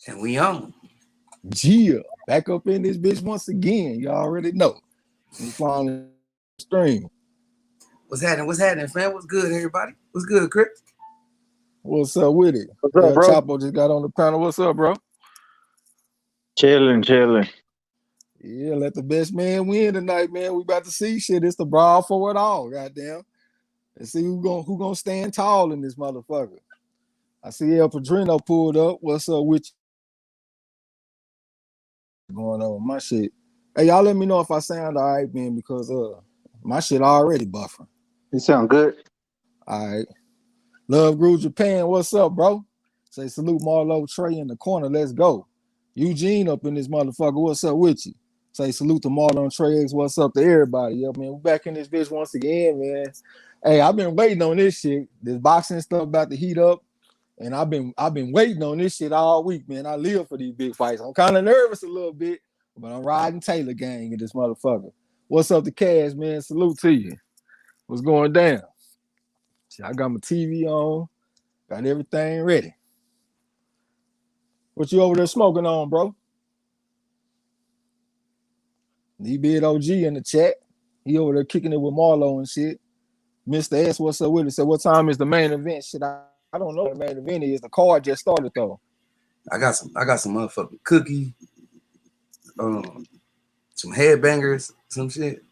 And we on. Gia, back up in this bitch once again. You already know. We flying the stream. What's happening? What's happening, fam? What's good, everybody? What's good, Chris? What's up with it? What's up, bro? Chapo just got on the panel. What's up, bro? Chilling. Yeah, let the best man win tonight, man. We about to see shit. It's the brawl for it all, goddamn. Let's see who gonna stand tall in this motherfucker. I see El Padrino pulled up. What's up with you? Going on with my shit? Hey, y'all let me know if I sound all right, man, because my shit already buffering. You sound good. All right. Love Grew Japan. What's up, bro? Say salute Marlo Trey in the corner. Let's go. Eugene up in this motherfucker. What's up with you? Say salute to Marlon Trey X. What's up to everybody? Yo, man, we back in this bitch once again, man. Hey, I've been waiting on this shit. This boxing stuff about to heat up. And I've been waiting on this shit all week, man. I live for these big fights. I'm kind of nervous a little bit, but I'm riding Taylor gang in this motherfucker. What's up to Cash, man? Salute to you. What's going down? See, I got my TV on. Got everything ready. What you over there smoking on, bro? D-Bid OG in the chat. He over there kicking it with Marlo and shit. Mr. S, what's up with it? Said, what time is the main event? Shit, I don't know what the main event is. The card just started though. I got some motherfucking cookie, some headbangers, some shit.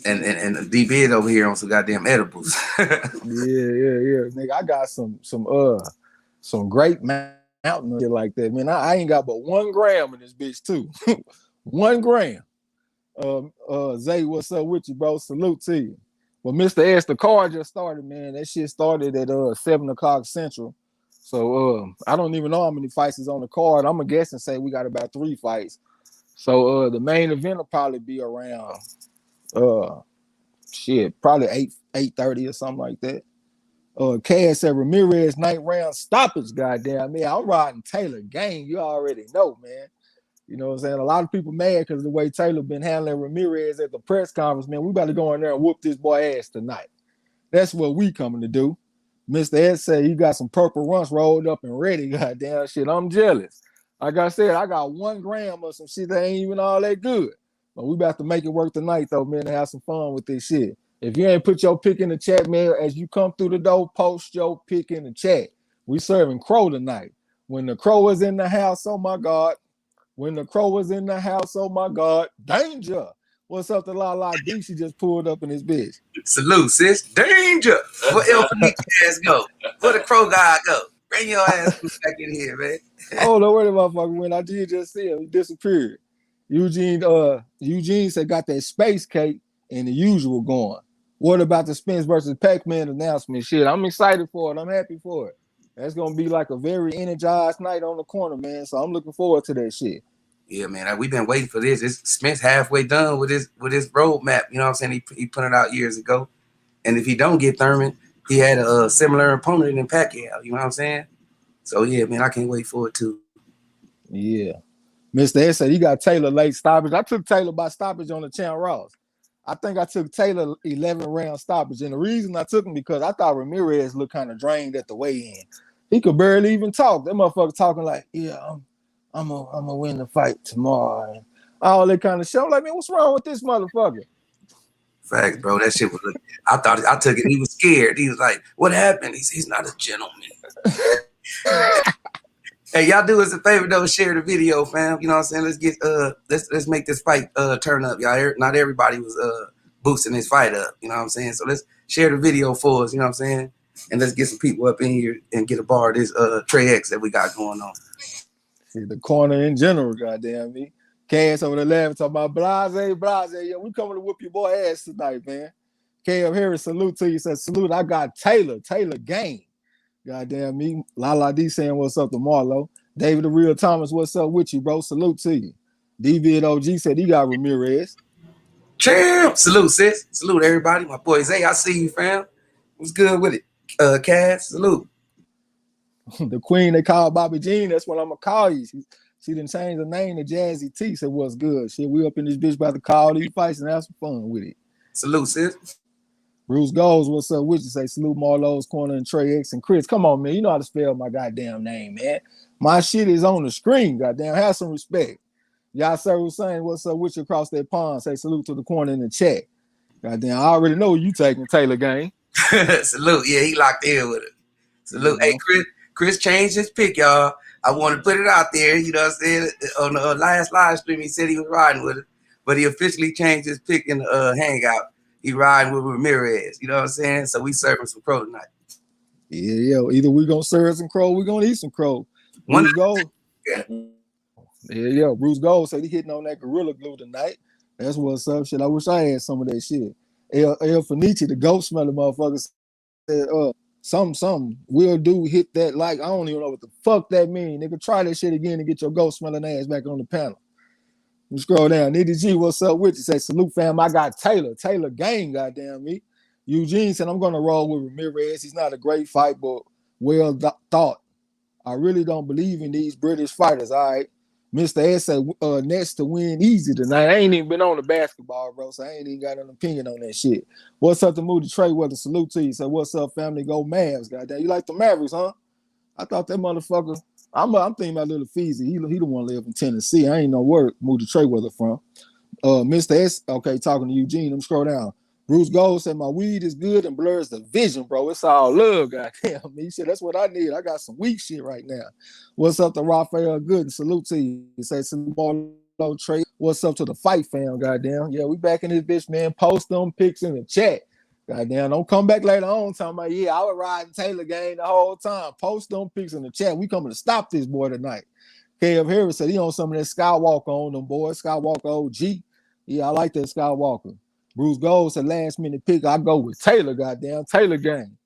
And D Bid over here on some goddamn edibles. Yeah. Nigga, I got some great mountain shit like that. Man, I ain't got but 1 gram in this bitch too. 1 gram. Zay, what's up with you, bro? Salute to you. Well, Mr. S, the card just started, man. That shit started at 7 o'clock Central. So I don't even know how many fights is on the card. I'm gonna guess and say we got about 3 fights. So the main event will probably be around probably 8:30 or something like that. Cass said Ramirez 9th round stoppage, goddamn man. I'm riding Taylor gang. You already know, man. You know what I'm saying? A lot of people mad because the way Taylor been handling Ramirez at the press conference, man. We about to go in there and whoop this boy ass tonight. That's what we coming to do. Mr. S said you got some purple runts rolled up and ready. Goddamn shit. I'm jealous. Like I said, I got 1 gram of some shit that ain't even all that good. But we about to make it work tonight, though, man, and have some fun with this shit. If you ain't put your pick in the chat, man, as you come through the door, post your pick in the chat. We serving crow tonight. When the crow is in the house, oh my God. When the crow was in the house, oh my God, danger. What's up to La La D? She just pulled up in his bitch. Salute, sis. Danger. Where El Felipe's ass go? Where the crow guy go? Bring your ass back in here, man. I don't know where the motherfucker went. I did just see him. He disappeared. Eugene said got that space cake and the usual going. What about the Spence versus Pac-Man announcement? Shit, I'm excited for it. I'm happy for it. That's gonna be like a very energized night on the corner, man. So I'm looking forward to that shit. Yeah, man. We've been waiting for this. Smith's halfway done with his roadmap. You know what I'm saying? He put it out years ago. And if he don't get Thurman, he had a similar opponent in Pacquiao. You know what I'm saying? So yeah, man, I can't wait for it too. Yeah. Mr. S said he got Taylor late stoppage. I took Taylor by stoppage on the Champ Ross. I think I took Taylor 11 round stoppage. And the reason I took him because I thought Ramirez looked kind of drained at the weigh-in. He could barely even talk. That motherfucker talking like, yeah, I'm gonna win the fight tomorrow. And all that kind of shit. I'm like, man, what's wrong with this motherfucker? Facts, bro. That shit was. I took it. He was scared. He was like, "What happened?" He's not a gentleman. Hey, y'all do us a favor though. Share the video, fam. You know what I'm saying? Let's get let's make this fight turn up, y'all. Not everybody was boosting this fight up. You know what I'm saying? So let's share the video for us. You know what I'm saying? And let's get some people up in here and get a bar of this Trey X that we got going on. See, the corner in general, goddamn me. Cass over the left talking about blase. Yeah, we coming to whoop your boy ass tonight, man. KF Harris, salute to you. Says, salute, I got Taylor game. Goddamn me. Lala D saying, what's up to Marlo. David the Real Thomas, what's up with you, bro? Salute to you. D-Vid OG said he got Ramirez. Champ! Salute, sis. Salute, everybody. My boy Zay, I see you, fam. What's good with it? Cass, salute. The queen they call Bobby Jean, that's what I'm gonna call you. She didn't change her name to Jazzy T. Said what's good. Shit, we up in this bitch about to call these fights and have some fun with it. Salute, sis. Bruce Goes, what's up with you? Say salute Marlo's Corner and Trey X and Chris. Come on, man. You know how to spell my goddamn name, man. My shit is on the screen, goddamn. Have some respect. Yasser Hussein, what's up with you across that pond? Say salute to the corner in the chat. Goddamn, I already know you taking Taylor game. Salute. Yeah, he locked in with it. Salute. You know. Hey, Chris changed his pick, y'all. I want to put it out there. You know what I'm saying? On the last live stream, he said he was riding with it, but he officially changed his pick in the hangout. He riding with Ramirez. You know what I'm saying? So we serving some crow tonight. Yeah. Either we gonna serve some crow, we gonna eat some crow. Bruce Gold. Yeah. Bruce Gold said he hitting on that Gorilla Glue tonight. That's what's up. Shit, I wish I had some of that shit. El Fenici, the ghost smelling motherfucker, said, something. We'll do hit that like, I don't even know what the fuck that mean. Nigga, try that shit again and get your ghost smelling ass back on the panel. You scroll down. Nitty G, what's up with you? Say, salute fam, I got Taylor gang, goddamn me. Eugene said, I'm gonna roll with Ramirez. He's not a great fight, but well thought. I really don't believe in these British fighters, all right? Mr. S said, Nets to win easy tonight. I ain't even been on the basketball, bro, so I ain't even got an opinion on that shit. What's up to Moody Trey Weather? Salute to you. Say, what's up, family? Go Mavs, goddamn. You like the Mavericks, huh? I thought that motherfucker, I'm thinking about little Feezy. He the one live in Tennessee. I ain't know where Moody Trey Weather from. Mr. S, okay, talking to Eugene. I'm scroll down. Bruce Gold said, my weed is good and blurs the vision, bro. It's all love, goddamn. He said, that's what I need. I got some weak shit right now. What's up to Raphael Gooden? Salute to you. He said, salute Marlo Trey. What's up to the fight fam, goddamn? Yeah, we back in this bitch, man. Post them pics in the chat. Goddamn, don't come back later on talking about, yeah, I was riding Taylor game the whole time. Post them pics in the chat. We coming to stop this boy tonight. KF Harris said he on some of that Skywalker on them, boys. Skywalker OG. Yeah, I like that Skywalker. Bruce Gold said last minute pick. I go with Taylor, goddamn. Taylor gang.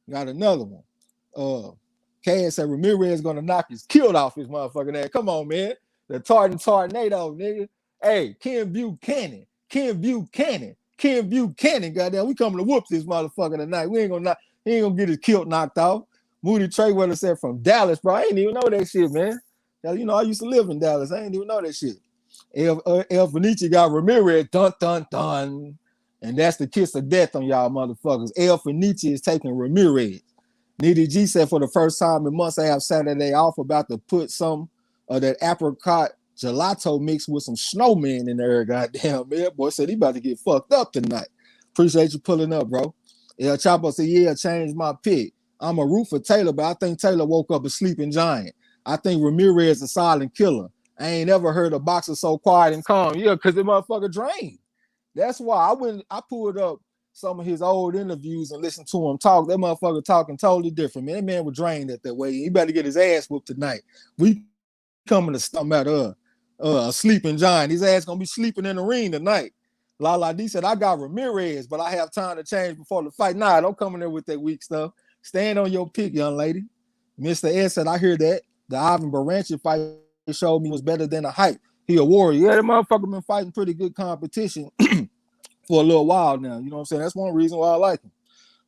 Got another one. Cass said Ramirez gonna knock his killed off his motherfucking ass. Come on, man. The Tornado, nigga. Hey, Ken Buchanan, goddamn. We coming to whoop this motherfucker tonight. He ain't gonna get his kilt knocked off. Moody Treyweather said from Dallas, bro. I ain't even know that shit, man. You know, I used to live in Dallas. I ain't even know that shit. El Fenici got Ramirez, dun. And that's the kiss of death on y'all motherfuckers. El Fenici is taking Ramirez. Nitty G said for the first time in months, I have Saturday off, about to put some of that apricot gelato mix with some snowman in there. Goddamn, man. Boy said he about to get fucked up tonight. Appreciate you pulling up, bro. El Chapo said, yeah, changed my pick. I'm a root for Taylor, but I think Taylor woke up a sleeping giant. I think Ramirez is a silent killer. I ain't ever heard a boxer so quiet and calm. Yeah, because the motherfucker drained. That's why I pulled up some of his old interviews and listened to him talk. That motherfucker talking totally different, man. That man was drained at that way. He better get his ass whooped tonight. We coming to stomp out a sleeping giant. His ass gonna be sleeping in the ring tonight. Lala D said, I got Ramirez, but I have time to change before the fight. Nah, don't come in there with that weak stuff. Stand on your pick, young lady. Mr. S said, I hear that. The Ivan Baranchi fight showed me was better than a hype. He a warrior. Yeah, that motherfucker been fighting pretty good competition for a little while now. You know what I'm saying? That's one reason why I like him.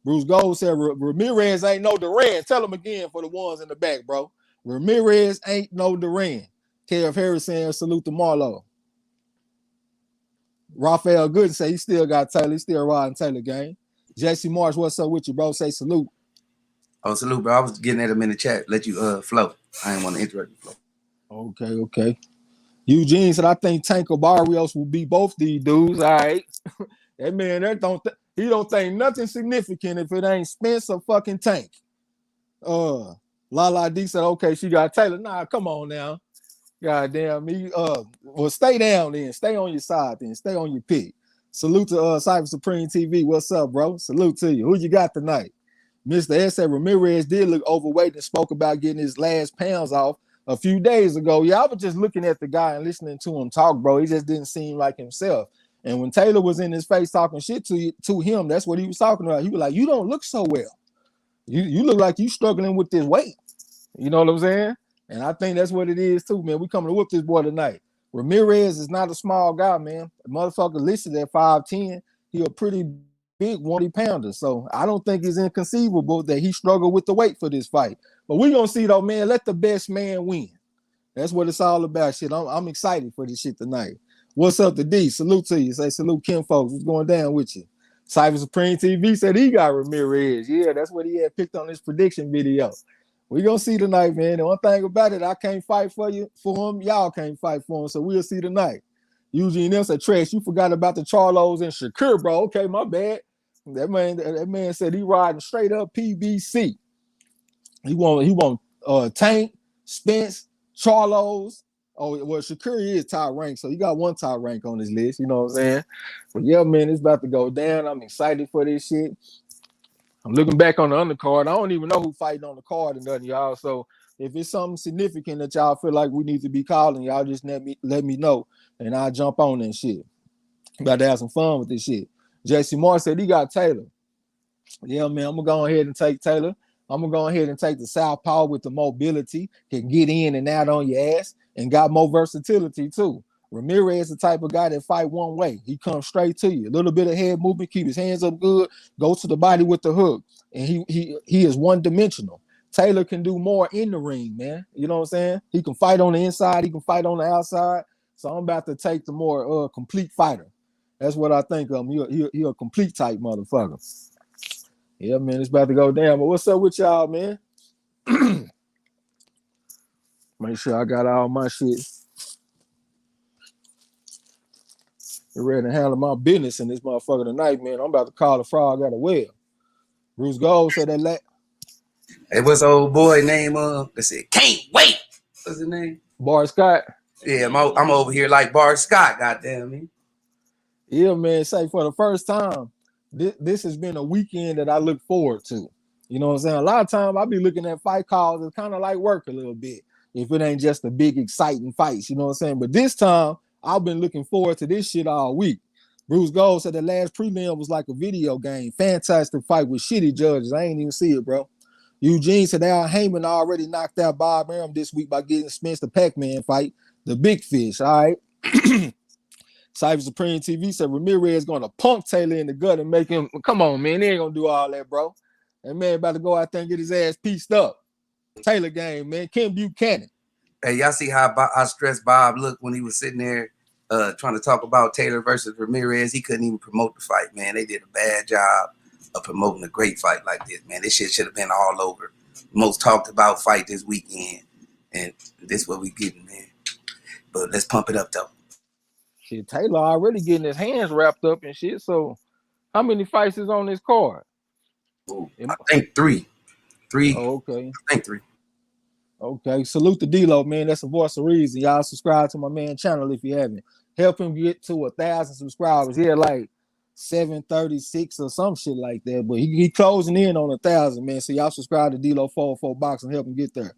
Bruce Gold said Ramirez ain't no Duran. Tell him again for the ones in the back, bro. Ramirez ain't no Duran. KF Harris saying salute to Marlo. Raphael Gooden say he still got Taylor. He still riding Taylor gang. Jesse Marsh, what's up with you, bro? Say salute. Oh, salute, bro. I was getting at him in the chat. Let you flow. I didn't want to interrupt you flow. Okay. Eugene said, I think Tanko Barrios will beat both these dudes. All right. That man, he don't think nothing significant if it ain't Spence or fucking Tank. Lala D said, okay, she got Taylor. Nah, come on now. Goddamn me. Well, stay down then. Stay on your side then. Stay on your pick. Salute to Cypher Supreme TV. What's up, bro? Salute to you. Who you got tonight? Mr. S said Ramirez did look overweight and spoke about getting his last pounds off a few days ago. Yeah, I was just looking at the guy and listening to him talk, bro. He just didn't seem like himself. And when Taylor was in his face talking shit to him, that's what he was talking about. He was like, you don't look so well. You look like you struggling with this weight. You know what I'm saying? And I think that's what it is too, man. We coming to whoop this boy tonight. Ramirez is not a small guy, man. The motherfucker listed at 5'10". He a pretty big 1-pounder. So I don't think it's inconceivable that he struggled with the weight for this fight. But we gonna see though, man. Let the best man win. That's what it's all about, shit. I'm excited for this shit tonight. What's up to D? Salute to you. Say salute Kim folks. What's going down with you? Cyber Supreme TV said he got Ramirez. Yeah, that's what he had picked on his prediction video. We gonna see tonight, man. The one thing about it, I can't fight for him. Y'all can't fight for him. So we'll see tonight. Eugene M said, Trash, you forgot about the Charlos and Shakur, bro. Okay, my bad. That man said he riding straight up PBC. He want Tank, Spence, Charlos. Oh, well, Shakur is top rank, so he got one top rank on his list. You know what I'm saying? But yeah, man, it's about to go down. I'm excited for this shit. I'm looking back on the undercard. I don't even know who fighting on the card and nothing, y'all. So if it's something significant that y'all feel like we need to be calling, y'all just let me know, and I'll jump on that shit. About to have some fun with this shit. Jesse Moore said he got Taylor. Yeah, man, I'm gonna go ahead and take Taylor. I'm gonna go ahead and take the southpaw with the mobility, can get in and out on your ass, and got more versatility too. Ramirez is the type of guy that fight one way. He comes straight to you. A little bit of head movement, keep his hands up good, go to the body with the hook. And he is one-dimensional. Taylor can do more in the ring, man. You know what I'm saying? He can fight on the inside, he can fight on the outside. So I'm about to take the more complete fighter. That's what I think of him. He a complete type motherfucker. Yeah, man, it's about to go down. But what's up with y'all, man? Make sure I got all my shit. Get ready to handle my business in this motherfucker tonight, man. I'm about to call the frog out of well. Bruce Gold said that. Hey, what's the old boy name? They said, can't wait. What's his name? Bar Scott. Yeah, I'm over here like Bar Scott, goddamn me. Yeah, man. Say for the first time, this has been a weekend that I look forward to. You know what I'm saying? A lot of times I be looking at fight calls. It's kind of like work a little bit. If it ain't just the big exciting fights, you know what I'm saying? But this time, I've been looking forward to this shit all week. Bruce Gold said the last prelim was like a video game. Fantastic fight with shitty judges. I ain't even see it, bro. Eugene said Al Heyman already knocked out Bob Arum this week by getting Spence the Pac-Man fight. The big fish, all right? Cyber Supreme TV said Ramirez going to punk Taylor in the gut and make him, come on, man, they ain't going to do all that, bro. That man about to go out there and get his ass pieced up. Taylor game, man. Ken Buchanan. Hey, y'all see how I stressed Bob looked when he was sitting there trying to talk about Taylor versus Ramirez? He couldn't even promote the fight, man. They did a bad job of promoting a great fight like this, man. This shit should have been all over. Most talked about fight this weekend, and this what we getting, man. But let's pump it up, though. Shit, Taylor already getting his hands wrapped up and shit, so how many fights is on this card? Ooh, I think three. Oh, okay. I think 3. Okay, salute to D-Lo, man. That's a voice of reason. Y'all subscribe to my man channel if you haven't. Help him get to 1,000 subscribers. He had like 736 or some shit like that, but he closing in on 1,000, man. So y'all subscribe to D-Lo 404 Box and help him get there.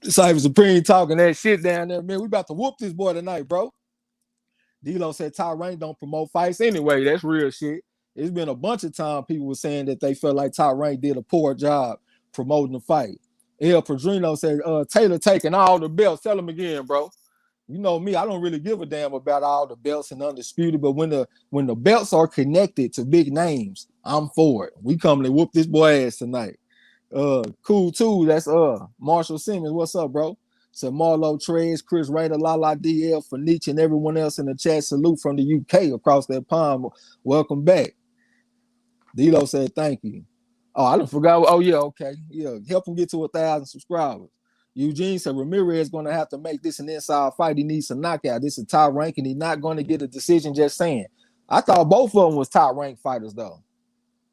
Cyber Supreme talking that shit down there, man. We about to whoop this boy tonight, bro. D-Lo said Ty Rank don't promote fights anyway. That's real shit. It's been a bunch of time people were saying that they felt like Ty Rank did a poor job promoting the fight. El Padrino said Taylor taking all the belts. Tell him again, bro. You know me, I don't really give a damn about all the belts and undisputed, but when the belts are connected to big names, I'm for it. We come to whoop this boy ass tonight. Cool too. That's Marshall Simmons. What's up, bro? So Marlo Trez, Chris Rayner, Lala DL, Faniche, and everyone else in the chat. Salute from the UK across that pond. Welcome back. D-Lo said thank you. Oh, I done forgot. Oh, yeah, okay. Yeah, help him get to 1,000 subscribers. Eugene said Ramirez is going to have to make this an inside fight. He needs a knockout. This is top rank, and he's not going to get a decision just saying. I thought both of them was top rank fighters, though.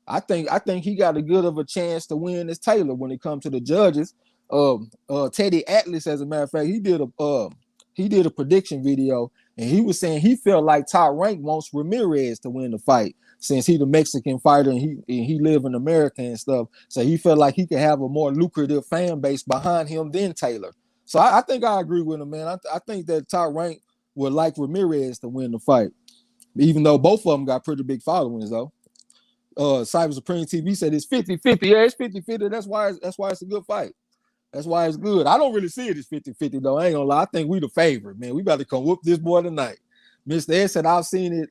I think he got a good of a chance to win as Taylor when it comes to the judges. Teddy Atlas, as a matter of fact, he did a prediction video, and he was saying he felt like Top Rank wants Ramirez to win the fight since he the Mexican fighter and he live in America and stuff. So he felt like he could have a more lucrative fan base behind him than Taylor. So I think I agree with him, man. I think that Top Rank would like Ramirez to win the fight, even though both of them got pretty big followings, though. Cyber Supreme TV said it's 50-50. Yeah, it's 50-50. That's why it's a good fight. That's why it's good. I don't really see it as 50-50, though. I ain't gonna lie. I think we the favorite, man. We about to come whoop this boy tonight. Mr. Ed said, I've seen it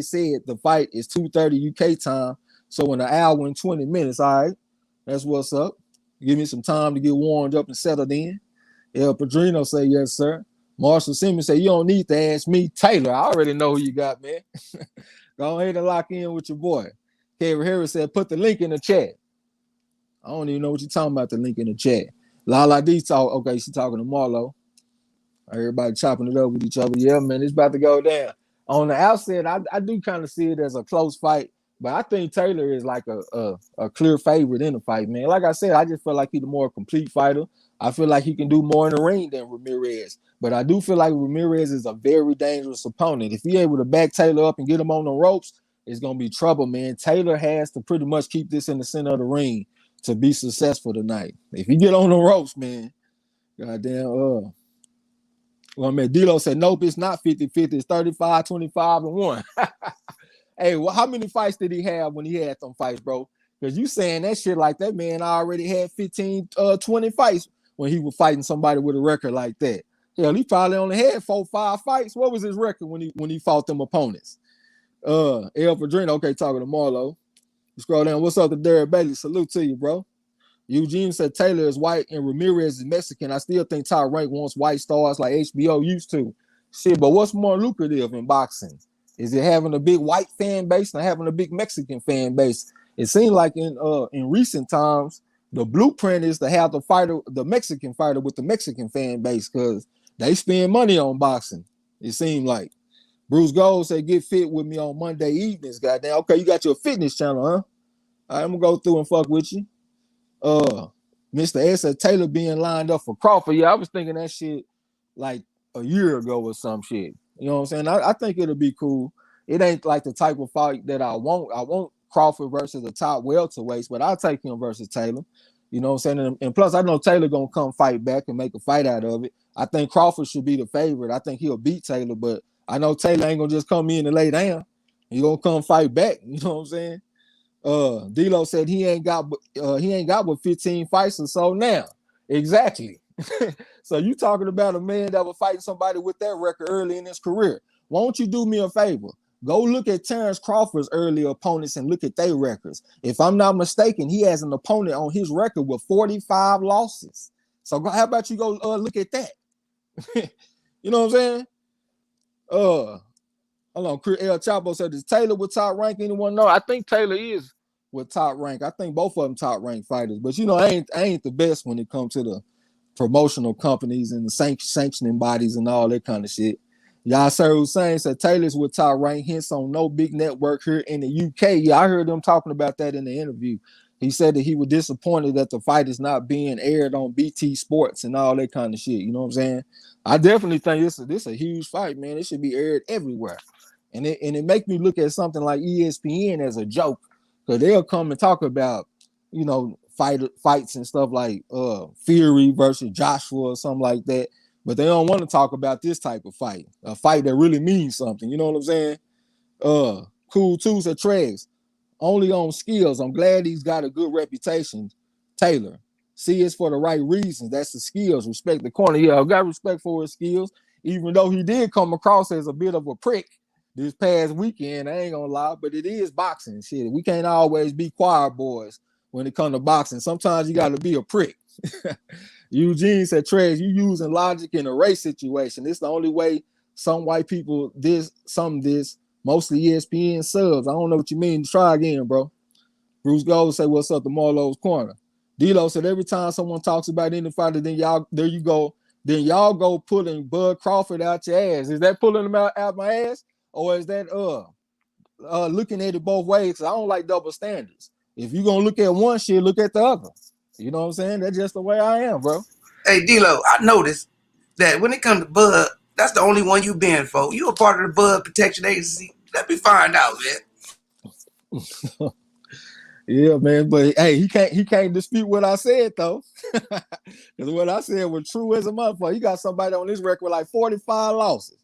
said the fight is 2:30 UK time. So in an hour and 20 minutes, all right. That's what's up. Give me some time to get warmed up and settled in. El Padrino say, yes, sir. Marshall Simmons say, you don't need to ask me. Taylor, I already know who you got, man. Go ahead and lock in with your boy. Kevin Harris said, put the link in the chat. I don't even know what you're talking about, the link in the chat. Lala D talk, okay, she talking to Marlo. Everybody chopping it up with each other. Yeah, man, it's about to go down. On the outset, I do kind of see it as a close fight, but I think Taylor is like a clear favorite in the fight, man. Like I said, I just feel like he's the more complete fighter. I feel like he can do more in the ring than Ramirez, but I do feel like Ramirez is a very dangerous opponent. If he able to back Taylor up and get him on the ropes, it's gonna be trouble, man. Taylor has to pretty much keep this in the center of the ring to be successful tonight. If he get on the ropes, man, goddamn, well, man, D'Lo said, nope, it's not 50-50. It's 35, 25, and 1. Hey, well, how many fights did he have when he had them fights, bro? Because you saying that shit like that man already had 15, 20 fights when he was fighting somebody with a record like that. Hell, he probably only had 4, 5 fights. What was his record when he fought them opponents? El Padrino, okay, talking to Marlo. Scroll down. What's up to Derek Bailey? Salute to you, bro. Eugene said Taylor is white and Ramirez is Mexican. I still think Top Rank wants white stars like HBO used to. Shit, but what's more lucrative in boxing? Is it having a big white fan base or having a big Mexican fan base? It seems like in recent times, the blueprint is to have the Mexican fighter with the Mexican fan base because they spend money on boxing. It seemed like. Bruce Gold said, get fit with me on Monday evenings, goddamn. Okay, you got your fitness channel, huh? All right, I'm gonna go through and fuck with you. Mr. S said Taylor being lined up for Crawford. Yeah, I was thinking that shit like a year ago or some shit. You know what I'm saying? I think it'll be cool. It ain't like the type of fight that I want. I want Crawford versus the top welterweights, but I'll take him versus Taylor. You know what I'm saying? And plus, I know Taylor gonna come fight back and make a fight out of it. I think Crawford should be the favorite. I think he'll beat Taylor, but I know Taylor ain't gonna just come in and lay down. He gonna come fight back. You know what I'm saying? D'Lo said he ain't got but 15 fights or so now. Exactly. So you talking about a man that was fighting somebody with that record early in his career. Why don't you do me a favor? Go look at Terrence Crawford's earlier opponents and look at their records. If I'm not mistaken, he has an opponent on his record with 45 losses. So how about you go look at that? You know what I'm saying? Hold on. El Chapo said, is Taylor with Top Rank? Anyone know? I think Taylor is with Top Rank. I think both of them Top Rank fighters. But, you know, I ain't the best when it comes to the promotional companies and the sanctioning bodies and all that kind of shit. Yasser Hussein said Taylor's with Top Rank, hence on no big network here in the UK. Yeah, I heard them talking about that in the interview. He said that he was disappointed that the fight is not being aired on BT Sports and all that kind of shit. You know what I'm saying? I definitely think this a huge fight, man. It should be aired everywhere. And it make me look at something like ESPN as a joke, because they'll come and talk about, you know, fights and stuff like Fury versus Joshua or something like that. But they don't want to talk about this type of fight, a fight that really means something. You know what I'm saying? Cool Twos at Tregs, only on skills. I'm glad he's got a good reputation. Taylor, see, it's for the right reasons. That's the skills. Respect the corner. Yeah, I got respect for his skills, even though he did come across as a bit of a prick this past weekend. I ain't gonna lie, but it is boxing. Shit, we can't always be choir boys when it comes to boxing. Sometimes you got to be a prick. Eugene said, Trez, you using logic in a race situation. It's the only way some white people mostly ESPN subs. I don't know what you mean. Try again, bro. Bruce Gold said, what's up to Marlo's Corner? D'Lo said, every time someone talks about any fighter, then y'all go pulling Bud Crawford out your ass. Is that pulling him out my ass? Or is that looking at it both ways? I don't like double standards. If you're gonna look at one shit, look at the other. You know what I'm saying? That's just the way I am, bro. Hey, D-Lo, I noticed that when it comes to Bud, that's the only one you been for. You a part of the Bud Protection Agency. Let me find out, man. Yeah, man, but hey, he can't dispute what I said though. Because what I said was true as a motherfucker. He got somebody on his record with like 45 losses.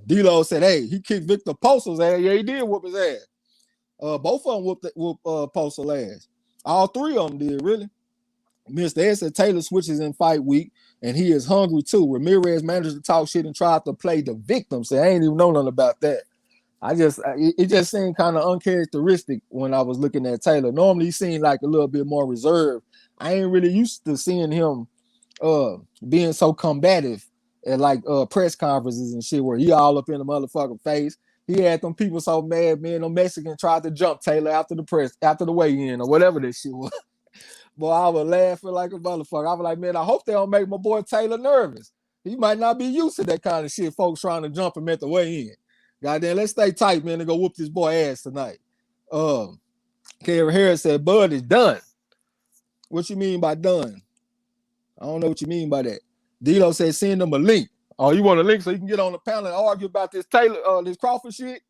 D-Lo said, hey, he kicked Victor Postal's ass. Yeah, he did whoop his ass. Both of them whooped Postal ass. All three of them did, really. Mr. S said Taylor switches in fight week, and he is hungry too. Ramirez managed to talk shit and tried to play the victim. So I ain't even know nothing about that. It just seemed kind of uncharacteristic when I was looking at Taylor. Normally he seemed like a little bit more reserved. I ain't really used to seeing him being so combative at like press conferences and shit where he all up in the motherfucking face. He had them people so mad, man. Them Mexicans tried to jump Taylor after the weigh-in or whatever this shit was. Boy, I was laughing like a motherfucker. I was like, man, I hope they don't make my boy Taylor nervous. He might not be used to that kind of shit, folks trying to jump him at the weigh-in. Goddamn, let's stay tight, man, and go whoop this boy ass tonight. Karen Harris said, Bud is done. What you mean by done? I don't know what you mean by that. D-Lo said, send him a link. Oh, you want a link so you can get on the panel and argue about this this Crawford shit?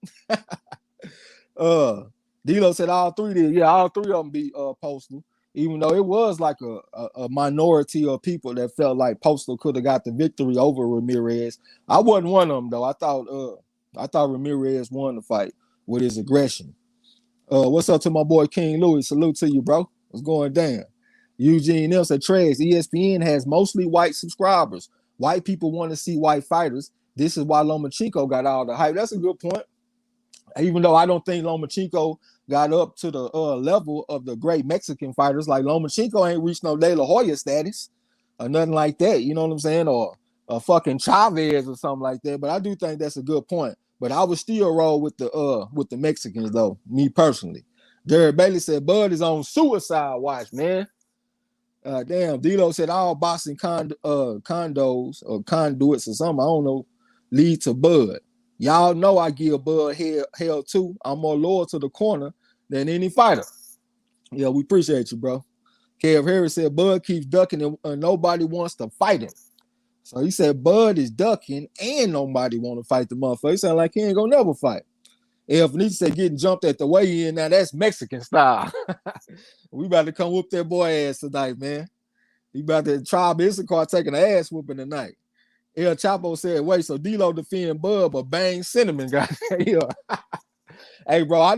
D-Lo said all three did. Yeah, all three of them be Postal. Even though it was like a minority of people that felt like Postal could have got the victory over Ramirez. I wasn't one of them though. I thought Ramirez won the fight with his aggression. What's up to my boy King Louis? Salute to you, bro. What's going down? Eugene L said, Trez, ESPN has mostly white subscribers. White people want to see white fighters. This is why Lomachenko got all the hype. That's a good point. Even though I don't think Lomachenko got up to the level of the great Mexican fighters, like Lomachenko ain't reached no De La Hoya status or nothing like that. You know what I'm saying? Or a fucking Chavez or something like that. But I do think that's a good point. But I would still roll with the Mexicans though, me personally. Jared Bailey said Bud is on suicide watch, man. Damn, D-Lo said all boxing condos or conduits or something, I don't know, lead to Bud. Y'all know I give Bud hell too. I'm more loyal to the corner than any fighter. Yeah, we appreciate you, bro. Kev Harris said Bud keeps ducking and nobody wants to fight him. So he said Bud is ducking and nobody want to fight the motherfucker. He sound like he ain't gonna never fight. If Nietzsche said getting jumped at the weigh-in, now that's Mexican style. We about to come whoop that boy ass tonight, man. He about to try Issachar taking an ass whooping tonight. El Chapo said, wait, so D-Lo defend Bud, but bang Cinnamon got here. Hey, bro,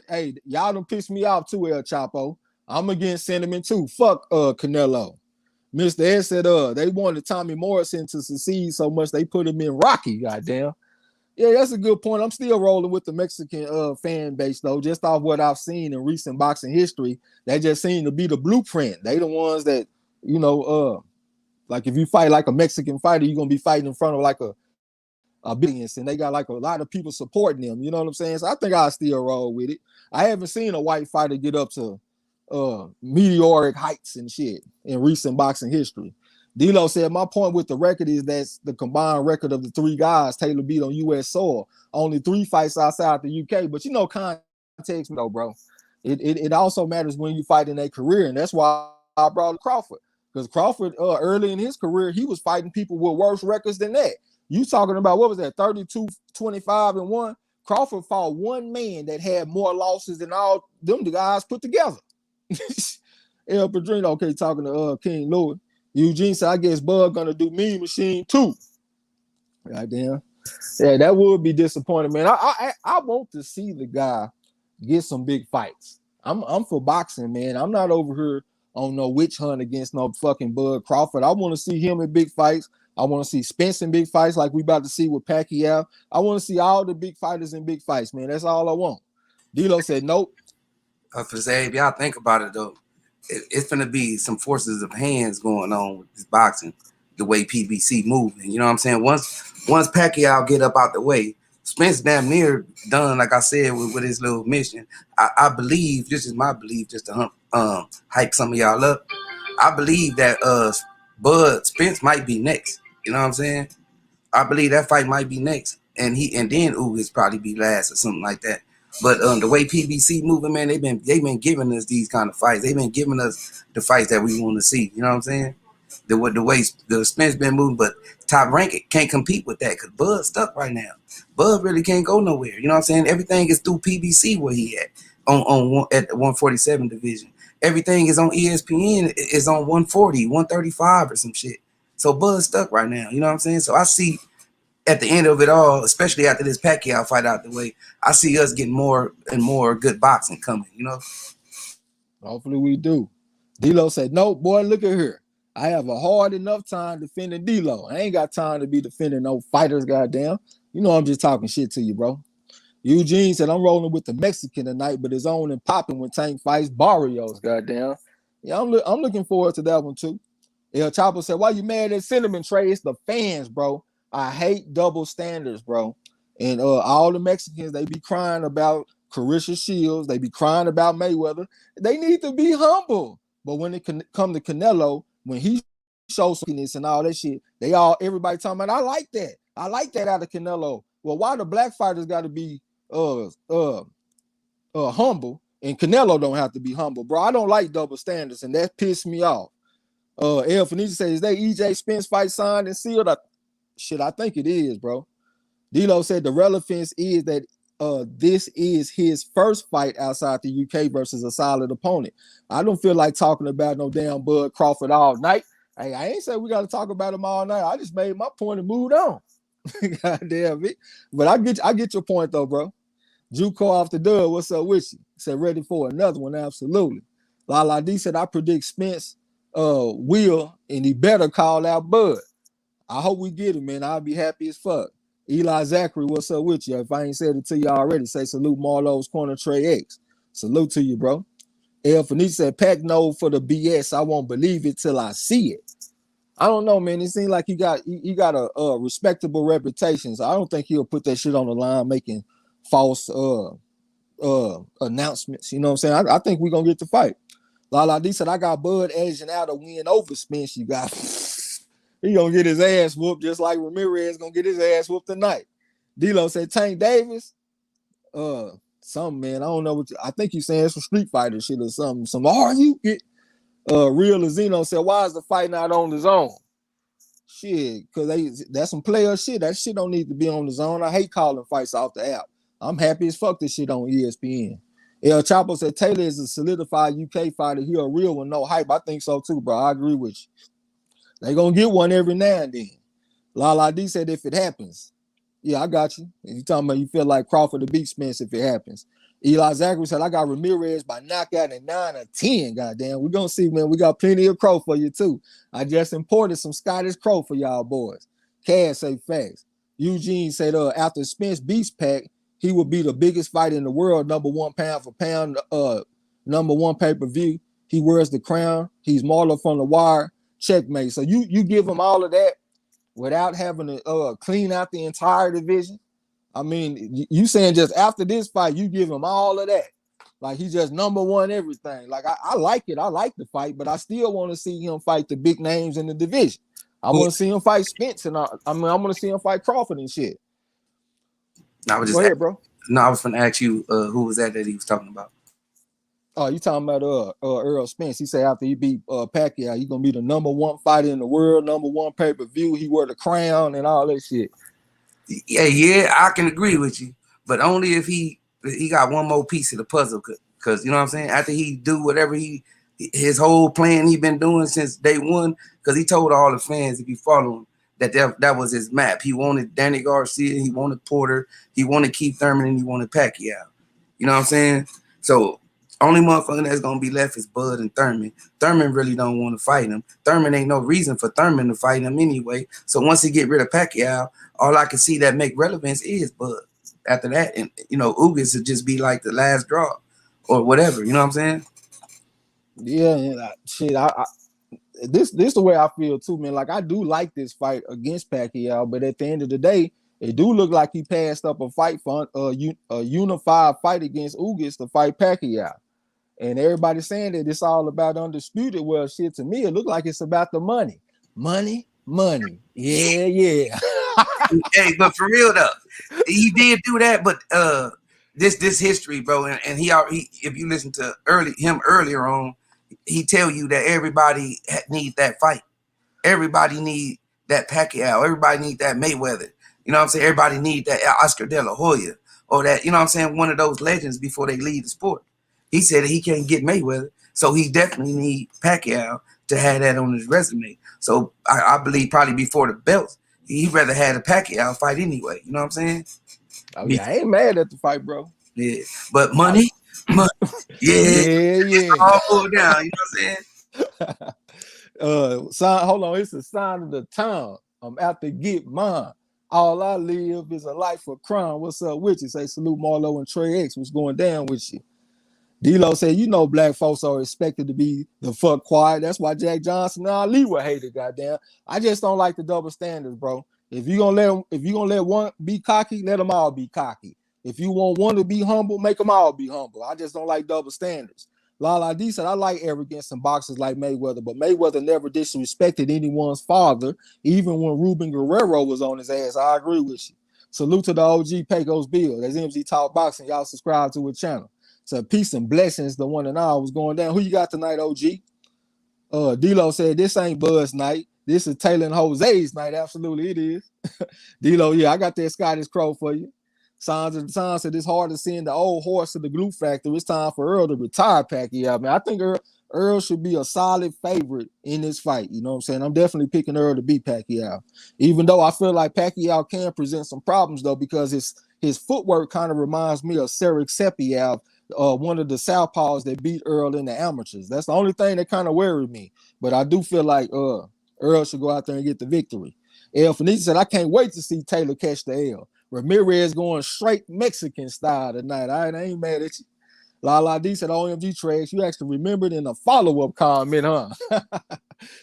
hey, y'all done pissed me off too, El Chapo. I'm against Cinnamon too. Fuck Canelo. Mr. S said they wanted Tommy Morrison to succeed so much they put him in Rocky, goddamn. Yeah, that's a good point. I'm still rolling with the Mexican fan base, though, just off what I've seen in recent boxing history. They just seem to be the blueprint. They the ones that, you know, like if you fight like a Mexican fighter, you're going to be fighting in front of like a audience, and they got like a lot of people supporting them. You know what I'm saying? So I think I'll still roll with it. I haven't seen a white fighter get up to meteoric heights and shit in recent boxing history. D-Lo said, my point with the record is that's the combined record of the three guys Taylor beat on U.S. soil. Only 3 fights outside the U.K. But you know, context, though, bro. It also matters when you fight in a career, and that's why I brought Crawford. Because Crawford, early in his career, he was fighting people with worse records than that. You talking about, what was that, 32, 25, and 1? Crawford fought one man that had more losses than all them the guys put together. El Padrino, okay, talking to King Louis. Eugene said, I guess Bud gonna do Mean Machine too. Goddamn. Yeah, that would be disappointing, man. I want to see the guy get some big fights. I'm for boxing, man. I'm not over here on no witch hunt against no fucking Bud Crawford. I want to see him in big fights. I want to see Spence in big fights like we about to see with Pacquiao. I want to see all the big fighters in big fights, man. That's all I want. D-Lo said, nope. For say, if y'all think about it though, it's gonna be some forces of hands going on with this boxing, the way PBC moving. You know what I'm saying? Once Pacquiao get up out the way, Spence damn near done. Like I said with his little mission. I believe, this is my belief, just to hype some of y'all up. I believe that Bud Spence might be next. You know what I'm saying? I believe that fight might be next, and then Ugas probably be last or something like that. But the way PBC moving, man, they've been giving us these kind of fights. They've been giving us the fights that we want to see. You know what I'm saying? The way the Spence been moving, but Top Rank can't compete with that because Bud's stuck right now. Bud really can't go nowhere. You know what I'm saying? Everything is through PBC where he at at the 147 division. Everything is on ESPN. Is on 140, 135 or some shit. So Bud's stuck right now. You know what I'm saying? So I see. At the end of it all, especially after this Pacquiao fight out the way, I see us getting more and more good boxing coming, you know? Hopefully we do. D-Lo said, no, boy, look at here. I have a hard enough time defending D-Lo. I ain't got time to be defending no fighters, goddamn. You know I'm just talking shit to you, bro. Eugene said, I'm rolling with the Mexican tonight, but it's on and popping when Tank fights Barrios, goddamn. Yeah, I'm looking forward to that one, too. El Chapo said, why you mad at Cinnamon Trey? It's the fans, bro. I hate double standards, bro. And all the Mexicans, they be crying about Carissa Shields. They be crying about Mayweather. They need to be humble. But when it come to Canelo, when he shows something and all that shit, everybody talking about, I like that. I like that out of Canelo. Well, why the black fighters got to be humble and Canelo don't have to be humble, bro? I don't like double standards, and that pissed me off. El Fenicia says, is that EJ Spence fight signed and sealed? I think it is, bro. D'Lo said the relevance is that this is his first fight outside the UK versus a solid opponent. I don't feel like talking about no damn Bud Crawford all night. Hey, I ain't say we got to talk about him all night. I just made my point and moved on. God damn it. But I get your point though, bro. Juco off the dub, what's up with you? Said ready for another one, absolutely. Lala D said I predict Spence will, and he better call out Bud. I hope we get him, man. I'll be happy as fuck. Eli Zachary, what's up with you? If I ain't said it to you already, say salute Marlo's Corner Trey X. Salute to you, bro. El Fenicia said, Pac no for the BS. I won't believe it till I see it. I don't know, man. It seems like he got a respectable reputation. So I don't think he'll put that shit on the line making false announcements. You know what I'm saying? I think we're gonna get the fight. Lala D said, I got Bud edging out a win over Spence. You got he gonna get his ass whooped just like Ramirez gonna get his ass whooped tonight. D'Lo said Tank Davis. Something, man. I don't know what I think he's saying some Street Fighter shit or something. Some you get Real Lazino said, why is the fight not on the zone? Shit, because that's some player shit. That shit don't need to be on the zone. I hate calling fights off the app. I'm happy as fuck this shit on ESPN. El Chapo said Taylor is a solidified UK fighter. He a real one, no hype. I think so too, bro. I agree with you. They gonna get one every now and then. Lala D said if it happens. Yeah, I got you. You talking about you feel like Crawford to beat Spence if it happens. Eli Zachary said, I got Ramirez by knockout in 9 or 10. Goddamn. We're going to see, man. We got plenty of crow for you, too. I just imported some Scottish crow for y'all boys. Cass say facts. Eugene said, after Spence beats Pac, he will be the biggest fighter in the world, number one pound for pound, number one pay-per-view. He wears the crown. He's Marlo from the wire. Checkmate. So you give him all of that without having to clean out the entire division. I mean, you saying just after this fight, you give him all of that. Like, he's just number one everything. Like, I like it. I like the fight, but I still want to see him fight the big names in the division. I want to see him fight Spence, and I want to see him fight Crawford and shit. Go ahead, bro. No, I was going to ask you who was that he was talking about. Oh, you talking about Earl Spence. He said after he beat Pacquiao, he's going to be the number one fighter in the world, number one pay-per-view. He wore the crown and all that shit. Yeah, I can agree with you, but only if he got one more piece of the puzzle, because you know what I'm saying. After he do whatever his whole plan he been doing since day one, because he told all the fans if you follow him that was his map. He wanted Danny Garcia, he wanted Porter, he wanted Keith Thurman, and he wanted Pacquiao. You know what I'm saying? So only motherfucker that's gonna be left is Bud and Thurman. Thurman really don't want to fight him. Thurman ain't no reason for Thurman to fight him anyway. So once he get rid of Pacquiao, all I can see that make relevance is Bud. After that, and Ugas would just be like the last draw or whatever. You know what I'm saying? Yeah, shit. This the way I feel too, man. Like, I do like this fight against Pacquiao, but at the end of the day, it do look like he passed up a fight for a unified fight against Ugas to fight Pacquiao. And everybody's saying that it's all about undisputed. Well, shit, to me, it look like it's about the money. Money. Yeah. Hey, but for real though, he did do that. But this history, bro, and he if you listen to him earlier on, he tell you that everybody needs that fight. Everybody need that Pacquiao. Everybody need that Mayweather. You know what I'm saying? Everybody need that Oscar De La Hoya or that, you know what I'm saying, one of those legends before they leave the sport. He said that he can't get Mayweather, so he definitely need Pacquiao to have that on his resume. So I believe probably before the belts, he'd rather have a Pacquiao fight anyway. You know what I'm saying? Oh, yeah, I ain't mad at the fight, bro. Yeah, but money. Yeah. All pulled down. You know what I'm saying? Hold on. It's a sign of the time. I'm out to get mine. All I live is a life of crime. What's up with you? Say salute Marlo and Trey X. What's going down with you? D-Lo said, black folks are expected to be the fuck quiet. That's why Jack Johnson and Ali were hated, goddamn. I just don't like the double standards, bro. If you gonna let one be cocky, let them all be cocky. If you want one to be humble, make them all be humble. I just don't like double standards. Lala D said, I like arrogance in boxers like Mayweather, but Mayweather never disrespected anyone's father, even when Ruben Guerrero was on his ass. I agree with you. Salute to the OG Pecos Bill. That's MZ Talk Boxing. Y'all subscribe to his channel. So peace and blessings, the one and all was going down. Who you got tonight, OG? D-Lo said, this ain't Buzz night. This is Taylor and Jose's night. Absolutely, it is. D-Lo, yeah, I got that Scottish Crow for you. Signs of the Times said it's hard to send the old horse to the glue factory. It's time for Earl to retire, Pacquiao. Man, I think Earl should be a solid favorite in this fight. You know what I'm saying? I'm definitely picking Earl to beat Pacquiao. Even though I feel like Pacquiao can present some problems, though, because his footwork kind of reminds me of Serek Sepiev, one of the southpaws that beat Earl in the amateurs. That's the only thing that kind of worried me. But I do feel like Earl should go out there and get the victory. El Fenici said, I can't wait to see Taylor catch the L. Ramirez going straight Mexican style tonight. I ain't mad at you. Lala D said, OMG Trash, you actually remembered in a follow-up comment, huh?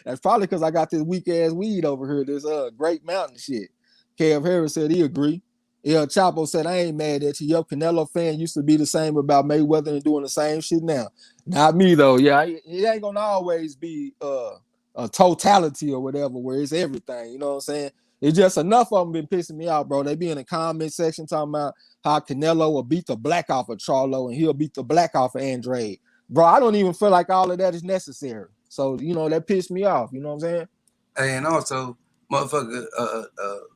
That's probably because I got this weak-ass weed over here, this Great Mountain shit. Kev Harris said he agree. El Chapo said, I ain't mad at you. Your Canelo fan used to be the same about Mayweather and doing the same shit now. Not me, though. Yeah, it ain't going to always be a totality or whatever where it's everything. You know what I'm saying? It's just enough of them been pissing me out, bro. They be in the comment section talking about how Canelo will beat the black off of Charlo and he'll beat the black off of Andrade. Bro, I don't even feel like all of that is necessary. So, you know, that pissed me off. You know what I'm saying? And also, motherfucker,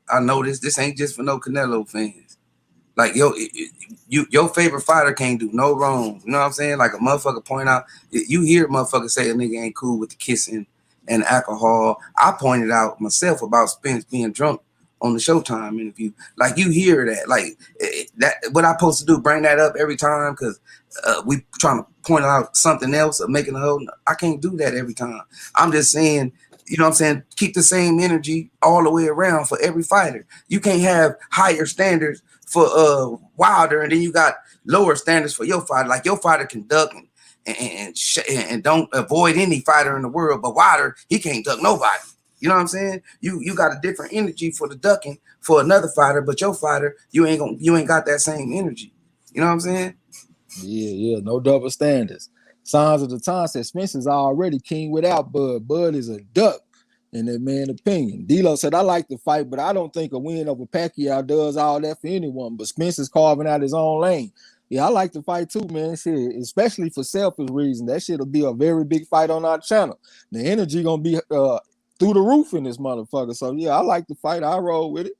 I know this ain't just for no Canelo fans. Like, your favorite fighter can't do no wrong. You know what I'm saying? Like a motherfucker point out, you hear a motherfucker say a nigga ain't cool with the kissing and alcohol. I pointed out myself about Spence being drunk on the Showtime interview. Like, you hear that. Like, that what I supposed to do, bring that up every time because we trying to point out something else or making a whole. I can't do that every time. I'm just saying, you know what I'm saying? Keep the same energy all the way around for every fighter. You can't have higher standards for Wilder and then you got lower standards for your fighter. Like, your fighter can duck and don't avoid any fighter in the world, but Wilder, he can't duck nobody. You know what I'm saying? You got a different energy for the ducking for another fighter, but your fighter, you ain't got that same energy. You know what I'm saying? Yeah, no double standards. Signs of the Time said Spencer's already king without Bud. Bud is a duck, in that man's opinion. D-Lo said, I like the fight, but I don't think a win over Pacquiao does all that for anyone. But Spencer's carving out his own lane. Yeah, I like the fight too, man. Shit, especially for selfish reasons. That shit'll be a very big fight on our channel. The energy gonna be through the roof in this motherfucker. So yeah, I like the fight. I roll with it.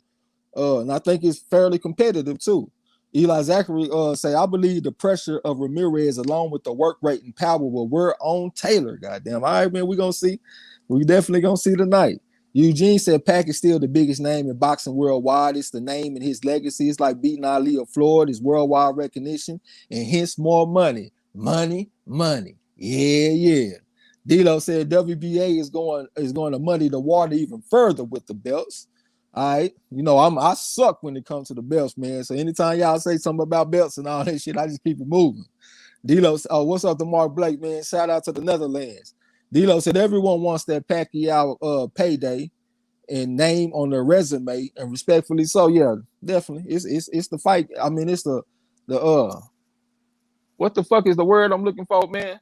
And I think it's fairly competitive too. Eli Zachary say, I believe the pressure of Ramirez along with the work rate and power will wear on Taylor. Goddamn. All right, man, we're gonna see. We definitely gonna see tonight. Eugene said Pac is still the biggest name in boxing worldwide. It's the name and his legacy. It's like beating Ali or Floyd, his worldwide recognition, and hence more money. Money. Yeah. D-Lo said WBA is going to muddy the water even further with the belts. All right, you know, I suck when it comes to the belts, man. So anytime y'all say something about belts and all that shit, I just keep it moving. D-Lo, oh, what's up to Mark Blake, man? Shout out to the Netherlands. D-Lo said everyone wants that Pacquiao payday and name on their resume, and respectfully so. Yeah, definitely. It's the fight. I mean, it's the what the fuck is the word I'm looking for, man?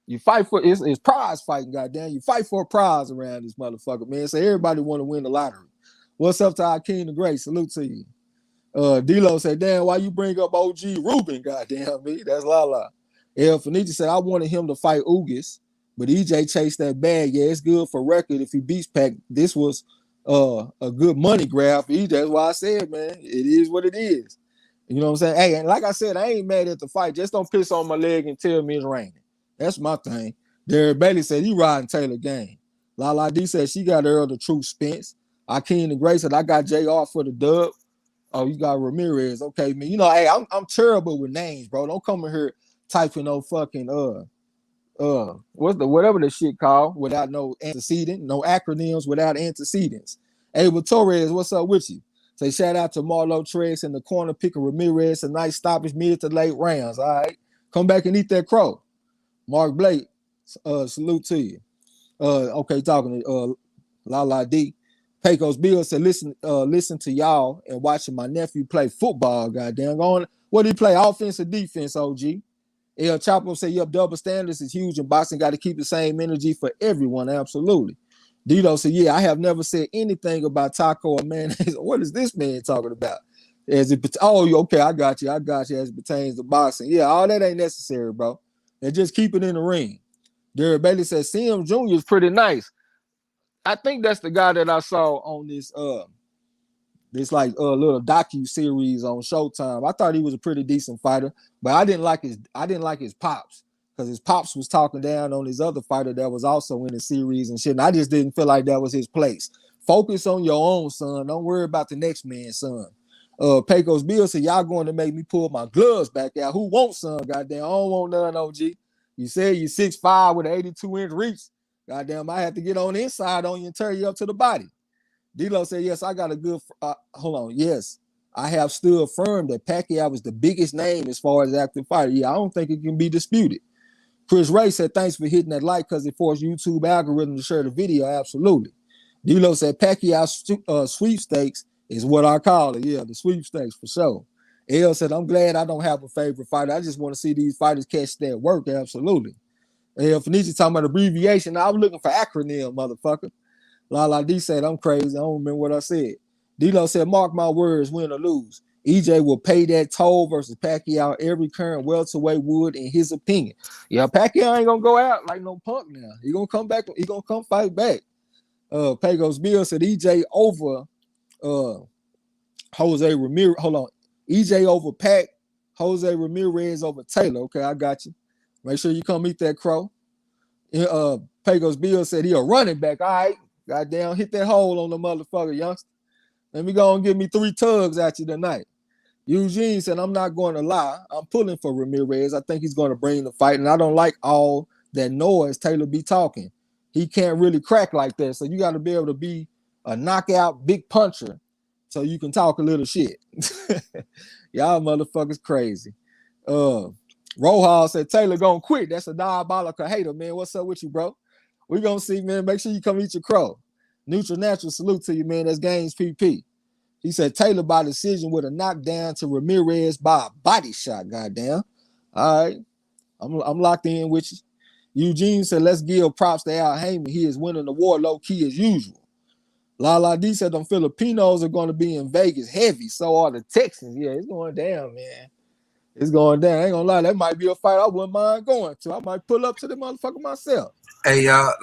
You fight for it's prize fighting, goddamn. You fight for a prize around this motherfucker, man. So everybody want to win the lottery. What's up to our King the Great? Salute to you. D-Lo said, damn, why you bring up OG Ruben? Goddamn me. That's Lala. El Fenici said, I wanted him to fight Ugas, but EJ chased that bag. Yeah, it's good for record if he beats Pac. This was a good money grab for EJ. That's why I said, man, it is what it is. You know what I'm saying? Hey, and like I said, I ain't mad at the fight. Just don't piss on my leg and tell me it's raining. That's my thing. Derek Bailey said he riding Taylor game. Lala D said she got Earl the Truth Spence. Akeem the Great said I got JR for the dub. Oh, you got Ramirez. Okay, man. You know, hey, I'm terrible with names, bro. Don't come in here typing no fucking whatever the shit called without no antecedent, no acronyms without antecedents. Hey, with Torres, what's up with you? Say shout out to MARLO'S in the corner picking Ramirez. A nice stoppage mid to late rounds. All right. Come back and eat that crow. Mark Blake, salute to you. Okay, talking to Lala D. Pecos Bill said, listen to y'all and watching my nephew play football, goddamn. What did he play? Offense or defense, OG? El Chapo said, yep, double standards is huge in boxing. Got to keep the same energy for everyone. Absolutely. Dito said, yeah, I have never said anything about taco or mayonnaise. What is this man talking about? Okay, I got you. As it pertains to boxing. Yeah, all that ain't necessary, bro. And just keep it in the ring. Derek Bailey says, CM Jr. is pretty nice. I think that's the guy that I saw on this little docu series on Showtime. I thought he was a pretty decent fighter, but I didn't like his pops, because his pops was talking down on his other fighter that was also in the series and shit. And I just didn't feel like that was his place. Focus on your own son. Don't worry about the next man's son. Pecos Bill said, y'all going to make me pull my gloves back out. Who wants some? Goddamn, I don't want none, OG. You said you 6'5" with an 82-inch reach. Goddamn, I have to get on the inside on you and turn you up to the body. D-Lo said, yes, I got a good, yes, I have stood firm that Pacquiao was the biggest name as far as active fighter. Yeah, I don't think it can be disputed. Chris Ray said, thanks for hitting that like, because it forced YouTube algorithm to share the video. Absolutely. D-Lo said, Pacquiao sweepstakes is what I call it. Yeah, the sweepstakes for sure. L said, I'm glad I don't have a favorite fighter. I just want to see these fighters catch their work. Absolutely. Fenicia talking about abbreviation. I was looking for acronym, motherfucker. Lala D said, I'm crazy. I don't remember what I said. D-Lo said, mark my words, win or lose. EJ will pay that toll versus Pacquiao every current welterweight would, in his opinion. Yeah, Pacquiao ain't going to go out like no punk now. He going to come back. He going to come fight back. Pecos Bill said, EJ over Jose Ramirez. Hold on. EJ over Pac. Jose Ramirez over Taylor. Okay, I got you. Make sure you come eat that crow. Pecos Bill said he a running back. All right. Goddamn, hit that hole on the motherfucker, youngster. Let me go and give me 3 tugs at you tonight. Eugene said, I'm not going to lie. I'm pulling for Ramirez. I think he's going to bring the fight, and I don't like all that noise Taylor be talking. He can't really crack like that, so you got to be able to be a knockout big puncher so you can talk a little shit. Y'all motherfuckers crazy. Rojas said, Taylor gonna quit. That's a diabolical hater, man. What's up with you, bro? We gonna see, man. Make sure you come eat your crow. Neutral Natural, salute to you, man. That's Gaines PP. He said Taylor by decision with a knockdown to Ramirez by a body shot. Goddamn. All right, I'm locked in with you. Eugene said, let's give props to Al Heyman. He is winning the war low key as usual. Lala D said them Filipinos are going to be in Vegas heavy. So are the Texans. Yeah, it's going down, man. It's going down. I ain't gonna lie, that might be a fight I wouldn't mind going to. I might pull up to the motherfucker myself. Hey y'all,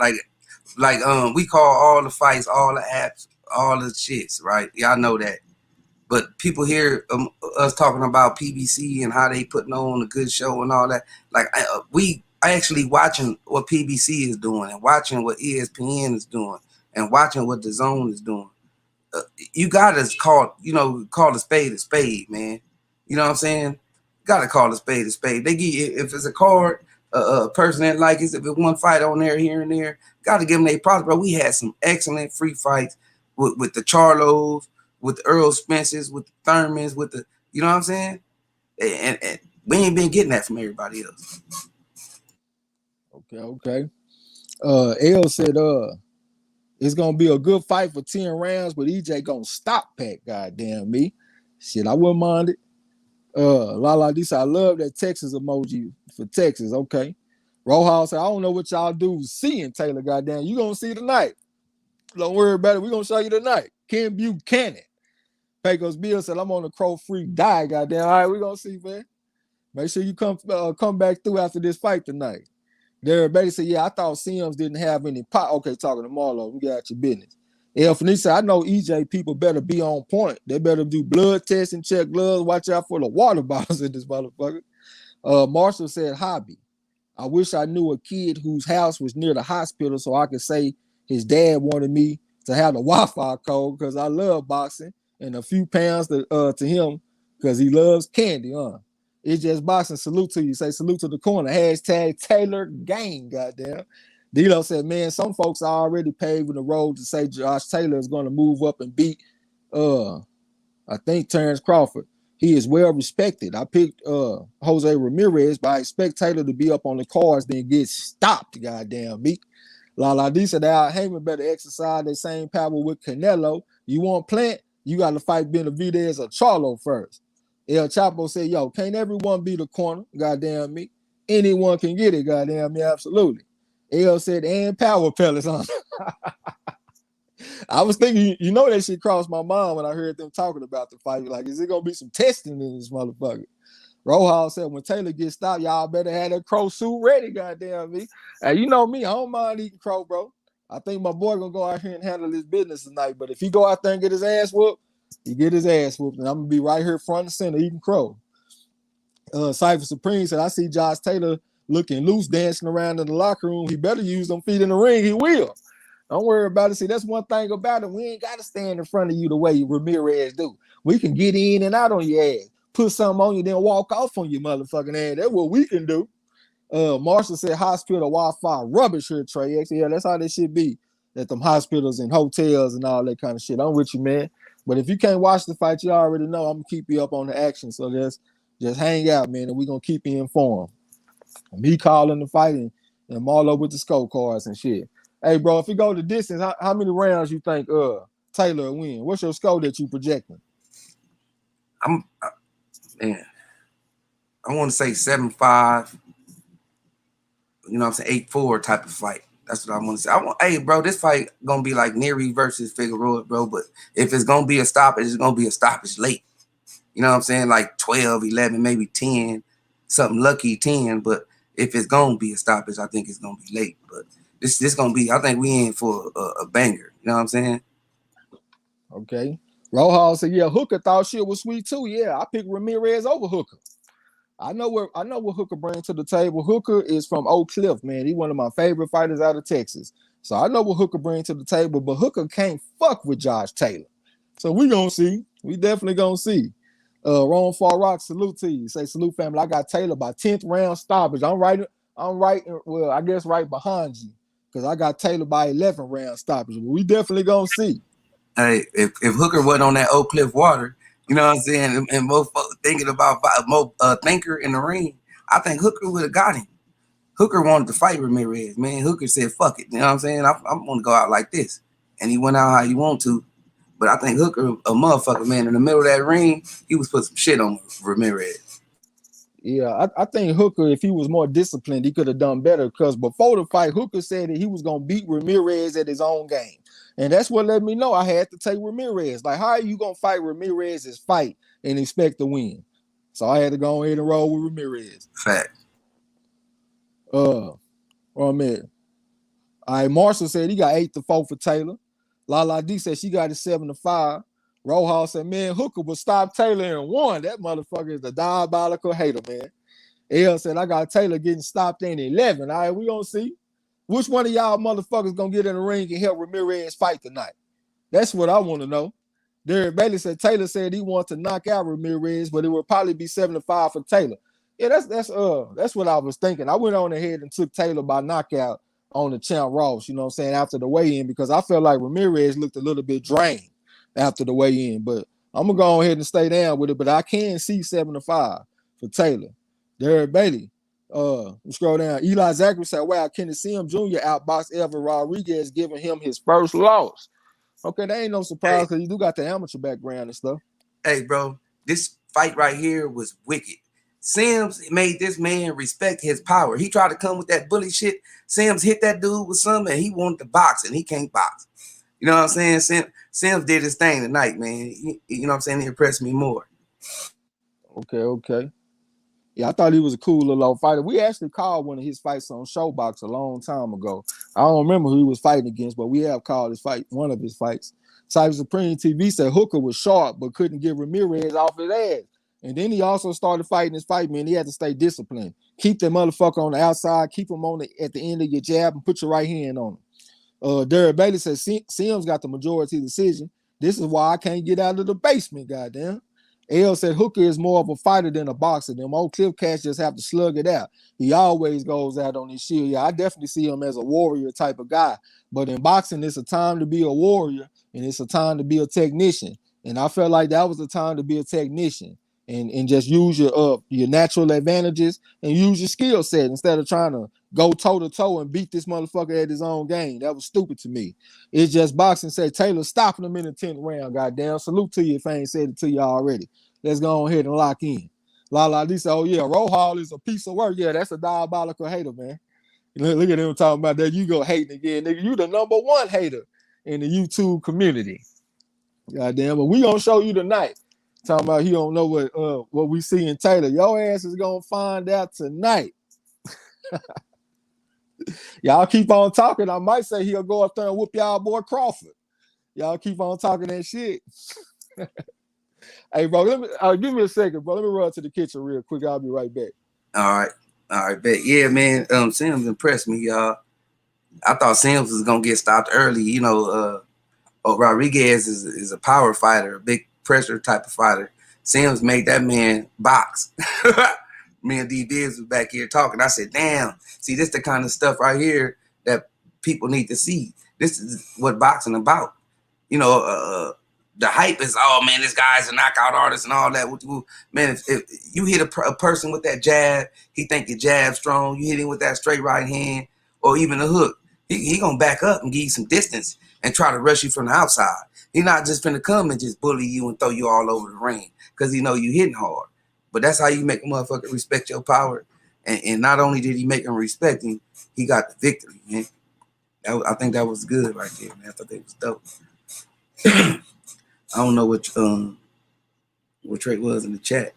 we call all the fights, all the apps, all the shits, right? Y'all know that. But people hear us talking about PBC and how they putting on a good show and all that. Like I actually watching what PBC is doing and watching what ESPN is doing and watching what the Zone is doing. You gotta call a spade, man. You know what I'm saying? Gotta call a spade a spade. They give you, if it's a card, a person that like it, if it's one fight on there here and there, gotta give them their props, bro. We had some excellent free fights with the Charlos, with the Earl Spencers, with the Thurmans, with the, you know what I'm saying? And we ain't been getting that from everybody else. Okay. L said, it's gonna be a good fight for 10 rounds, but EJ gonna stop Pac. Goddamn me. Shit, I wouldn't mind it. Lala D said, I love that Texas emoji for Texas. Okay. Rojas said, I don't know what y'all do seeing Taylor. Goddamn, you gonna see tonight. Don't worry about it. We're gonna show you tonight. Ken Buchanan. Pecos Bill said, I'm on the Crow Freak diet. Goddamn. All right, we're gonna see, man. Make sure you come back through after this fight tonight. Derek Bailey said, yeah, I thought Sims didn't have any pot. Okay, talking to Marlo. We got your business. Fenicia said, I know EJ people better be on point. They better do blood tests and check gloves. Watch out for the water bottles in this motherfucker. Marshall said, hobby. I wish I knew a kid whose house was near the hospital so I could say his dad wanted me to have the Wi-Fi code because I love boxing, and a few pounds to him because he loves candy. It's just boxing. Salute to you. Say salute to the corner. Hashtag Taylor Gang. Goddamn. D-Lo said, man, some folks are already paving the road to say Josh Taylor is going to move up and beat, I think, Terrence Crawford. He is well respected. I picked Jose Ramirez, but I expect Taylor to be up on the cards, then get stopped. Goddamn me. La D said Al Heyman better exercise that same power with Canelo. You want Plant, you got to fight Benavidez or Charlo first. El Chapo said, yo, can't everyone be the corner? Goddamn me. Anyone can get it, goddamn me, absolutely. El said, and power pellets on. I was thinking, you know, that shit crossed my mind when I heard them talking about the fight. Like, is it gonna be some testing in this motherfucker? Rojas said, when Taylor gets stopped, y'all better have that crow suit ready, goddamn me. Hey, you know me, I don't mind eating crow, bro. I think my boy gonna go out here and handle his business tonight. But if he go out there and get his ass whooped, he get his ass whooped, and I'm gonna be right here front and center eating crow. Cypher Supreme said, I see Josh Taylor looking loose, dancing around in the locker room. He better use them feet in the ring. He will. Don't worry about it. See, that's one thing about it. We ain't got to stand in front of you the way Ramirez do. We can get in and out on your ass, put something on you, then walk off on your motherfucking ass. That's what we can do. Marshall said hospital Wi-Fi rubbish here, Trey X. Yeah, that's how this shit be. At them hospitals and hotels and all that kind of shit. I'm with you, man. But if you can't watch the fight, you already know I'm gonna keep you up on the action. So just hang out, man, and we're gonna keep you informed. Me calling the fight and Marlo with the scorecards and shit. Hey, bro, if you go the distance, how many rounds you think Taylor will win? What's your score that you projecting? Man, I want to say 7-5. You know what I'm saying? 8-4 type of fight. That's what I want to say. Hey, bro, this fight gonna be like Neri versus Figueroa, bro. But if it's gonna be a stoppage, it's gonna be a stoppage late. You know what I'm saying? Like 12, 11, maybe 10, something lucky 10. But if it's gonna be a stoppage, I think it's gonna be late. But this gonna be. I think we in for a banger. You know what I'm saying? Okay. Rojas said, yeah, Hooker thought shit was sweet too. Yeah, I picked Ramirez over Hooker. I know what Hooker brings to the table. Hooker is from Oak Cliff, man. He's one of my favorite fighters out of Texas. So I know what Hooker brings to the table, but Hooker can't fuck with Josh Taylor. So we gonna see. We definitely gonna see. Ron Farrock, salute to you. Say salute, family. I got Taylor by 10th round stoppage. I'm right. Well, I guess right behind you because I got Taylor by 11 round stoppage. We definitely gonna see. Hey, if Hooker wasn't on that Oak Cliff water, you know what I'm saying, and more thinking about thinker in the ring, I think Hooker would have got him. Hooker wanted to fight Ramirez, man. Hooker said, "Fuck it," you know what I'm saying. I'm gonna go out like this, and he went out how he want to. But I think Hooker, a motherfucker, man, in the middle of that ring, he was putting some shit on Ramirez. Yeah, I think Hooker, if he was more disciplined, he could have done better. Because before the fight, Hooker said that he was gonna beat Ramirez at his own game. And that's what let me know I had to take Ramirez. Like, how are you gonna fight Ramirez's fight and expect to win? So I had to go ahead and roll with Ramirez. Fact. Ramirez. All right, Marshall said he got 8-4 for Taylor. Lala D said she got it 7-5. Rojas said, man, Hooker will stop Taylor and won. That motherfucker is a diabolical hater, man. L said, I got Taylor getting stopped in 11. All right, we gonna see. Which one of y'all motherfuckers gonna get in the ring and help Ramirez fight tonight? That's what I want to know. Derek Bailey said Taylor said he wants to knock out Ramirez, but it would probably be 7-5 for Taylor. Yeah, that's what I was thinking. I went on ahead and took Taylor by knockout on the Champ Ross, you know what I'm saying, after the weigh-in, because I felt like Ramirez looked a little bit drained after the weigh-in. But I'm gonna go ahead and stay down with it. But I can see 7-5 for Taylor. Derek Bailey. Scroll down. Eli Zachary said, wow, Kenneth Sims Jr. outboxed Evan Rodriguez, giving him his first loss. Okay, that ain't no surprise because you do got the amateur background and stuff. Hey, bro, this fight right here was wicked. Sims made this man respect his power. He tried to come with that bully shit. Sims hit that dude with something, and he wanted to box, and he can't box. You know what I'm saying? Sims did his thing tonight, man. You know what I'm saying? He impressed me more. Okay. Yeah, I thought he was a cool little old fighter. We actually called one of his fights on Showbox a long time ago. I don't remember who he was fighting against, but we have called his fight, one of his fights. Cyber Supreme TV said Hooker was sharp, but couldn't get Ramirez off his ass. And then he also started fighting his fight, man. He had to stay disciplined. Keep that motherfucker on the outside, keep him on at the end of your jab, and put your right hand on him. Derek Bailey says Sims got the majority decision. This is why I can't get out of the basement, goddamn. L said Hooker is more of a fighter than a boxer. Them old Cliff cats just have to slug it out. He always goes out on his shield. Yeah, I definitely see him as a warrior type of guy. But in boxing, it's a time to be a warrior, and it's a time to be a technician. And I felt like that was the time to be a technician. and just use your natural advantages and use your skill set instead of trying to go toe to toe and beat this motherfucker at his own game. That was stupid to me. It's just boxing. Say Taylor stopping him in the 10th round. Goddamn, salute to you if I ain't said it to you already. Let's go ahead and lock in. La Lee said, "Oh yeah, Rohal is a piece of work. Yeah, that's a diabolical hater, man. Look at him talking about that. You go hating again, nigga. You the number one hater in the YouTube community. Goddamn, but we gonna show you tonight. Talking about he don't know what we see in Taylor. Your ass is gonna find out tonight. Y'all keep on talking. I might say he'll go up there and whoop y'all boy Crawford. Y'all keep on talking that shit. Hey, bro, give me a second, bro. Let me run to the kitchen real quick. I'll be right back. All right, bet. Yeah, man. Sims impressed me, y'all. I thought Sims was gonna get stopped early. You know, Rodriguez is a power fighter, a big pressure type of fighter. Sims made that man box. Me and D Bibbs was back here talking. I said, damn, see, this the kind of stuff right here that people need to see. This is what boxing about. You know, the hype is, oh man, this guy's a knockout artist and all that. Man, if you hit a person with that jab, he think your jab strong. You hit him with that straight right hand or even a hook, he gonna back up and give you some distance and try to rush you from the outside. He not just finna come and just bully you and throw you all over the ring because he know you hitting hard. But that's how you make a motherfucker respect your power. And not only did he make him respect him, he got the victory, man. I think that was good right there, man. I thought that was dope. I don't know what Trey was in the chat.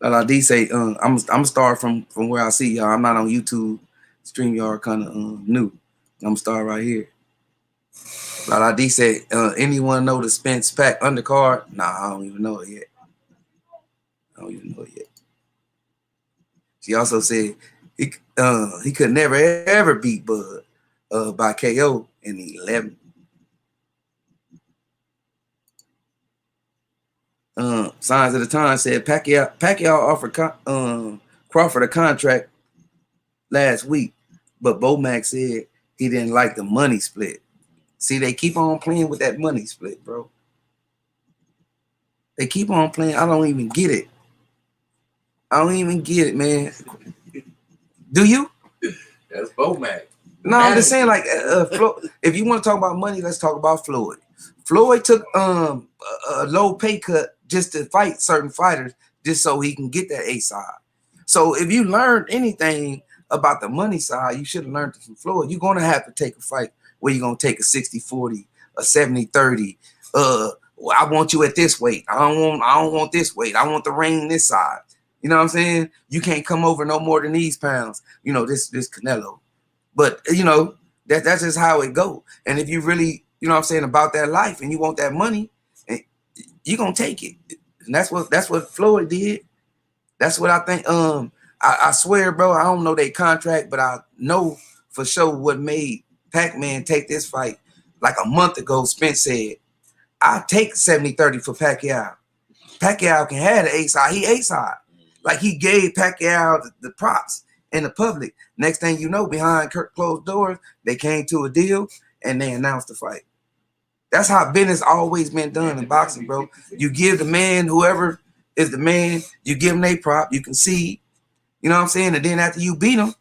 Like D say, I'm a star from where I see y'all. I'm not on YouTube. StreamYard kind of new. I'm a star right here. Like D said, anyone know the Spence Pack undercard? Nah, I don't even know it yet. She also said he could never ever beat Bud by KO in 11. Signs of the Time said Pacquiao offered Crawford a contract last week, but Bomac said he didn't like the money split. See, they keep on playing with that money split, bro. They keep on playing. I don't even get it. Man. Do you? That's Bomac. No, I'm just saying, like, if you want to talk about money, let's talk about Floyd. Floyd took a low pay cut just to fight certain fighters, just so he can get that A side. So if you learned anything about the money side, you should have learned it from Floyd. You're going to have to take a fight where you're going to take a 60-40, a 70-30. I want you at this weight. I don't want this weight. I want the ring this side. You know what I'm saying? You can't come over no more than these pounds. You know, this Canelo. But, you know, that's just how it go. And if you really, you know what I'm saying, about that life and you want that money, you're going to take it. And that's what Floyd did. That's what I think. I swear, bro, I don't know their contract, but I know for sure what made Pac-Man take this fight. Like a month ago, Spence said, I'll take 70-30 for Pacquiao. Pacquiao can have the A-side. He A-side. Like he gave Pacquiao the props in the public. Next thing you know, behind closed doors, they came to a deal and they announced the fight. That's how business always been done in boxing, bro. You give the man, whoever is the man, you give them their prop, you concede, you know what I'm saying? And then after you beat them,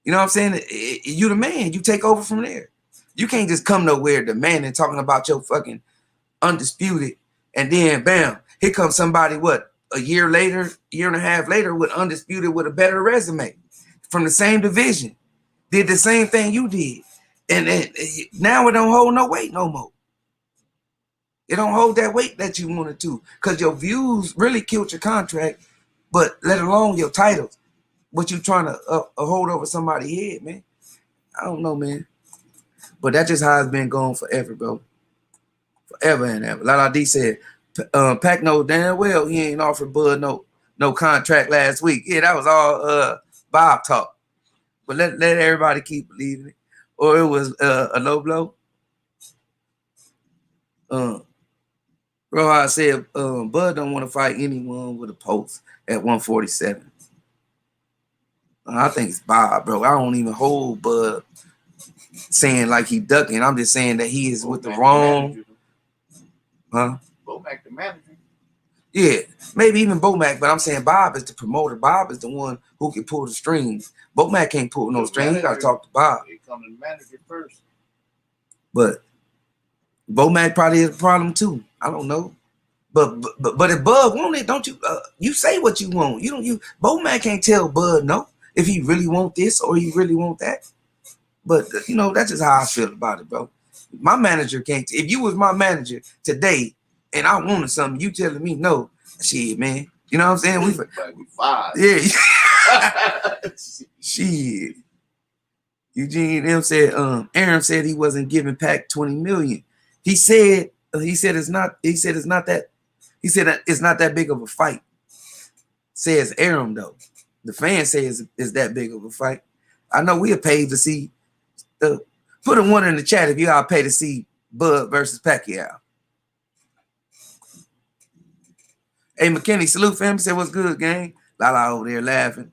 you know what I'm saying? You the man, you take over from there. You can't just come nowhere demanding, talking about your fucking undisputed, and then bam, here comes somebody, what, a year later, year and a half later, with undisputed with a better resume from the same division, did the same thing you did. And now it don't hold no weight no more. It don't hold that weight that you wanted to, because your views really killed your contract, but let alone your titles. What you trying to hold over somebody's head, man? I don't know, man. But that's just how it's been going forever, bro. Forever and ever. Like D said, Pac knows damn well he ain't offered Bud no contract last week. Yeah, that was all Bob talk. But let everybody keep believing it. Or it was a low blow. Bro, I said Bud don't want to fight anyone with a post at 147. I think it's Bob, bro. I don't even hold Bud saying like he ducking. I'm just saying that he is with the wrong. Huh? Bomac the manager. Yeah, maybe even Bomac, but I'm saying Bob is the promoter. Bob is the one who can pull the strings. Bomac can't pull no strings. He got to talk to Bob. They come to the manager first. But Bomac probably is a problem too. I don't know. But if Bud want it, don't you? You say what you want. You don't. You Bomac can't tell Bud no if he really want this or he really want that. But you know that's just how I feel about it, bro. My manager can't. If you was my manager today and I wanted something, you telling me no, shit, man. You know what I'm saying? We five. Yeah. Shit. Eugene M said, Aaron said he wasn't giving Pac 20 million. He said it's not that big of a fight. Says Aaron though. The fans say it's that big of a fight. I know we are paid to see put a one in the chat if you all pay to see Bud versus Pacquiao. Hey McKinney, salute fam. Said what's good, gang? Lala over there laughing.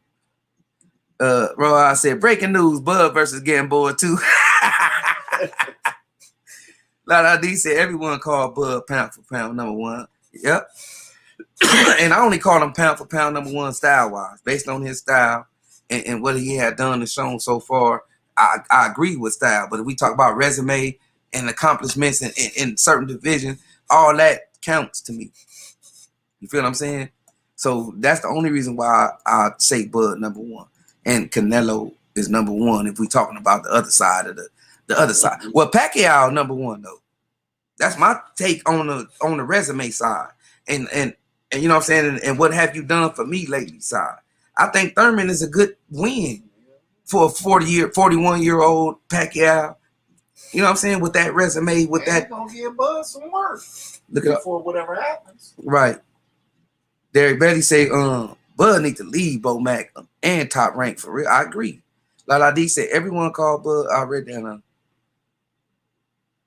Roy said breaking news, Bud versus Gamboa too. Lala D said everyone called Bud pound for pound number one. Yep. And I only call him pound for pound number one style wise, based on his style and what he had done and shown so far. I agree with style, but if we talk about resume and accomplishments in certain divisions, all that counts to me. You feel what I'm saying? So that's the only reason why I say Bud number one. And Canelo is number one if we're talking about the other side of the other side. Well, Pacquiao number one though. That's my take on the resume side. And you know what I'm saying? And what have you done for me lately side. I think Thurman is a good win for a 41-year-old Pacquiao. You know what I'm saying? With that resume, with that. Gonna give Bud some work. Look at before whatever happens. Right. Derek Betty say, Bud need to leave Bomac and Top Rank for real. I agree. Lala D said everyone called Bud. I read that.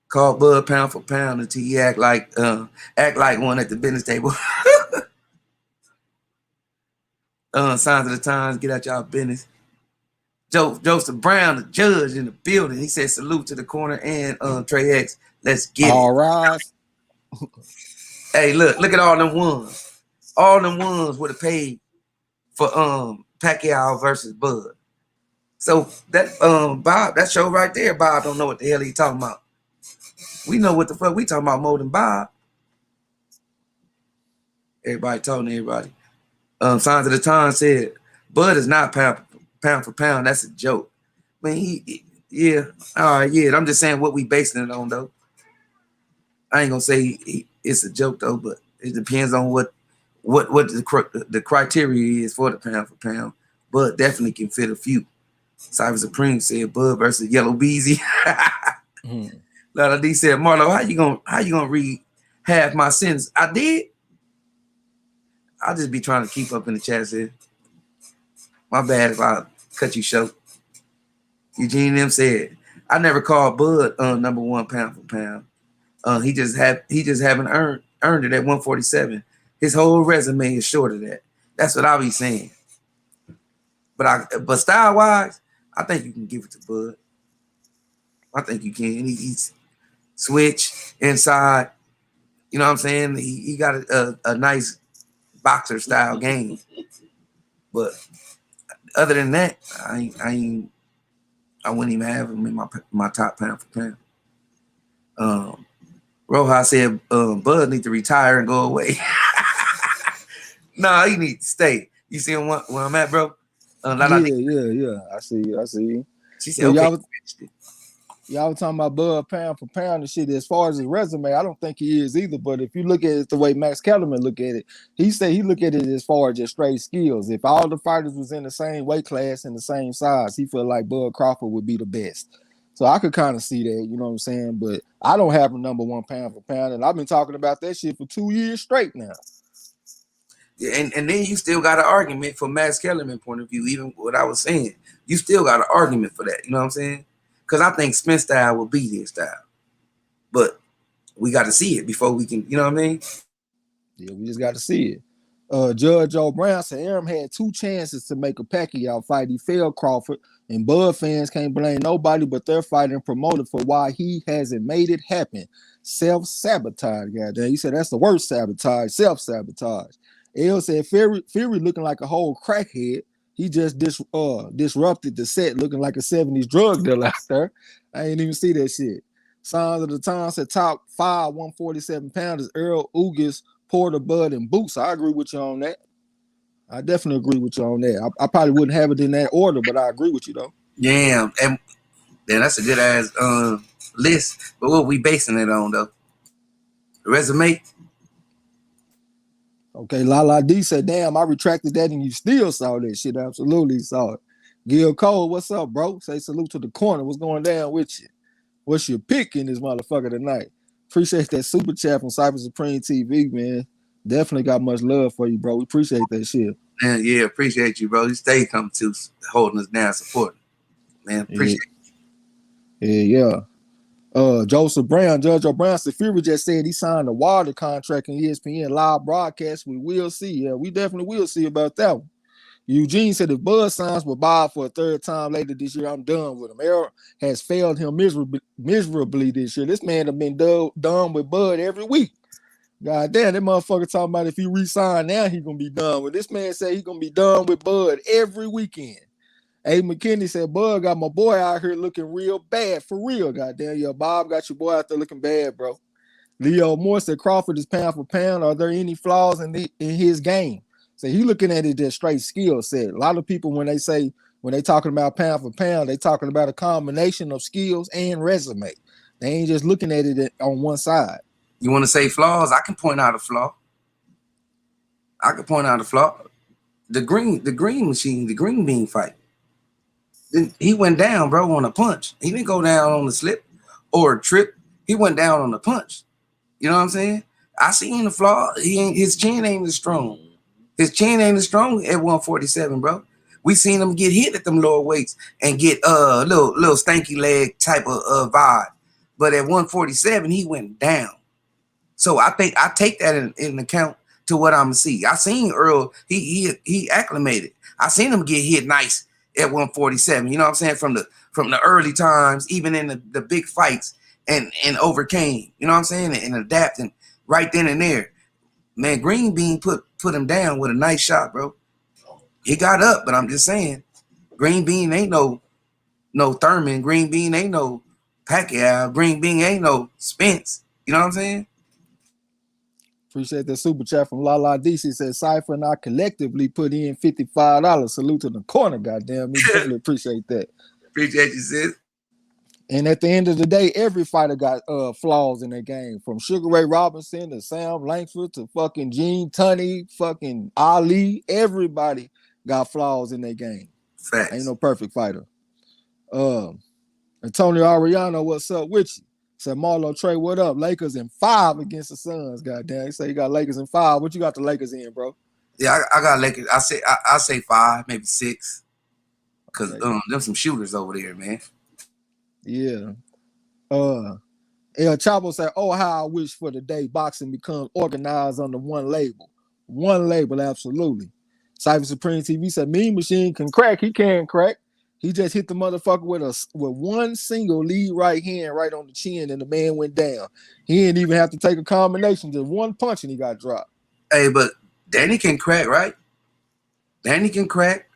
Called Bud pound for pound until he act like one at the business table. Signs of the times, get out y'all business. Joseph Brown, the judge in the building. He said salute to the corner and Trey X. Let's get all it. rise. Hey, look at all them ones. All them ones would have paid for Pacquiao versus Bud. So that Bob, that show right there, Bob don't know what the hell he talking about. We know what the fuck we talking about more than Bob. Everybody talking to everybody. Signs of the Time said Bud is not pound for pound. That's a joke. I mean, yeah, all right, yeah. I'm just saying what we basing it on though. I ain't gonna say it's a joke though, but it depends on what the criteria is for the pound for pound. Bud definitely can fit a few. Cyber Supreme said Bud versus Yellow Beezy. Lala D said, Marlo, how you gonna read half my sentence? I did. I'll just be trying to keep up in the chat here. My bad if I cut you short. Eugene M said, I never called Bud number one pound for pound. He just haven't earned it at 147. His whole resume is short of that. That's what I'll be saying. But style wise, I think you can give it to Bud. I think you can. He's switch inside. You know what I'm saying? He got a nice boxer style game. But other than that, I wouldn't even have him in my top pound for pound. Rojas said Bud need to retire and go away. Nah, he need to stay. You see him where I'm at, bro? Yeah. I see you. She said, so okay. Y'all were talking about Bud pound for pound and shit. As far as his resume, I don't think he is either. But if you look at it the way Max Kellerman look at it, he said he look at it as far as just straight skills. If all the fighters was in the same weight class and the same size, he felt like Bud Crawford would be the best. So I could kind of see that, you know what I'm saying? But I don't have a number one pound for pound, and I've been talking about that shit for 2 years straight now. Yeah, and then you still got an argument from Max Kellerman point of view, even what I was saying. You still got an argument for that, you know what I'm saying? Because I think Smith style will beat his style. But we got to see it before we can, you know what I mean? Yeah, we just got to see it. Judge O'Brien said Arum had 2 chances to make a Pacquiao fight. He failed Crawford. And Bud fans can't blame nobody but their fighter and promoter for why he hasn't made it happen. Self-sabotage, goddamn. He said that's the worst sabotage, self-sabotage. L said Fury looking like a whole crackhead. He just disrupted the set looking like a 70s drug dealer out there. I ain't even see that shit. Signs of the Times said top 5 147 pounders, Earl, Ugas, Porter, Bud, and Boots. I agree with you on that. I definitely agree with you on that. I probably wouldn't have it in that order, but I agree with you though. Yeah, and that's a good ass list. But what we basing it on though? Resume. Okay, Lala D said, damn, I retracted that and you still saw that shit. Absolutely saw it. Gil Cole, what's up, bro? Say salute to the corner. What's going down with you? What's your pick in this motherfucker tonight? Appreciate that super chat from Cyber Supreme TV, man. Definitely got much love for you, bro. We appreciate that shit. Man, yeah, appreciate you, bro. You stay coming to holding us down, supporting. Man, appreciate Yeah. Joseph Brown, Judge O'Brien said Fury just said he signed a Wilder contract in ESPN live broadcast. We will see. Yeah, we definitely will see about that one. Eugene said if Bud signs with Bob for a third time later this year, I'm done with him. Errol has failed him miserably this year. This man have been done with Bud every week. God damn, that motherfucker talking about if he resign now, he gonna be done with. This man said he gonna be done with Bud every weekend. A. McKinney said, Bud got my boy out here looking real bad. For real, goddamn. Yo, Bob got your boy out there looking bad, bro. Leo Moore said Crawford is pound for pound. Are there any flaws in his game? So he looking at it just straight skill set. A lot of people, when they talking about pound for pound, they talking about a combination of skills and resume. They ain't just looking at it on one side. You want to say flaws? I can point out a flaw. The green machine, the green bean fight. He went down, bro, on a punch. He didn't go down on the slip or a trip. He went down on the punch. You know what I'm saying? I seen the flaw. His chin ain't as strong. His chin ain't as strong at 147, bro. We seen him get hit at them lower weights and get little stanky leg type of vibe. But at 147, he went down. So I think I take that in account to what I'm gonna see. I seen Earl, he acclimated. I seen him get hit nice at 147. You know what I'm saying? From the early times, even in the big fights, and overcame. You know what I'm saying? And adapting right then and there. Man, Green Bean put him down with a nice shot, bro. He got up, but I'm just saying, Green Bean ain't no Thurman. Green Bean ain't no Pacquiao. Green Bean ain't no Spence. You know what I'm saying? Appreciate that super chat from Lala D. She said Cypher and I collectively put in $55. Salute to the corner, goddamn. We definitely appreciate that. Appreciate you, sis. And at the end of the day, every fighter got flaws in their game. From Sugar Ray Robinson to Sam Langford to fucking Gene Tunney, fucking Ali. Everybody got flaws in their game. Facts. Ain't no perfect fighter. Antonio Ariano, what's up with you? Said Marlo Trey, what up? Lakers in 5 against the Suns. Goddamn. He said you got Lakers in 5. What you got the Lakers in, bro? Yeah, I got Lakers. I say 5, maybe 6. Cause them some shooters over there, man. Yeah. El Chavo said, oh, how I wish for the day boxing becomes organized under one label. One label, absolutely. Cypher Supreme TV said, Mean Machine can crack. He can crack. He just hit the motherfucker with one single lead right hand right on the chin, and the man went down. He didn't even have to take a combination. Just one punch, and he got dropped. Hey, but Danny can crack, right? Danny can crack.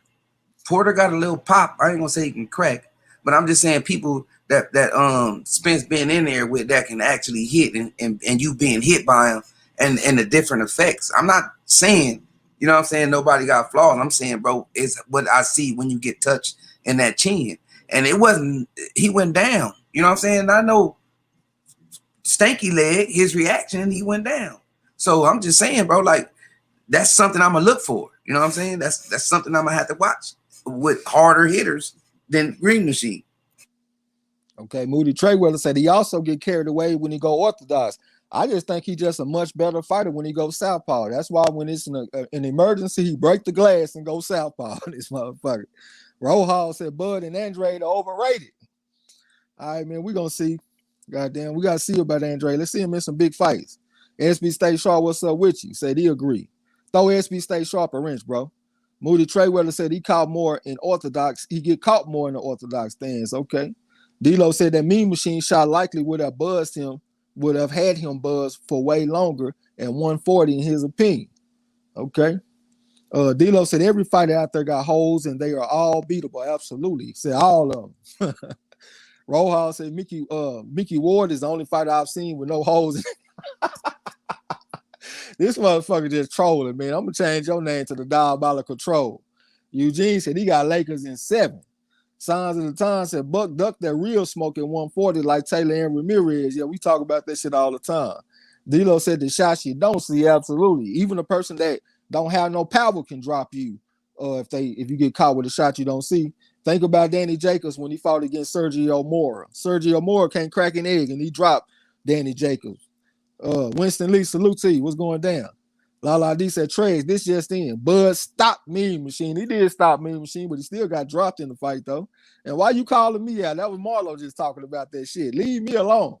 Porter got a little pop. I ain't gonna say he can crack, but I'm just saying people that Spence being in there with that can actually hit and you being hit by him and the different effects. I'm not saying, you know what I'm saying, nobody got flaws. I'm saying, bro, it's what I see when you get touched in that chin. And it wasn't, he went down. You know what I'm saying? I know stanky leg, his reaction, he went down. So I'm just saying, bro, like that's something I'm gonna look for. You know what I'm saying? That's something I'm gonna have to watch with harder hitters than Green Machine. Okay, Moody Trayweller said he also get carried away when he go orthodox. I just think he's just a much better fighter when he goes southpaw. That's why when it's an emergency, he break the glass and go southpaw. This motherfucker. Rohal said Bud and Andre are overrated. All right, man, we're going to see. Goddamn, we got to see about Andre. Let's see him in some big fights. SB Stay Sharp, what's up with you? Said he agree. Throw SB Stay Sharp a wrench, bro. Moody Trayweller said he caught more in orthodox. He get caught more in the orthodox stance. Okay. D-Lo said that Mean Machine shot likely would have buzzed him, would have had him buzzed for way longer at 140 in his opinion. Okay. D-Lo said every fighter out there got holes and they are all beatable. Absolutely. He said all of them. Rojas said Mickey Ward is the only fighter I've seen with no holes. This motherfucker just trolling, man. I'm gonna change your name to the Diabolical Troll. Eugene said he got Lakers in 7. Signs of the Time said Buck duck that real smoke at 140 like Taylor and Ramirez. Yeah, we talk about that shit all the time. D-Lo said the shots you don't see, absolutely. Even a person that don't have no power can drop you if you get caught with a shot you don't see. Think about Danny Jacobs when he fought against Sergio Mora. Sergio Mora can't crack an egg and he dropped Danny Jacobs. Winston Lee, salute to you. What's going down? Lala D said, Trez, this just in. Bud stopped Mean Machine. He did stop Mean Machine, but he still got dropped in the fight, though. And why you calling me out? That was Marlo just talking about that shit. Leave me alone.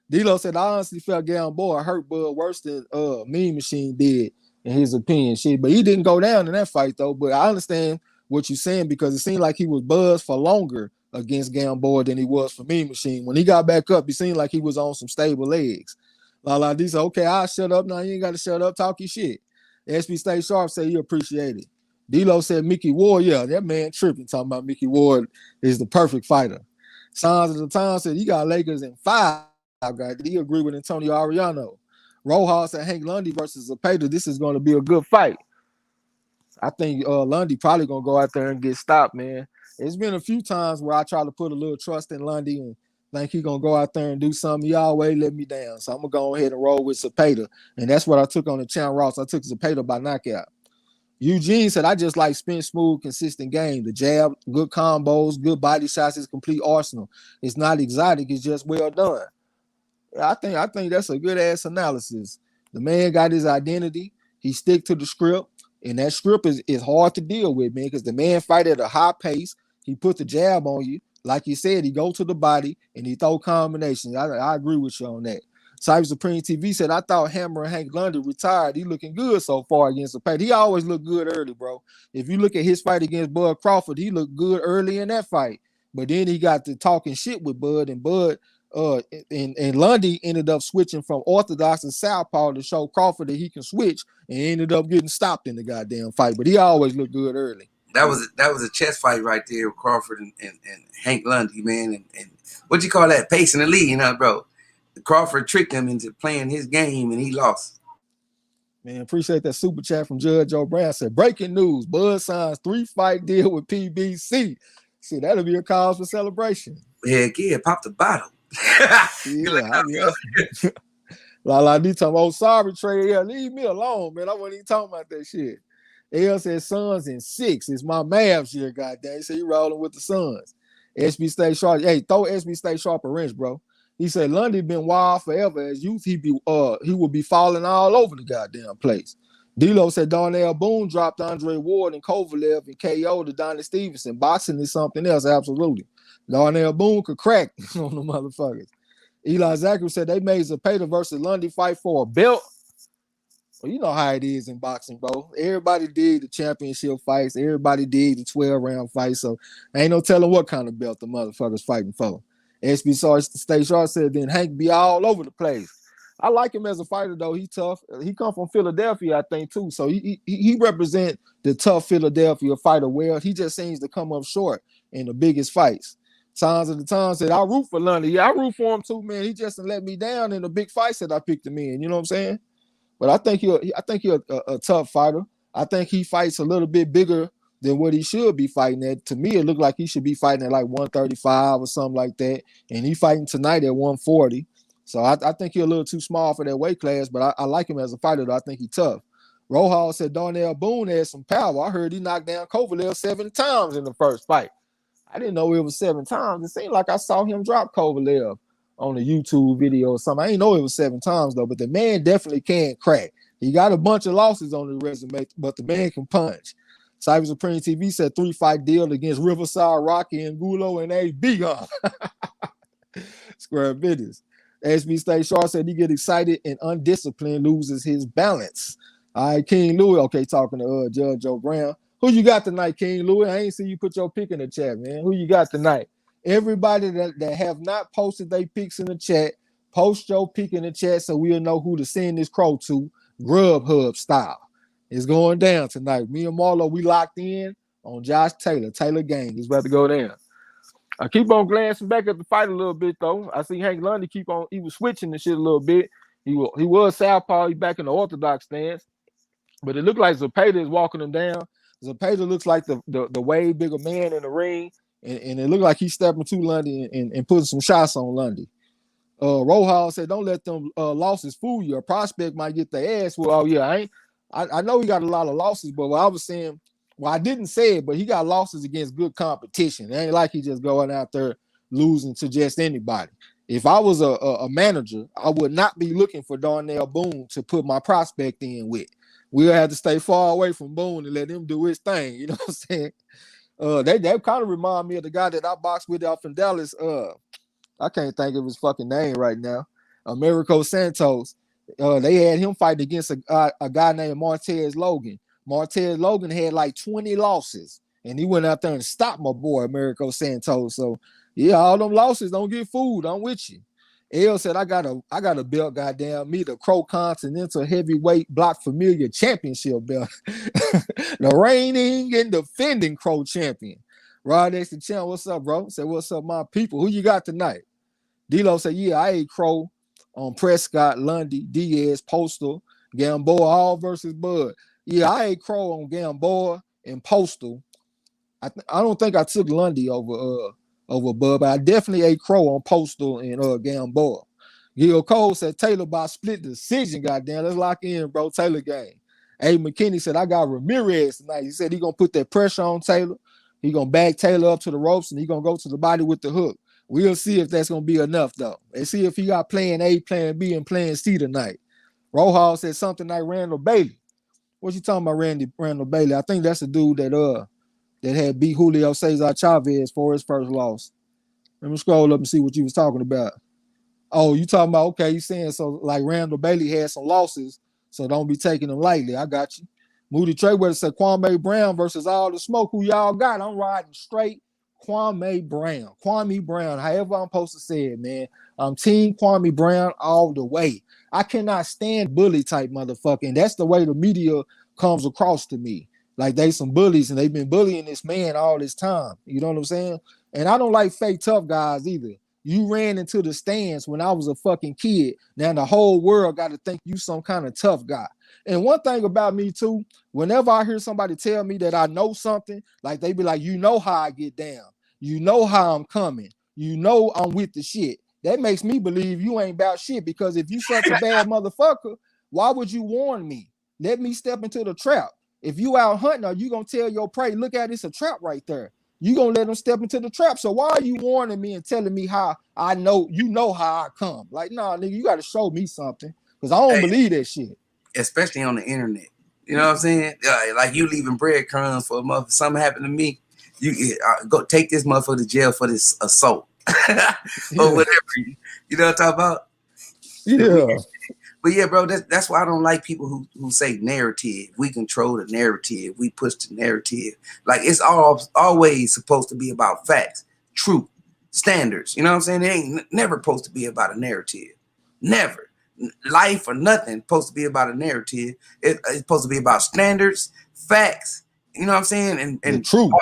D-Lo said, I honestly felt Gamboa hurt Bud worse than Mean Machine did, in his opinion. Shit, but he didn't go down in that fight, though. But I understand what you're saying because it seemed like he was buzzed for longer against Gamboa than he was for Mean Machine. When he got back up, he seemed like he was on some stable legs. Lala D said, okay, I'll shut up. Now you ain't got to shut up. Talk your shit. SB Stay Sharp said he appreciate it. D-Lo said Mickey Ward, yeah, that man tripping, talking about Mickey Ward is the perfect fighter. Signs of the Time said he got Lakers in 5. Guys, he agree with Antonio Ariano. Rojas said Hank Lundy versus Zepeda. This is going to be a good fight. I think Lundy probably going to go out there and get stopped, man. It's been a few times where I try to put a little trust in Lundy and think he gonna go out there and do something. He always let me down. So I'm gonna go ahead and roll with Zepeda. And that's what I took on the Chan Ross. I took Zepeda by knockout. Eugene said, I just like spin smooth, consistent game. The jab, good combos, good body shots, his complete arsenal. It's not exotic, it's just well done. I think that's a good ass analysis. The man got his identity, he stick to the script, and that script is hard to deal with, man, because the man fight at a high pace, he put the jab on you. Like you said, he go to the body and he throw combinations. I agree with you on that. Cyber Supreme TV said, I thought Hammer and Hank Lundy retired. He looking good so far against the fight. He always looked good early, bro. If you look at his fight against Bud Crawford, he looked good early in that fight. But then he got to talking shit with Bud, and Bud and Lundy ended up switching from orthodox to southpaw to show Crawford that he can switch, and ended up getting stopped in the goddamn fight. But he always looked good early. That was a chess fight right there with Crawford and Hank Lundy, man. And what you call that? Pacing the lead, bro. Crawford tricked him into playing his game, and he lost. Man, appreciate that super chat from Judge O'Brien. Said, breaking news, Bud signs 3-fight deal with PBC. See, that'll be a cause for celebration. Heck yeah, pop the bottle. Yeah. La D talking, oh, sorry, Trey. Yeah, leave me alone, man. I wasn't even talking about that shit. L said Suns in 6. It's my Mavs here, goddamn. He said he rolling with the Suns. SB Stay Sharp. Hey, throw SB Stay Sharp a wrench, bro. He said Lundy been wild forever. As youth, he would be falling all over the goddamn place. D-Lo said Darnell Boone dropped Andre Ward and Kovalev and KO to Donnie Stevenson. Boxing is something else, absolutely. Darnell Boone could crack on the motherfuckers. Eli Zachary said they made Zepeda versus Lundy fight for a belt. Well, you know how it is in boxing, bro. Everybody did the championship fights. Everybody did the 12-round fights. So ain't no telling what kind of belt the motherfuckers fighting for. SB Stay Sharp said then Hank be all over the place. I like him as a fighter, though. He tough. He come from Philadelphia, I think, too. So he represent the tough Philadelphia fighter well. He just seems to come up short in the biggest fights. Signs of the Time said, I root for Lundy. Yeah, I root for him, too, man. He just let me down in the big fights that I picked him in. You know what I'm saying? But I think he's a tough fighter. I think he fights a little bit bigger than what he should be fighting at. To me, it looked like he should be fighting at like 135 or something like that. And he fighting tonight at 140. So I think he's a little too small for that weight class, but I like him as a fighter, though. I think he's tough. Rojas said Darnell Boone had some power. I heard he knocked down Kovalev 7 times in the first fight. I didn't know it was 7 times. It seemed like I saw him drop Kovalev on a YouTube video or something. I didn't know it was 7 times, though, but the man definitely can crack. He got a bunch of losses on his resume, but the man can punch. Cyber Supreme TV said 3-fight deal against Riverside, Rocky, Angulo, and AB. Square business. SB Stay Sharp said he get excited and undisciplined, loses his balance. All right, King Louis, okay, talking to Judge O'Brien. Who you got tonight, King Louis? I ain't see you put your pick in the chat, man. Who you got tonight? Everybody that have not posted their picks in the chat, post your pick in the chat so we'll know who to send this crow to, Grubhub style. It's going down tonight. Me and Marlo, we locked in on Josh Taylor. Taylor gang is about to go down. I keep on glancing back at the fight a little bit, though. I see Hank Lundy he was switching the shit a little bit. He was southpaw. He back in the orthodox stance. But it looked like Zepeda is walking him down. Zepeda looks like the way bigger man in the ring, and it looked like he's stepping to Lundy and putting some shots on Lundy. Rojas said, "Don't let them losses fool you. A prospect might get their ass." Well, oh yeah, I know he got a lot of losses, but what I was saying, well, I didn't say it, but he got losses against good competition. It ain't like he just going out there losing to just anybody. If I was a manager, I would not be looking for Darnell Boone to put my prospect in with. We'll have to stay far away from Boone and let him do his thing. You know what I'm saying? They kind of remind me of the guy that I boxed with out in Dallas. I can't think of his fucking name right now. Americo Santos. They had him fighting against a guy named Martez Logan. Martez Logan had like 20 losses, and he went out there and stopped my boy Americo Santos. So yeah, all them losses don't get fooled. I'm with you. L said, I got a belt, goddamn me, the Crow Continental Heavyweight Block Familiar Championship belt. The reigning and defending Crow champion. Rod X the champ, what's up, bro? Said, what's up, my people? Who you got tonight? D-Lo said, yeah, I ate Crow on Prescott, Lundy, Diaz, Postal, Gamboa, all versus Bud. Yeah, I ate Crow on Gamboa and Postal. I don't think I took Lundy over Bud, but I definitely ate Crow on Postal and Gamboa. Gil Cole said Taylor by split decision. Goddamn, let's lock in, bro. Taylor game. A. McKinney said I got Ramirez tonight. He said he gonna put that pressure on Taylor. He gonna bag Taylor up to the ropes and he gonna go to the body with the hook. We'll see if that's gonna be enough though. And see if he got plan A, plan B, and plan C tonight. Rojas said something like Randall Bailey. What you talking about, Randall Bailey? I think that's the dude that had beat Julio Cesar Chavez for his first loss. Let me scroll up and see what you was talking about. Oh, you talking about, okay, you saying so like Randall Bailey had some losses, so don't be taking them lightly. I got you. Moody Treyweather said Kwame Brown versus all the smoke. Who y'all got? I'm riding straight Kwame Brown, however I'm supposed to say it, man. I'm team Kwame Brown all the way. I cannot stand bully type motherfucker, and that's the way the media comes across to me. Like they some bullies, and they've been bullying this man all this time. You know what I'm saying? And I don't like fake tough guys either. You ran into the stands when I was a fucking kid. Now the whole world got to think you some kind of tough guy. And one thing about me too, whenever I hear somebody tell me that I know something, like they be like, you know how I get down. You know how I'm coming. You know I'm with the shit. That makes me believe you ain't about shit, because if you such a bad motherfucker, why would you warn me? Let me step into the trap. If you out hunting, are you going to tell your prey, look at it's a trap right there? You going to let them step into the trap. So why are you warning me and telling me how I know, you know how I come? Like, nah, nigga, you got to show me something, because I don't believe that shit. Especially on the internet. You know what I'm saying? Like you leaving breadcrumbs for a motherfucker. Something happened to me. You go take this motherfucker to jail for this assault or whatever. You know what I'm talking about? Yeah. But yeah, bro, that's why I don't like people who say narrative. We control the narrative. We push the narrative. Like it's always supposed to be about facts, truth, standards. You know what I'm saying? It ain't never supposed to be about a narrative. Never. Life or nothing supposed to be about a narrative. It's supposed to be about standards, facts. You know what I'm saying? And truth,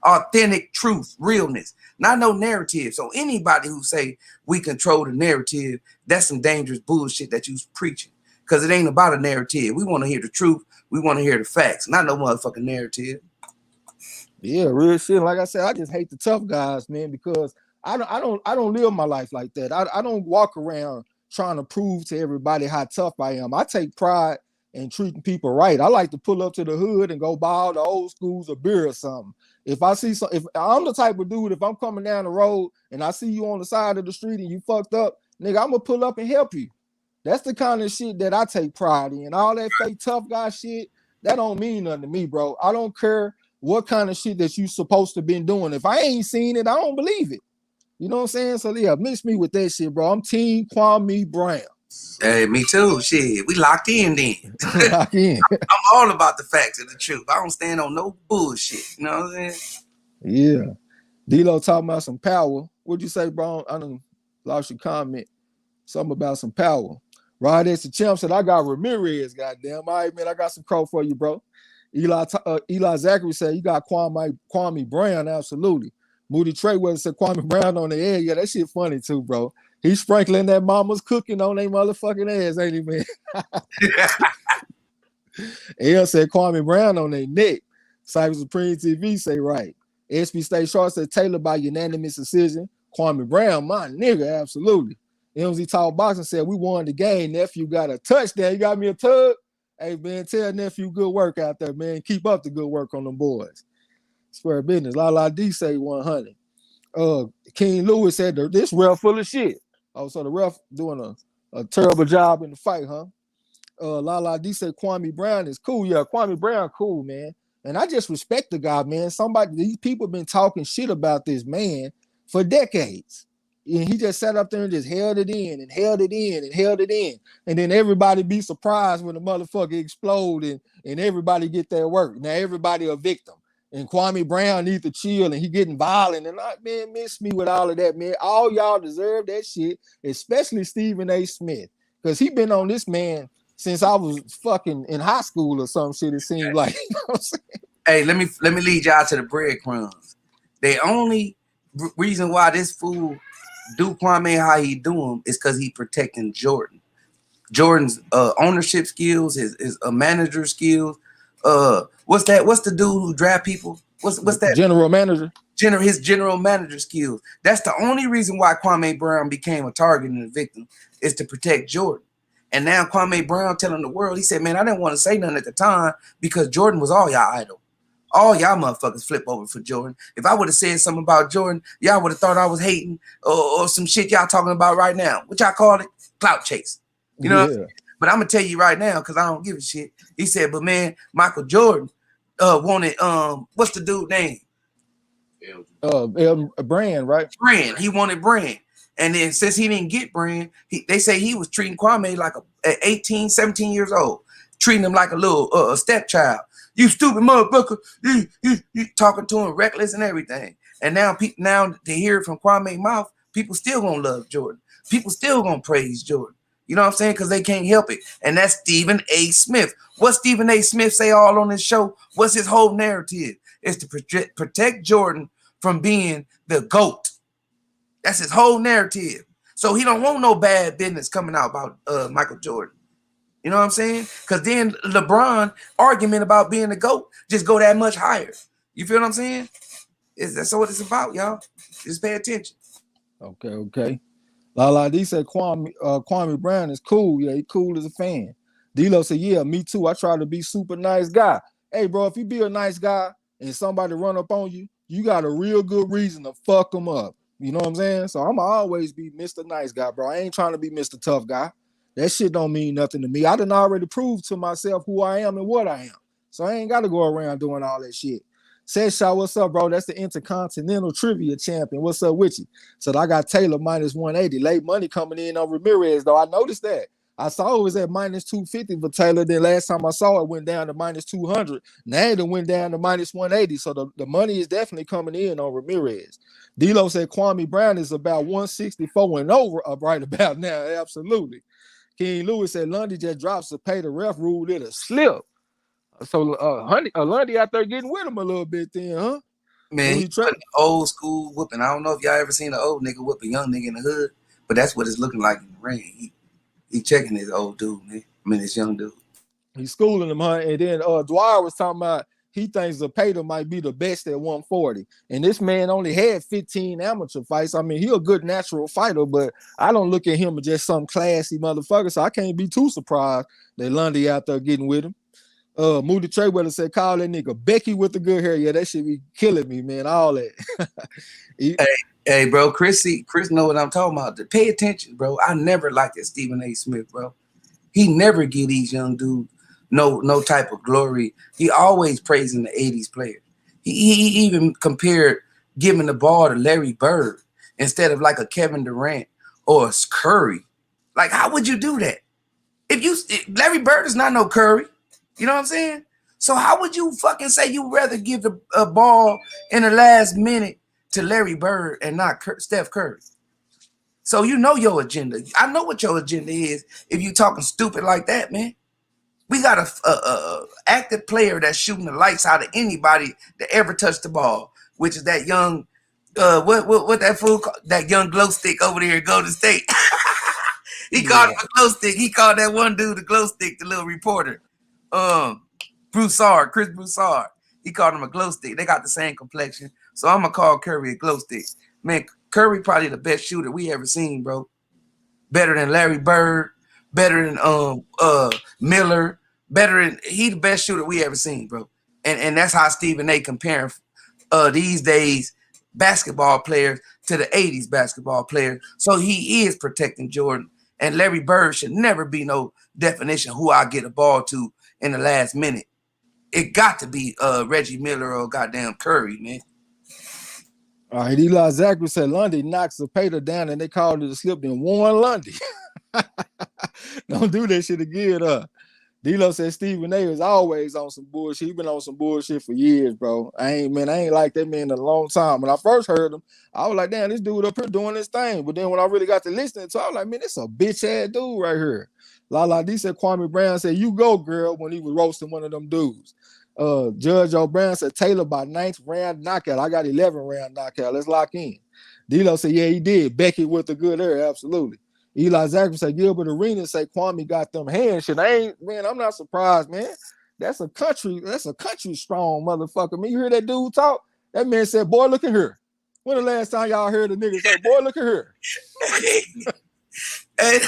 authentic truth, realness. Not no narrative. So anybody who say we control the narrative, that's some dangerous bullshit that you's preaching. Because it ain't about a narrative. We want to hear the truth. We want to hear the facts. Not no motherfucking narrative. Yeah, real shit. Like I said, I just hate the tough guys, man, because I don't live my life like that. I don't walk around trying to prove to everybody how tough I am. I take pride in treating people right. I like to pull up to the hood and go buy all the old schools a beer or something. If I see if I'm the type of dude, if I'm coming down the road and I see you on the side of the street and you fucked up, nigga, I'm gonna pull up and help you. That's the kind of shit that I take pride in. All that fake tough guy shit, that don't mean nothing to me, bro. I don't care what kind of shit that you supposed to been doing. If I ain't seen it, I don't believe it. You know what I'm saying? So yeah, mix me with that shit, bro. I'm team Kwame Brown. Hey, me too. Shit, we locked in then. Lock in. I'm all about the facts and the truth. I don't stand on no bullshit. You know what I'm saying? Yeah. D-Lo talking about some power. What'd you say, bro? I done lost your comment. Something about some power. Rod S. the Champ said, I got Ramirez, goddamn. All right, man, I got some crow for you, bro. Eli Zachary said, you got Kwame Brown, absolutely. Moody Treyweather said, Kwame Brown on the air. Yeah, that shit funny too, bro. He's sprinkling that mama's cooking on their motherfucking ass, ain't he, man? L said, Kwame Brown on their neck. Cyber Supreme TV say, right. SB State Short said, Taylor by unanimous decision. Kwame Brown, my nigga, absolutely. MZ Tall Boxing said, we won the game. Nephew got a touchdown. You got me a tug? Hey, man, tell nephew good work out there, man. Keep up the good work on them boys. Square business. La D say 100. King Lewis said, this ref full of shit. Oh, so the ref doing a terrible job in the fight, huh? La D said Kwame Brown is cool. Yeah, Kwame Brown cool, man. And I just respect the guy, man. These people been talking shit about this man for decades. And he just sat up there and just held it in and held it in and held it in. And then everybody be surprised when the motherfucker explode and everybody get their work. Now everybody a victim. And Kwame Brown needs to chill and he getting violent. And man, miss me with all of that, man. All y'all deserve that shit, especially Stephen A. Smith. Because he been on this man since I was fucking in high school or some shit, it seemed like. You know what I'm saying? Hey, let me lead y'all to the breadcrumbs. The only reason why this fool do Kwame how he do him is because he protecting Jordan. Jordan's ownership skills, his manager skills. What's that? What's the dude who draft people? What's that? General manager. His general manager skills. That's the only reason why Kwame Brown became a target and a victim, is to protect Jordan. And now Kwame Brown telling the world, he said, man, I didn't want to say nothing at the time because Jordan was all y'all idol. All y'all motherfuckers flip over for Jordan. If I would have said something about Jordan, y'all would have thought I was hating or some shit y'all talking about right now, which I call it clout chase. You know? Yeah. But I'm going to tell you right now, because I don't give a shit. He said, but man, Michael Jordan wanted, what's the dude name? Brand, right? Brand. He wanted Brand. And then since he didn't get Brand, they say he was treating Kwame like a 18, 17 years old, treating him like a little stepchild. You stupid motherfucker. You talking to him reckless and everything. And now to hear it from Kwame's mouth, people still gonna love Jordan. People still gonna praise Jordan. You know what I'm saying? Because they can't help it. And that's Stephen A. Smith. What Stephen A. Smith say all on this show? What's his whole narrative? Is to protect Jordan from being the GOAT. That's his whole narrative. So he don't want no bad business coming out about Michael Jordan. You know what I'm saying? Because then LeBron argument about being the GOAT just go that much higher. You feel what I'm saying? That's what it's about, y'all. Just pay attention. Okay. La D said Kwame Brown is cool. Yeah, he cool as a fan. D-Lo said, yeah, me too. I try to be super nice guy. Hey, bro, if you be a nice guy and somebody run up on you, you got a real good reason to fuck them up. You know what I'm saying? So I'm always be Mr. Nice Guy, bro. I ain't trying to be Mr. Tough Guy. That shit don't mean nothing to me. I done already proved to myself who I am and what I am. So I ain't got to go around doing all that shit. Seshaw, what's up, bro? That's the Intercontinental Trivia Champion. What's up with you? So I got Taylor minus 180. Late money coming in on Ramirez, though. I noticed that. I saw it was at minus 250 for Taylor. Then last time I saw it went down to minus 200. Now it went down to minus 180. So the money is definitely coming in on Ramirez. D-Lo said Kwame Brown is about 164 and over right about now. Absolutely. King Lewis said Lundy just drops to pay the ref rule. It'll slip. So Lundy out there getting with him a little bit then, huh? Man, he's old school whooping. I don't know if y'all ever seen an old nigga whoop a young nigga in the hood, but that's what it's looking like in the ring. He checking his old dude, man. I mean, this young dude. He's schooling him, huh? And then Dwyer was talking about he thinks Zepeda might be the best at 140. And this man only had 15 amateur fights. I mean, he a good natural fighter, but I don't look at him as just some classy motherfucker, so I can't be too surprised that Lundy out there getting with him. Moody Treyweather said, call that nigga Becky with the good hair. Yeah, that shit be killing me, man. All that. Hey, bro, Chris know what I'm talking about. Pay attention, bro. I never liked that Stephen A. Smith, bro. He never give these young dudes no type of glory. He always praising the 80s players. He even compared giving the ball to Larry Bird instead of like a Kevin Durant or a Curry. Like, how would you do that? Larry Bird is not no Curry. You know what I'm saying? So how would you fucking say you'd rather give a ball in the last minute to Larry Bird and not Steph Curry? So you know your agenda. I know what your agenda is if you talking stupid like that, man. We got a active player that's shooting the lights out of anybody that ever touched the ball, which is that young, what that fool called, that young glow stick over there at Golden State. He called him a glow stick. He called that one dude a glow stick, the little reporter. Chris Broussard. He called him a glow stick. They got the same complexion. So I'm gonna call Curry a glow stick. Man, Curry probably the best shooter we ever seen, bro. Better than Larry Bird, better than Miller, he the best shooter we ever seen, bro. And that's how Stephen A comparing these days basketball players to the 80s basketball players. So he is protecting Jordan. And Larry Bird should never be no definition who I get a ball to in the last minute. It got to be Reggie Miller or goddamn Curry, man. All right, Eli Zachary said Lundy knocks the pater down and they called it a slip and warned Lundy. Don't do that shit again, D-Lo said Stephen A is always on some bullshit. He been on some bullshit for years, bro. I ain't like that man in a long time. When I first heard him, I was like, damn, this dude up here doing this thing. But then when I really got to listening to it, I was like, man, this a bitch ass dude right here. Lala D said Kwame Brown said, you go, girl, when he was roasting one of them dudes. Judge O'Brien said Taylor by 9th round knockout. I got 11 round knockout. Let's lock in. D-Lo said, yeah, he did. Becky with the good hair, absolutely. Eli Zachary said Gilbert Arenas say Kwame got them hands. Shit, I'm not surprised, man. That's a country strong motherfucker. Me, you hear that dude talk? That man said, boy, look at her. When the last time y'all heard a nigga say, boy, look at her? And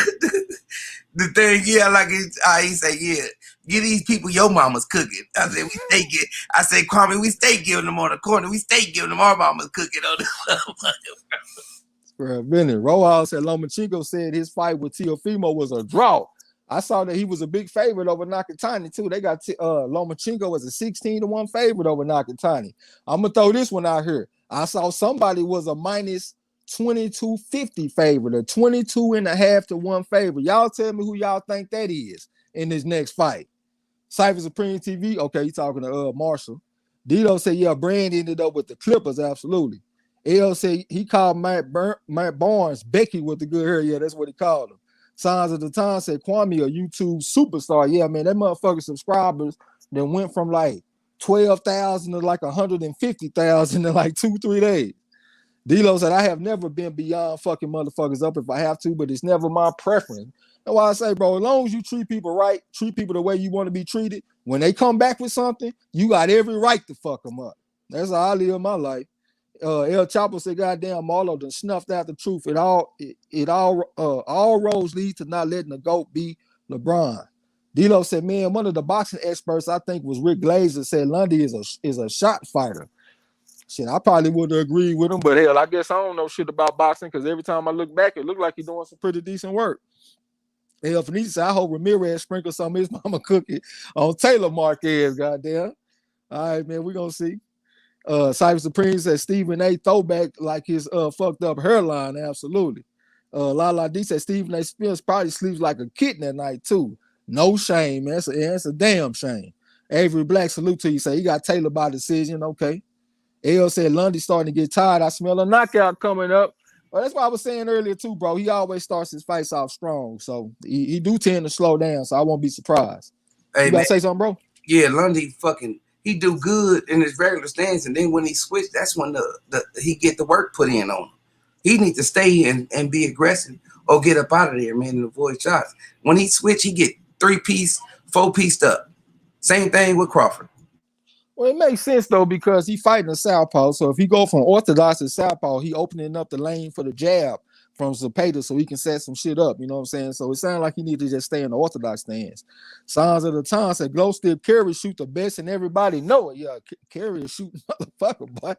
the thing, yeah, like he said, yeah, get these people your mama's cooking. I said, Kwame, we stay giving them on the corner. We stay giving them our mama's cooking on the motherfucker. For a minute. Rojas said Lomachenko said his fight with Teofimo was a draw. I saw that he was a big favorite over Nakatani too. They got Lomachenko was a 16-1 favorite over Nakatani. I'm gonna throw this one out here. I saw somebody was a minus 2250 favorite, a 22.5 to 1 favorite. Y'all tell me who y'all think that is in this next fight. Cypher Supreme TV. Okay, you talking to Marshall. Dito said, yeah, Brand ended up with the Clippers, absolutely. L said he called Matt Barnes Becky with the good hair. Yeah, that's what he called him. Signs of the Time said Kwame a YouTube superstar. Yeah, man, that motherfucker subscribers that went from like 12,000 to like 150,000 in like 2-3 days. D-Lo said I have never been beyond fucking motherfuckers up if I have to, but it's never my preference. That's why I say, bro, as long as you treat people right, treat people the way you want to be treated, when they come back with something, you got every right to fuck them up. That's how I live my life. El Chapo said, goddamn, Marlo done snuffed out the truth. All roads lead to not letting the GOAT be LeBron. D-Lo said, man, one of the boxing experts, I think was Rick Glazer, said Lundy is a shot fighter. Shit, I probably would have agreed with him, but hell, I guess I don't know shit about boxing because every time I look back, it looked like he's doing some pretty decent work. El Felicia said, I hope Ramirez sprinkles some of his mama cookie on Taylor Marquez, goddamn. All right, man, we're going to see. Cyber Supreme said Stephen A throwback like his fucked up hairline. Absolutely. Lala D said Stephen A Spears probably sleeps like a kitten at night too. No shame, man. It's a damn shame. Avery Black, salute to you. Say he got Taylor by decision. Okay. L said Lundy starting to get tired. I smell a knockout coming up. Well, that's what I was saying earlier too, bro. He always starts his fights off strong, so he do tend to slow down. So I won't be surprised. Hey, you gotta say something, bro? Yeah, Lundy he do good in his regular stance, and then when he switch, that's when he get the work put in on him. He need to stay and be aggressive or get up out of there, man, and avoid shots. When he switch, he get 3-piece, 4-pieced up. Same thing with Crawford. Well, it makes sense though because he fighting a southpaw. So if he go from orthodox to southpaw, he opening up the lane for the jab from Zapata so he can set some shit up. You know what I'm saying? So it sounds like he need to just stay in the orthodox stance. Signs of the Time said glow stick Kerry shoot the best and everybody know it. Yeah, Kerry is shooting motherfucker, boy.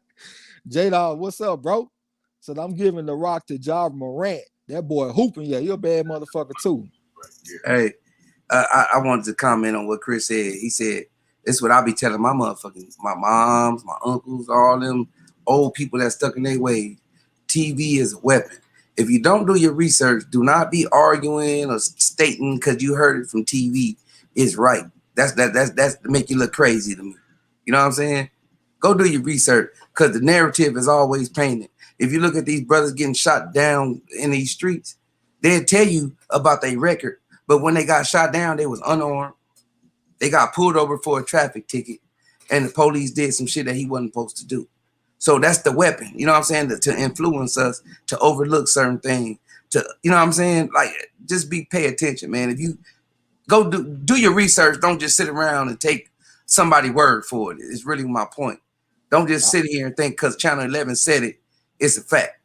J-Dog, what's up, bro? Said I'm giving the rock to Ja Morant. That boy hooping. Yeah, you're a bad motherfucker too. Hey, I wanted to comment on what Chris said. He said, this is what I be telling my moms, my uncles, all them old people that stuck in their ways. TV is a weapon. If you don't do your research, do not be arguing or stating because you heard it from TV is right. That's to make you look crazy to me. You know what I'm saying? Go do your research because the narrative is always painted. If you look at these brothers getting shot down in these streets, they'll tell you about their record. But when they got shot down, they was unarmed. They got pulled over for a traffic ticket, and the police did some shit that he wasn't supposed to do. So that's the weapon, you know what I'm saying, to influence us, to overlook certain things, to, you know what I'm saying, like, just pay attention, man. If you go do your research, don't just sit around and take somebody's word for it. It's really my point. Don't just sit here and think because Channel 11 said it, it's a fact.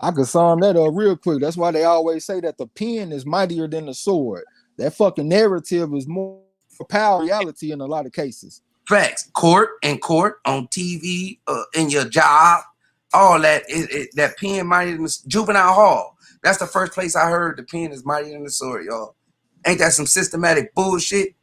I could sum that up real quick. That's why they always say that the pen is mightier than the sword. That fucking narrative is more power reality in a lot of cases. Facts. Court, on TV, in your job, all that. That pen mightier than the juvenile hall. That's the first place I heard the pen is mightier than the sword, y'all. Ain't that some systematic bullshit?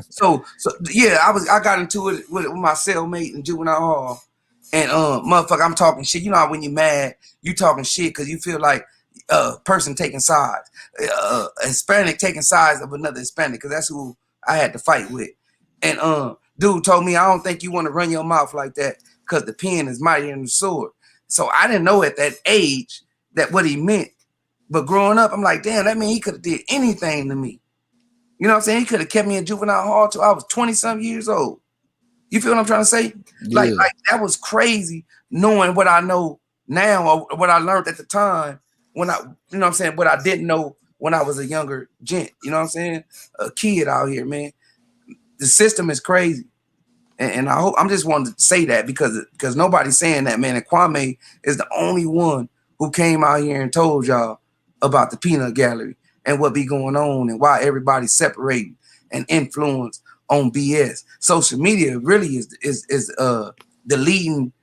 So yeah, I got into it with my cellmate in juvenile hall, and motherfucker, I'm talking shit. You know how when you're mad, you talking shit because you feel like a person taking sides, a Hispanic taking sides of another Hispanic, because that's who I had to fight with. And dude told me, I don't think you want to run your mouth like that because the pen is mightier than the sword. So I didn't know at that age that what he meant. But growing up, I'm like, damn, that mean he could have did anything to me. You know what I'm saying? He could have kept me in juvenile hall till I was 20-some years old. You feel what I'm trying to say? Yeah. Like that was crazy knowing what I know now or what I learned at the time when I, you know what I'm saying, what I didn't know when I was a younger gent. You know what I'm saying? A kid out here, man. The system is crazy. And I hope, I'm just wanting to say that because nobody's saying that, man. And Kwame is the only one who came out here and told y'all about the peanut gallery and what be going on and why everybody's separating and influence on BS. Social media really is the leading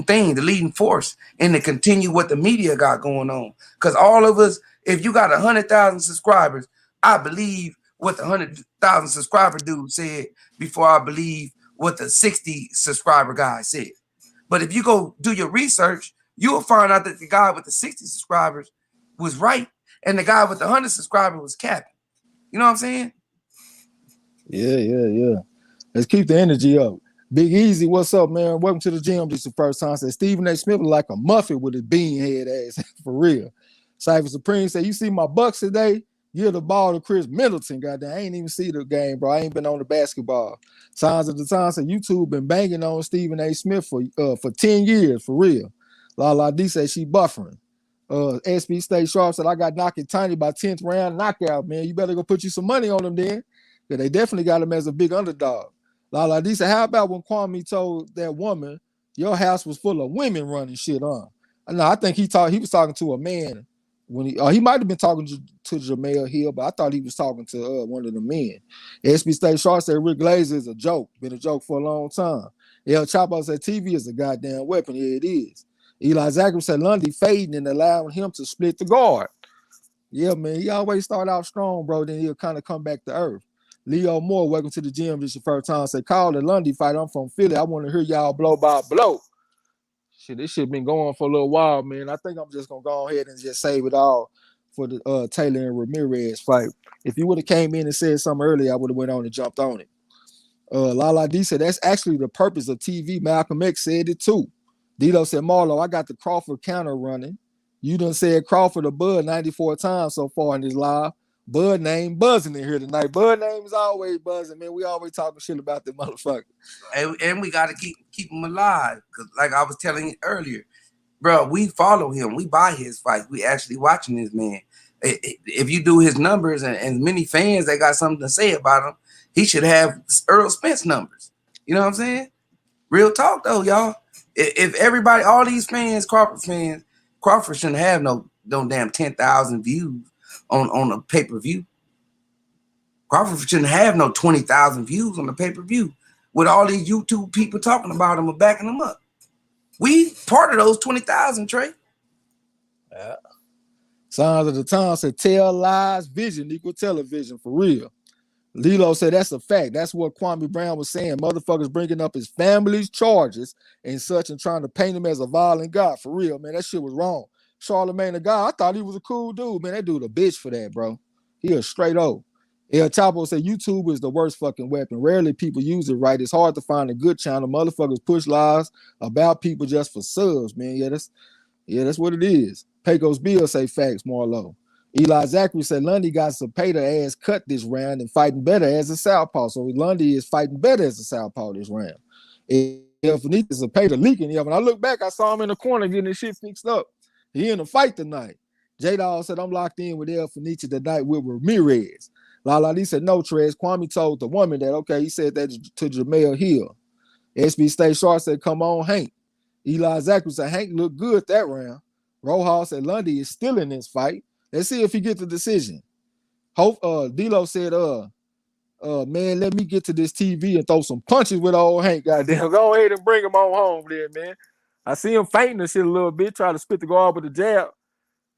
thing, the leading force, and to continue what the media got going on. Because all of us, if you got 100,000 subscribers, I believe what the 100,000 subscriber dude said before I believe what the 60 subscriber guy said. But if you go do your research, you will find out that the guy with the 60 subscribers was right, and the guy with the 100 subscribers was capping. You know what I'm saying? Yeah. Let's keep the energy up. Big Easy, what's up, man? Welcome to the gym. This is the first time. Said Stephen A. Smith like a muffin with his bean head ass. For real. Cypher Supreme said, you see my Bucks today? Give the ball to Chris Middleton. Goddamn, I ain't even see the game, bro. I ain't been on the basketball. Signs of the Time said YouTube been banging on Stephen A. Smith for 10 years, for real. La D said she buffering. SB Stay Sharp said, I got knocking Tiny by 10th round knockout, man. You better go put you some money on them then. Yeah, they definitely got him as a big underdog. La D said, how about when Kwame told that woman, your house was full of women running shit on? No, I think he was talking to a man when he might have been talking to Jamel Hill, but I thought he was talking to one of the men. SB State Sharp said Rick Glazer is a joke, been a joke for a long time. El Chapo said TV is a goddamn weapon. Yeah, it is. Eli Zachary said Lundy fading and allowing him to split the guard. Yeah, man, he always start out strong, bro. Then he'll kind of come back to earth. Leo Moore, welcome to the gym. This is your first time. Say, call the Lundy fight. I'm from Philly. I want to hear y'all blow by blow. Shit, this shit been going for a little while, man. I think I'm just gonna go ahead and just save it all for the Taylor and Ramirez fight. If you would have came in and said something earlier, I would have went on and jumped on it. Lala D said that's actually the purpose of TV. Malcolm X said it too. Dito said, Marlo, I got the Crawford counter running. You done said Crawford or Bud 94 times so far in this live. Bud name buzzing in here tonight. Bud name is always buzzing, man. We always talking shit about the motherfucker. And we got to keep him alive. Because like I was telling you earlier, bro, we follow him. We buy his fights. We actually watching this man. If you do his numbers and many fans that got something to say about him, he should have Earl Spence numbers. You know what I'm saying? Real talk, though, y'all. If everybody, all these fans, Crawford shouldn't have no damn 10,000 views on a pay-per-view. Crawford shouldn't have no 20,000 views on the pay-per-view with all these YouTube people talking about him or backing him up. We part of those 20,000, Trey. Yeah. Signs of the Time said, tell lies, vision equal television, for real. Lilo said that's a fact. That's what Kwame Brown was saying. Motherfuckers bringing up his family's charges and such and trying to paint him as a violent guy. For real, man. That shit was wrong. Charlemagne the guy. I thought he was a cool dude, man. That dude a bitch for that, bro. He a straight O. El Chapo said YouTube is the worst fucking weapon. Rarely people use it right. It's hard to find a good channel. Motherfuckers push lies about people just for subs, man. That's what it is. Pecos Bill say facts, Marlo. Eli Zachary said Lundy got Cepeda ass cut this round and fighting better as a southpaw. So Lundy is fighting better as a southpaw this round. If Cepeda leaking, when I look back, I saw him in the corner getting his shit fixed up. He in a fight tonight. J-Dawg said, I'm locked in with El Feniche tonight with Ramirez. Lala Lee said, no, Trez. Kwame told the woman that, okay, he said that to Jamel Hill. SB Stay Sharp said, come on, Hank. Eli Zachary said, Hank looked good that round. Rojas said, Lundy is still in this fight. Let's see if he gets the decision. Hope D-Lo said, man, let me get to this TV and throw some punches with old Hank. Goddamn, go ahead and bring him on home there, man. I see him fainting and shit a little bit, try to spit the guard with the jab.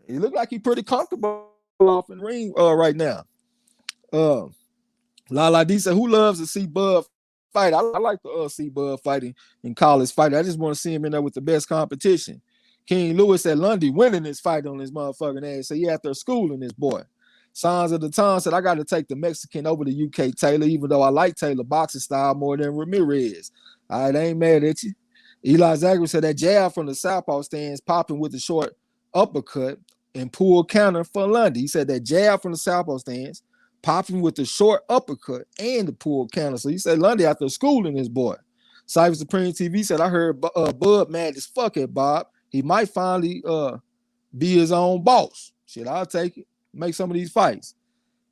He looked like he's pretty comfortable off in the ring right now. Lala D said, who loves to see Bud fight? I like to see Bud fighting in college fight. I just want to see him in there with the best competition. King Lewis said Lundy winning this fight on his motherfucking ass. So yeah, after schooling this boy. Signs of the Time said, I got to take the Mexican over the UK Taylor, even though I like Taylor boxing style more than Ramirez. All right, I ain't mad at you. Eli Zachary said that jab from the southpaw stands popping with the short uppercut and pull counter for Lundy. He said that jab from the southpaw stands popping with the short uppercut and the pull counter. So he said Lundy after schooling this boy. Cyber Supreme TV said, I heard Bud mad as fuck at Bob. He might finally be his own boss. Shit, I'll take it. Make some of these fights.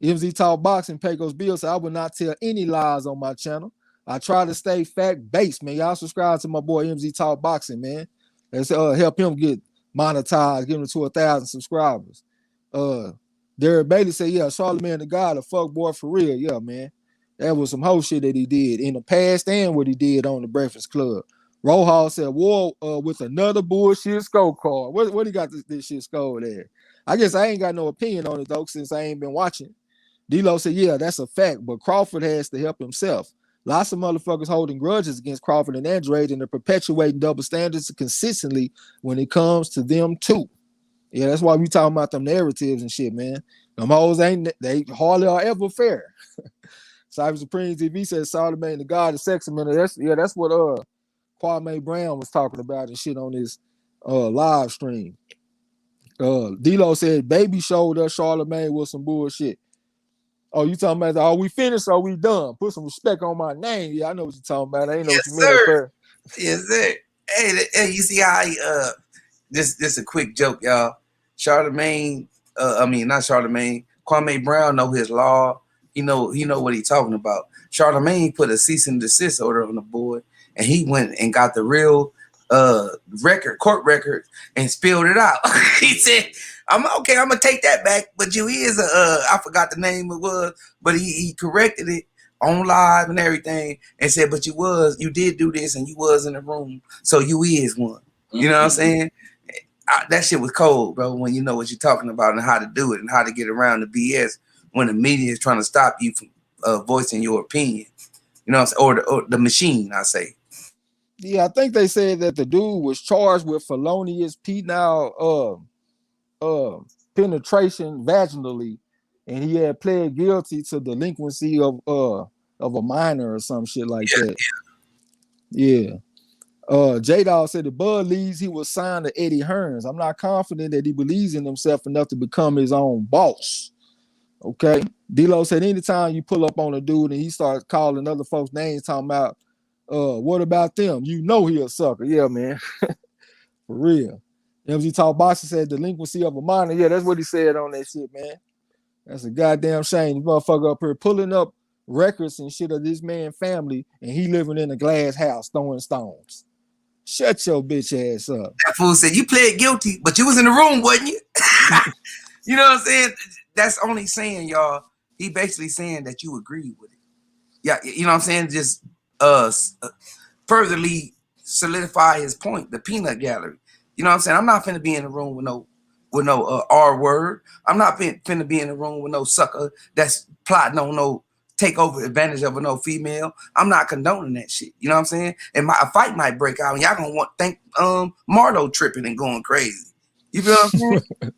MZ Talk Boxing, Pecos Bill said, I would not tell any lies on my channel. I try to stay fact-based, man. Y'all subscribe to my boy MZ Talk Boxing, man. Let's help him get monetized, get him to 1,000 subscribers. Derek Bailey said, yeah, Charlemagne the God, a fuck boy for real. Yeah, man. That was some whole shit that he did in the past and what he did on the Breakfast Club. Rojas said, war with another bullshit scorecard. What he got this shit scored at? I guess I ain't got no opinion on it, though, since I ain't been watching. D-Lo said, yeah, that's a fact, but Crawford has to help himself. Lots of motherfuckers holding grudges against Crawford and Andrade, and they're perpetuating double standards consistently when it comes to them, too. Yeah, that's why we talking about them narratives and shit, man. Them hoes they hardly are ever fair. Cyber Supreme TV says, Solomon the God of Sex Minute. That's what Kwame Brown was talking about and shit on his live stream. D-Lo said, baby showed us Charlemagne with some bullshit. Oh, you talking about, we finished or we done? Put some respect on my name. Yeah, I know what you're talking about. I ain't know what you mean at first. Yes, sir. Hey, you see how he, this a quick joke, y'all. Charlemagne, not Charlemagne, Kwame Brown know his law. He know what he talking about. Charlemagne put a cease and desist order on the board, and he went and got the real court record and spilled it out. He said, I'm gonna take that back, but you is I forgot the name it was, but he corrected it on live and everything and said, but you did do this and you was in the room, so you is one. You know what I'm saying? That shit was cold, bro, when you know what you're talking about and how to do it and how to get around the BS when the media is trying to stop you from voicing your opinion. You know what I'm saying? Or the machine, I say. Yeah, I think they said that the dude was charged with felonious penile penetration vaginally, and he had pled guilty to delinquency of a minor or some shit like that. Yeah. J-Dawg said the Bud leads he was signed to Eddie Hearns. I'm not confident that he believes in himself enough to become his own boss. Okay. D-Lo said anytime you pull up on a dude and he starts calling other folks' names, talking about what about them? You know he a sucker. Yeah, man. For real. MZ Talk Boxer said delinquency of a minor. Yeah, that's what he said on that shit, man. That's a goddamn shame. This motherfucker up here pulling up records and shit of this man's family, and he living in a glass house throwing stones. Shut your bitch ass up. That fool said you pled guilty, but you was in the room, wasn't you? You know what I'm saying? That's only saying, y'all, he basically saying that you agree with it. Yeah, you know what I'm saying? Just furtherly solidify his point, the peanut gallery. You know what I'm saying? I'm not finna be in the room with no R word. I'm not finna be in the room with no sucker that's plotting on no take over advantage of no female. I'm not condoning that shit. You know what I'm saying? And a fight might break out and y'all gonna think MARLO tripping and going crazy. You feel what I'm saying?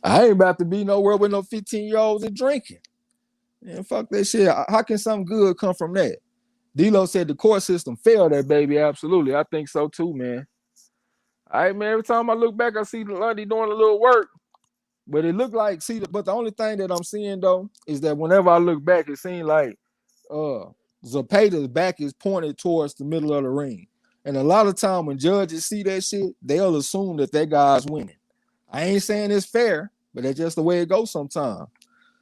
I ain't about to be nowhere with no 15-year-olds and drinking. Man, fuck that shit. How can something good come from that? D-Lo said the court system failed that baby. Absolutely. I think so too, man. All right, man. Every time I look back, I see Lundy doing a little work. But it looked like, but the only thing that I'm seeing though is that whenever I look back, it seems like Zepeda's back is pointed towards the middle of the ring. And a lot of time when judges see that shit, they'll assume that guy's winning. I ain't saying it's fair, but that's just the way it goes sometimes.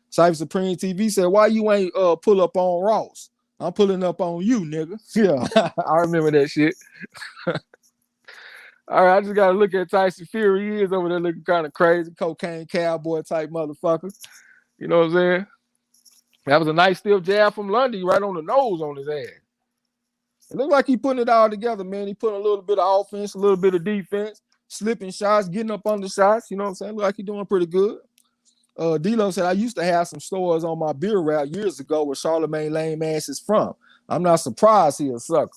Cypher Supreme TV said, why you ain't pull up on Ross? I'm pulling up on you, nigga. Yeah, I remember that shit. All right, I just got to look at Tyson Fury. He is over there looking kind of crazy, cocaine cowboy type motherfucker. You know what I'm saying? That was a nice stiff jab from Lundy right on the nose on his ass. It looked like he putting it all together, man. He putting a little bit of offense, a little bit of defense, slipping shots, getting up under shots. You know what I'm saying? Look like he's doing pretty good. D-Lo said, I used to have some stores on my beer route years ago where Charlemagne lame ass is from. I'm not surprised he a sucker.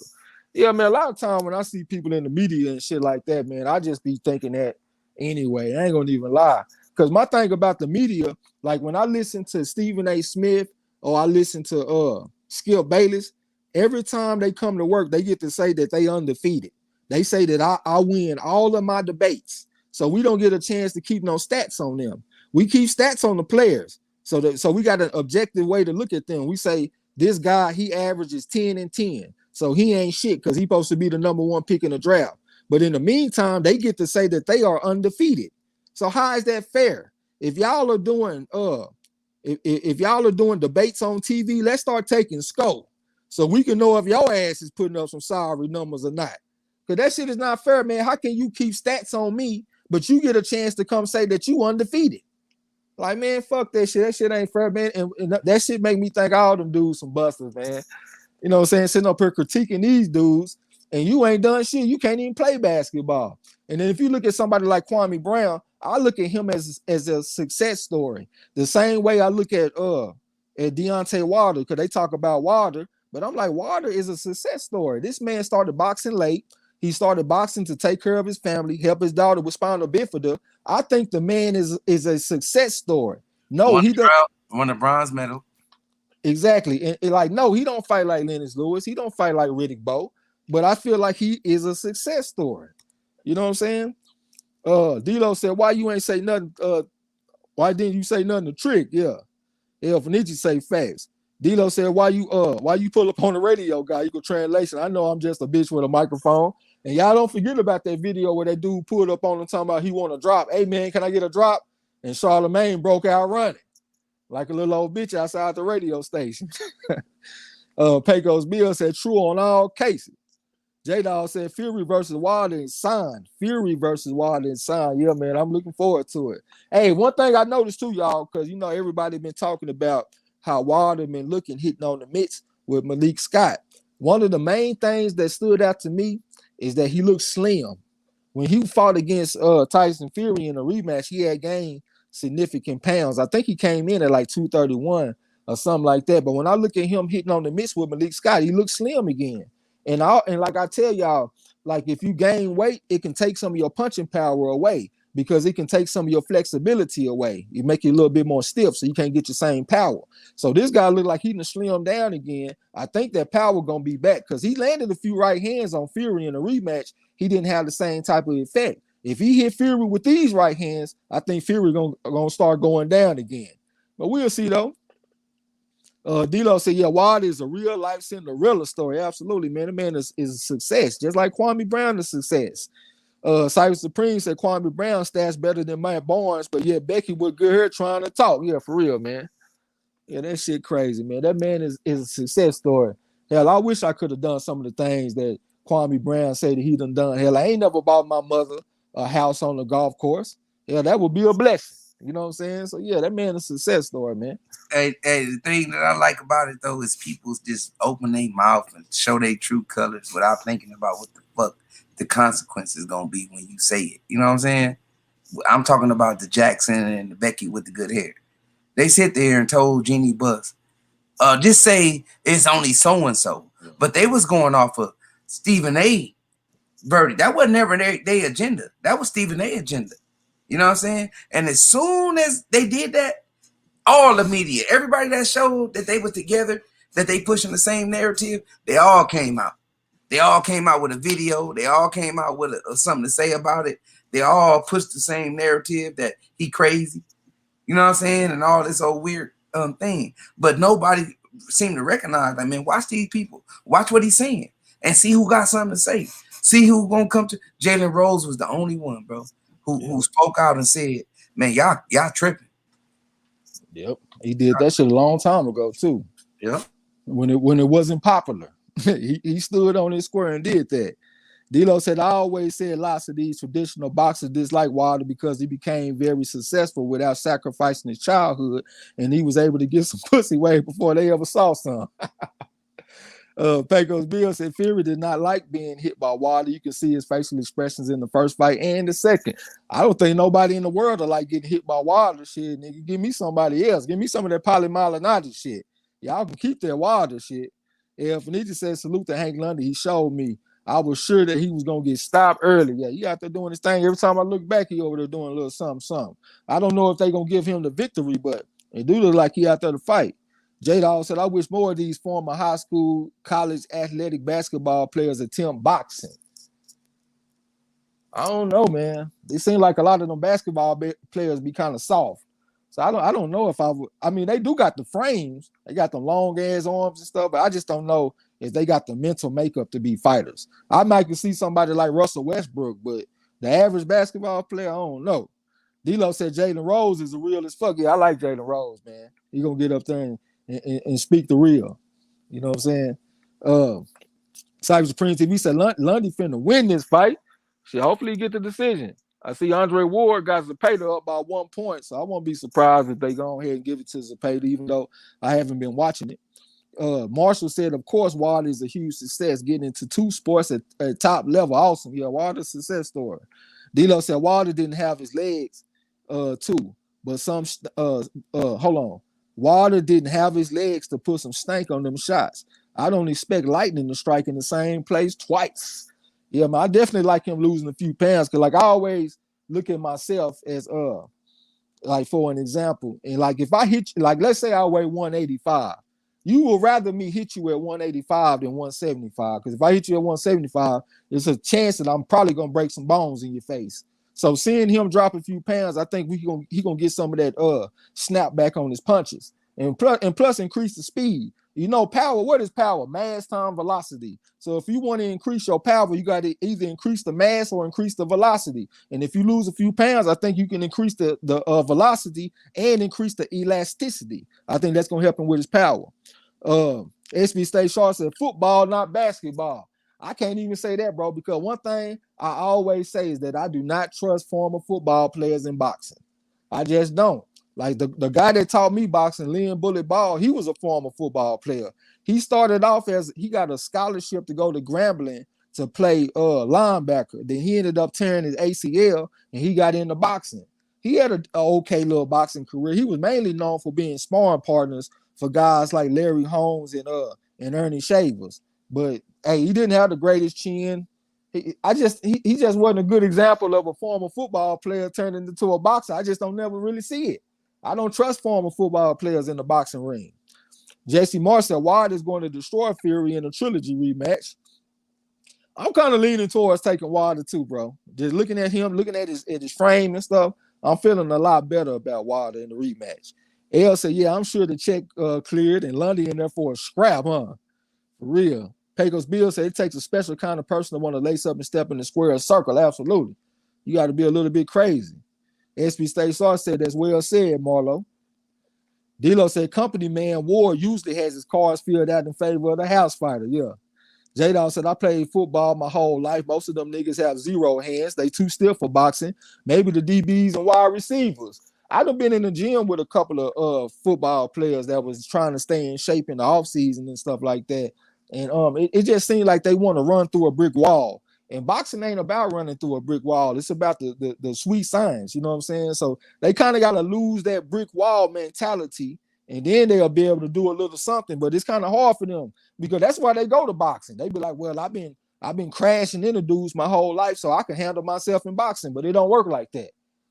Yeah, man, a lot of time when I see people in the media and shit like that, man, I just be thinking that anyway. I ain't gonna even lie. Because my thing about the media, like when I listen to Stephen A. Smith or I listen to Skip Bayless, every time they come to work, they get to say that they undefeated. They say that I win all of my debates. So we don't get a chance to keep no stats on them. We keep stats on the players. So we got an objective way to look at them. We say this guy, he averages 10 and 10. So he ain't shit because he's supposed to be the number one pick in the draft. But in the meantime, they get to say that they are undefeated. So how is that fair? If y'all are doing if y'all are doing debates on TV, let's start taking scope so we can know if your ass is putting up some sorry numbers or not. Because that shit is not fair, man. How can you keep stats on me, but you get a chance to come say that you undefeated? Like, man, fuck that shit. That shit ain't fair, man. And that shit make me think all them dudes some busters, man. You know what I'm saying? Sitting up here critiquing these dudes, and you ain't done shit. You can't even play basketball. And then if you look at somebody like Kwame Brown, I look at him as a success story. The same way I look at Deontay Wilder, because they talk about Wilder, but I'm like, Wilder is a success story. This man started boxing late. He started boxing to take care of his family, help his daughter with spinal bifida. I think the man is a success story. No, he doesn't. Won a bronze medal. Exactly. And like, no, he don't fight like Lennox Lewis. He don't fight like Riddick Bowe. But I feel like he is a success story. You know what I'm saying? D-Lo said, why you ain't say nothing? Why didn't you say nothing to Trick? Yeah. El Fenici say facts. D-Lo said, why you pull up on the radio, guy? You go translation. I know I'm just a bitch with a microphone. And y'all don't forget about that video where that dude pulled up on him talking about he want a drop. Hey, man, can I get a drop? And Charlemagne broke out running like a little old bitch outside the radio station. Pecos Bill said, true on all cases. J-Dawg said, Fury versus Wilder and signed. Fury versus Wilder and signed. Yeah, man, I'm looking forward to it. Hey, one thing I noticed too, y'all, because, you know, everybody been talking about how Wilder been hitting on the mitts with Malik Scott. One of the main things that stood out to me is that he looked slim. When he fought against Tyson Fury in a rematch, he had gained significant pounds. I think he came in at like 231 or something like that. But when I look at him hitting on the mitts with Malik Scott, he looks slim again. And like I tell y'all, like if you gain weight, it can take some of your punching power away because it can take some of your flexibility away. It make you a little bit more stiff, so you can't get your same power. So this guy looked like he done slimmed down again. I think that power gonna be back because he landed a few right hands on Fury in a rematch. He didn't have the same type of effect. If he hit Fury with these right hands, I think Fury gonna start going down again. But we'll see though. D-Lo said, yeah, Wilder is a real life Cinderella story. Absolutely, man. The man is a success, just like Kwame Brown is a success. Cypher Supreme said Kwame Brown stats better than Matt Barnes, but yeah, Becky was good here trying to talk. Yeah, for real, man. Yeah, that shit crazy, man. That man is a success story. Hell, I wish I could have done some of the things that Kwame Brown said that he done. Hell, I ain't never bought my mother a house on the golf course. Yeah, that would be a blessing. You know what I'm saying? So yeah, that man is a success story, man. Hey, the thing that I like about it though is people just open their mouth and show their true colors without thinking about what the fuck the consequences gonna be when you say it. You know what I'm saying? I'm talking about the Jackson and the Becky with the good hair. They sit there and told Jeannie Buss, just say it's only so and so, but they was going off of Stephen A. verdict. That wasn't never their agenda. That was Stephen A. agenda. You know what I'm saying? And as soon as they did that, all the media, everybody that showed that they were together, that they pushing the same narrative, they all came out. They all came out with a video. They all came out with something to say about it. They all pushed the same narrative that he crazy. You know what I'm saying? And all this old weird thing. But nobody seemed to recognize, like, man, watch these people. Watch what he's saying. And see who got something to say. See who gonna come to. Jalen Rose was the only one, bro, who spoke out and said, man, y'all tripping. Yep. He did that shit a long time ago, too. Yep. When it wasn't popular. he stood on his square and did that. D'Lo said, I always said lots of these traditional boxers dislike Wilder because he became very successful without sacrificing his childhood, and he was able to get some pussy way before they ever saw some. Pecos Bill said Fury did not like being hit by Wilder. You can see his facial expressions in the first fight and the second. I don't think nobody in the world will like getting hit by Wilder shit. Nigga, give me somebody else. Give me some of that Paulie Malignaggi shit. Y'all can keep that Wilder shit. If Finiti said salute to Hank Lundy, he showed me. I was sure that he was gonna get stopped early. Yeah, he out there doing his thing. Every time I look back, he over there doing a little something. I don't know if they gonna give him the victory, but it do look like he out there to fight. J-Dawg said, I wish more of these former high school, college athletic basketball players attempt boxing. I don't know, man. It seems like a lot of them basketball players be kind of soft. So I don't know if I would. I mean, they do got the frames. They got the long ass arms and stuff, but I just don't know if they got the mental makeup to be fighters. I might see somebody like Russell Westbrook, but the average basketball player, I don't know. D-Lo said Jalen Rose is the real as fuck. Yeah, I like Jalen Rose, man. He gonna get up there and speak the real. You know what I'm saying? Cyber Supreme TV said Lundy finna win this fight. Should hopefully get the decision. I see Andre Ward got Zepeda up by 1 point, so I won't be surprised if they go ahead and give it to Zepeda, even though I haven't been watching it. Marshall said, of course, Wilder is a huge success, getting into two sports at top level. Awesome. Yeah, Wilder's success story. D-Lo said Wilder didn't have his legs, too, but some, hold on. Wilder didn't have his legs to put some stank on them shots. I don't expect lightning to strike in the same place twice. Yeah, man, I definitely like him losing a few pounds because, like, I always look at myself as, like, for an example, and like if I hit you, like, let's say I weigh 185, you would rather me hit you at 185 than 175 because if I hit you at 175, there's a chance that I'm probably gonna break some bones in your face. So seeing him drop a few pounds, I think he gonna get some of that snap back on his punches and plus increase the speed. You know, power, what is power? Mass times velocity. So if you want to increase your power, you got to either increase the mass or increase the velocity. And if you lose a few pounds, I think you can increase the velocity and increase the elasticity. I think that's going to help him with his power. SB State Sharp said, football, not basketball. I can't even say that, bro, because one thing I always say is that I do not trust former football players in boxing. I just don't. Like the guy that taught me boxing, Lynn Bullet Ball, he was a former football player. He started off as he got a scholarship to go to Grambling to play linebacker. Then he ended up tearing his ACL and he got into boxing. He had a okay little boxing career. He was mainly known for being sparring partners for guys like Larry Holmes and Ernie Shavers. But hey, he didn't have the greatest chin. He just wasn't a good example of a former football player turning into a boxer. I just don't never really see it. I don't trust former football players in the boxing ring. J.C. Moore said Wilder is going to destroy Fury in a trilogy rematch. I'm kind of leaning towards taking Wilder too, bro. Just looking at him, looking at his frame and stuff, I'm feeling a lot better about Wilder in the rematch. L said, yeah, I'm sure the check cleared and Lundy in there for a scrap, huh? For real. Pecos Bill said it takes a special kind of person to want to lace up and step in the square circle. Absolutely. You got to be a little bit crazy. SB State Star said that's well said, Marlo. D-Lo said company man Ward usually has his cards filled out in favor of the house fighter. Yeah. J-Dawg said I played football my whole life. Most of them niggas have zero hands. They too stiff for boxing. Maybe the DBs and wide receivers. I've been in the gym with a couple of football players that was trying to stay in shape in the offseason and stuff like that. And it just seemed like they want to run through a brick wall. And boxing ain't about running through a brick wall. It's about the sweet science. You know what I'm saying? So they kind of got to lose that brick wall mentality, and then they'll be able to do a little something. But it's kind of hard for them because that's why they go to boxing. They be like, well, I've been I've been crashing into dudes my whole life, so I can handle myself in boxing, but it don't work like that.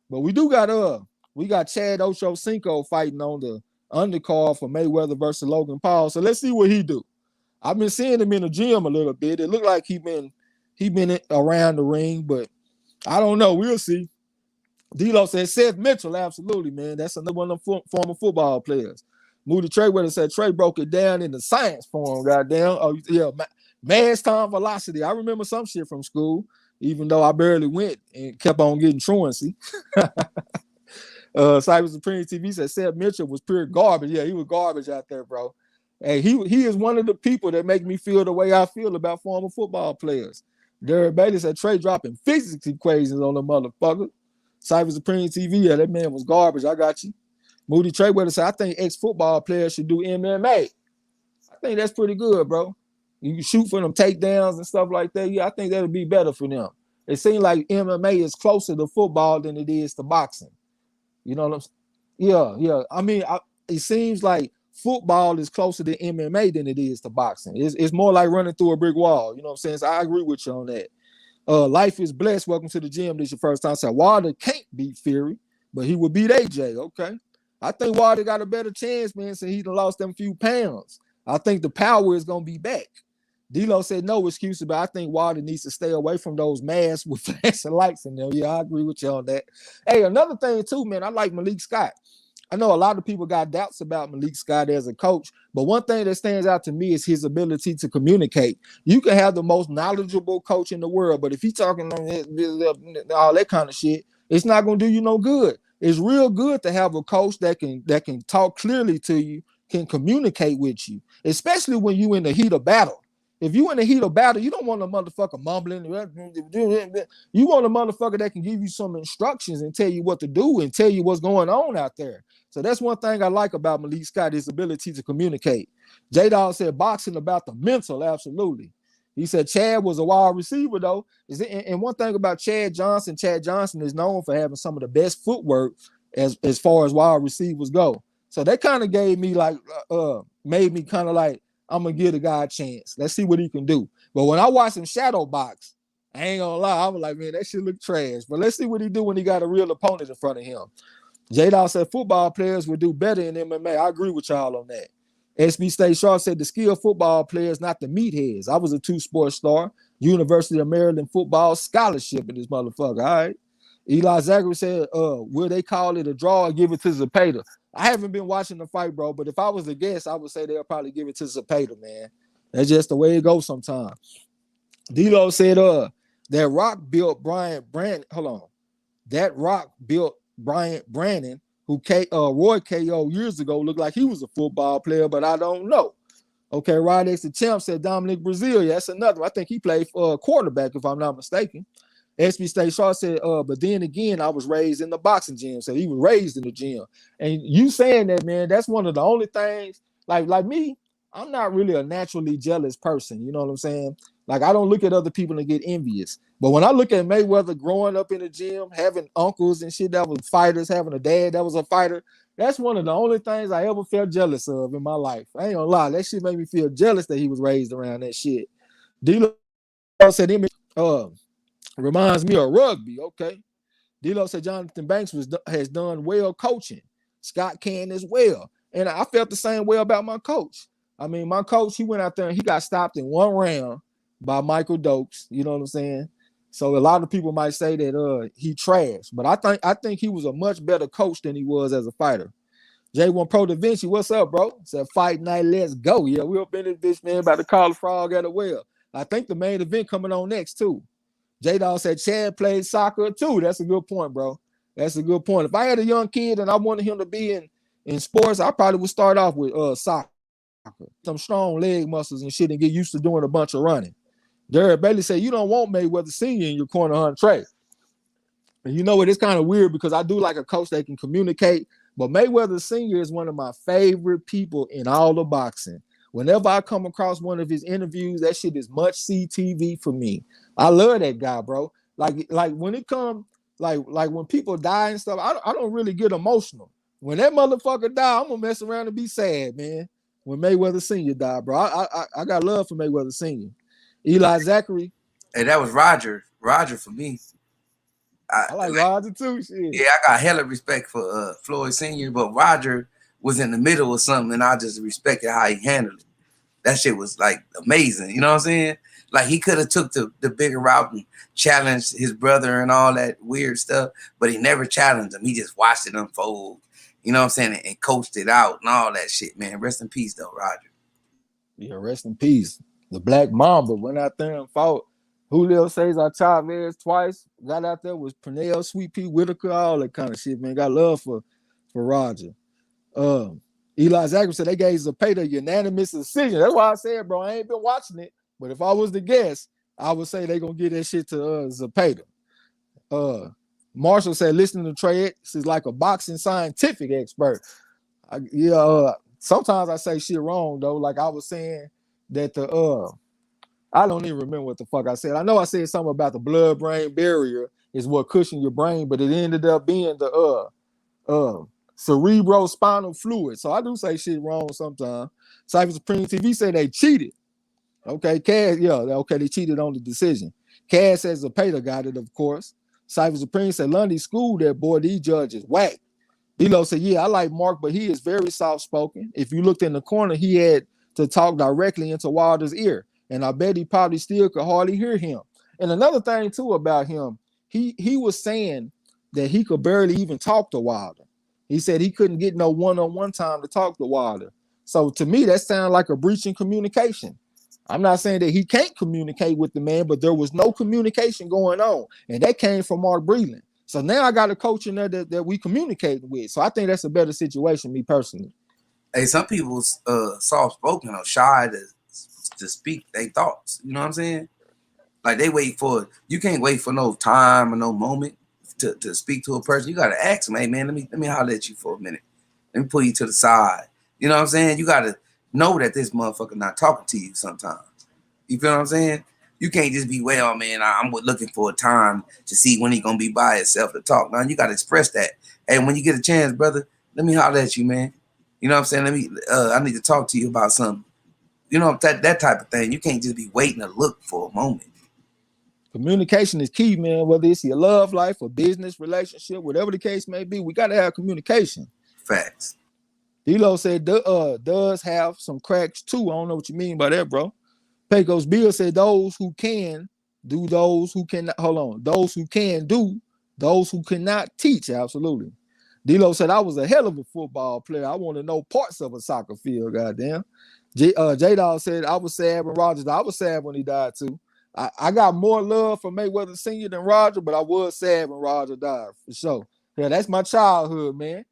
But we got Chad Ochocinco fighting on the undercard for Mayweather versus Logan Paul. So let's see what he do. I've been seeing him in the gym a little bit. It looked like he been around the ring, but I don't know. We'll see. D-Lo said Seth Mitchell, absolutely, man. That's another one of them former football players. Moody Treyweather said Trey broke it down in the science form, goddamn. Oh, yeah, mass time velocity. I remember some shit from school, even though I barely went and kept on getting truancy. Cyber Supreme TV said Seth Mitchell was pure garbage. Yeah, he was garbage out there, bro. Hey, he is one of the people that make me feel the way I feel about former football players. Derek Bailey said Trey dropping physics equations on the motherfucker. Cyber Supreme TV, yeah, that man was garbage. I got you. Moody Treyweather said, I think ex-football players should do MMA. I think that's pretty good, bro. You can shoot for them takedowns and stuff like that. Yeah, I think that'll be better for them. It seems like MMA is closer to football than it is to boxing. You know what I'm saying? Yeah. I mean, it seems like football is closer to MMA than it is to boxing. It's more like running through a brick wall. You know what I'm saying? So I agree with you on that. Life is blessed. Welcome to the gym. This is your first time. So Wilder can't beat Fury, but he will beat AJ. Okay. I think Wilder got a better chance, man, since he lost them few pounds. I think the power is going to be back. D-Lo said no excuse, but I think Wilder needs to stay away from those masks with flashing lights in there. Yeah, I agree with you on that. Hey, another thing too, man, I like Malik Scott. I know a lot of people got doubts about Malik Scott as a coach, but one thing that stands out to me is his ability to communicate. You can have the most knowledgeable coach in the world, but if he's talking on all that kind of shit, it's not going to do you no good. It's real good to have a coach that can talk clearly to you, can communicate with you, especially when you in the heat of battle. If you in the heat of battle, you don't want a motherfucker mumbling. You want a motherfucker that can give you some instructions and tell you what to do and tell you what's going on out there. So that's one thing I like about Malik Scott, his ability to communicate. J-Dog said boxing about the mental, absolutely. He said Chad was a wide receiver, though. And one thing about Chad Johnson is known for having some of the best footwork as far as wide receivers go. So that kind of gave me made me kind of like, I'm going to give the guy a chance. Let's see what he can do. But when I watched him shadow box, I ain't going to lie, I was like, man, that shit look trash. But let's see what he do when he got a real opponent in front of him. J-Dog said football players would do better in MMA. I agree with y'all on that. SB State Sharp said the skilled football players, not the meatheads. I was a 2-sport star, University of Maryland football scholarship in this motherfucker. All right. Eli Zachary said, will they call it a draw or give it to Zepeda? I haven't been watching the fight, bro, but if I was a guess, I would say they'll probably give it to Zepeda, man. That's just the way it goes sometimes. D-Lo said, that Rock built Bryant Brandon. Hold on. That Rock built Bryant Brandon, who Roy KO years ago, looked like he was a football player, but I don't know. Okay, Rod X the Champ said Dominic Brazil. Yeah, that's another. I think he played quarterback, if I'm not mistaken. SB State Shaw said, but then again, I was raised in the boxing gym. So he was raised in the gym. And you saying that, man, that's one of the only things, like me, I'm not really a naturally jealous person. You know what I'm saying? Like, I don't look at other people and get envious. But when I look at Mayweather growing up in the gym, having uncles and shit that was fighters, having a dad that was a fighter, that's one of the only things I ever felt jealous of in my life. I ain't gonna lie. That shit made me feel jealous that he was raised around that shit. D-Lo said, reminds me of rugby. Okay. D-Lo said Jonathan Banks has done well coaching. Scott can as well. And I felt the same way about my coach. I mean, my coach, he went out there and he got stopped in one round by Michael Dokes. You know what I'm saying? So a lot of people might say that he trashed, but I think he was a much better coach than he was as a fighter. J1 Pro Da Vinci, what's up, bro? Said fight night, let's go. Yeah, we up in this bitch, man, about to call the frog at a well. I think the main event coming on next too. J-Dog said Chad played soccer too. That's a good point, bro. That's a good point. If I had a young kid and I wanted him to be in sports, I probably would start off with soccer. Some strong leg muscles and shit and get used to doing a bunch of running. Derek Bailey said, you don't want Mayweather Sr. in your corner, Hunt Trey. And you know what? It's kind of weird because I do like a coach that can communicate, but Mayweather Sr. is one of my favorite people in all of boxing. Whenever I come across one of his interviews, that shit is much CTV for me. I love that guy, bro. Like when it comes, like when people die and stuff, I don't really get emotional. When that motherfucker die, I'm gonna mess around and be sad, man. When Mayweather Sr. died, bro. I got love for Mayweather Sr. Eli Zachary Hey, that was Roger. Roger for me. I like Roger too. Shit. Yeah, I got hella respect for Floyd Senior, but Roger was in the middle of something, and I just respected how he handled it. That shit was like amazing. You know what I'm saying? Like he could have took the bigger route and challenged his brother and all that weird stuff, but he never challenged him. He just watched it unfold. You know what I'm saying? And coached it out and all that shit, man. Rest in peace, though, Roger. Yeah, rest in peace. The Black Mamba went out there and fought Julio Cesar Chavez twice. Got out there with Pernell, Sweet Pea Whitaker, all that kind of shit, man. Got love for Roger. Eli Zachary said they gave Zepeda a unanimous decision. That's why I said, bro, I ain't been watching it. But if I was to guess, I would say they gonna get that shit to Zepeda. Marshall said listening to Trey X is like a boxing scientific expert. Sometimes I say shit wrong though. Like I was saying that I don't even remember what the fuck I said. I know I said something about the blood-brain barrier is what cushions your brain, but it ended up being the cerebrospinal fluid. So I do say shit wrong sometimes. Cypher Supreme TV said they cheated. Okay, Cass, they cheated on the decision. Cass says Zepeda got it, of course. Cypher Supreme said Lundy schooled that boy, these judges whack. D-Lo said, yeah, I like Mark, but he is very soft-spoken. If you looked in the corner, he had to talk directly into Wilder's ear. And I bet he probably still could hardly hear him. And another thing, too, about him, he was saying that he could barely even talk to Wilder. He said he couldn't get no one-on-one time to talk to Wilder. So to me, that sounds like a breach in communication. I'm not saying that he can't communicate with the man, but there was no communication going on. And that came from Mark Breland. So now I got a coach in there that we communicate with. So I think that's a better situation, me personally. Hey, some people soft-spoken or shy to speak their thoughts. You know what I'm saying? Like you can't wait for no time or no moment to speak to a person. You got to ask them, hey, man, let me holler at you for a minute. Let me pull you to the side. You know what I'm saying? You got to know that this motherfucker not talking to you sometimes. You feel what I'm saying? You can't just be, well, man, I'm looking for a time to see when he going to be by himself to talk. Now, you got to express that. And when you get a chance, brother, let me holler at you, man. You know what I'm saying? I need to talk to you about something. You know, that type of thing. You can't just be waiting to look for a moment. Communication is key, man. Whether it's your love life or business relationship, whatever the case may be, we got to have communication. Facts. D-Lo said does have some cracks too. I don't know what you mean by that, bro. Pecos Bill said those who can do, those who cannot. Hold on. Those who can do, those who cannot teach. Absolutely. D-Lo said I was a hell of a football player. I want to know parts of a soccer field. Goddamn. J-Dog said I was sad when Roger died. I was sad when he died too. I got more love for Mayweather Sr. than Roger, but I was sad when Roger died for sure. Yeah, that's my childhood, man.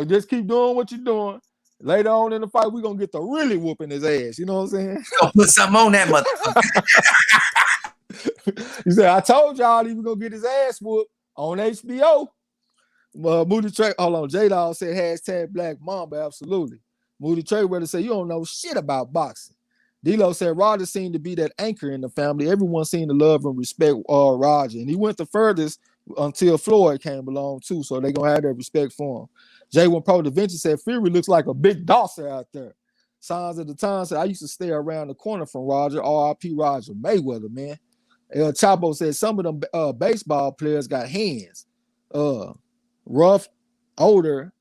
Just keep doing what you're doing. Later on in the fight, we're gonna get the really whooping his ass. You know what I'm saying? You gonna put something on that motherfucker. He said, I told y'all he was gonna get his ass whooped on HBO. Moody Trey, hold on. J-Dog said hashtag Black Mamba, absolutely. Moody Treyweather said, you don't know shit about boxing. D-Lo said Roger seemed to be that anchor in the family. Everyone seemed to love and respect Roger. And he went the furthest until Floyd came along too. So they're gonna have that respect for him. J1 Pro Da Vinci said Fury looks like a big dosser out there. Signs of the Time said I used to stay around the corner from Roger. R.I.P. Roger Mayweather, man. El Chapo said some of them baseball players got hands. Rough, older.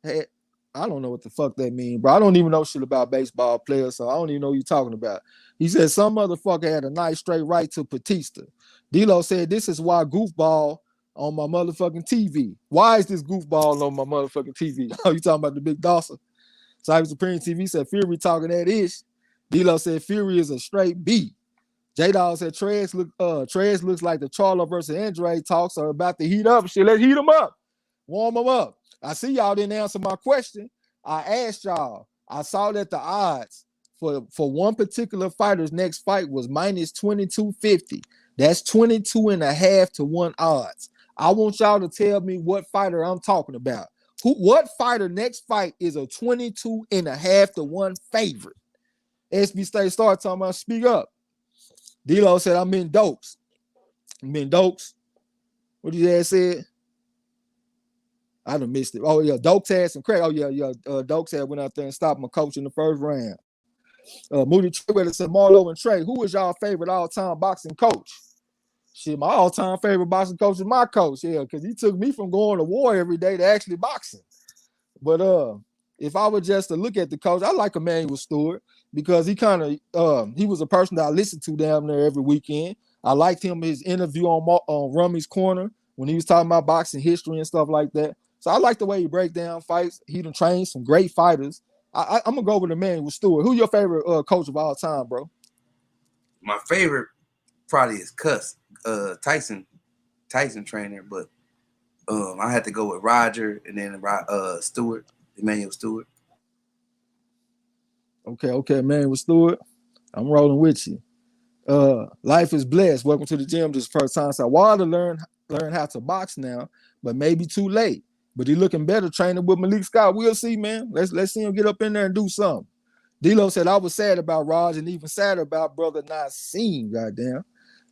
I don't know what the fuck that mean, bro. I don't even know shit about baseball players, so I don't even know what you're talking about. He said some motherfucker had a nice straight right to Batista. D-Lo said this is why goofball on my motherfucking TV. Why is this goofball on my motherfucking TV? Oh, you talking about the big Dawson? Cyber Supreme TV said Fury talking that ish. D-Lo said Fury is a straight B. J-Dog said Trez looks like the Charlo versus Andre talks are about to heat up. Shit, let's heat them up. Warm them up. I see y'all didn't answer my question. I asked y'all. I saw that the odds for one particular fighter's next fight was minus 2250. That's 22.5 to 1 odds. I want y'all to tell me what fighter I'm talking about. What fighter next fight is a 22.5 to 1 favorite? SB State start talking about speak up. D-Lo said I'm in Dokes. I'm in Dokes. What did you said? I done missed it. Oh, yeah. Dokes had some crack. Oh, yeah. Dokes had went out there and stopped my coach in the first round. Moody Treyweather said Marlo and Trey, who is y'all favorite all-time boxing coach? Shit, my all-time favorite boxing coach is my coach, yeah, because he took me from going to war every day to actually boxing. But if I were just to look at the coach, I like Emmanuel Stewart because he kind of he was a person that I listened to down there every weekend. I liked him, his interview on Rummy's Corner when he was talking about boxing history and stuff like that. So I like the way he breaks down fights. He done trained some great fighters. I'm gonna go with Emmanuel Stewart. Who your favorite coach of all time, bro? My favorite probably is Tyson trainer, but I had to go with Roger and then Stewart, Emmanuel Stewart. Okay, Emmanuel Stewart. I'm rolling with you. Life is blessed. Welcome to the gym. This is the first time. So Wilder learn how to box now, but maybe too late. But he looking better training with Malik Scott. We'll see, man. Let's see him get up in there and do something. D-Lo said, I was sad about Raj and even sadder about brother Nassim, goddamn.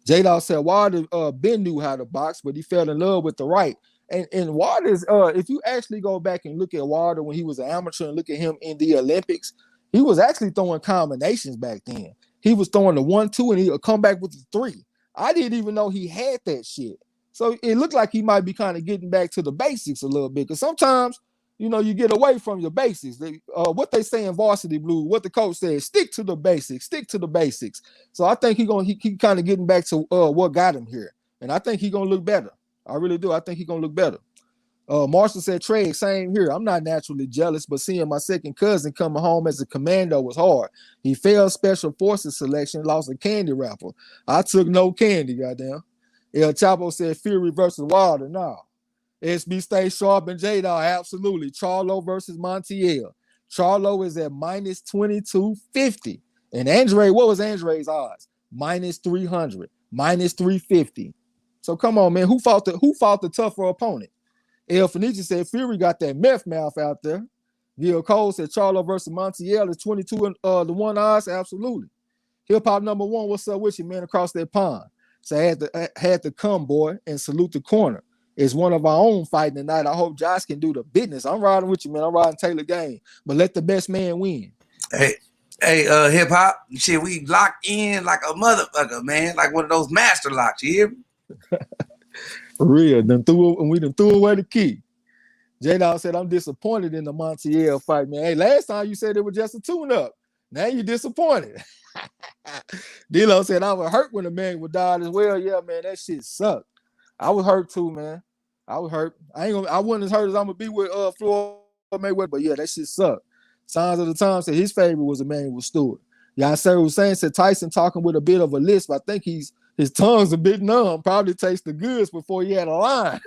J-Dawg said, Wilder Ben knew how to box, but he fell in love with the right. And Wilder's, if you actually go back and look at Wilder when he was an amateur and look at him in the Olympics, he was actually throwing combinations back then. He was throwing the 1-2 and he would come back with the 3. I didn't even know he had that shit. So it looked like he might be kind of getting back to the basics a little bit. Because sometimes, you know, you get away from your basics. What they say in Varsity Blues, what the coach says, stick to the basics, stick to the basics. So I think he kind of getting back to what got him here. And I think he's going to look better. I really do. I think he's going to look better. Marshall said, Trey, same here. I'm not naturally jealous, but seeing my second cousin coming home as a commando was hard. He failed special forces selection, lost a candy wrapper. I took no candy, goddamn. El Chapo said, Fury versus Wilder. No. SB stay sharp and J-Dawg, absolutely. Charlo versus Montiel. Charlo is at minus 2250. And Andre, what was Andre's odds? Minus 300, minus 350. So come on, man. Who fought the tougher opponent? El Fenici said Fury got that meth mouth out there. Gil Cole said Charlo versus Montiel is 22 to 1 odds. Absolutely. Hip hop number 1. What's up with you, man? Across that pond. So I had to come, boy, and salute the corner. It's one of our own fighting tonight. I hope Josh can do the business. I'm riding with you, man. I'm riding Taylor Game, but let the best man win. Hey, hip hop, shit, we locked in like a motherfucker, man, like one of those master locks. You hear me? For real, we done threw away the key. J-Dawg said, I'm disappointed in the Montiel fight, man. Hey, last time you said it was just a tune-up. Now you're disappointed. D-Lo said, I was hurt when the man would die as well. Yeah, man, that shit sucked. I was hurt too, man. I was hurt. I wasn't as hurt as I'm gonna be with Floyd Mayweather, but yeah, that shit sucked. Signs of the Times said his favorite was Emmanuel Stewart. Yasser Hussein said Tyson talking with a bit of a lisp. I think his tongue's a bit numb. Probably tastes the goods before he had a line.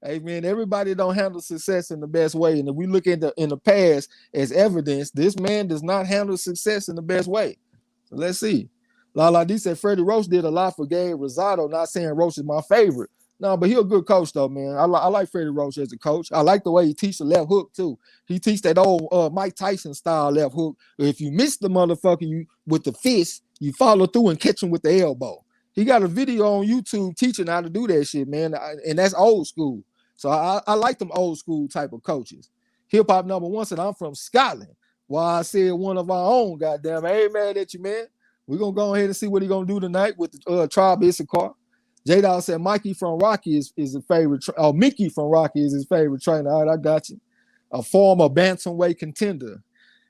Hey man, everybody don't handle success in the best way. And if we look in the past as evidence, this man does not handle success in the best way. So let's see. Lala D said Freddie Roach did a lot for Gabe Rosado. Not saying Roach is my favorite. No, but he's a good coach though, man. I like Freddie Roach as a coach. I like the way he teaches the left hook too. He teaches that old Mike Tyson style left hook. If you miss the motherfucker with the fist, you follow through and catch him with the elbow. He got a video on YouTube teaching how to do that shit, man. And that's old school. So I like them old school type of coaches. Hip hop number 1 said, I'm from Scotland. Why I said one of our own, goddamn. I ain't mad at you, man. We're going to go ahead and see what he's going to do tonight with the Tribe Issachar. J-Dawg said Mikey from Rocky is his favorite. Mickey from Rocky is his favorite trainer. All right, I got you. A former bantamweight contender.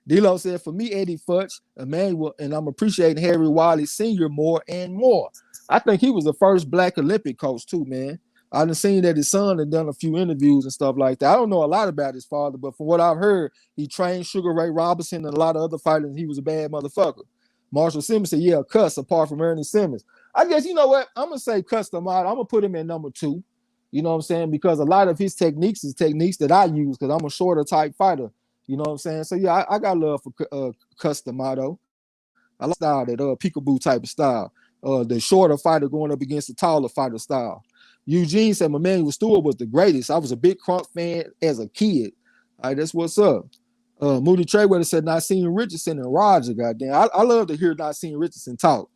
D-Lo said, for me, Eddie Futch, Emmanuel, and I'm appreciating Harry Wiley Sr. more and more. I think he was the first black Olympic coach too, man. I done seen that his son had done a few interviews and stuff like that. I don't know a lot about his father, but from what I've heard, he trained Sugar Ray Robinson and a lot of other fighters, and he was a bad motherfucker. Marshall Simmons said, yeah, cuss apart from Ernie Simmons. I guess, you know what? I'm going to say cuss them out. I'm going to put him in number 2. You know what I'm saying? Because a lot of his techniques is techniques that I use because I'm a shorter type fighter. You know what I'm saying? So, yeah, I got love for Cus D'Amato. I like style, that peekaboo type of style. The shorter fighter going up against the taller fighter style. Eugene said, Emmanuel Stewart was the greatest. I was a big Crunk fan as a kid. All right, that's what's up. Moody Trayweather said, Nassim Richardson and Roger, goddamn. I love to hear Nassim Richardson talk.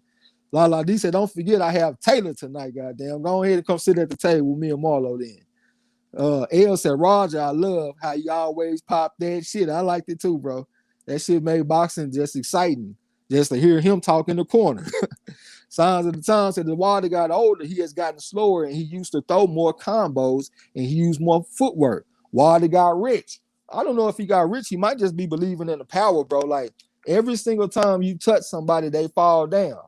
Lala D said, don't forget I have Taylor tonight, goddamn. Go ahead and come sit at the table with me and Marlo then. L said, Roger, I love how you always pop that shit. I liked it too, bro. That shit made boxing just exciting, just to hear him talk in the corner. Signs of the time said the Wilder got older, he has gotten slower and he used to throw more combos and he used more footwork. Wilder got rich. I don't know if he got rich. He might just be believing in the power, bro. Like every single time you touch somebody, they fall down.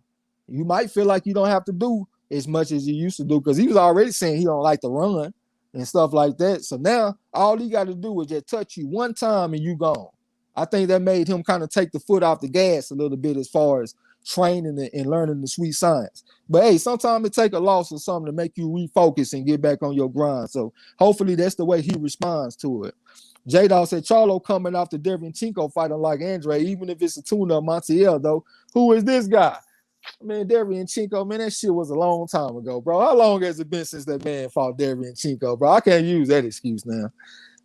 You might feel like you don't have to do as much as you used to do because he was already saying he don't like to run and stuff like that. So now all he got to do is just touch you one time and you gone. I think that made him kind of take the foot off the gas a little bit as far as training and learning the sweet science. But hey, sometimes it take a loss or something to make you refocus and get back on your grind. So hopefully that's the way he responds to it. J-Dog said, Charlo coming off the Derevyanchenko fight unlike Andre, even if it's a tune-up Montiel, though. Who is this guy? Man, Derevyanchenko, man, that shit was a long time ago, bro. How long has it been since that man fought Derevyanchenko, bro? I can't use that excuse now.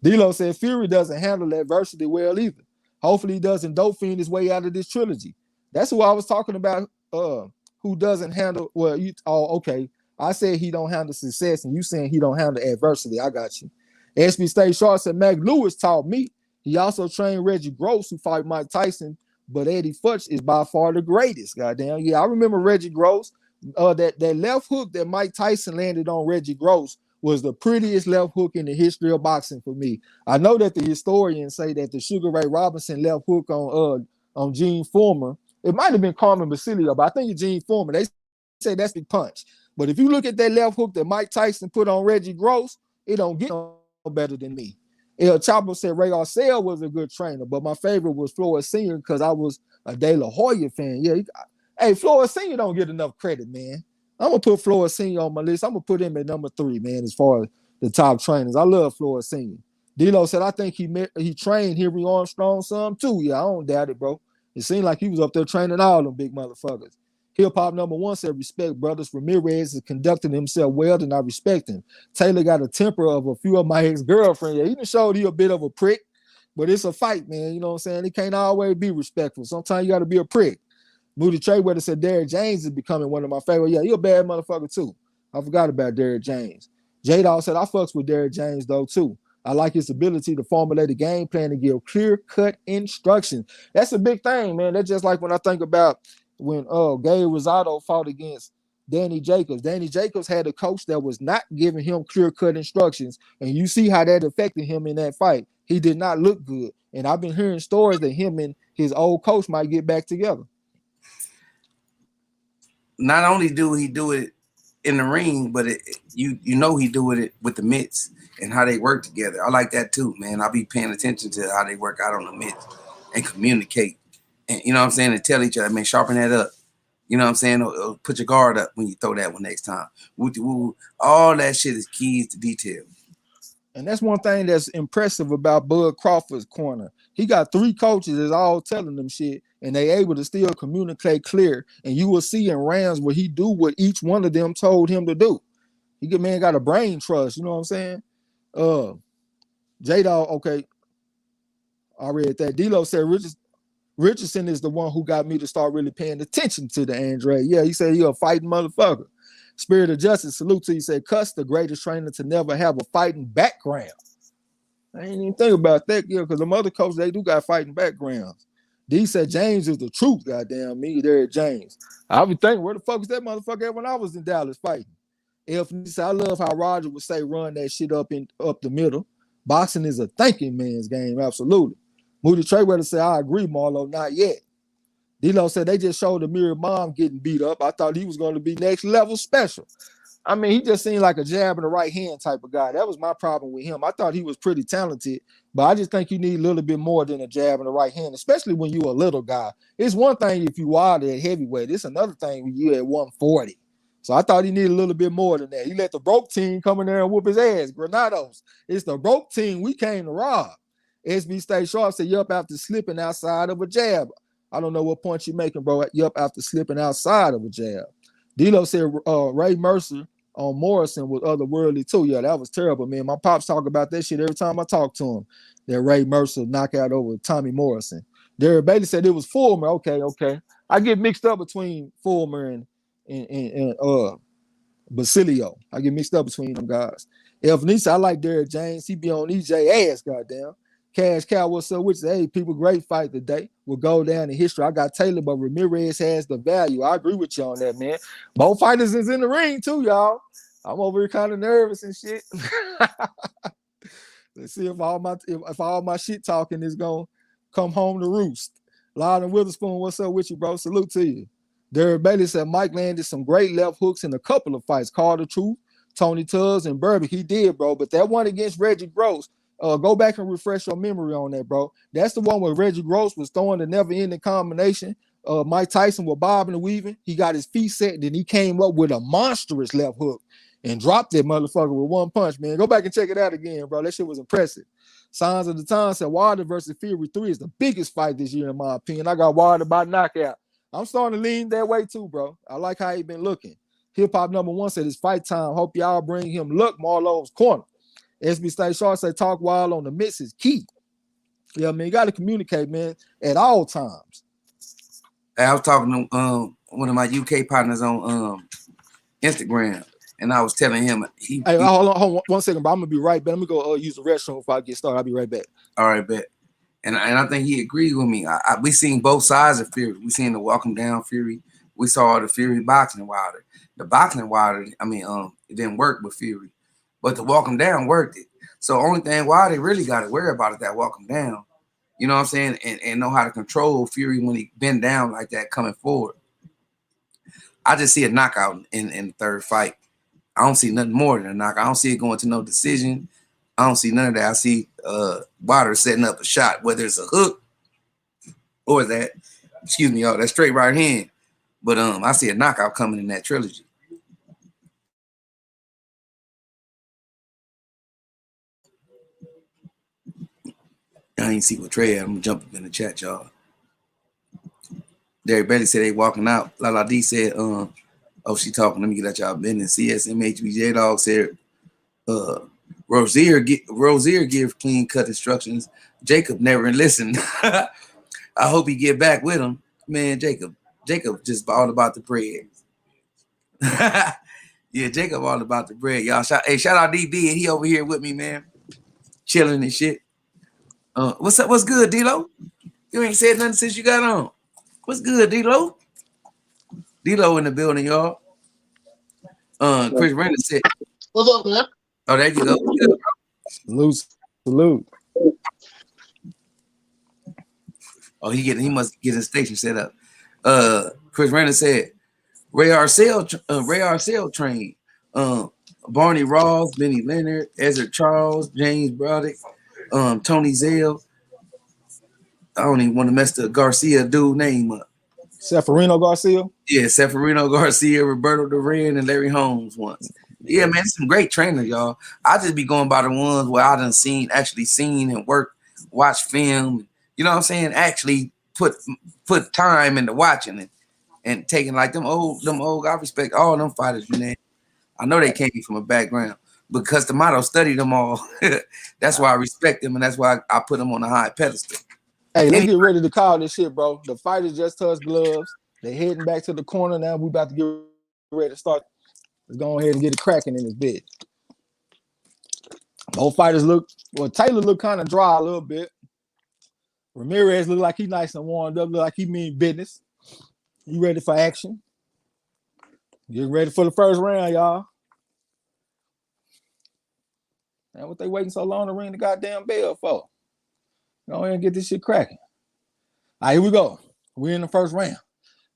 D-Lo said, Fury doesn't handle adversity well either. Hopefully he doesn't dope fiend his way out of this trilogy. That's who I was talking about, who doesn't handle, well, okay. I said he don't handle success, and you saying he don't handle adversity. I got you. SB Stay Short said, Mac Lewis taught me. He also trained Reggie Gross, who fought Mike Tyson, but Eddie Futch is by far the greatest. Goddamn. Yeah, I remember Reggie Gross. That left hook that Mike Tyson landed on Reggie Gross was the prettiest left hook in the history of boxing for me. I know that the historians say that the Sugar Ray Robinson left hook on Gene Foreman, it might have been Carmen Basilio, but I think it's Gene Foreman. They say that's the punch. But if you look at that left hook that Mike Tyson put on Reggie Gross, it don't get no better than me. El Chapo said Ray Arcel was a good trainer, but my favorite was Flores Sr. because I was a De La Hoya fan. Yeah, hey, Flores Sr. don't get enough credit, man. I'm going to put Flores Sr. on my list. I'm going to put him at number 3, man, as far as the top trainers. I love Flores Sr. D-Lo said, I think he trained Henry Armstrong some too. Yeah, I don't doubt it, bro. It seemed like he was up there training all them big motherfuckers. Hip Hop number 1 said, respect brothers. Ramirez is conducting himself well, and I respect him. Taylor got a temper of a few of my ex-girlfriends. Yeah, he done showed he a bit of a prick, but it's a fight, man. You know what I'm saying? He can't always be respectful. Sometimes you got to be a prick. Moody Trayweather said Derrick James is becoming one of my favorite. Yeah, he a bad motherfucker too. I forgot about Derrick James. J-Dog said, I fucks with Derrick James though too. I like his ability to formulate a game plan and give clear-cut instructions. That's a big thing, man. That's just like when I think about when Gabe Rosado fought against Danny Jacobs. Danny Jacobs had a coach that was not giving him clear-cut instructions, and you see how that affected him in that fight. He did not look good, and I've been hearing stories that him and his old coach might get back together. Not only do he do it in the ring, but you know he doing it with the mitts and how they work together. I like that too, man. I'll be paying attention to how they work out on the mitts and communicate. And you know what I'm saying? And tell each other, man, sharpen that up. You know what I'm saying? Or put your guard up when you throw that one next time. All that shit is keys to detail. And that's one thing that's impressive about Bud Crawford's corner. He got 3 coaches that's all telling them shit, and they able to still communicate clear. And you will see in rounds where he do what each one of them told him to do. He got a brain trust. You know what I'm saying? J-Dog, okay. I read that. D-Lo said Richardson is the one who got me to start really paying attention to the Andre. Yeah, he said he a fighting motherfucker. Spirit of Justice, salute to you. Said Cuss, the greatest trainer to never have a fighting background. I ain't even think about that, yeah, because the other coaches, they do got fighting backgrounds. D said James is the truth, goddamn me, there James. I be thinking, where the fuck was that motherfucker at when I was in Dallas fighting? If I love how Roger would say run that shit up the middle. Boxing is a thinking man's game, absolutely. Moody Trayweather said, I agree, Marlo, not yet. D-Lo said they just showed Amir Mom getting beat up. I thought he was going to be next level special. I mean, he just seemed like a jab in the right hand type of guy. That was my problem with him. I thought he was pretty talented, but I just think you need a little bit more than a jab in the right hand, especially when you're a little guy. It's one thing if you wild at heavyweight. It's another thing when you're at 140. So I thought he needed a little bit more than that. He let the broke team come in there and whoop his ass. Granados. It's the broke team we came to rob. SB Stay Sharp said, yup, after slipping outside of a jab. I don't know what point you're making, bro. Yup, after slipping outside of a jab. D-Lo said Ray Mercer on Morrison was otherworldly too. Yeah, that was terrible, man. My pops talk about that shit every time I talk to him. That Ray Mercer knockout over Tommy Morrison. Derek Bailey said it was Fulmer. Okay. I get mixed up between Fulmer and Basilio. I get mixed up between them guys. Elf Nisa, I like Derrick James. He be on EJ ass, goddamn. Cash Cow, what's up with you? Hey, people, great fight today. Will go down in history. I got Taylor, but Ramirez has the value. I agree with you on that, man. Both fighters is in the ring too, y'all. I'm over here kind of nervous and shit. Let's see if all my shit talking is gonna come home to roost. Loudon Witherspoon, what's up with you, bro? Salute to you. Derek Bailey said Mike landed some great left hooks in a couple of fights. Call the truth. Tony Tubbs and Burbick, he did, bro. But that one against Reggie Gross, go back and refresh your memory on that, bro. That's the one where Reggie Gross was throwing the never-ending combination. Mike Tyson was bobbing and weaving. He got his feet set, then he came up with a monstrous left hook and dropped that motherfucker with one punch, man. Go back and check it out again, bro. That shit was impressive. Signs of the Time said Wilder versus Fury 3 is the biggest fight this year, in my opinion. I got Wilder by knockout. I'm starting to lean that way too, bro. I like how he been looking. Hip Hop number 1 said it's fight time. Hope y'all bring him luck, MARLO'S corner. SB State Sharp said talk wild on the mix is key. Yeah, man, you got to communicate, man, at all times. I was talking to one of my UK partners on Instagram, and I was telling him hey, hold on 1 second, bro. I'm gonna be right back. Let me go use the restroom before I get started. I'll be right back. All right, bet. And I think he agreed with me. We seen both sides of Fury. We seen the walk him down Fury. We saw the Fury boxing Wilder. The boxing Wilder, I mean, it didn't work with Fury, but the walk him down worked it. So only thing Wilder really got to worry about is that walk him down. You know what I'm saying? And know how to control Fury when he bend down like that coming forward. I just see a knockout in the third fight. I don't see nothing more than a knockout. I don't see it going to no decision. I don't see none of that. I see Wilder setting up a shot, whether it's a hook or that, excuse me, that straight right hand. But I see a knockout coming in that trilogy. I ain't see what Trey had. I'm gonna jump up in the chat, y'all. Derek Bailey said they walking out. Lala D said, oh, she talking. Let me get at y'all business. CSMHBJ Dog said, Rozier give clean cut instructions. Jacob never listened. I hope he get back with him. Man, Jacob just all about the bread. Yeah, Jacob all about the bread. Y'all shout out DB, and he over here with me, man. Chilling and shit. What's up? What's good, D-Lo? You ain't said nothing since you got on. What's good, D-Lo? D-Lo in the building, y'all. Chris Renner said, What's up, man? oh, there you go. Salute. Oh, he must get his station set up. Chris Renner said, Ray Arcel trained. Barney Ross, Benny Leonard, Ezra Charles, James Broderick, Tony Zell. I don't even want to mess the Garcia dude name up. Seferino Garcia? Yeah, Seferino Garcia, Roberto Duran, and Larry Holmes once. Yeah, man, some great trainers, y'all. I just be going by the ones where I done actually seen and worked, watch film. You know what I'm saying? Actually put time into watching it and taking like them old. I respect all them fighters, man. I know they came from a background because the motto studied them all. That's why I respect them, and that's why I put them on a high pedestal. Hey, let's get ready to call this shit, bro. The fighters just touched gloves. They heading back to the corner now. We about to get ready to start. Let's go ahead and get it cracking in this bit. Both fighters Taylor look kind of dry a little bit. Ramirez look like he nice and warmed up, look like he mean business. You ready for action? Get ready for the first round, y'all. Man, what they waiting so long to ring the goddamn bell for? Go ahead and get this shit cracking. All right, here we go. We're in the first round.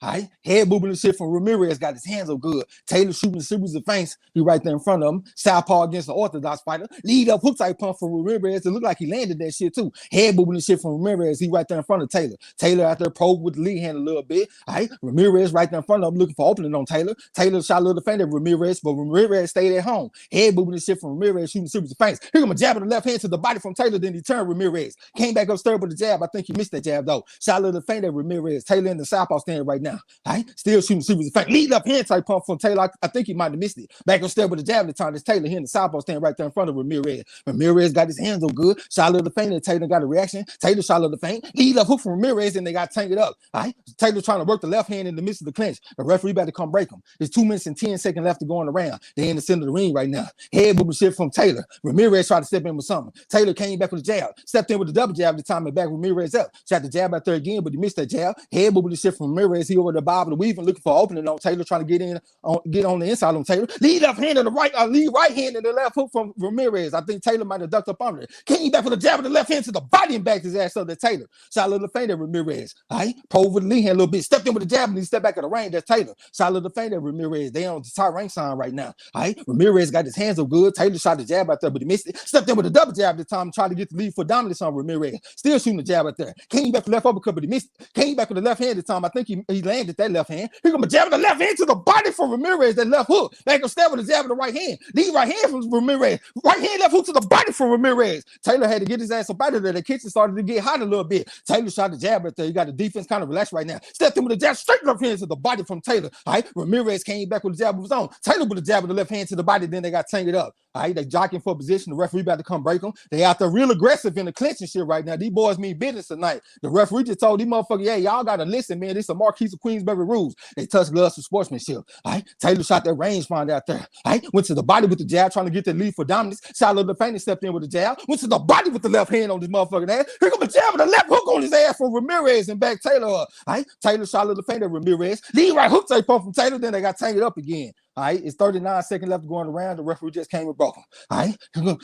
All right, head moving and shit from Ramirez got his hands up good. Taylor shooting a series of feints. He right there in front of him. Southpaw against the orthodox fighter. Lead up hook type pump from Ramirez. It looked like he landed that shit too. Head moving and shit from Ramirez. He right there in front of Taylor. Taylor out there probed with the lead hand a little bit. All right, Ramirez right there in front of him looking for opening on Taylor. Taylor shot a little defender at Ramirez, but Ramirez stayed at home. Head moving and shit from Ramirez shooting a series of feints. Here come a jab with the left hand to the body from Taylor. Then he turned Ramirez. Came back upstairs with the jab. I think he missed that jab though. Shot a little defender at Ramirez. Taylor in the southpaw stand right now. now. All right, still shooting the was a fact. Lead left hand type pump from Taylor. I think he might have missed it. Back on step with the jab at the time. This Taylor here in the southpaw stand right there in front of Ramirez. Ramirez got his hands on good. Shot of the feint, and Taylor got a reaction. Taylor shot of the feint. Lead left hook from Ramirez, and they got tanked up. All right, Taylor trying to work the left hand in the midst of the clinch. The referee about to come break him. There's 2 minutes and 10 seconds left to go on the round. They in the center of the ring right now. Head movement shift from Taylor. Ramirez tried to step in with something. Taylor came back with a jab. Stepped in with the double jab at the time and back Ramirez up. Shot the jab out there again, but he missed that jab. Head movement shift from Ramirez. He over the bob of the weave and looking for opening on Taylor, trying to get on the inside on Taylor. Lead left hand to the right, lead right hand to the left hook from Ramirez. I think Taylor might have ducked up under it. Came back with a jab with the left hand to the body and backed his ass up to Taylor. Shot a little feint at Ramirez. All right, pulled with the lead hand a little bit. Stepped in with the jab and he stepped back at the range. That's Taylor. Shot a little feint at Ramirez. They on the top rank sign right now. All right, Ramirez got his hands up good. Taylor shot the jab out there, but he missed it. Stepped in with a double jab at the time, trying to get the lead for dominance on Ramirez. Still shooting the jab out there. Came back with the left uppercut, but he missed it. Came back with the left hand at the time. I think he landed that left hand. He got a jab with the left hand to the body for Ramirez. That left hook. Back on step with the jab with the right hand. Lead right hand from Ramirez. Right hand, left hook to the body for Ramirez. Taylor had to get his ass up out of there. The kitchen started to get hot a little bit. Taylor shot the jab right there. He got the defense kind of relaxed right now. Stepped in with the jab, straight left hand to the body from Taylor. All right, Ramirez came back with the jab of his own. Taylor with the jab with the left hand to the body. Then they got tangled up. All right, they jockeying for position. The referee about to come break them. They out there real aggressive in the clinching shit right now. These boys mean business tonight. The referee just told these motherfuckers, hey, y'all got to listen, man. This is a Marquise of Queensberry rules. They touch gloves for sportsmanship. All right, Taylor shot that rangefinder out there. All right, went to the body with the jab, trying to get the lead for dominance. Shot a little feint and stepped in with the jab. Went to the body with the left hand on this motherfucking ass. Here comes the jab with the left hook on his ass for Ramirez and back Taylor up. All right, Taylor shot a little feint at Ramirez. Lead right hook tape pump from Taylor. Then they got tangled up again. All right, it's 39 seconds left going around. The referee just came and broke him. All right,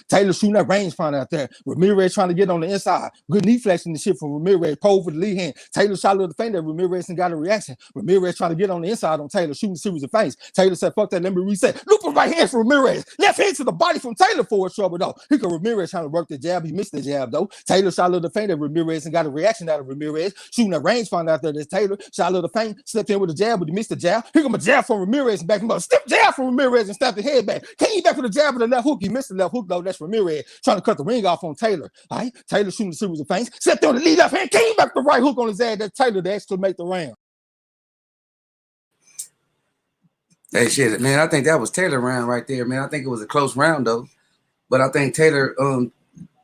Taylor shooting that rangefinder out there. Ramirez trying to get on the inside. Good knee flexing the shit from Ramirez. Pole for the lead hand. Taylor shot a little feint at Ramirez and got a reaction. Ramirez trying to get on the inside on Taylor, shooting a series of feints. Taylor said, fuck that, let me reset. Looping right hand for Ramirez. Left hand to the body from Taylor for trouble, though. He got Ramirez trying to work the jab. He missed the jab, though. Taylor shot a little feint at Ramirez and got a reaction out of Ramirez. Shooting a rangefinder out there. That's Taylor. Shot a little feint, slipped in with a jab, but he missed the jab. He got a jab from Ramirez and back him up. Step jab from Ramirez and snapped the head back. Came back with a jab with the left hook. He missed the left hook, though. That's Ramirez trying to cut the ring off on Taylor. All right, Taylor shooting a series of feints. Stepped on the lead left hand. Came back with the right hook on his ass. That's Taylor to actually make the round. Hey, shit, man, I think that was Taylor round right there, man. I think it was a close round, though. But I think Taylor,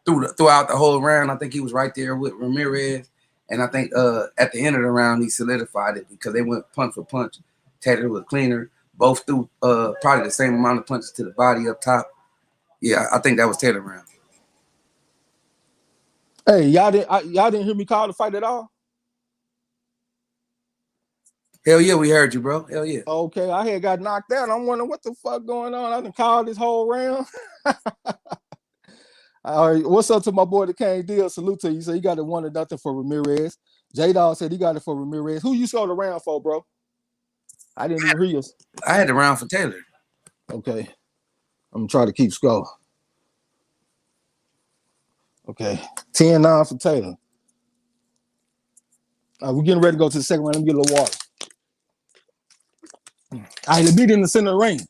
throughout the whole round, I think he was right there with Ramirez. And I think at the end of the round, he solidified it because they went punch for punch. Taylor was cleaner. Both threw probably the same amount of punches to the body up top. Yeah, I think that was Taylor round. Hey, y'all didn't hear me call the fight at all? Hell yeah, we heard you, bro. Hell yeah. Okay, I had got knocked out. I'm wondering what the fuck going on. I done called this whole round. All right, what's up to my boy the King Deal? Salute to you. So you got it 1-0 for Ramirez. J-Dog said he got it for Ramirez. Who you scored the round for, bro? I didn't even hear you. I had the round for Taylor. Okay. I'm gonna try to keep score. Okay. 10-9 for Taylor. We're getting ready to go to the second round. Let me get a little water. All right, let's meet in the center of the ring.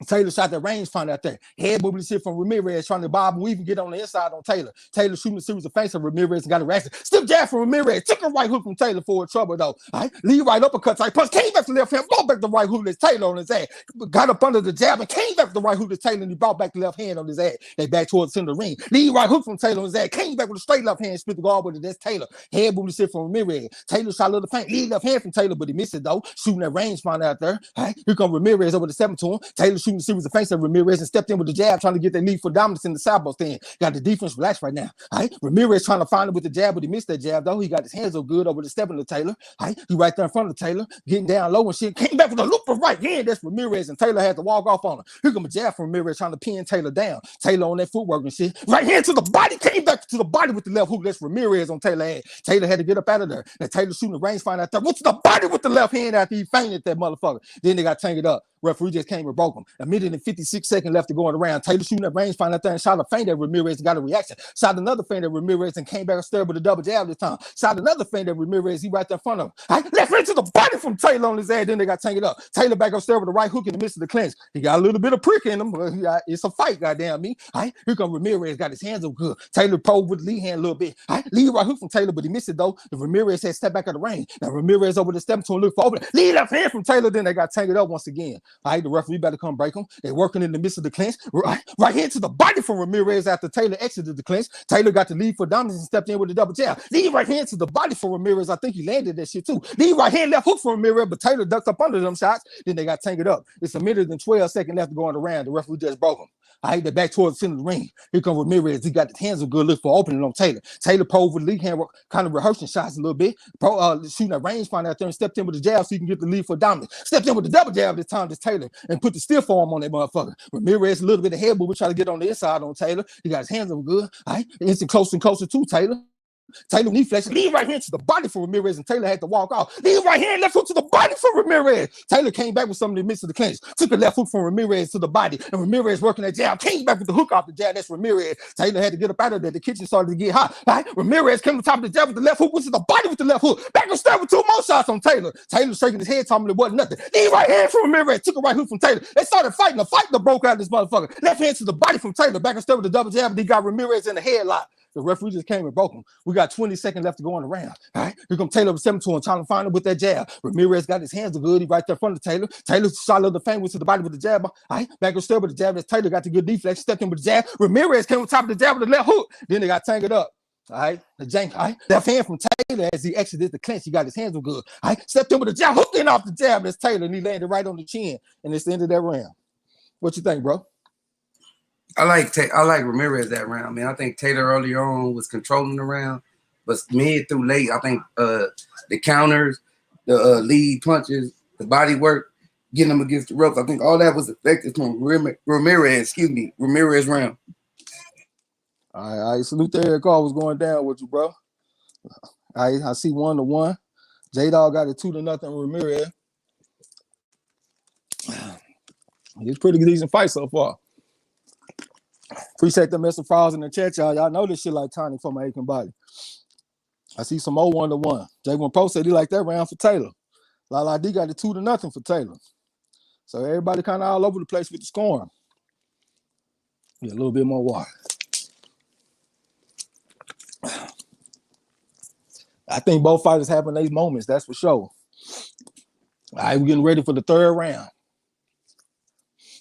Taylor shot that rangefinder out there. Head moving shit from Ramirez, trying to bob and weave and get on the inside on Taylor. Taylor shooting a series of feints of Ramirez and got a reaction. Stiff jab from Ramirez. Took a right hook from Taylor for trouble, though. All right, lead right uppercut type punch. Came back to left hand, brought back the right hook. That's Taylor on his ass. Got up under the jab and came back to the right hook. That's Taylor, and he brought back the left hand on his ass. They back towards the center of the ring. Lead right hook from Taylor on his ass. Came back with a straight left hand, split the guard with it. That's Taylor. Head moving shit from Ramirez. Taylor shot a little feint. Lead left hand from Taylor, but he missed it, though. Shooting that rangefinder out there. All right, here comes Ramirez over the 7 to him. Taylor shooting a series of feints of Ramirez and stepped in with the jab, trying to get that lead for dominance in the southpaw stand. Got the defense relaxed right now. All right, Ramirez trying to find it with the jab, but he missed that jab, though. He got his hands up good over the stepping to Taylor. All right, he right there in front of Taylor, getting down low and shit. Came back with a loop of right hand. That's Ramirez, and Taylor had to walk off on him. Here comes a jab from Ramirez trying to pin Taylor down. Taylor on that footwork and shit. Right hand to the body, came back to the body with the left hook. That's Ramirez on Taylor head. Taylor had to get up out of there. Now Taylor shooting the rangefinder out there. Went to the body with the left hand after he fainted that motherfucker. Then they got tangled up. Referee just came and broke him. A minute and 56 seconds left to go in the round. Taylor shooting at range, find that thing, shot a feint at Ramirez and got a reaction. Shot another feint at Ramirez and came back and stirred with a double jab this time. Shot another feint at Ramirez, he right there in front of him. Right, left hand to the body from Taylor on his ass, then they got tangled up. Taylor back upstairs with the right hook in the midst of the clinch. He got a little bit of prick in him, but it's a fight, goddamn me. Right, here come Ramirez, got his hands up good. Taylor probed with the lead hand a little bit. Right, lead right hook from Taylor, but he missed it though. The Ramirez had stepped back out of the ring. Now Ramirez over the step to him, look for opening. Lead left hand from Taylor, then they got tangled up once again. All right, the referee better come break them. They're working in the midst of the clinch. Right hand to the body from Ramirez after Taylor exited the clinch. Taylor got the lead for dominance and stepped in with the double jab. Lead right hand to the body for Ramirez. I think he landed that shit too. Lead right hand, left hook for Ramirez, but Taylor ducked up under them shots. Then they got tangled up. It's a minute and 12 seconds left to go on the round. The referee just broke him. I hate that back towards the center of the ring. Here comes Ramirez. He got his hands a good look for opening on Taylor. Taylor probed with the lead hand, kind of rehearsing shots a little bit. Shooting a range find out there and stepped in with the jab so he can get the lead for dominance. Stepped in with the double jab this time to Taylor and put the stiff arm on that motherfucker. Ramirez a little bit ahead, but we try to get on the inside on Taylor. He got his hands up good. All right, instant closer and closer to Taylor. Taylor knee flex, lead right hand to the body for Ramirez, and Taylor had to walk off. Lead right hand, left hook to the body for Ramirez. Taylor came back with some in the midst of the clinch. Took a left hook from Ramirez to the body, and Ramirez working that jab. Came back with the hook off the jab. That's Ramirez. Taylor had to get up out of there. The kitchen started to get hot. Right? Ramirez came to the top of the jab with the left hook, went to the body with the left hook. Back and start with two more shots on Taylor. Taylor shaking his head, telling him it wasn't nothing. Lead right hand from Ramirez. Took a right hook from Taylor. They started fighting. A fight that broke out of this motherfucker. Left hand to the body from Taylor. Back and start with the double jab, and he got Ramirez in the headlock. The referee just came and broke him. We got 20 seconds left to go on the round. All right, here comes Taylor with 7-2 and trying to find him with that jab. Ramirez got his hands good. He right there in front of Taylor. Taylor shot the feint, went to the body with the jab. All right, back and step with the jab. That's Taylor got the good deflex, stepped in with the jab. Ramirez came on top of the jab with the left hook. Then they got tangled up. All right, the jank. All right, left hand from Taylor as he exited the clinch. He got his hands good. All right, stepped in with the jab, hooked in off the jab. That's Taylor, and he landed right on the chin. And it's the end of that round. What you think, bro? I like Ramirez that round, man. I think Taylor earlier on was controlling the round, but mid through late, I think the counters, the lead punches, the body work, getting them against the ropes, I think all that was effective from Ramirez round. All right, salute to Eric Call was going down with you, bro. All right, I see 1-1. J-Dog got it 2-0 Ramirez. It's pretty decent fight so far. Appreciate the Mr. Frogs in the chat, y'all. Y'all know this shit like tonic for my aching body. I see some more 1-1. J1 Pro said he like that round for Taylor. Lala D got it 2-0 for Taylor. So everybody kind of all over the place with the scoring. Get a little bit more water. I think both fighters having these moments, that's for sure. All right, we're getting ready for the third round.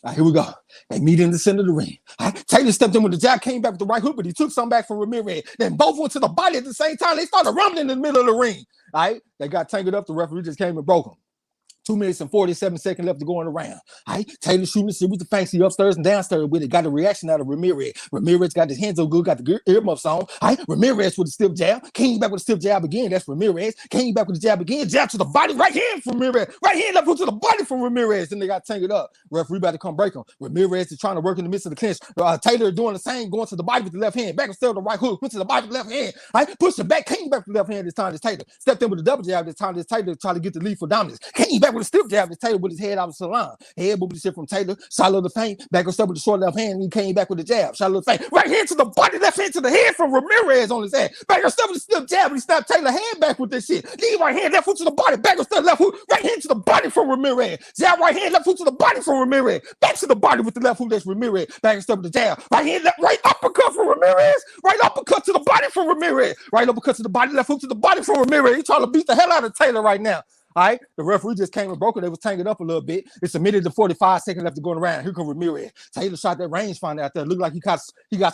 All right, here we go. They meet in the center of the ring. All right, Taylor stepped in with the jab, came back with the right hook, but he took some back from Ramirez. Then both went to the body at the same time. They started rumbling in the middle of the ring. All right, they got tangled up. The referee just came and broke them. 2 minutes and 47 seconds left to go in the round. All right, Taylor shooting the shit with the fancy upstairs and downstairs with it. Got a reaction out of Ramirez. Ramirez got his hands so good, got the earmuffs on. All right, Ramirez with the stiff jab. Came back with a stiff jab again. That's Ramirez. Came back with the jab again. Jab to the body. Right hand from Ramirez. Right hand left hook to the body from Ramirez. Then they got tangled up. Referee about to come break him. Ramirez is trying to work in the midst of the clinch. Taylor doing the same, going to the body with the left hand. Back and still the right hook. Went to the body with the left hand. All right, pushed it back. Came back with the left hand this time. This Taylor stepped in with the double jab this time. This Taylor tried to get the lead for dominance. Came back with a stiff jab. This Taylor with his head out of the salon. Head moved the shit from Taylor. Shot of the feint. Back and step with the short left hand. And he came back with the jab. Shot of the feint. Right hand to the body. Left hand to the head from Ramirez on his head. Back and step with the stiff jab. And he snapped Taylor hand back with this shit. Lead right hand. Left hook to the body. Back and step left hook. Right hand to the body from Ramirez. Jab right hand. Left hook to the body from Ramirez. Back to the body with the left hook. That's Ramirez. Back and step with the jab. Right hand. Right uppercut from Ramirez. Right uppercut to the body from Ramirez. Right uppercut to the body. Left hook to the body from Ramirez. He trying to beat the hell out of Taylor right now. All right, the referee just came and broke it. They was tangled up a little bit. It's a minute and 45 seconds left to go around. Here comes Ramirez. Taylor shot that range finder out there. Looked like he got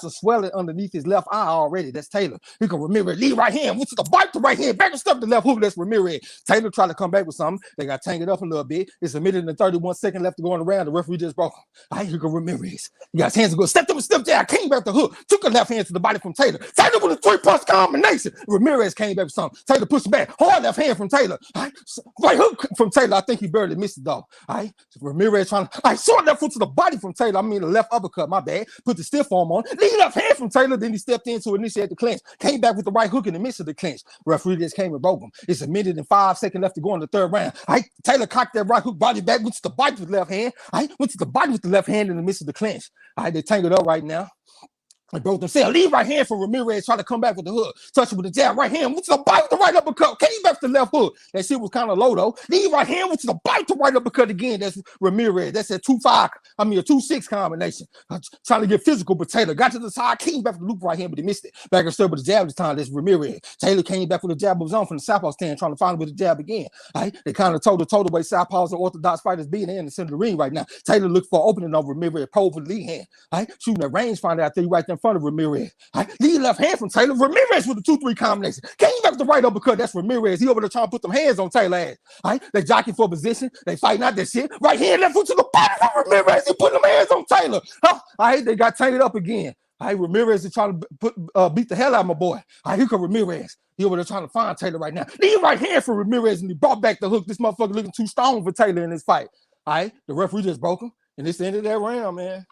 some swelling underneath his left eye already. That's Taylor. Here comes Ramirez. Lead right hand. Went to the bite the right hand. Back and stuff the left hook. That's Ramirez. Taylor tried to come back with something. They got tangled up a little bit. It's a minute and 31 seconds left to go around. The referee just broke him. All right, here comes Ramirez. He got his hands good. Stepped up and stepped down. Came back the hook. Took a left hand to the body from Taylor. Taylor with a 3-punch combination. Ramirez came back with something. Taylor pushed back. Hard left hand from Taylor. All right, right hook from Taylor. I think he barely missed it, though. All right. Ramirez trying to, all right, short left foot to the body from Taylor. I mean, the left uppercut, my bad. Put the stiff arm on. Lead left hand from Taylor. Then he stepped in to initiate the clinch. Came back with the right hook in the midst of the clinch. Referee just came and broke him. It's a minute and 5 seconds left to go in the third round. All right. Taylor cocked that right hook, body back, went to the body with the left hand. All right. Went to the body with the left hand in the midst of the clinch. All right. They tangled up right now. They broke themselves. Lead right hand for Ramirez, trying to come back with the hook. Touch it with the jab. Right hand went to the bite with the right uppercut. Came back to the left hook. That shit was kind of low, though. Lead right hand went to the bite to right uppercut again. That's Ramirez. That's a 2-6 combination. Trying to get physical, but Taylor got to the side, came back with the loop right hand, but he missed it. Back and stirred with the jab this time. That's Ramirez. Taylor came back with the jab of his own from the southpaw stand, trying to find him with the jab again. All right? They kind of told the way southpaws and orthodox fighters being in the center of the ring right now. Taylor looked for opening on Ramirez, pole for the lead hand. All right? Shooting that range finder out there right there in front of Ramirez. Right. Lead left hand from Taylor. Ramirez with the 2-3 combination. Came back with the right uppercut. That's Ramirez. He over there trying to put them hands on Taylor ass. Right. They jockeying for position. They fighting out that shit. Right hand, left foot to the body from Ramirez. He putting them hands on Taylor. Huh? I hate they got tangled up again. Right. Ramirez is trying to beat the hell out of my boy. Right. Here come Ramirez. He over there trying to find Taylor right now. Lead right hand for Ramirez, and he brought back the hook. This motherfucker looking too strong for Taylor in this fight. All right. The referee just broke him, and it's the end of that round, man.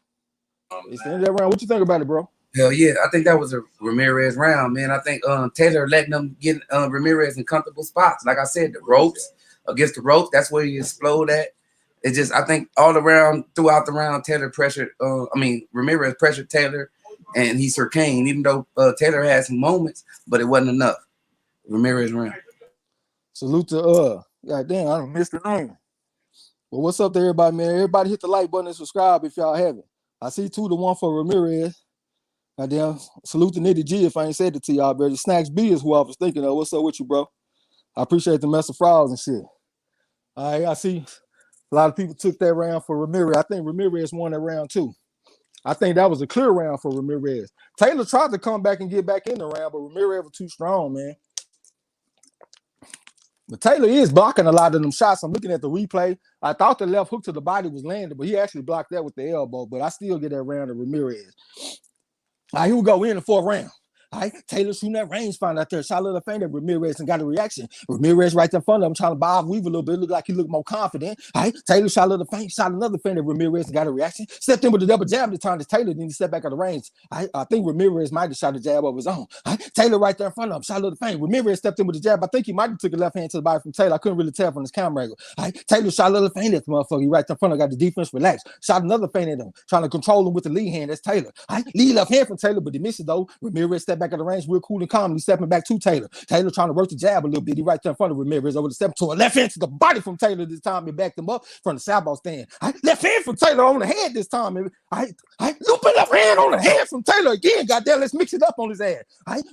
It's the end of that round. What you think about it, bro? Hell yeah, I think that was a Ramirez round, man. I think Taylor letting them get Ramirez in comfortable spots. Like I said, the ropes, against the ropes, that's where he explode at. It just, I think all around, throughout the round, Taylor pressured, Ramirez pressured Taylor, and he surcaned, even though Taylor had some moments, but it wasn't enough. Ramirez round. Salute to, goddamn, I don't miss the name. Well, what's up to everybody, man? Everybody hit the like button and subscribe if y'all haven't. I see 2-1 for Ramirez. Goddamn, salute to Nitty G if I ain't said it to y'all, bro. Snacks B is who I was thinking of. What's up with you, bro? I appreciate the mess of frauds and shit. All right, I see a lot of people took that round for Ramirez. I think Ramirez won that round too. I think that was a clear round for Ramirez. Taylor tried to come back and get back in the round, but Ramirez was too strong, man. But Taylor is blocking a lot of them shots. I'm looking at the replay. I thought the left hook to the body was landed, but he actually blocked that with the elbow. But I still get that round to Ramirez. All right, here we go. We're in the fourth round. All right, Taylor shooting that rangefinder out there. Shot a little faint at Ramirez and got a reaction. Ramirez right in front of him, trying to bob weave a little bit. Looked like he looked more confident. All right, Taylor shot a little faint, shot another feint at Ramirez and got a reaction. Stepped in with the double jab this time to Taylor, then he stepped back out of range. I think Ramirez might have shot a jab of his own. All right, Taylor right there in front of him, shot a little faint. Ramirez stepped in with the jab. I think he might have took a left hand to the body from Taylor. I couldn't really tell from his camera angle. All right, Taylor shot a little faint at the motherfucker. He right there in front of him, got the defense relaxed. Shot another feint at him, trying to control him with the lead hand. That's Taylor. All right, lead left hand from Taylor, but he missed it though. Ramirez stepped back out of range real cool and calm. He's stepping back to Taylor. Taylor trying to work the jab a little bit. He right there in front of Ramirez over the step to a left hand to the body from Taylor this time. He backed him up from the southpaw stand. Left hand from Taylor on the head this time. Looping left hand on the head from Taylor again. Goddamn, let's mix it up on his ass.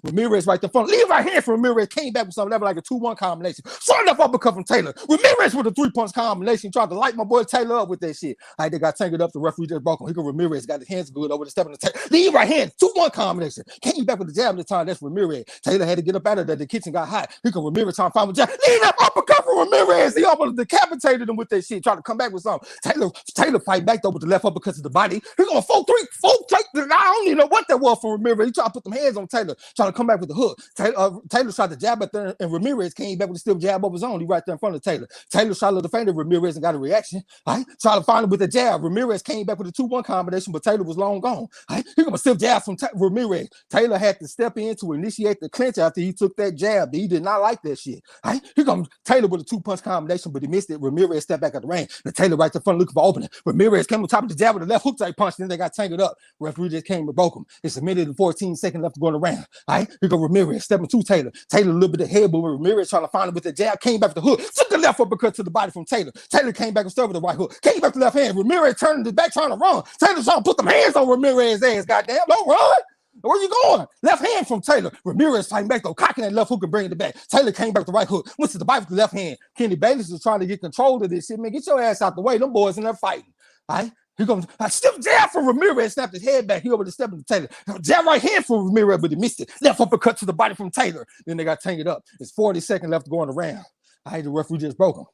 Ramirez right there in front. Leave right hand from Ramirez. Came back with something level like a 2-1 combination. Short enough uppercut from Taylor. Ramirez with a 3-punch combination. Tried to light my boy Taylor up with that shit. They got tangled up. The referee just broke him. Here go Ramirez. Got his hands good over the step in the Taylor. Leave right hand. 2-1 combination. Came back with the jab this time. That's Ramirez. Taylor had to get up out of there. The kitchen got hot. Here come Ramirez trying to find a jab. Leave that uppercut from Ramirez. He almost decapitated him with that shit. Trying to come back with something. Taylor fight back though with the left uppercut to the body. He going 4-3. I don't even know what that was for Ramirez. He tried to put them hands on Taylor. Trying to come back with the hook. Taylor tried to jab at there, and Ramirez came back with a still jab of his own. He right there in front of Taylor. Taylor shot a little faint at Ramirez and got a reaction. Trying to find him with the jab. Ramirez came back with a 2-1 combination, but Taylor was long gone. Here come a stiff jab from Ramirez. Taylor had to step in to initiate the clinch after he took that jab. He did not like that shit. Here comes Taylor with a 2-punch combination, but he missed it. Ramirez stepped back at the range. The Taylor right to front looking for opening. Ramirez came on top of the jab with a left hook type punch, and then they got tangled up. Referee just came and broke him. It's a minute and 14 seconds left to go in the round. Here go Ramirez stepping to Taylor. Taylor a little bit ahead, but Ramirez trying to find him with the jab. Came back with the hook. Took the left uppercut to the body from Taylor. Taylor came back and started with the right hook. Came back to the left hand. Ramirez turning his back trying to run. Taylor trying to put them hands on Ramirez's ass. Goddamn, don't run. Where you going? Left hand from Taylor. Ramirez fighting back though, cocking that left hook and bringing it back. Taylor came back with the right hook. Went to the bite with the left hand. Kenny Bayless is trying to get control of this shit. Man, get your ass out the way. Them boys in there fighting. Here comes a stiff jab from Ramirez. Snapped his head back. He over the step of Taylor. Jab right hand from Ramirez, but he missed it. Left uppercut to the body from Taylor. Then they got tangled up. It's 40 seconds left to go in the round. The referee just broke him.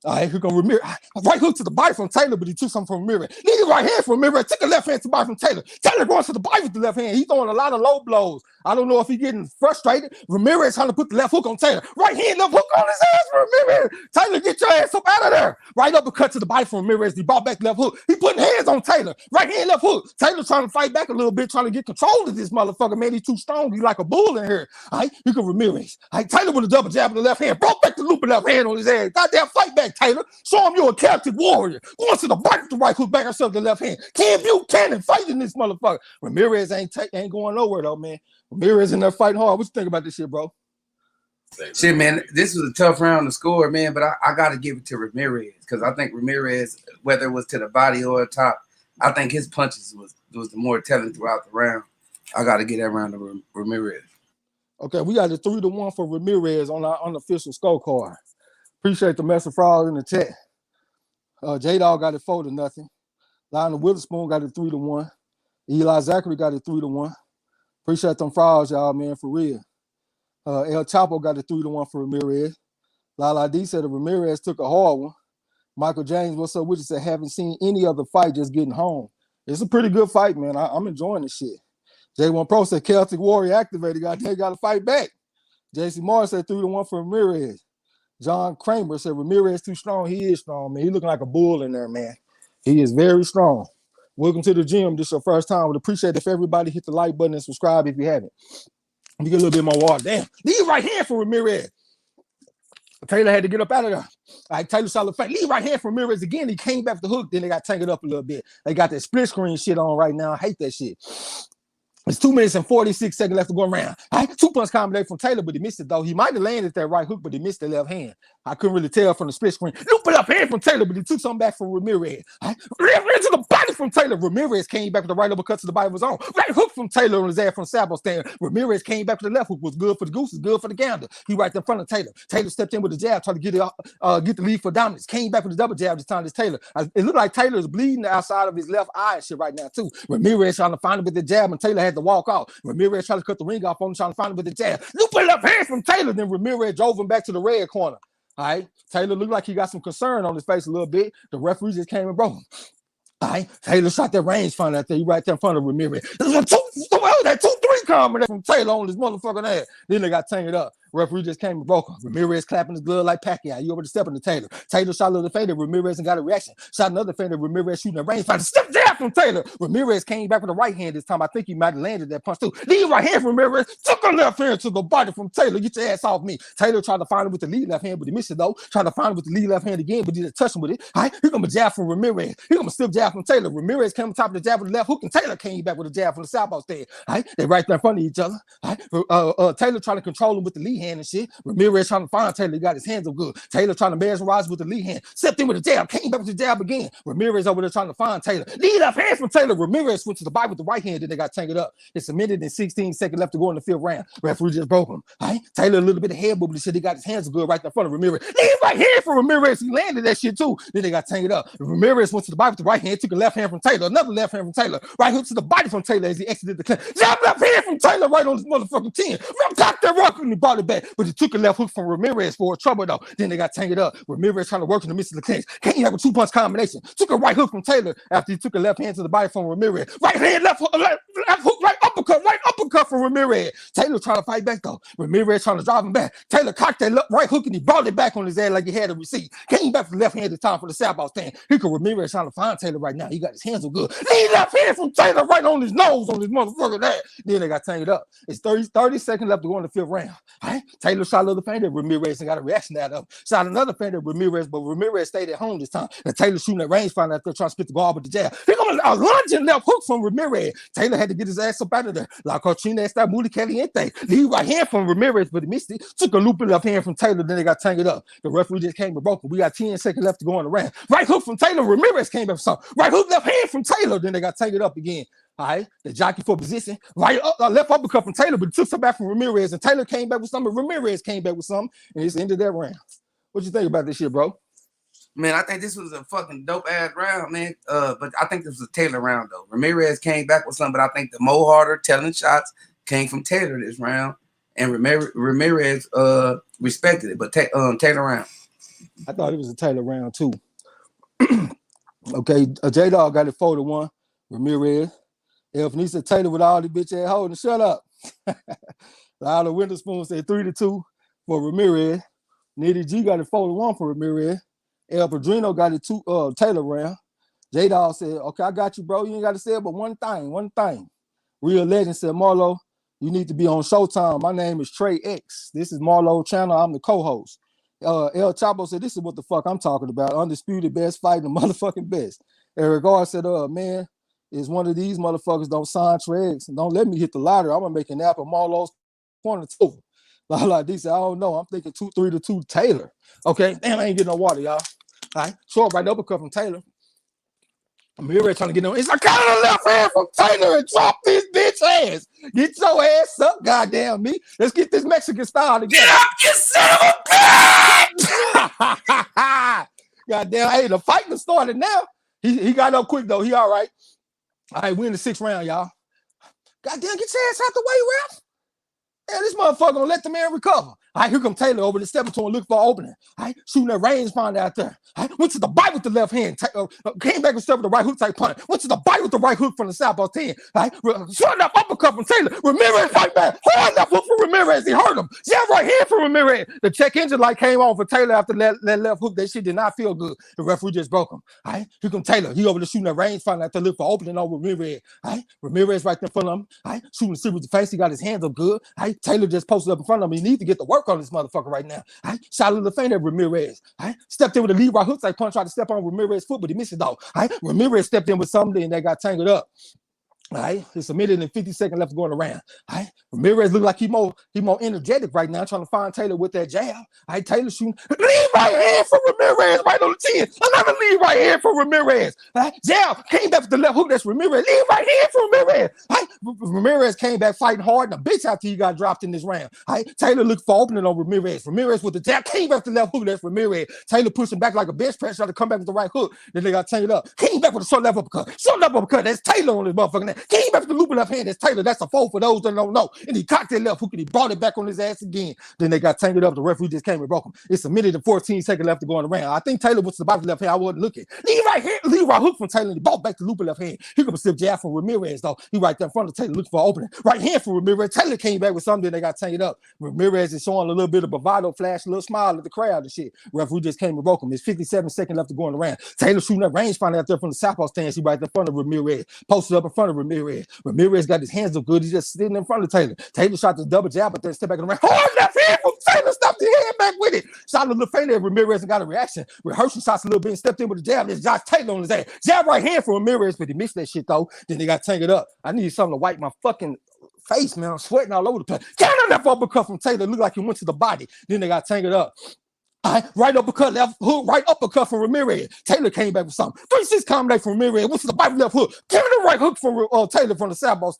Here come Ramirez. Right hook to the body from Taylor, but he took something from Ramirez. Lead right hand from Ramirez. Took a left hand to the body from Taylor. Taylor going to the body with the left hand. He's throwing a lot of low blows. I don't know if he's getting frustrated. Ramirez trying to put the left hook on Taylor. Right hand, left hook on his ass for Ramirez. Taylor, get your ass up out of there. Right uppercut to the body from Ramirez. He brought back left hook. He putting hands on Taylor. Right hand, left hook. Taylor trying to fight back a little bit, trying to get control of this motherfucker. Man, he's too strong. He's like a bull in here. All right, you can Ramirez. All right, Taylor with a double jab in the left hand. Brought back the loop of left hand on his ass. Goddamn, fight back, Taylor. Show him you're a captive warrior. Going to the body with the right hook, back herself to the left hand. Cam Buchanan fighting this motherfucker. Ramirez ain't going nowhere, though, man. Ramirez in there fighting hard. What you think about this shit, bro? Shit, man, this was a tough round to score, man, but I got to give it to Ramirez because I think Ramirez, whether it was to the body or the top, I think his punches was the more telling throughout the round. I got to get that round to Ramirez. Okay, we got a 3-1 for Ramirez on our unofficial scorecard. Appreciate the message for all in the chat. J-Dog got it 4-0. Lionel Witherspoon got it 3-1. Eli Zachary got it 3-1. Appreciate them frauds, y'all, man, for real. El Chapo got a 3-1 for Ramirez. Lala D said that Ramirez took a hard one. Michael James, what's up with you? Said, haven't seen any other fight, just getting home. It's a pretty good fight, man. I'm enjoying this shit. J1 Pro said Celtic Warrior activated. Got to fight back. JC Morris said 3-1 for Ramirez. John Kramer said Ramirez too strong. He is strong, man. He looking like a bull in there, man. He is very strong. Welcome to the gym. This is your first time. Would appreciate if everybody hit the like button and subscribe if you haven't. Let me get a little bit more water. Damn. Leave right hand for Ramirez. Taylor had to get up out of there. All right, Taylor saw the fight. Leave right hand for Ramirez again. He came back with the hook. Then they got tangled up a little bit. They got that split screen shit on right now. I hate that shit. It's 2 minutes and 46 seconds left to go around. All right, 2-punch combination from Taylor, but he missed it, though. He might have landed that right hook, but he missed the left hand. I couldn't really tell from the split screen. Loop it up hand from Taylor, but he took something back from Ramirez. All right, left hand to the body from Taylor. Ramirez came back with the right uppercut to the body of his own. Right hook from Taylor on his ass from Sabo stand. Ramirez came back with the left hook. Was good for the goose, was good for the gander. He right in front of Taylor. Taylor stepped in with the jab, tried to get the lead for dominance. Came back with the double jab this time. This Taylor. It looked like Taylor is bleeding outside of his left eye and shit right now, too. Ramirez trying to find him with the jab, and Taylor had to walk off. Ramirez tried to cut the ring off on him, trying to find him with the jab. Loop it up hand from Taylor. Then Ramirez drove him back to the red corner. All right. Taylor looked like he got some concern on his face a little bit. The referee just came and broke him. All right. Taylor shot that range finder out there. He right there in front of Ramirez. That 2-3 combination from Taylor on his motherfucking ass. Then they got tangled up. Referee just came and broke him. Ramirez clapping his glove like Pacquiao. You over to step into Taylor. Taylor shot a little fader. Ramirez and got a reaction. Shot another fader. Ramirez shooting a range finder. Step jab from Taylor. Ramirez came back with the right hand this time. I think he might have landed that punch too. Lead right hand from Ramirez. Took a left hand to the body from Taylor. Get your ass off me. Taylor tried to find him with the lead left hand, but he missed it though. Tried to find him with the lead left hand again, but he didn't touch him with it. All right. Here come a jab from Ramirez. Here come a stiff jab from Taylor. Ramirez came on top of the jab with the left hook, and Taylor came back with a jab from the southpaw stand. All right. They right there in front of each other. All right. Taylor trying to control him with the lead hand and shit. Ramirez trying to find Taylor. He got his hands up good. Taylor trying to mesmerize with the lead hand. Stepped in with a jab. Came back with the jab again. Ramirez over there trying to find Taylor. Lead left hand from Taylor. Ramirez went to the body with the right hand. Then they got tangled up. It's a minute and 16 seconds left to go in the 5th round. Referee just broke him. All right. Taylor a little bit of head movement. He said he got his hands good right in front of Ramirez. Lead right hand for Ramirez. He landed that shit too. Then they got tangled up. Ramirez went to the body with the right hand. Took a left hand from Taylor. Another left hand from Taylor. Right hook to the body from Taylor as he exited the clinch. Jab left hand from Taylor right on his motherfucking chin. Cocked that rock and he brought it back. But he took a left hook from Ramirez for trouble though. Then they got tangled up. Ramirez trying to work in the midst of the clinch. Came have a 2-punch combination. Took a right hook from Taylor after he took a left hand to the body from Ramirez. Right hand, left hook, right uppercut from Ramirez. Taylor trying to fight back though. Ramirez trying to drive him back. Taylor cocked that right hook and he brought it back on his ass like he had a receipt. Came back with the left hand this time for the southpaw stand. Here could Ramirez trying to find Taylor right now. He got his hands so good. Lead left hand from Taylor right on his nose on his motherfucking ass. Then they got tangled up. It's 30 seconds left to go in the 5th round. All right. Taylor shot a little fader. Ramirez and got a reaction out of him. Shot another fader. Ramirez, but Ramirez stayed at home this time. And Taylor shooting that rangefinder out there trying to spit the ball with the jab. Here comes a lunging left hook from Ramirez. Taylor had to get his ass up out of there. La Cochina está muy caliente. Lead right hand from Ramirez, but he missed it. Took a loop left hand from Taylor. Then they got tangled up. The referee just came and broke him. We got 10 seconds left to go in the round. Right hook from Taylor. Ramirez came back with something. Right hook left hand from Taylor. Then they got tangled up again. All right, the jockey for position. Right up, left uppercut from Taylor, but he took some back from Ramirez, and Taylor came back with something. Ramirez came back with something, and it's the end of that round. What you think about this shit, bro? Man, I think this was a fucking dope ass round, man. But I think this was a Taylor round though. Ramirez came back with something, but I think the more harder telling shots came from Taylor this round, and Ramirez respected it, but Taylor round. I thought it was a Taylor round too. Okay, J-Dog got it 4-1. Ramirez. Elfnisa Taylor with all the bitch ass holding. Shut up. Lionel Witherspoon said 3-2 for Ramirez. Nitty G got it 4-1 for Ramirez. El Padrino got it 2 Taylor round. J-Dawg said, okay, I got you, bro. You ain't got to say it but one thing. Real Legend said, Marlo, you need to be on Showtime. My name is Trey X. This is Marlo channel. I'm the co-host. El Chapo said, this is what the fuck I'm talking about. Undisputed best fighting the motherfucking best. Eric Gar said, man, is one of these motherfuckers don't sign Trey X and don't let me hit the lottery. I'm going to make an app of Marlo's corner too. Like they said, I don't know. I'm thinking 2-3-2 Taylor. Okay, damn, I ain't getting no water, y'all. All right, short right uppercut from Taylor. Ramirez trying to get on. It's like kind of left hand from Taylor and drop this bitch ass. Get your ass up, goddamn me. Let's get this Mexican style together. Get up, you son of a bitch! Goddamn, hey, the fight was started now. He got up quick though. He all right. All right, we in the 6th round, y'all. Goddamn, get your ass out the way, ref. Man, this motherfucker gonna let the man recover. All right, here come Taylor over the stepping to him, looking for an opening. All right, shooting that rangefinder out there. All right, went to the bite with the left hand. Came back and stepped with the right hook type punch. Went to the bite with the right hook from the southpaw 10. All right, short up uppercut from Taylor. Ramirez fight back. Hard left hook for Ramirez. He hurt him. Jab right hand for Ramirez. The check engine light came on for Taylor after that left hook. That shit did not feel good. The referee just broke him. All right, here come Taylor. He over there shooting that rangefinder out there, looking for opening on Ramirez. All right, Ramirez right in front of him. All right, shooting the seat with the face. He got his hands up good. All right, Taylor just posted up in front of him. He needs to get to work on this motherfucker right now. All right, shot a little feint at Ramirez. All right, stepped in with a lead right hook type punch, tried to step on Ramirez's foot, but he missed it though. All right, Ramirez stepped in with something and they got tangled up. All right, it's a minute and 50 seconds left going around. All right, Ramirez look like he more energetic right now, trying to find Taylor with that jab. All right, Taylor shooting lead right hand for Ramirez, right on the 10. Another lead right hand for Ramirez. All right, jab came back with the left hook. That's Ramirez. Lead right hand for Ramirez. All right, Ramirez came back fighting hard, and a bitch after he got dropped in this round. All right, Taylor looked for opening on Ramirez. Ramirez with the jab came back with the left hook. That's Ramirez. Taylor pushing back like a bench press, trying to come back with the right hook. Then they got tangled up. Came back with a short left uppercut. Short left uppercut. That's Taylor on his motherfucking neck. Came back with the loop of left hand. That's Taylor. That's a foul for those that don't know. And he cocked that left hook and he brought it back on his ass again. Then they got tangled up. The referee just came and broke him. It's a minute and 14 seconds left to go on the round. I think Taylor was to the bottom of the left hand. I wasn't looking. Lead right hand, lead right hook from Taylor. And he brought back the loop of left hand. Here comes a stiff jab from Ramirez though. He right there in front of Taylor looking for an opening. Right hand for Ramirez. Taylor came back with something. They got tangled up. Ramirez is showing a little bit of bravado, flash, a little smile at the crowd and shit. Referee just came and broke him. It's 57 seconds left to go on the round. Taylor shooting that rangefinder out there from the southpaw stance. He right in front of Ramirez. Posted up in front of Ramirez. Ramirez got his hands up good. He's just sitting in front of Taylor. Taylor shot the double jab, but then step back in the round. Hard left hand from Taylor. Stopped his hand back with it. Shot a little feint at Ramirez and got a reaction. Rehearsal shots a little bit and stepped in with a jab. There's Josh Taylor on his ass. Jab right hand for Ramirez, but he missed that shit though. Then they got tangled up. I needed something to wipe my fucking face, man. I'm sweating all over the place. Counter left uppercut from Taylor. Looked like he went to the body. Then they got tangled up. Right uppercut, left hook, right uppercut from Ramirez. Taylor came back with something. 3-6 combination from Ramirez. Went to the body left hook. Came in the right hook from Taylor from the southpaw.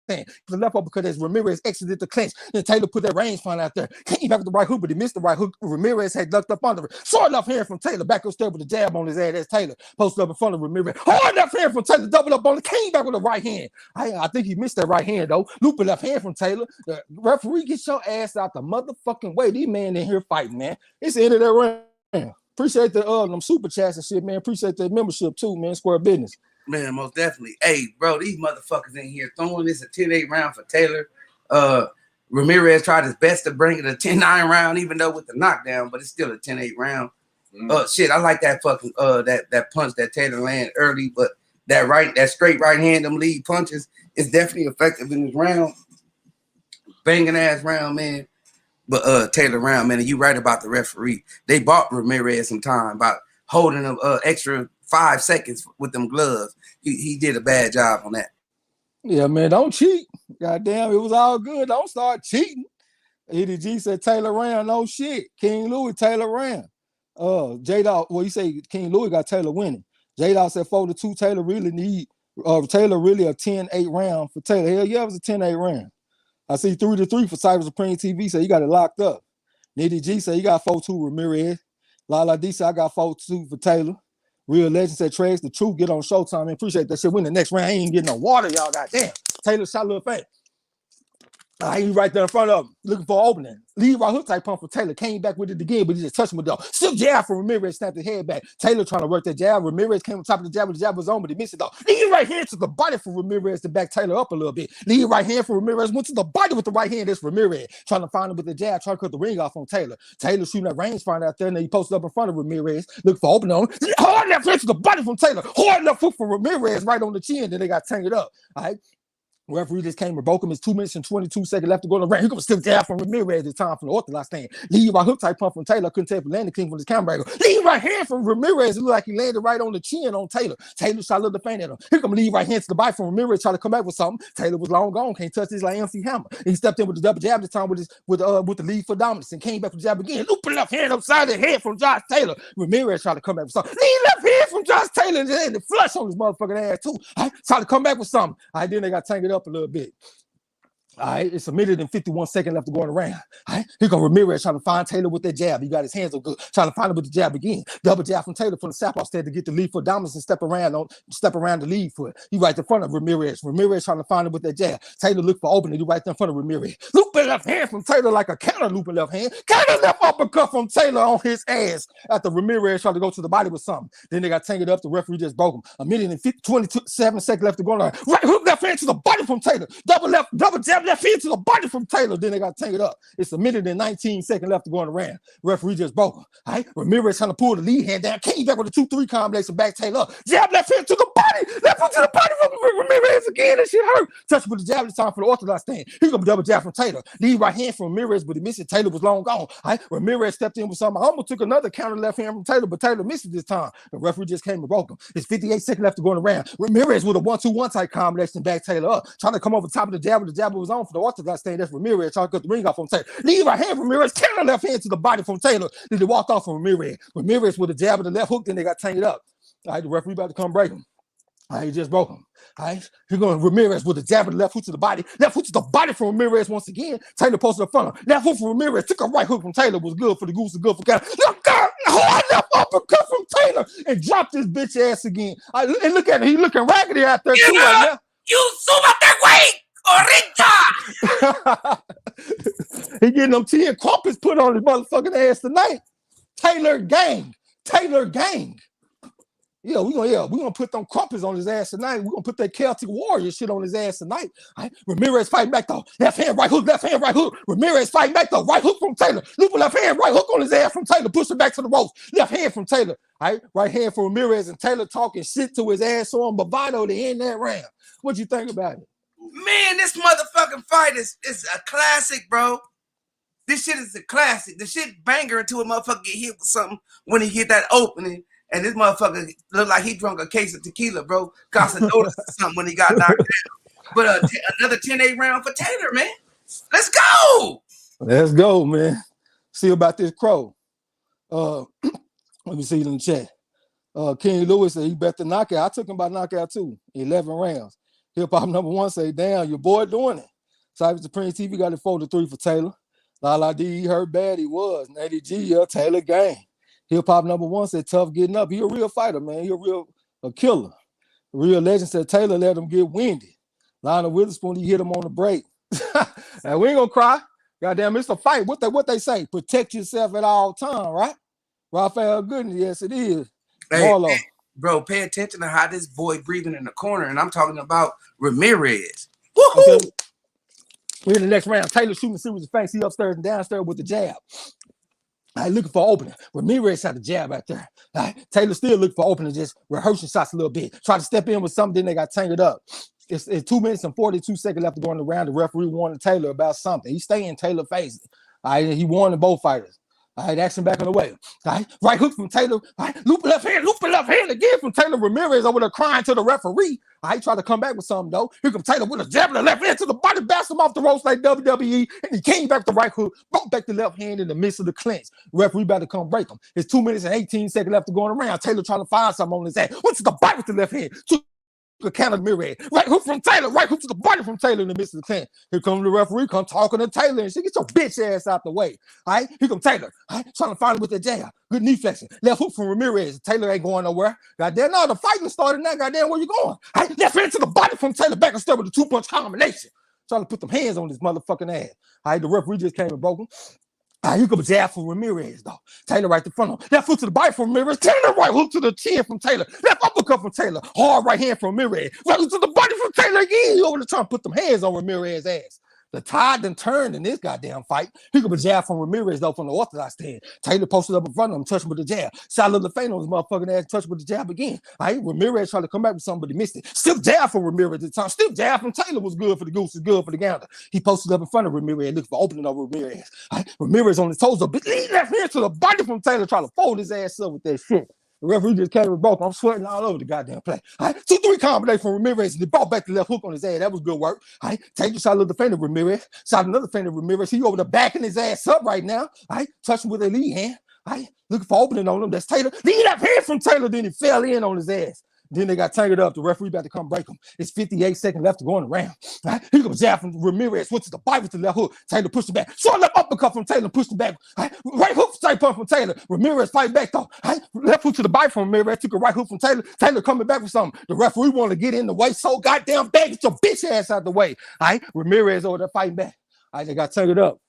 The left uppercut as Ramirez exited the clinch. Then Taylor put that rangefinder out there. Came back with the right hook, but he missed the right hook. Ramirez had ducked up under it. Short left hand from Taylor. Back upstairs with a jab on his ass. That's Taylor. Posted up in front of Ramirez. Hard left hand from Taylor. Doubled up on it. Came back with the right hand. I think he missed that right hand though. Looping left hand from Taylor. The referee, get your ass out the motherfucking way. These men in here fighting, man. It's the end of that round. Appreciate the them super chats and shit, man. Appreciate the membership too, man. Square business. Man, most definitely. Hey, bro, these motherfuckers in here throwing this a 10-8 round for Taylor. Ramirez tried his best to bring it a 10-9 round, even though with the knockdown, but it's still a 10-8 round. Shit, I like that fucking that punch that Taylor landed early, but that straight right hand, them lead punches, is definitely effective in this round. Banging ass round, man. But Taylor round, man, and you right about the referee. They bought Ramirez some time about holding him extra 5 seconds with them gloves. He did a bad job on that. Yeah, man, don't cheat. Goddamn, it was all good. Don't start cheating. EDG said Taylor round, no shit. King Louis, Taylor round. J-Dawg, well, you say King Louis got Taylor winning. J-Dawg said 4-2. Taylor really a 10-8 round for Taylor. Hell yeah, it was a 10-8 round. I see 3-3 for Cyber Supreme TV, so you got it locked up. Nitty G said you got 4-2 Ramirez. Lala D said I got 4-2 for Taylor. Real Legend said Trey's the truth. Get on Showtime. Man. Appreciate that shit. Win the next round. I ain't getting no water, y'all. Goddamn. Taylor shot a little feint. He right there in front of him, looking for an opening. Lead right hook type pump for Taylor. Came back with it again, but he just touched him with the still jab from Ramirez, snapped his head back. Taylor trying to work that jab. Ramirez came on top of the jab, but the jab was on, but he missed it though. Lead right hand to the body for Ramirez to back Taylor up a little bit. Lead right hand for Ramirez went to the body with the right hand. That's Ramirez trying to find him with the jab, trying to cut the ring off on Taylor. Taylor shooting that rangefinder out there, and then he posted up in front of Ramirez, looking for opening on him. Hard left hand to the body from Taylor. Hard left hook for Ramirez right on the chin. Then they got tangled up. All right. Referee just came and broke him. It's 2 minutes and 22 seconds left to go to the ring. He gonna still jab from Ramirez this time from the orthodox stand. Lead right hook type pump from Taylor. Couldn't tell if he landed clean from his camera angle. Lead right hand from Ramirez. It looked like he landed right on the chin on Taylor. Taylor shot a little fan at him. Here come lead right hand to the body from Ramirez. Try to come back with something. Taylor was long gone. Can't touch this like MC Hammer. And he stepped in with the double jab this time with the lead for dominance and came back with the jab again. Looping left hand upside the head from Josh Taylor. Ramirez tried to come back with something. Lead left hand from Josh Taylor and then the flush on his motherfucking ass too. All right, tried to come back with something. All right, then they got tangled up a little bit. All right, it's a minute and 51 seconds left to go around. All right, here comes Ramirez trying to find Taylor with that jab. He got his hands on good, trying to find him with the jab again. Double jab from Taylor from the southpaw stand to get the lead foot dominance and step around the lead foot. He right in front of Ramirez. Ramirez trying to find him with that jab. Taylor look for opening. He right there in front of Ramirez. Looping left hand from Taylor like a counter looping left hand. Counter left uppercut from Taylor on his ass after Ramirez tried to go to the body with something. Then they got tangled up. The referee just broke him. A minute and 27 seconds left to go around. Right hook left hand to the body from Taylor. Double jab left hand to the body from Taylor. Then they got tangled up. It's a minute and 19 seconds left to go around. Referee just broke him. All right, Ramirez trying to pull the lead hand down. Came back with a 2-3 combination, back Taylor up. Jab left hand to the body. Left hand to the body from Ramirez again. That shit hurt. Touch with the jab this time for the orthodox stand. Here come double jab from Taylor. Lead right hand from Ramirez, but he missed it. Taylor was long gone. All right, Ramirez stepped in with something. I almost took another counter left hand from Taylor, but Taylor missed it this time. The referee just came and broke him. It's 58 seconds left to go around. Ramirez with a 1-2-1 type combination, back Taylor up. Trying to come over top of the jab, but the jab was on for the orthodox stand. That's Ramirez trying to cut the ring off on Taylor. Lead right hand from Ramirez, counter left hand to the body from Taylor. Then they walked off from Ramirez. Ramirez with a jab of the left hook, then they got tangled up. All right, the referee about to come break him. All right, he just broke him. All right, here going Ramirez with a jab of the left hook to the body. Left hook to the body from Ramirez once again. Taylor posted up front of him. Left hook from Ramirez. Took a right hook from Taylor. Was good for the goose and good for Cat. Hard left uppercut from Taylor and dropped his bitch ass again. And look at him. He looking raggedy out there too right now. You súbate, güey, He getting them 10 crumpets put on his motherfucking ass tonight. Taylor gang. Yeah, we're gonna put them crumpets on his ass tonight. We're gonna put that Celtic Warrior shit on his ass tonight. All right? Ramirez fighting back though. Left hand, right hook. Ramirez fighting back though. Right hook from Taylor. Looping left hand, right hook on his ass from Taylor. Push it back to the ropes. Left hand from Taylor. All right, right hand from Ramirez and Taylor talking shit to his ass on bravado to end that round. What you think about it? Man, this motherfucking fight is a classic, bro. This shit is a classic. The shit banger until a motherfucker get hit with something when he get that opening. And this motherfucker looked like he drunk a case of tequila, bro. Casamigos or something when he got knocked down. But another 10-8 round for Taylor, man. Let's go. Let's go, man. See about this crow. Let me see it in the chat. King Lewis said he bet the knockout. I took him by knockout too. 11 rounds. Hip hop number 1 say, damn, your boy doing it. Cyber Supreme TV got it 4-3 for Taylor. Lala D, he heard bad he was. Natty G, Taylor gang. Hip hop number 1 said tough getting up. He a real fighter, man. He a killer. A real legend said Taylor let him get winded. Lionel Witherspoon, he hit him on the break. And we ain't gonna cry. Goddamn, it's a fight. What they say? Protect yourself at all times, right? Raphael Gooden, yes, it is. Hey, hey, bro, pay attention to how this boy breathing in the corner, and I'm talking about Ramirez. Woohoo! Okay. We're in the next round. Taylor shooting serious face. He upstairs and downstairs with the jab. I looking for opening. Ramirez had the jab out there. Taylor still looking for opening, just rehearsing shots a little bit. Try to step in with something, then they got tangled up. It's 2 minutes and 42 seconds left to go in the round. The referee warned Taylor about something. He's staying Taylor face. All right, he warned both fighters. All right, action back on the way. All right, right hook from Taylor. All right, looping left hand again from Taylor. Ramirez over there crying to the referee. All right, try to come back with something though. Here comes Taylor with a jab in the left hand to the body, bounced him off the ropes like WWE, and he came back to right hook, brought back the left hand in the midst of the clinch. Referee about to come break him. It's 2 minutes and 18 seconds left to go around. Taylor trying to find something on his ass. What's the bite with the left hand? The counter Ramirez. Right hook from Taylor. Right hook to the body from Taylor in the midst of the clinch. Here comes the referee, come talking to Taylor and shit. Get your bitch ass out the way. All right, here comes Taylor. All right, trying to find him with the jab. Good knee flexion. Left hook from Ramirez. Taylor ain't going nowhere. Goddamn, no, the fighting started now. Goddamn, where you going? All right, left hand to the body from Taylor. Back and start with the 2-punch combination. Trying to put them hands on this motherfucking ass. All right, the referee just came and broke him. All right, here comes a jab from Ramirez, though. Taylor right in front of him. Left foot to the bite from Ramirez. Taylor right hook to the chin from Taylor. Left uppercut from Taylor. Hard right hand from Ramirez. Right hook to the body from Taylor again. Over the top, put them hands on Ramirez's ass. The tide done turned in this goddamn fight. Here comes a jab from Ramirez, though, from the orthodox stand. Taylor posted up in front of him, touched with the jab. Shot a little faint on his motherfucking ass, touched with the jab again. All right, Ramirez tried to come back with something, but he missed it. Stiff jab from Ramirez at the time. Stiff jab from Taylor was good for the goose, is good for the gander. He posted up in front of Ramirez, looking for opening over Ramirez. All right, Ramirez on his toes, a big left hand to the body from Taylor, trying to fold his ass up with that shit. The referee just came and broke him. I'm sweating all over the goddamn play. All right, 2-3 combination from Ramirez, and he brought back the left hook on his ass. That was good work. All right, Taylor shot a little defender Ramirez, shot another defender Ramirez. He over the backing his ass up right now. All right, touching with a lead hand. All right, looking for opening on him. That's Taylor. Lead left hand from Taylor, then he fell in on his ass. Then they got tangled up. The referee about to come break him. It's 58 seconds left to go in the round. All right, here comes jab from Ramirez. Went to the bite with the left hook. Taylor pushed it back. Short left uppercut from Taylor. Pushed it back. All right hook straight punch from Taylor. Ramirez fight back though. All right, left hook to the bite from Ramirez. Took a right hook from Taylor. Taylor coming back with something. The referee want to get in the way so goddamn bad. Get your bitch ass out the way. All right, Ramirez over there fighting back. All right, they got tangled up.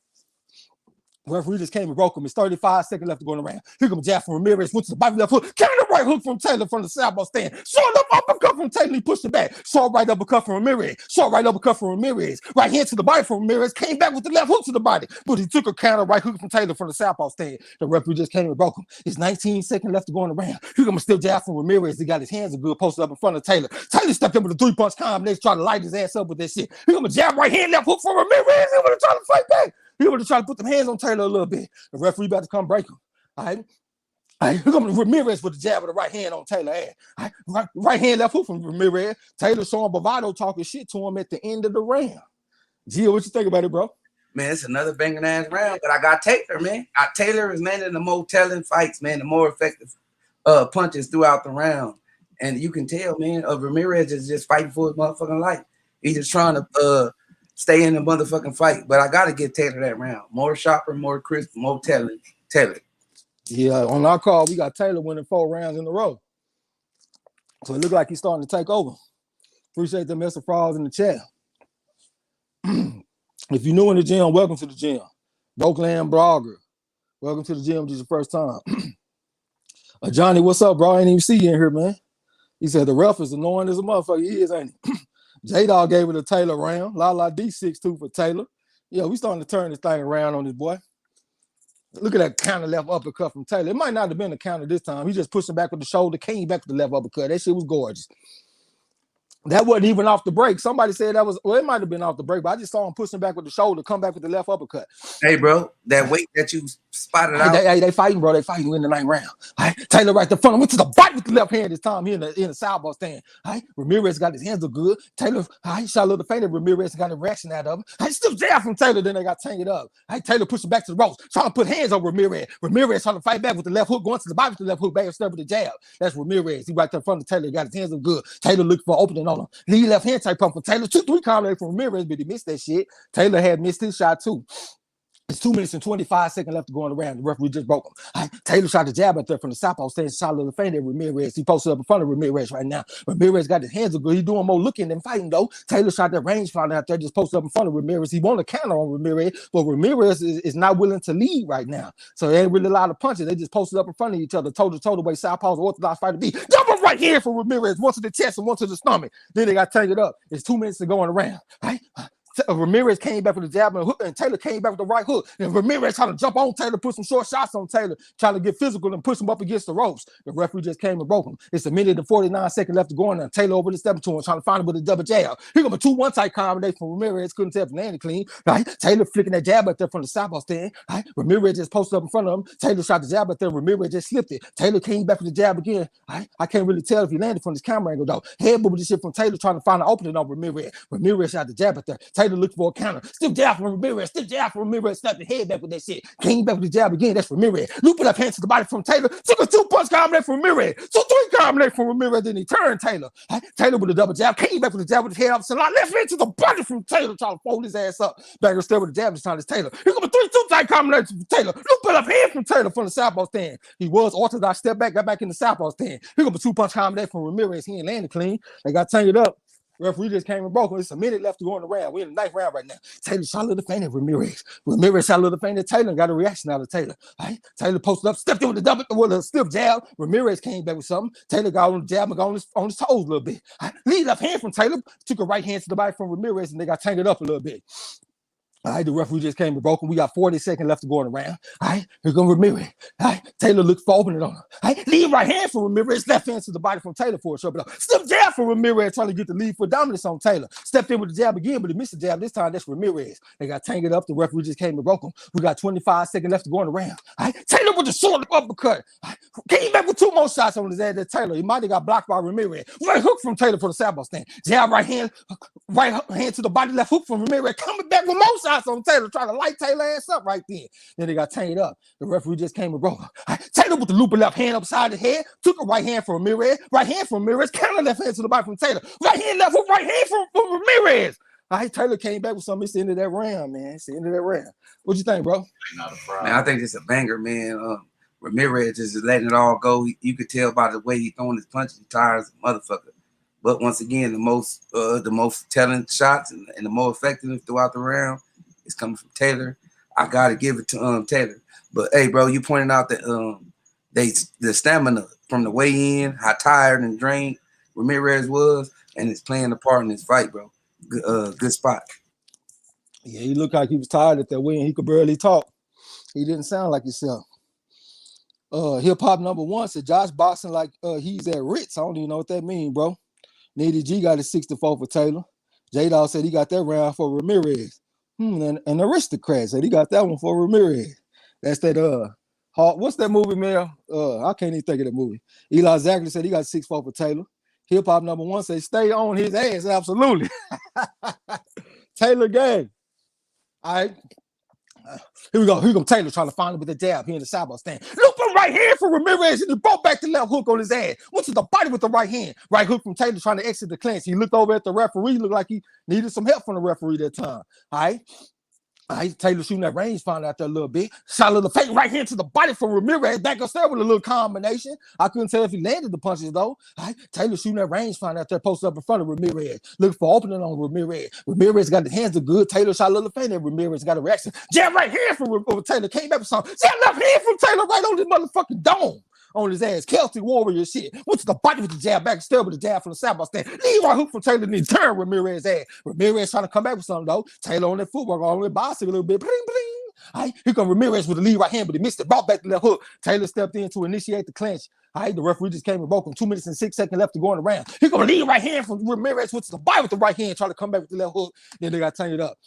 Referee just came and broke him. It's 35 seconds left to go in the round. Here comes a jab from Ramirez. Went to the body left hook. Counter right hook from Taylor from the southpaw stand. Short up uppercut from Taylor. He pushed it back. Short right uppercut from Ramirez. Short right uppercut from Ramirez. Right hand to the body from Ramirez. Came back with the left hook to the body. But he took a counter right hook from Taylor from the southpaw stand. The referee just came and broke him. It's 19 seconds left to go in the round. Here comes a still jab from Ramirez. He got his hands good posted up in front of Taylor. Taylor stepped up with a 3-punch combination, tried to light his ass up with that shit. Here comes a jab right hand left hook from Ramirez. He was trying to fight back. He would have tried to put them hands on Taylor a little bit. The referee about to come break him. All right. All right. Here comes Ramirez with the jab of the right hand on Taylor's ass. All right. Right hand left hook from Ramirez. Taylor showing bravado, talking shit to him at the end of the round. Gio, what you think about it, bro? Man, it's another banging ass round, but I got Taylor, man. Taylor is landing the more telling fights, man, the more effective punches throughout the round. And you can tell, man, Ramirez is just fighting for his motherfucking life. He's just trying to stay in the motherfucking fight, but I gotta get Taylor that round. More sharper, more crisp, more telling. Taylor. Yeah, on our call, we got Taylor winning 4 rounds in a row. So it looked like he's starting to take over. Appreciate the Mr. Frauds in the chat. If you're new in the gym, welcome to the gym. Bokeland Brogger, welcome to the gym. This is your first time. Johnny, what's up, bro? I ain't even see you in here, man. He said the ref is annoying as a motherfucker. He is, ain't he? J-Dog gave it a Taylor round. La D6-2 for Taylor. Yeah, we starting to turn this thing around on this boy. Look at that counter left uppercut from Taylor. It might not have been a counter this time. He just pushing back with the shoulder, came back with the left uppercut. That shit was gorgeous. That wasn't even off the break. Somebody said that was, well, it might have been off the break, but I just saw him pushing back with the shoulder, come back with the left uppercut. Hey, bro, that weight that you spotted out. They fighting, bro. They fighting in the 9th round. All right, Taylor right the front. Went to the bite with the left hand this time here in the southpaw stand. All right, Ramirez got his hands up good. Taylor, he shot a little fainted. Ramirez got a reaction out of him. I still jab from Taylor. Then they got tangled up. All right, Taylor pushing back to the ropes, trying to put hands on Ramirez. Ramirez trying to fight back with the left hook, going to the body with the left hook, back and step with the jab. That's Ramirez. He right there in front of Taylor. Got his hands up good. Taylor looking for opening on him. Lead left hand type pump from Taylor. 2-3 combination from Ramirez, but he missed that shit. Taylor had missed his shot too. It's 2 minutes and 25 seconds left to go in the round. The referee just broke him. Right, Taylor shot the jab out there from the southpaw stand, shot a little faint at Ramirez. He posted up in front of Ramirez right now. Ramirez got his hands up good. He's doing more looking than fighting though. Taylor shot that range fight out there, just posted up in front of Ramirez. He won a counter on Ramirez, but Ramirez is not willing to lead right now. So there ain't really a lot of punches. They just posted up in front of each other, toe to toe the way southpaw's orthodox fight to be. Double right hand for Ramirez, one to the chest and one to the stomach. Then they got tangled up. It's 2 minutes to go in the round. Right? Ramirez came back with the jab and hook, and Taylor came back with the right hook. And Ramirez trying to jump on Taylor, put some short shots on Taylor, trying to get physical and push him up against the ropes. The referee just came and broke him. It's 1 minute and 49 seconds left to go in there. Taylor over the step to him, trying to find him with a double jab. Here comes a 2-1 type combination from Ramirez. Couldn't tell if Nanny clean. Right? Taylor flicking that jab out there from the southpaw stand. Right? Ramirez just posted up in front of him. Taylor shot the jab out there. Ramirez just slipped it. Taylor came back with the jab again. Right? I can't really tell if he landed from this camera angle though. Headbutt with the shit from Taylor, trying to find an opening on Ramirez. Ramirez shot the jab out there. Taylor looked for a counter. Still jab from Ramirez. Still jab from Ramirez. Snapped the head back with that shit. Came back with the jab again. That's Ramirez. Looping up hands to the body from Taylor. Took a 2-punch combination from Ramirez. 2-3 combination from Ramirez. Then he turned Taylor. Right? Taylor with a double jab. Came back with the jab with his head up. So left hand to the body from Taylor. Trying to fold his ass up. Back and step with the jab this time. It's Taylor. Here comes a 3-2 type combination from Taylor. Looping up hand from Taylor from the southpaw stand. He was orthodox. Step back. Got back in the southpaw stand. Here comes a 2-punch combination from Ramirez. He ain't landed clean. They got tangled up. Referee just came and broke him. It's a minute left to go in the round. We're in the ninth round right now. Taylor shot a little faint at Ramirez. Ramirez shot a little faint at Taylor and got a reaction out of Taylor. All right? Taylor posted up, stepped in with a stiff jab. Ramirez came back with something. Taylor got on the jab and got on his toes a little bit. All right? Lead left hand from Taylor. Took a right hand to the body from Ramirez and they got tangled up a little bit. All right, the referee just came and broke him. We got 40 seconds left to go in the round. All right, here comes Ramirez. All right, Taylor looks for opening on him. All right, lead right hand for Ramirez, left hand to the body from Taylor for a short bit. Step jab for Ramirez, trying to get the lead for dominance on Taylor. Stepped in with the jab again, but he missed the jab. This time, that's Ramirez. They got tangled up. The referee just came and broke him. We got 25 seconds left to go in the round. All right, Taylor with the short uppercut. All right, came back with 2 more shots on his head. That Taylor, he might have got blocked by Ramirez. Right hook from Taylor for the southpaw stand. Jab right hand to the body, left hook from Ramirez. Coming back with more shots on Taylor, trying to light Taylor ass up right then. Then they got tangled up. The referee just came and broke him. Right, Taylor with the loop of left hand upside the head, took a right hand from Ramirez, counter left hand to the body from Taylor. Right hand, left hook, right hand from Ramirez. All right, Taylor came back with something. It's the end of that round, man. It's the end of that round. What you think, bro? Man, I think it's a banger, man. Ramirez just is letting it all go. You could tell by the way he's throwing his punches. He's tired as a motherfucker. But once again, the most telling shots and the more effective throughout the round is coming from Taylor. I gotta give it to Taylor. But hey, bro, you pointed out that the stamina from the weigh in, how tired and drained Ramirez was, and it's playing a part in this fight, bro. Good spot. Yeah, he looked like he was tired at that weigh-in. He could barely talk. He didn't sound like himself. Hip hop number 1 said Josh boxing like he's at Ritz. I don't even know what that means, bro. Needy G got a 64 for Taylor. J-Dawg said he got that round for Ramirez. And Aristocrat said he got that one for Ramirez. That's that what's that movie, man? I can't even think of that movie. Eli Zachary said he got 6-4 for Taylor. Hip hop number 1 said stay on his ass, absolutely. Taylor gang. All right. Here we go. Taylor trying to find him with the jab here in the southpaw stand. Looping right hand for Ramirez and he brought back the left hook on his ass. Went to the body with the right hand. Right hook from Taylor trying to exit the clinch. He looked over at the referee. Looked like he needed some help from the referee that time. All right. Taylor shooting that rangefinder out there a little bit. Shot a little fake right hand to the body from Ramirez. Back upstairs with a little combination. I couldn't tell if he landed the punches though. Taylor shooting that rangefinder out there, posted up in front of Ramirez. Looking for opening on Ramirez. Ramirez got his hands good. Taylor shot a little faint at Ramirez. Got a reaction. Jab right hand from Taylor. Came back with something. Jab left hand from Taylor right on his motherfucking dome. On his ass, Celtic Warrior shit. Went to the body with the jab, back still with the jab from the southpaw stand. Lead right hook from Taylor, and then turn Ramirez ass. Ramirez trying to come back with something though. Taylor on that footwork, on that boxing a little bit. Bling, bling. All right, here comes Ramirez with the lead right hand, but he missed it. Brought back the left hook. Taylor stepped in to initiate the clinch. All right, the referee just came and broke him. 2 minutes and 6 seconds left to go in the round. Here comes the lead right hand from Ramirez, went to the body with the right hand, trying to come back with the left hook. Then they got tangled up.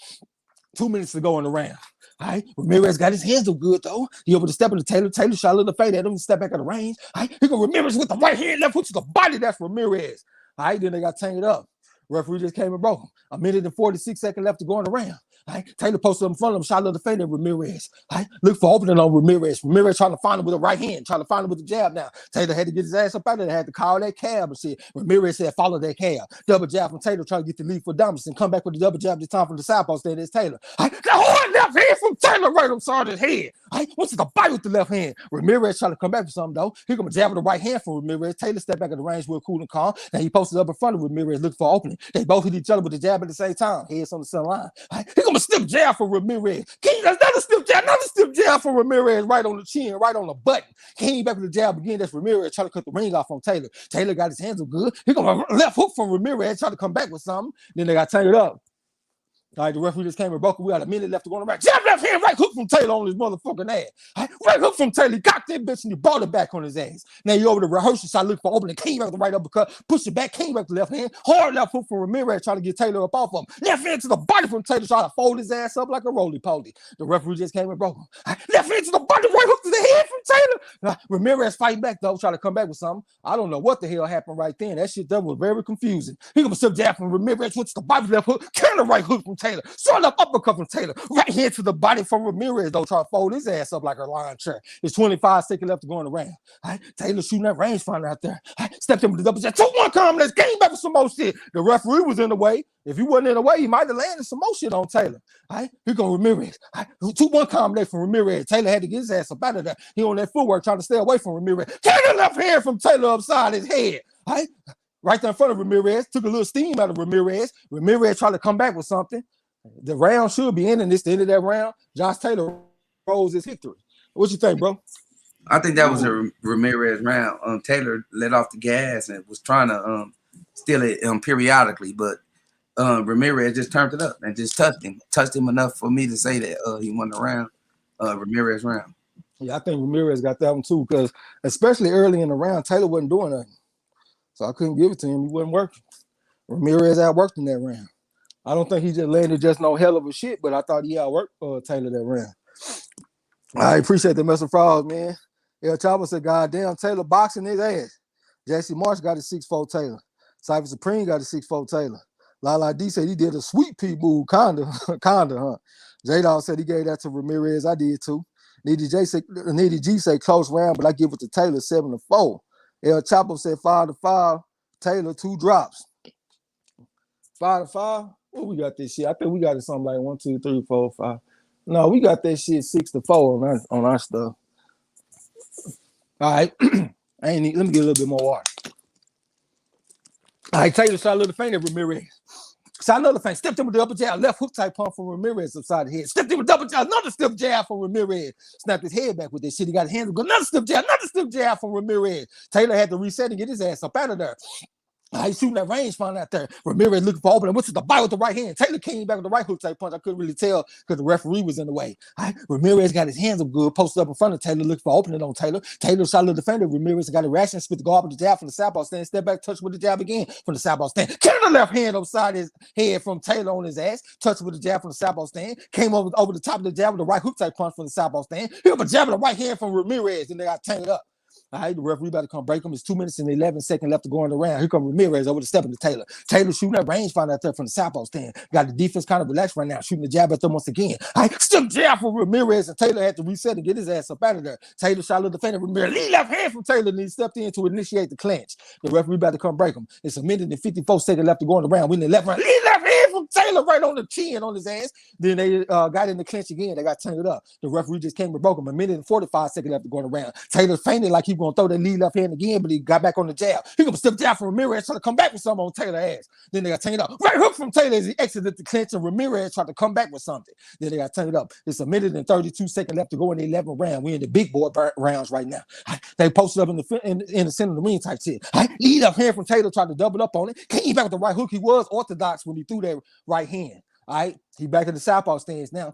2 minutes to go in the round. All right, Ramirez got his hands up good though. He over to step into Taylor. Taylor shot a little fade at him. Step back out of range. All right, here go Ramirez with the right hand, left hook to the body. That's Ramirez. All right, then they got tangled up. Referee just came and broke him. 1 minute and 46 seconds left to go in the round. All right, Taylor posted up in front of him, shot a little fade at Ramirez. All right, look for opening on Ramirez. Ramirez trying to find him with the right hand, trying to find him with the jab now. Taylor had to get his ass up out of there, had to call that cab and shit. Ramirez said, follow that cab. Double jab from Taylor, trying to get the lead for dominance and come back with the double jab this time from the southpaw stand. It's Taylor. All right, the hard left hand from Taylor right on Sergeant's head. All right, went to the body with the left hand. Ramirez trying to come back with something though. Here comes a jab with the right hand from Ramirez. Taylor stepped back at the range real cool and calm. Now he posted up in front of Ramirez, looking for opening. They both hit each other with the jab at the same time. Heads on the center line. All right, here comes a stiff jab for Ramirez. Another stiff jab for Ramirez right on the chin, right on the button. Came back with the jab again. That's Ramirez trying to cut the ring off on Taylor. Taylor got his hands up good. Here comes a left hook from Ramirez, trying to come back with something. Then they got tangled up. All right, the referee just came and broke it. We got a minute left to go on the rack. Jab left hand, right hook from Taylor on his motherfucking ass. All right, right hook from Taylor. He got that bitch and he brought it back on his ass. Now you over the rehearsal side, look for opening. Came back with the right uppercut. Pushed it back. Came back with the left hand. Hard left hook from Ramirez trying to get Taylor up off of him. Left hand to the body from Taylor trying to fold his ass up like a roly-poly. The referee just came and broke him. All right, left hand to the body, right hook to the head from Taylor. Ramirez fighting back though, trying to come back with something. I don't know what the hell happened right then. That shit that was very confusing. He comes a jab from Ramirez, went to the body left hook. Counter right hook from Taylor. Short up uppercut from Taylor. Right hand to the body from Ramirez, though, trying to fold his ass up like a lion chair. It's 25 seconds left to go in the round. All right, Taylor shooting that rangefinder out there. All right, stepped in with the double jab. 2-1 combination. Came back with some more shit. The referee was in the way. If he wasn't in the way, he might have landed some more shit on Taylor. All right, here goes Ramirez. All right, 2-1 combination from Ramirez. Taylor had to get his ass up out of there. He on that footwork trying to stay away from Ramirez. Taylor left hand from Taylor upside his head. All right. right there in front of Ramirez, took a little steam out of Ramirez. Ramirez tried to come back with something. The round should be ending. This the end of that round. Josh Taylor rolls his victory. What you think, bro? I think that was a Ramirez round. Taylor let off the gas and was trying to steal it periodically, but Ramirez just turned it up and just touched him enough for me to say that he won the round. Ramirez round. Yeah, I think Ramirez got that one too, because especially early in the round, Taylor wasn't doing nothing. So I couldn't give it to him. He wasn't working. Ramirez outworked in that round. I don't think he just landed just no hell of a shit, but I thought he outworked Taylor that round. I appreciate the mess of frogs, man. El Chopper said, goddamn, Taylor boxing his ass. Jesse Marsh got a 6'4 Taylor. Cypher Supreme got a 6'4 Taylor. Lala D said he did a sweet pea move, kinda, huh? J-Dawg said he gave that to Ramirez. I did too. Needy G say close round, but I give it to Taylor 7-4. El Chapo said 5-5. Taylor 2 drops. 5-5. What we got this shit? I think we got it something like 1, 2, 3, 4, 5. No, we got that shit 6-4 on our stuff. All right. Let me get a little bit more water. All right, Taylor shot a little feint at Ramirez. Shot another feint. Stepped in with the upper jab. Left hook type pump from Ramirez upside the head. Stepped in with double jab. Another stiff jab from Ramirez. Snapped his head back with that shit. He got his hands. Another stiff jab from Ramirez. Taylor had to reset and get his ass up out of there. He's shooting that rangefinder out there. Ramirez looking for opening. What's the bite with the right hand? Taylor came back with the right hook type punch. I couldn't really tell because the referee was in the way. Ramirez got his hands up good, posted up in front of Taylor, looking for opening on Taylor. Taylor shot a little defender. Ramirez got a reaction, spit the guard with the jab from the southpaw stand, step back, touch with the jab again from the southpaw stand. Came the left hand upside his head from Taylor on his ass, touched with the jab from the southpaw stand, came over the top of the jab with the right hook type punch from the southpaw stand. He got a jab with the right hand from Ramirez, and they got tangled up. All right, the referee about to come break him. It's 2 minutes and 11 seconds left to go in the round. Here comes Ramirez over the step into Taylor. Taylor shooting that rangefinder out there from the southpaw stand. Got the defense kind of relaxed right now, shooting the jab at them once again. All right, still jab for Ramirez, and Taylor had to reset and get his ass up out of there. Taylor shot a little defender. Ramirez lead left hand from Taylor, and he stepped in to initiate the clinch. The referee about to come break him. It's a minute and 54 seconds left to go in the round. We in the left round. Lead left hand from Taylor right on the chin on his ass. Then they got in the clinch again. They got tangled up. The referee just came and broke him. A minute and 45 seconds left to go in the round. Taylor fainted like he was going to throw that lead left hand again, but he got back on the jab. He gonna step jab from Ramirez, trying to come back with something on Taylor's ass. Then they got tangled up. Right hook from Taylor as he exited the clinch, and Ramirez tried to come back with something. Then they got tangled up. It's a minute and 32 seconds left to go in the 11th round. We're in the big boy rounds right now. They posted up in the center of the ring type shit. Lead up hand from Taylor, tried to double up on it. Came back with the right hook. He was orthodox when he threw that right hand. All right, he back in the southpaw stance now.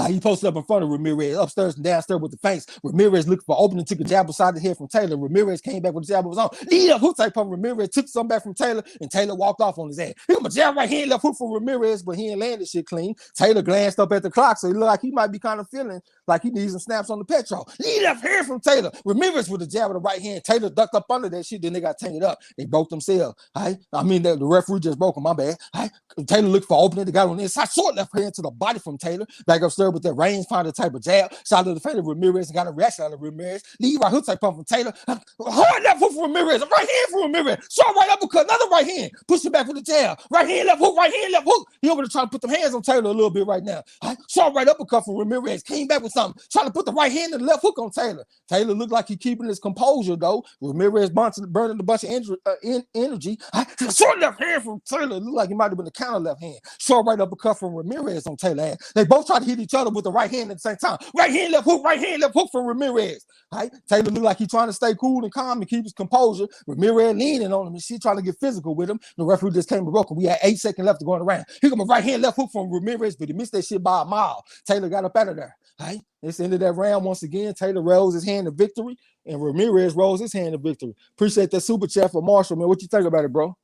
He posted up in front of Ramirez, upstairs and downstairs with the feints. Ramirez looking for opening, took a jab beside the head from Taylor. Ramirez came back with the jab of his own. Lead up hook type pump. Ramirez took some back from Taylor, and Taylor walked off on his ass. He got a jab right hand, left hook for Ramirez, but he ain't landed shit clean. Taylor glanced up at the clock, so he looked like he might be kind of feeling like he needs some snaps on the petrol. Lead left hand from Taylor. Ramirez with the jab with the right hand. Taylor ducked up under that shit, then they got tangled up. They broke themselves. The referee just broke him, my bad. Taylor looked for opening. The guy on the inside, short left hand to the body from Taylor. Back upstairs with that rangefinder type of jab. Shot to the defender Ramirez and got a reaction out of Ramirez. Lead right hook type pump from Taylor. Hard left hook from Ramirez. Right hand from Ramirez. Short right uppercut. Another right hand. Push it back with the jab. Right hand, left hook. Right hand, left hook. He over to try to put them hands on Taylor a little bit right now. Short right uppercut from Ramirez. Came back with something. Trying to put the right hand and the left hook on Taylor. Taylor looked like he keeping his composure though. Ramirez burning a bunch of energy. Short left hand from Taylor. Looked like he might have been a counter left hand. Short right uppercut from Ramirez on Taylor. They both tried to hit each other with the right hand at the same time. Right hand, left hook from Ramirez. Taylor looked like he's trying to stay cool and calm and keep his composure. Ramirez leaning on him and she trying to get physical with him. The referee just came and broke him. We had 8 seconds left to go around. He got a right hand, left hook from Ramirez, but he missed that shit by a mile. Taylor got up out of there. It's the end of that round once again. Taylor rolls his hand to victory, and Ramirez rolls his hand to victory. Appreciate that super chat for Marshall, man. What you think about it, bro?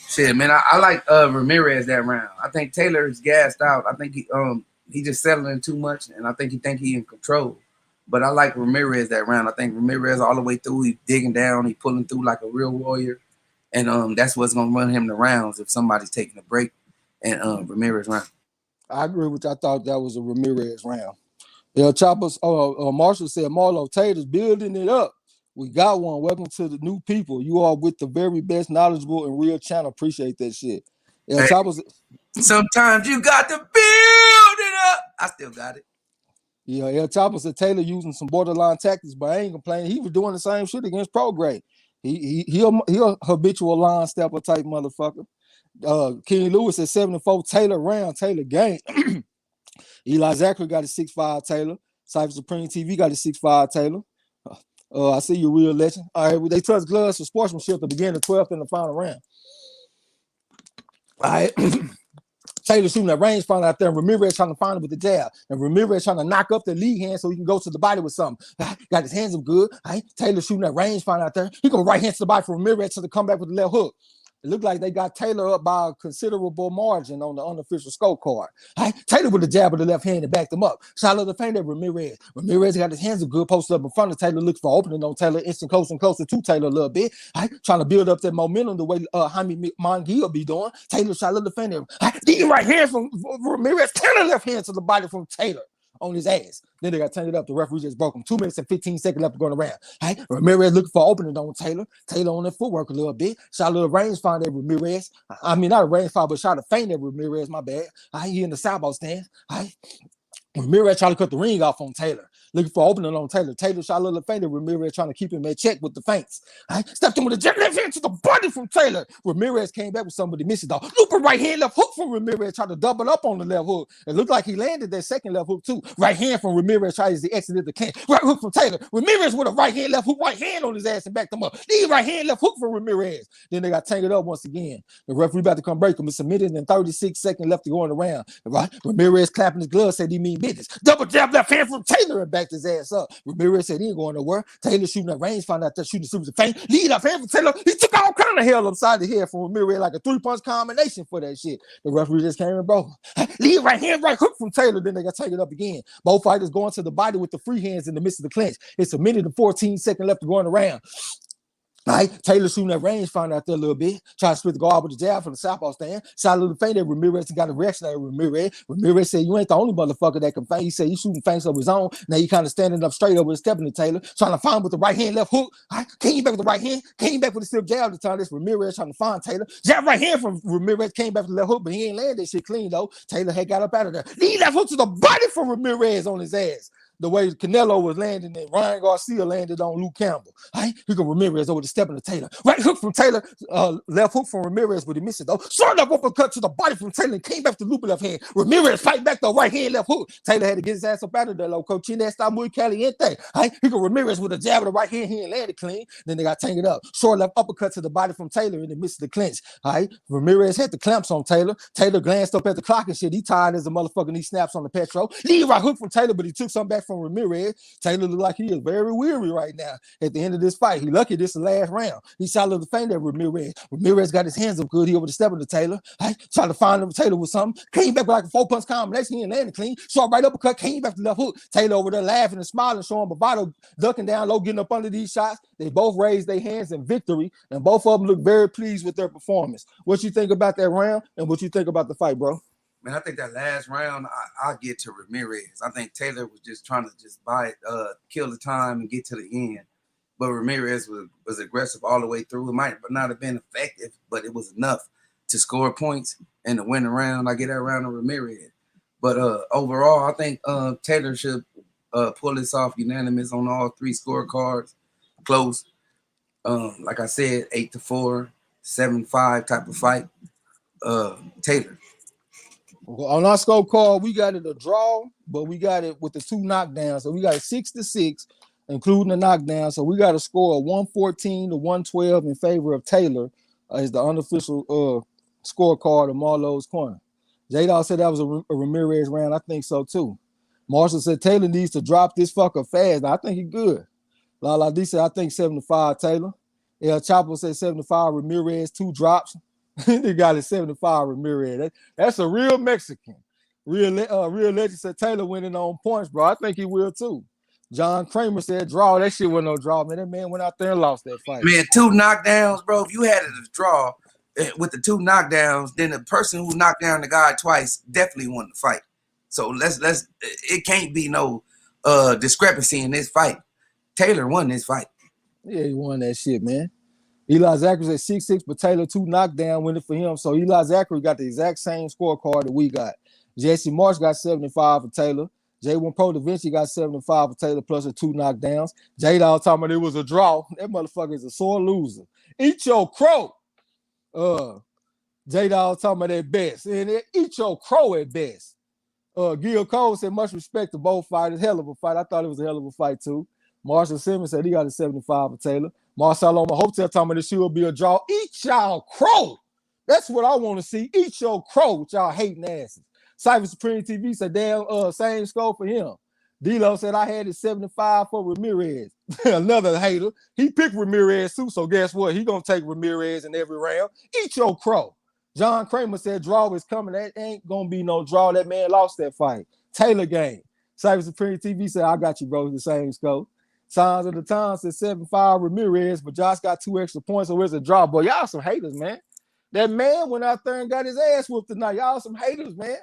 Shit, man, I like Ramirez that round. I think Taylor is gassed out. I think he just settling too much, and I think he in control. But I like Ramirez that round. I think Ramirez all the way through, he digging down, he pulling through like a real warrior, and that's what's gonna run him the rounds if somebody's taking a break. And Ramirez round. I agree with you. I thought that was a Ramirez round. Choppers, Marshall said, Marlo Taylor's building it up. We got one. Welcome to the new people. You are with the very best, knowledgeable, and real channel. Appreciate that shit. Hey, Choppers, sometimes you got to build it up. I still got it. Yeah, El Chopper said Taylor using some borderline tactics, but I ain't complaining. He was doing the same shit against Prograde. He a habitual line stepper type motherfucker. King Lewis at 74, Taylor round, Taylor game. Eli Zachary got a 6'5", Taylor. Cypher Supreme TV got a 6'5", Taylor. I see you, real legend. All right, they touch gloves for sportsmanship to begin the 12th in the final round. All right. Taylor shooting that rangefinder out there, and Ramirez trying to find him with the jab. And Ramirez trying to knock up the lead hand so he can go to the body with something. Got his hands up good. Right? Taylor shooting that rangefinder out there. He go right hand to the body for Ramirez to come back with the left hook. It looked like they got Taylor up by a considerable margin on the unofficial scorecard. Right? Taylor with the jab of the left hand and backed him up. Shot of the feint at Ramirez. Ramirez got his hands up good, posted up in front of Taylor, looking for opening on Taylor, instant closer and closer to Taylor a little bit. Right? Trying to build up that momentum the way Jaime Mongiel be doing. Taylor shot of the feint at him. The right hand from Ramirez, Taylor left hand to the body from Taylor on his ass. Then they got turned it up. The referee just broke him. 2 minutes and 15 seconds left going around. Right? Ramirez looking for opening on Taylor. Taylor on that footwork a little bit. Shot a little rangefinder at Ramirez. I mean, not a rangefinder, but shot a feint at Ramirez, my bad. He in the southpaw stance. Ramirez trying to cut the ring off on Taylor. Looking for opening on Taylor. Taylor shot a little feint at Ramirez, trying to keep him at check with the feints. Stepped him with a jet left hand to the body from Taylor. Ramirez came back with somebody missing though. Looping right hand left hook from Ramirez, trying to double up on the left hook. It looked like he landed that second left hook too. Right hand from Ramirez tries to exit the clinch. Right hook from Taylor. Ramirez with a right hand left hook, right hand on his ass and backed him up. Then right hand left hook from Ramirez. Then they got tangled up once again. The referee about to come break him. It's a minute and 36 seconds left to go in the round. Right? Ramirez clapping his glove, said he mean business. Double jab left hand from Taylor and backed his ass up. Ramirez said he ain't going nowhere. Taylor shooting that rangefinder out there, shooting super feint. Lead up hand from Taylor. He took all kind of hell upside the head from Ramirez like a 3-punch combination for that shit. The referee just came and broke him. Lead right hand, right hook from Taylor. Then they got taken up again. Both fighters going to the body with the free hands in the midst of the clinch. It's a minute and 14 seconds left to go in the round. Right? Taylor shooting that rangefinder out there a little bit. Trying to split the guard with the jab from the southpaw stand. Shot a little feint at Ramirez and got a reaction at Ramirez. Ramirez said, you ain't the only motherfucker that can feint. He said, he's shooting feints of his own. Now he kind of standing up straight over and stepping to Taylor. Trying to find with the right hand, left hook. Right? Came back with the right hand. Came back with the stiff jab at the time. This Ramirez trying to find Taylor. Jab right hand from Ramirez. Came back with the left hook, but he ain't landed that shit clean though. Taylor had got up out of there. Lead left hook to the body from Ramirez on his ass. The way Canelo was landing and Ryan Garcia landed on Luke Campbell. Right? He got Ramirez over the stepping to Taylor. Right hook from Taylor, left hook from Ramirez, but he missed it though. Short up uppercut to the body from Taylor and came back to loop left hand. Ramirez fight back the right hand, left hook. Taylor had to get his ass up out of there, loco. Chin está muy caliente. Right? He got Ramirez with a jab of the right hand, he ain't landed clean. Then they got tangled up. Short left uppercut to the body from Taylor and they missed the clinch. Right? Ramirez had the clamps on Taylor. Taylor glanced up at the clock and shit. He tired as a motherfucker and he snaps on the petrol. Lead right hook from Taylor, but he took some back from Ramirez. Taylor looked like he is very weary right now at the end of this fight. He lucky this is the last round. He shot a little feint at Ramirez. Ramirez got his hands up good. He over the step of the Taylor. Right? Tried to find him Taylor with something. Came back with like a 4-punch combination. He ain't landed clean. Short right uppercut. Came back to the left hook. Taylor over there laughing and smiling, showing bravado, ducking down low, getting up under these shots. They both raised their hands in victory, and both of them look very pleased with their performance. What you think about that round, and what you think about the fight, bro? Man, I think that last round, I'll get to Ramirez. I think Taylor was just trying to just kill the time and get to the end. But Ramirez was aggressive all the way through. It might not have been effective, but it was enough to score points and to win the round. I get that round to Ramirez. But overall, I think Taylor should pull this off unanimous on all 3 scorecards. Close. Like I said, 8-4, 7-5 type of fight. Taylor. On our scorecard, we got it a draw, but we got it with the 2 knockdowns. So we got it 6-6, including the knockdown. So we got a score of 114-112 in favor of Taylor as the unofficial scorecard of Marlo'S corner. J-Dawg said that was a Ramirez round. I think so too. Marshall said Taylor needs to drop this fucker fast. Now, I think he's good. Lala D said I think 75 Taylor. El Chapo said 75 Ramirez, 2 drops. They got it 75 Ramirez. That's a real Mexican. Real legend said Taylor winning on points, bro. I think he will too. John Kramer said draw. That shit wasn't no draw, man. That man went out there and lost that fight. Man, 2 knockdowns, bro. If you had it a draw with the 2 knockdowns, then the person who knocked down the guy twice definitely won the fight. So it can't be no discrepancy in this fight. Taylor won this fight. Yeah, he won that shit, man. Eli Zachary's at 6-6, but Taylor 2 knockdown winning for him. So Eli Zachary got the exact same scorecard that we got. Jesse Marsh got 75 for Taylor. J1 Pro Da Vinci got 75 for Taylor plus the 2 knockdowns. J-Dog talking about it was a draw. That motherfucker is a sore loser. Eat your crow. J-Dog talking about at best. And eat your crow at best. Gil Cole said much respect to both fighters. Hell of a fight. I thought it was a hell of a fight too. Marshall Simmons said he got a 75 for Taylor. Marcel on my hotel talking about this should be a draw. Eat y'all crow. That's what I want to see. Eat your crow with y'all hating asses. Cypher Supreme TV said, damn, same score for him. D-Lo said, I had it 75 for Ramirez. Another hater. He picked Ramirez too, so guess what? He going to take Ramirez in every round. Eat your crow. John Kramer said, draw is coming. That ain't going to be no draw. That man lost that fight. Taylor game. Cypher Supreme TV said, I got you, bro. The same score. Signs of the Times said 7-5 Ramirez, but Josh got 2 extra points, so it's a draw. Boy, y'all some haters, man. That man went out there and got his ass whooped tonight. Y'all some haters, man.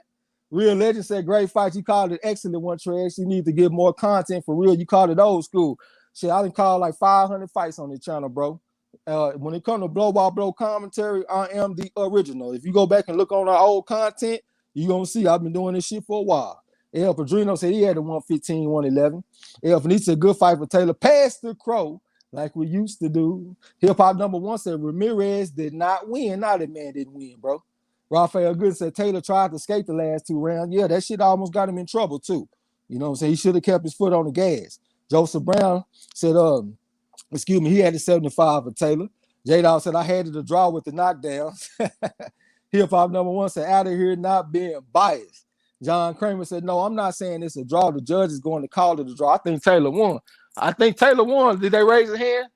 Real Legend said, great fight. You called it excellent one, Trash. You need to get more content for real. You called it old school. Shit, I done called like 500 fights on this channel, bro. When it comes to blow-by-blow commentary, I am the original. If you go back and look on our old content, you're going to see I've been doing this shit for a while. El Padrino said he had a 115, 111. El Finita a good fight for Taylor. Pass the crow like we used to do. Hip-Hop number 1 said Ramirez did not win. Now that man didn't win, bro. Rafael Good said Taylor tried to escape the last 2 rounds. Yeah, that shit almost got him in trouble, too. You know what I'm saying? He should have kept his foot on the gas. Joseph Brown said, he had a 75 for Taylor. J-Dog said, I had it a draw with the knockdowns. Hip-Hop number 1 said, out of here not being biased. John Kramer said, no, I'm not saying it's a draw. The judge is going to call it a draw. I think Taylor won. Did they raise a hand?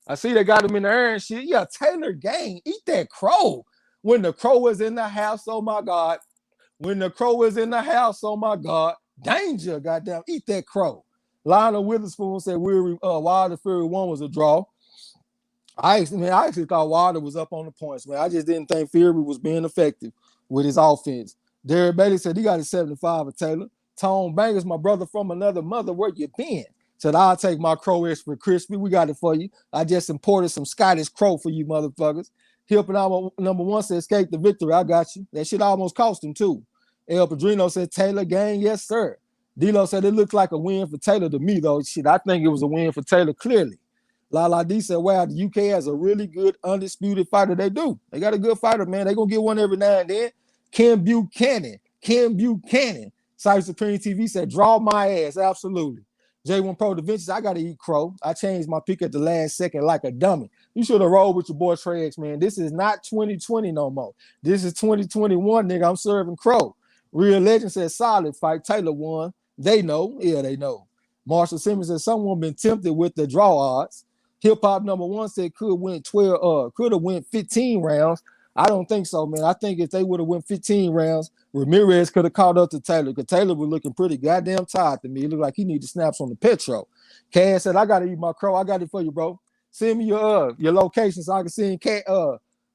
I see they got him in the air and shit. Yeah, Taylor gang. Eat that crow. When the crow is in the house, oh my God. When the crow is in the house, oh my God. Danger, goddamn. Eat that crow. Lionel Witherspoon said Wilder Fury 1 was a draw. I actually thought Wilder was up on the points, man. I just didn't think Fury was being effective with his offense. Derek Bailey said he got a 75 for Taylor. Tone Bangers, my brother from another mother, where you been? Said, I'll take my crow extra crispy. We got it for you. I just imported some Scottish crow for you motherfuckers. Hip and number 1 said, escape the victory. I got you. That shit almost cost him too. El Padrino said, Taylor gang, yes, sir. D-Lo said, it looked like a win for Taylor to me, though. Shit, I think it was a win for Taylor, clearly. Lala D said, wow, the UK has a really good, undisputed fighter. They do. They got a good fighter, man. They going to get one every now and then. Kim Buchanan. Cypher Supreme TV said, draw my ass. Absolutely. J1 Pro Da Vinci, I got to eat crow. I changed my pick at the last second like a dummy. You should have rolled with your boy Trex, man. This is not 2020 no more. This is 2021, nigga. I'm serving crow. Real Legend said, solid fight. Taylor won. They know. Yeah, they know. Marshall Simmons said, someone been tempted with the draw odds. Hip-Hop number 1 said could have went 15 rounds. I don't think so, man. I think if they would have went 15 rounds, Ramirez could have caught up to Taylor because Taylor was looking pretty goddamn tired to me. It looked like he needed snaps on the Petro. Cass said, I got to eat my crow. I got it for you, bro. Send me your location so I can send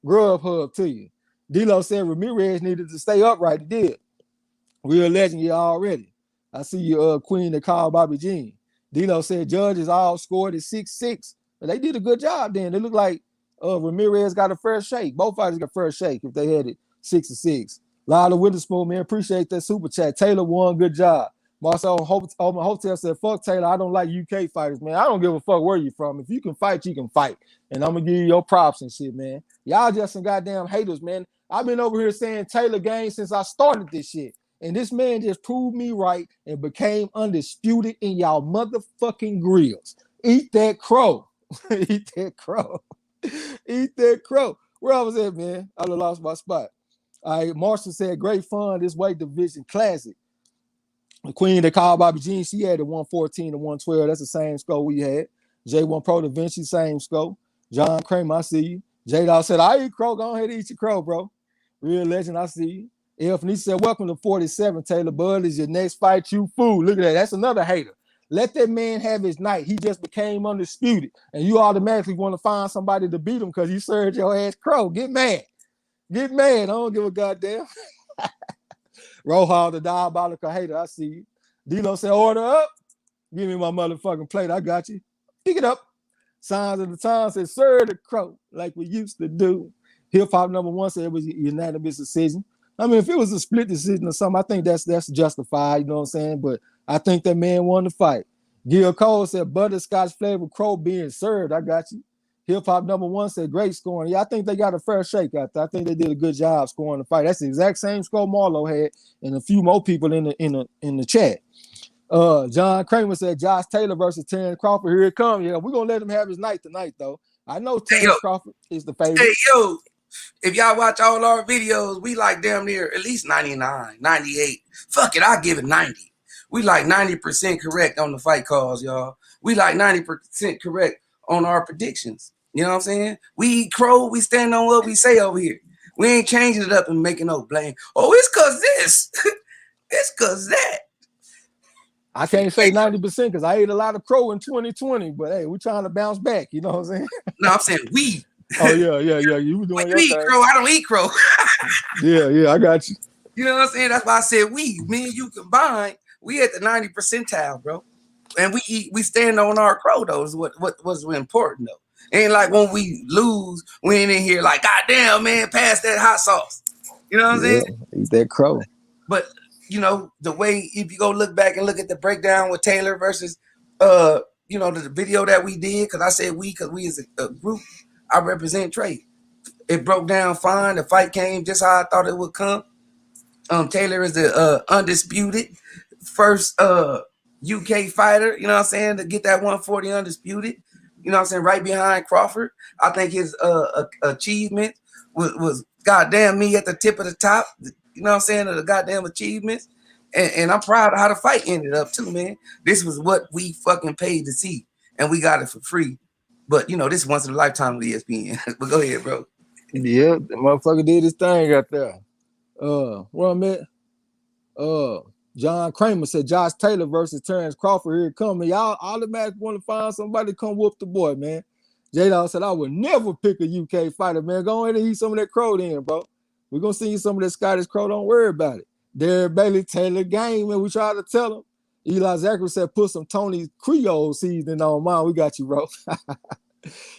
Grubhub to you. D-Lo said Ramirez needed to stay upright. He did. Real Legend, you already. I see you, Queen that called Bobby Jean. D-Lo said judges all scored at 6-6. But they did a good job then. They look like Ramirez got a first shake. Both fighters got first shake if they had it 6-6. Lila Witherspoon, man, appreciate that super chat. Taylor won, good job. Marcel on my hotel said, fuck Taylor, I don't like UK fighters, man. I don't give a fuck where you from. If you can fight, you can fight. And I'm going to give you your props and shit, man. Y'all just some goddamn haters, man. I've been over here saying Taylor gang since I started this shit. And this man just proved me right and became undisputed in y'all motherfucking grills. Eat that crow. Eat that crow. Eat that crow. Where I was at, man? I done lost my spot. All right, Marshall said, great fun, this weight division classic. The queen that called Bobby Jean, she had a 114 to 112. That's the same score we had. J1 Pro Da Vinci, same score. John Kramer, I see you. J-Dog said, I eat crow. Go ahead and eat your crow, bro. Real Legend, I see you. Elfney said, welcome to 47, Taylor. Bud is your next fight, you fool. Look at that. That's another hater. Let that man have his night. He just became undisputed. And you automatically want to find somebody to beat him because he served your ass crow. Get mad. Get mad. I don't give a goddamn. Rohal, the diabolical hater. I see you. D-Lo said, order up. Give me my motherfucking plate. I got you. Pick it up. Signs of the Times said, serve the crow like we used to do. Hip-Hop number 1 said it was a unanimous decision. I mean, if it was a split decision or something, I think that's justified, you know what I'm saying? But I think that man won the fight. Gil Cole said butterscotch flavored crow being served. I got you. Hip Hop number one said great scoring. Yeah, I think they got a fair shake out there. I think they did a good job scoring the fight. That's the exact same score Marlo had, and a few more people in the chat. John Kramer said Josh Taylor versus Terrence Crawford. Here it comes. Yeah, we're gonna let him have his night tonight, though. I know Terrence Crawford is the favorite. Hey, yo, if y'all watch all our videos, we like damn near at least 99, 98. Fuck it, I'll give it 90. We like 90% correct on the fight calls, y'all. We like 90% correct on our predictions. You know what I'm saying? We eat crow, we stand on what we say over here. We ain't changing it up and making no blame. Oh, it's cause this. It's cause that. I can't say 90% because I ate a lot of crow in 2020, but hey, we're trying to bounce back. You know what I'm saying? No, I'm saying we. Oh, yeah. You were doing your thing. Crow, I don't eat crow. Yeah, I got you. You know what I'm saying? That's why I said we. Me and you combined, we at the 90 percentile, bro. And we stand on our crow, though, is what was important, though. Ain't like when we lose, we ain't in here like, God damn, man, pass that hot sauce. You know what I'm saying? Eat that crow. But, you know, the way, if you go look back and look at the breakdown with Taylor versus, you know, the video that we did, because I said we, because we as a group, I represent Trey. It broke down fine. The fight came just how I thought it would come. Taylor is the undisputed first UK fighter, you know what I'm saying, to get that 140 undisputed, you know what I'm saying, right behind Crawford. I think his achievement was goddamn me at the tip of the top, you know what I'm saying, of the goddamn achievements. And I'm proud of how the fight ended up too, man. This was what we fucking paid to see, and we got it for free. But, you know, this once in a lifetime with ESPN. But go ahead, bro. Yeah, the motherfucker did his thing out there. Where I'm at? John Kramer said Josh Taylor versus Terrence Crawford. Here it comes. Y'all automatically want to find somebody to come whoop the boy, man. J-Dawg said, I would never pick a UK fighter, man. Go ahead and eat some of that crow then, bro. We're going to see you some of that Scottish crow. Don't worry about it. Derek Bailey, Taylor game, man. We tried to tell him. Eli Zachary said, put some Tony Creole seasoning on mine. We got you, bro.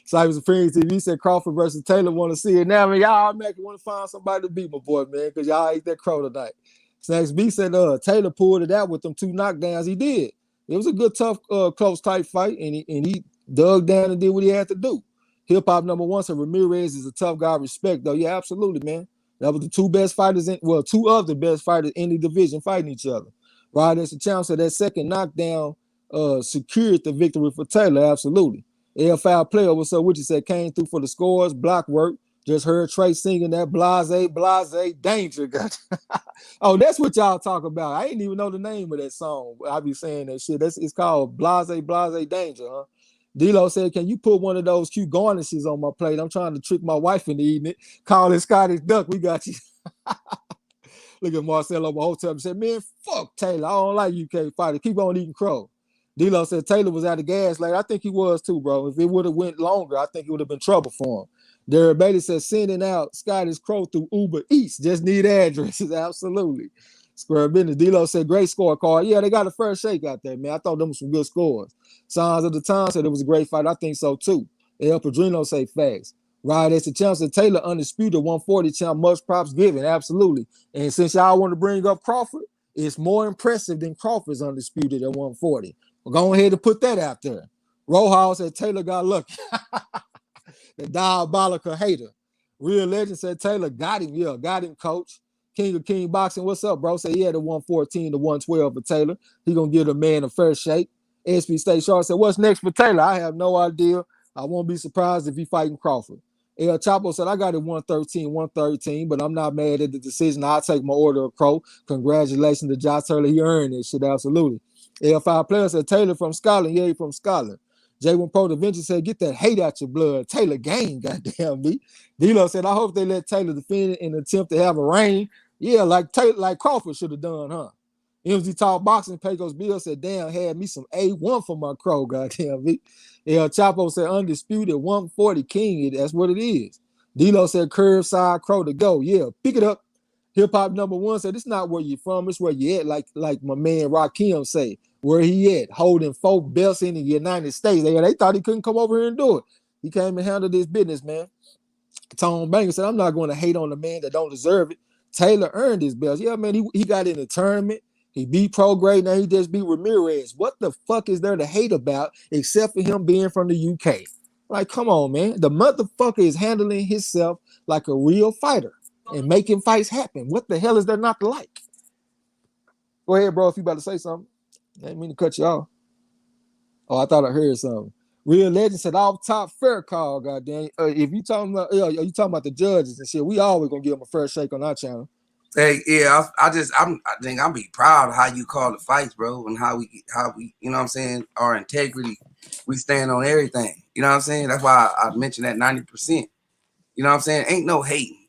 Cyber Supreme TV said Crawford versus Taylor want to see it now. I mean, y'all want to find somebody to beat my boy, man, because y'all ate that crow tonight. Snacks B said Taylor pulled it out with them 2 knockdowns. He did. It was a good, tough, close, tight fight, and he dug down and did what he had to do. Hip Hop number one said Ramirez is a tough guy. Respect, though. Yeah, absolutely, man. That was the 2 best fighters 2 of the best fighters in the division fighting each other. Right, as the champ said, that second knockdown secured the victory for Taylor. Absolutely. L5 player, what's up? What you said? Came through for the scores, block work. Just heard Trey singing that blase, danger. Oh, that's what y'all talk about. I didn't even know the name of that song. I be saying that shit. It's called blase, danger, huh? D-Lo said, can you put one of those cute garnishes on my plate? I'm trying to trick my wife into eating it. Call it Scottish duck. We got you. Look at Marcelo Hotel and said, man, fuck Taylor. I don't like UK fighters. Keep on eating crow. D-Lo said Taylor was out of gas later. I think he was too, bro. If it would have went longer, I think it would have been trouble for him. Derek Bailey said sending out Scottish Crow through Uber Eats. Just need addresses. Absolutely. Square business. D-Lo said great scorecard. Yeah, they got a first shake out there, man. I thought them was some good scores. Signs of the Time said it was a great fight. I think so too. El Padrino say facts. Right, as the champ said Taylor undisputed 140 champ. Much props given. Absolutely. And since y'all want to bring up Crawford, it's more impressive than Crawford's undisputed at 140. Well, go ahead and put that out there. Rojas said Taylor got lucky. The diabolical hater. Real Legend said Taylor got him. Yeah, got him, coach. King of King Boxing, what's up, bro? Said he had a 114 to 112 for Taylor. He gonna give the man a fair shake. SP State Sharp said, what's next for Taylor? I have no idea. I won't be surprised if he fighting Crawford. El Chapo said, I got it 113, but I'm not mad at the decision. I'll take my order of Crow. Congratulations to Josh Taylor. He earned it. Shit, absolutely. L5 player said, Taylor from Scotland. Yeah, he from Scotland. J1 Pro Da Vinci said, get that hate out your blood. Taylor gang, goddamn me. D-Lo said, I hope they let Taylor defend in an attempt to have a reign. Yeah, like Crawford should have done, huh? MZ Talk Boxing, Pecos Bill said, damn, had me some A1 for my Crow, goddamn me. El Chapo said, undisputed 140 king. That's what it is. D-Lo said, curbside Crow to go. Yeah, pick it up. Hip Hop number one said, it's not where you're from, it's where you at, like my man Rakim say. Where he at, holding 4 belts in the United States. They thought he couldn't come over here and do it. He came and handled his business, man. Tone Banger said, I'm not going to hate on the man that don't deserve it. Taylor earned his belts. Yeah, man, he got in the tournament. He beat Prograde, now he just beat Ramirez. What the fuck is there to hate about except for him being from the UK? Like, come on, man. The motherfucker is handling himself like a real fighter and making fights happen. What the hell is there not to like? Go ahead, bro, if you about to say something. I didn't mean to cut you off. Oh, I thought I heard something. Real Legend said off top, fair call, goddamn. If you talking about the judges and shit, we always gonna give them a fair shake on our channel. Hey, yeah, I think I'm be proud of how you call the fights, bro, and how we, you know what I'm saying, our integrity, we stand on everything. You know what I'm saying? That's why I mentioned that 90%. You know what I'm saying? Ain't no hating.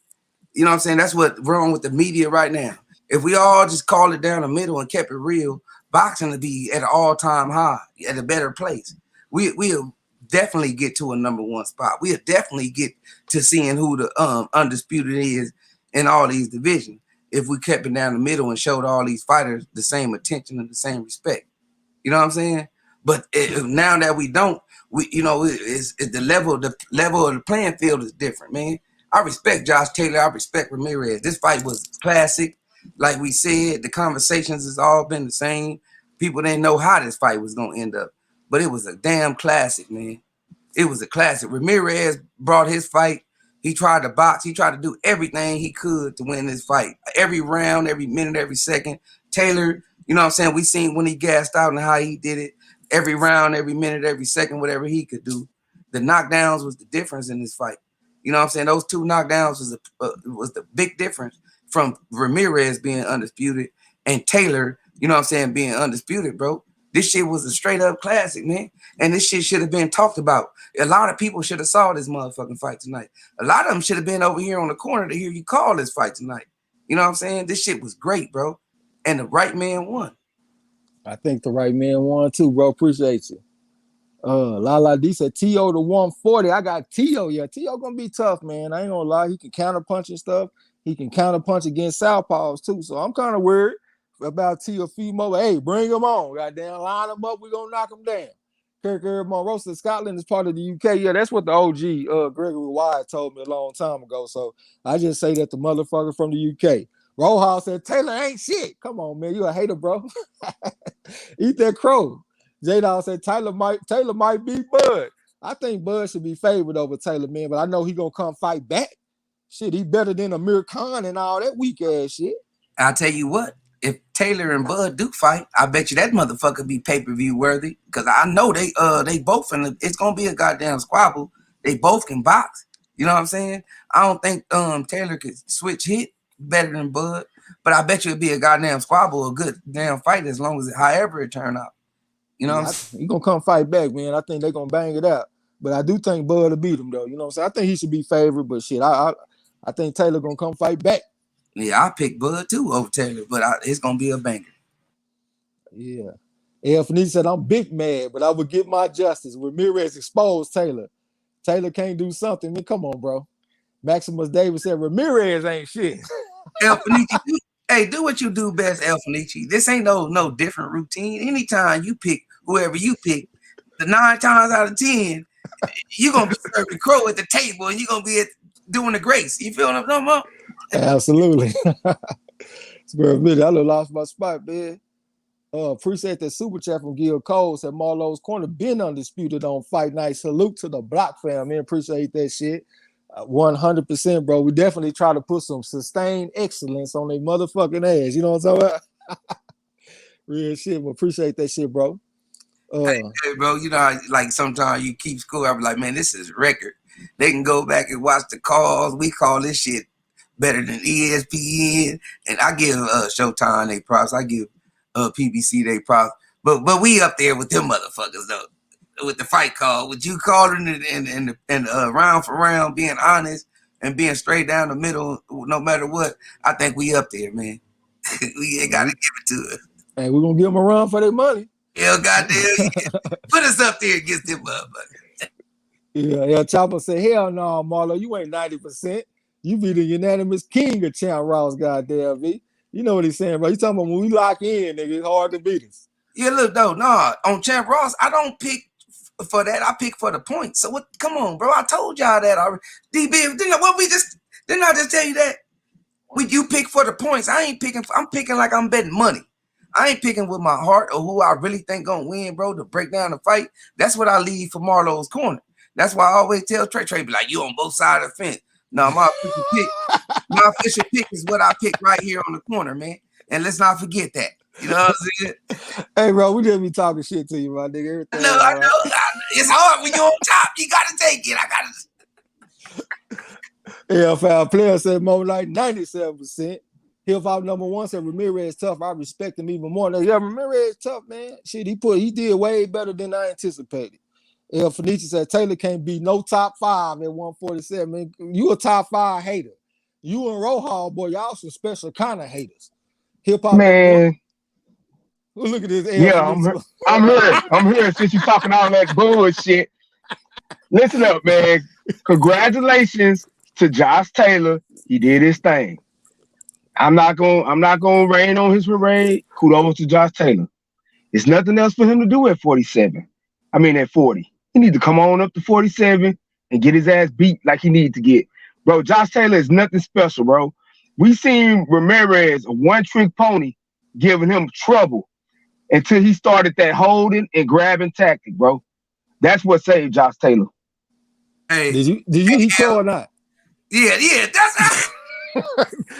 You know what I'm saying? That's what's wrong with the media right now. If we all just called it down the middle and kept it real, boxing would be at an all-time high, at a better place. We'll definitely get to a #1 spot. We'll definitely get to seeing who the undisputed is in all these divisions if we kept it down the middle and showed all these fighters the same attention and the same respect. You know what I'm saying? But now that we don't, it's the level of the playing field is different, man. I respect Josh Taylor. I respect Ramirez. This fight was classic. Like we said, the conversations has all been the same. People didn't know how this fight was going to end up. But it was a damn classic, man. It was a classic. Ramirez brought his fight. He tried to box. He tried to do everything he could to win this fight. Every round, every minute, every second. Taylor, you know what I'm saying? We seen when he gassed out and how he did it. Every round, every minute, every second, whatever he could do. The knockdowns was the difference in this fight. You know what I'm saying? Those 2 knockdowns was the big difference from Ramirez being undisputed and Taylor, you know what I'm saying, being undisputed, bro. This shit was a straight up classic, man. And this shit should have been talked about. A lot of people should have saw this motherfucking fight tonight. A lot of them should have been over here on the corner to hear you call this fight tonight. You know what I'm saying? This shit was great, bro. And the right man won. I think the right man won too, bro. Appreciate you. Lala D said T.O. to 140. I got T.O. Yeah, T.O. gonna be tough, man. I ain't gonna lie. He can counter punch and stuff. He can counter punch against southpaws too. So I'm kind of worried about Teofimo. Hey, bring him on. Goddamn, line him up. We're gonna knock him down. Kirk Monroe said Scotland is part of the UK. Yeah, that's what the OG Gregory Wyatt told me a long time ago. So I just say that the motherfucker from the UK. Rojas said Taylor ain't shit. Come on, man. You a hater, bro. Eat that crow. J-Dawg said Taylor might beat Bud. I think Bud should be favored over Taylor, man, but I know he gonna come fight back. Shit, he better than Amir Khan and all that weak ass shit. I'll tell you what, if Taylor and Bud do fight, I bet you that motherfucker be pay-per-view worthy. Cause I know they both it's gonna be a goddamn squabble. They both can box. You know what I'm saying? I don't think Taylor could switch hit better than Bud, but I bet you it'd be a goddamn squabble, a good damn fight as long as however it turn out. You know, he gonna come fight back, man. I think they're gonna bang it out. But I do think Bud will beat him though. You know what I'm saying? I think he should be favored, but shit, I think Taylor gonna come fight back. Yeah, I pick Bud too over Taylor, but it's gonna be a banger. Yeah. Elfney said I'm big mad, but I would get my justice. Ramirez exposed Taylor. Taylor can't do something. I mean, come on, bro. Maximus Davis said Ramirez ain't shit. Elfney, hey, do what you do best, Elfnici. This ain't no different routine. Anytime you pick whoever you pick, the 9 times out of 10, you're gonna be serving crow at the table and you're gonna be doing the grace. You feel what I'm talking about? Absolutely. Spare a minute. I lost my spot, man. Appreciate that super chat from Gil Cole. Said MARLO'S corner been undisputed on fight night. Salute to the block fam, man. Appreciate that shit. 100%, bro. We definitely try to put some sustained excellence on their motherfucking ass. You know what I'm talking about? Real shit. But appreciate that shit, bro. Hey, bro, you know, like sometimes you keep score. I be like, man, this is record. They can go back and watch the calls. We call this shit better than ESPN. And I give Showtime they props. I give PBC they props. But we up there with them motherfuckers though. With the fight call, with you calling it and round for round, being honest and being straight down the middle, no matter what, I think we up there, man. We ain't gotta give it to us. Hey, we're gonna give them a run for their money. Yeah, goddamn, put us up there against them motherfuckers. Yeah, Chopper said, hell no, Marlo, you ain't 90%. You be the unanimous king of Champ Ross, goddamn V. You know what he's saying, bro. You talking about when we lock in, nigga, it's hard to beat us. Yeah, look though, on Champ Ross, I don't pick for that. I pick for the points. So what? Come on, bro. I told y'all that already. DB, didn't I just tell you that? You pick for the points. I ain't picking. I'm picking like I'm betting money. I ain't picking with my heart or who I really think gonna win, bro, to break down the fight. That's what I leave for Marlo's corner. That's why I always tell Trey, be like, you on both sides of the fence. No, my official pick is what I pick right here on the corner, man. And let's not forget that. You know what I'm saying? Hey, bro, we just be talking shit to you, my nigga. Everything. I know. It's hard when you're on top. You gotta take it. Yeah, fam. Player said more like 97%. Hip hop #1 said Ramirez tough. I respect him even more. Now, yeah, Ramirez tough, man. Shit, he did way better than I anticipated. El Fenici said Taylor can't be no top 5 at 147. Man, you a top 5 hater. You and Rohal, boy, y'all some special kind of haters. Hip hop man. Look at this. Yeah, I'm here since you talking all that bullshit. Listen up, man. Congratulations to Josh Taylor. He did his thing. I'm not gonna rain on his parade. Kudos to Josh Taylor. There's nothing else for him to do at 47. I mean at 40. He needs to come on up to 47 and get his ass beat like he needs to get. Bro, Josh Taylor is nothing special, bro. We seen Ramirez, a one-trick pony, giving him trouble until he started that holding and grabbing tactic, bro. That's what saved Josh Taylor. Hey, did you eat crow or not? Yeah, that's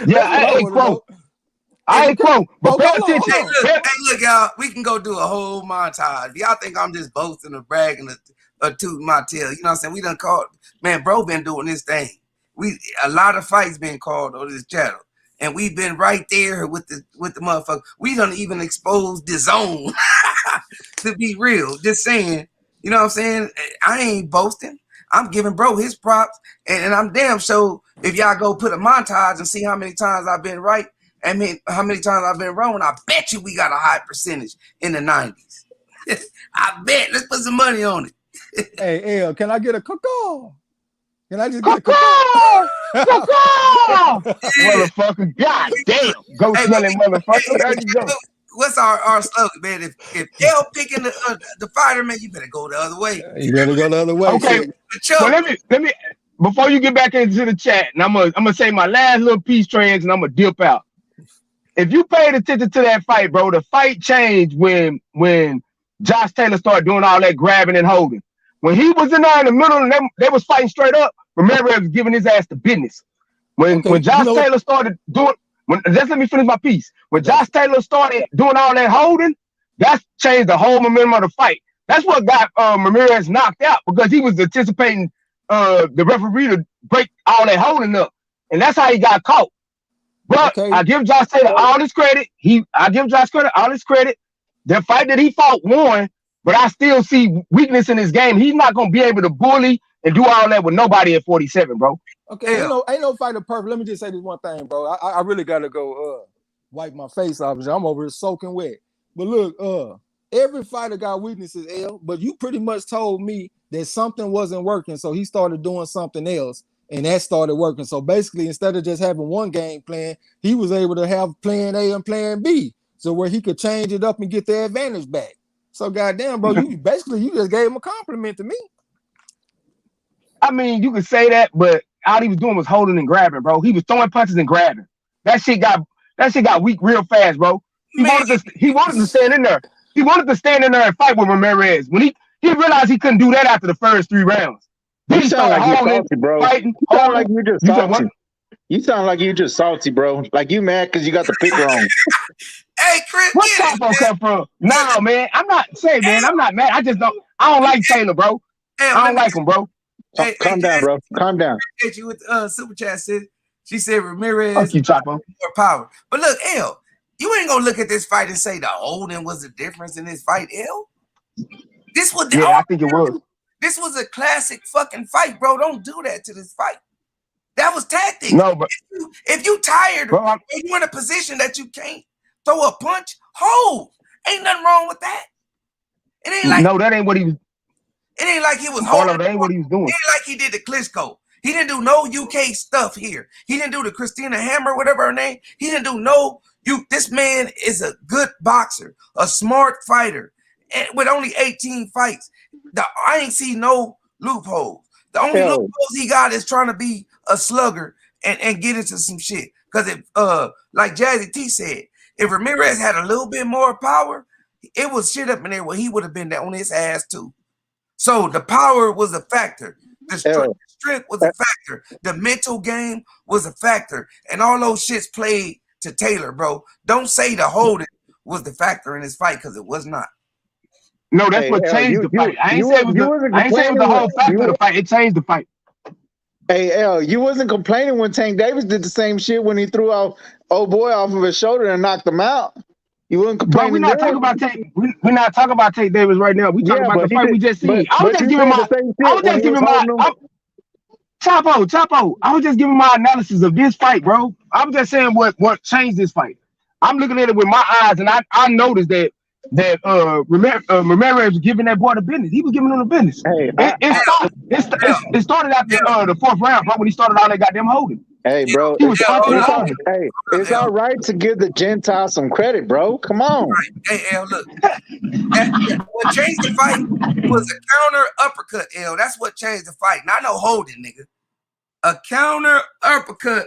I ain't crow. But pay attention. Hey, look, y'all, we can go do a whole montage. Y'all think I'm just boasting or bragging or tooting my tail. You know what I'm saying? We done called, man, bro been doing this thing. A lot of fights been called on this channel. And we've been right there with the motherfucker. We done even exposed the zone. To be real. Just saying, you know what I'm saying? I ain't boasting. I'm giving bro his props. And I'm damn sure if y'all go put a montage and see how many times I've been right and how many times I've been wrong, I bet you we got a high percentage in the 90s. I bet. Let's put some money on it. Hey, El, can I get a coco? Can I just get a coco? Motherfucker, god damn. Go smelling motherfucker. There you go. What's our slogan, man? If L picking the fighter, man, you better go the other way. You better go the other way. Okay. So let me before you get back into the chat, and I'm gonna say my last little piece, trans, and I'm gonna dip out. If you paid attention to that fight, bro, the fight changed when Josh Taylor started doing all that grabbing and holding. When he was in there in the middle and they was fighting straight up, Ramirez was giving his ass the business. When Josh Taylor started doing, just let me finish my piece. When Josh Taylor started doing all that holding, that changed the whole momentum of the fight. That's what got Ramirez knocked out because he was anticipating the referee to break all that holding up, and that's how he got caught. But I give Josh Taylor all his credit. I give Josh Taylor all his credit. The fight that he fought won, but I still see weakness in his game. He's not gonna be able to bully and do all that with nobody at 47, bro. Okay, ain't no fighter perfect. Let me just say this one thing, bro. I really gotta go wipe my face off. I'm over here soaking wet. But look, every fighter got weaknesses, L. But you pretty much told me that something wasn't working, so he started doing something else, and that started working. So basically, instead of just having one game plan, he was able to have plan A and plan B, so where he could change it up and get the advantage back. So goddamn, bro, you just gave him a compliment to me. I mean, you could say that, but all he was doing was holding and grabbing, bro. He was throwing punches and grabbing. That shit got weak real fast, bro. He wanted to stand in there. He wanted to stand in there and fight with Ramirez. When he realized he couldn't do that after the first 3 rounds. Then you sound like you're salty, bro. You sound like you're just salty. You sound like you're just salty, bro. Like you mad because you got the pick wrong. Hey, Chris, what's Chapo come from? No, man. I'm not mad. I don't like Taylor, bro. I don't like him, bro. Calm down, bro. Calm down. Hit you with super chat. She said Ramirez Fuck you, Chapo. More power. But look, L, you ain't gonna look at this fight and say the holding was the difference in this fight, L. This was I think it was. This was a classic fucking fight, bro. Don't do that to this fight. That was tactics. No, but if you tired, bro, or you're in a position that you can't throw a punch, hold. Ain't nothing wrong with that. It ain't like that ain't what he was. It ain't like he was holding. That ain't what he was doing. It ain't like he did the Klitschko. He didn't do no UK stuff here. He didn't do the Christina Hammer, whatever her name. He didn't do no. This man is a good boxer, a smart fighter, and with only 18 fights. I ain't see no loopholes. The only loopholes he got is trying to be a slugger and get into some shit. Because if like Jazzy T said, If Ramirez had a little bit more power, it was shit up in there where he would have been on his ass too. So the power was a factor. The strength was a factor. The mental game was a factor. And all those shits played to Taylor, bro. Don't say the holding was the factor in this fight, because it was not. No, that's what changed the fight. I ain't say it was the whole factor of the fight. It changed the fight. Hey, L, you wasn't complaining when Tank Davis did the same shit when he threw out old boy off of his shoulder and knocked him out. You wasn't complaining. But we're not talking about Tank. We're not talking about Tank Davis right now. We talking about the fight we just seen. I was just giving my. Chapo. I was just giving my analysis of this fight, bro. I was just saying what changed this fight. I'm looking at it with my eyes, and I noticed that Ramirez was giving that boy the business. He was giving him the business. Hey, it started after the fourth round, bro, when he started all that goddamn holding. Hey, bro, it's all right to give the Gentiles some credit, bro. Come on. Hey, L, look. What changed the fight was a counter uppercut, L. That's what changed the fight. Not no holding, nigga. A counter uppercut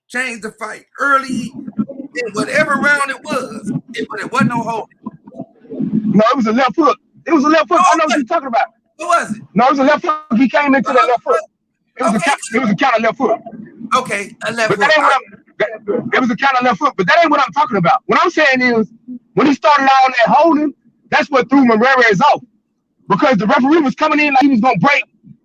changed the fight early in whatever round it was. But it wasn't no holding. No, it was a left hook. It was a left hook. I know what you're talking about. What was it? No, it was a left hook. He came into that left hook. It was a counter left hook. Okay, a left hook. It was a counter left hook, but that ain't what I'm talking about. What I'm saying is, when he started out on that holding, that's what threw Ramirez off. Because the referee was coming in like he was gonna break,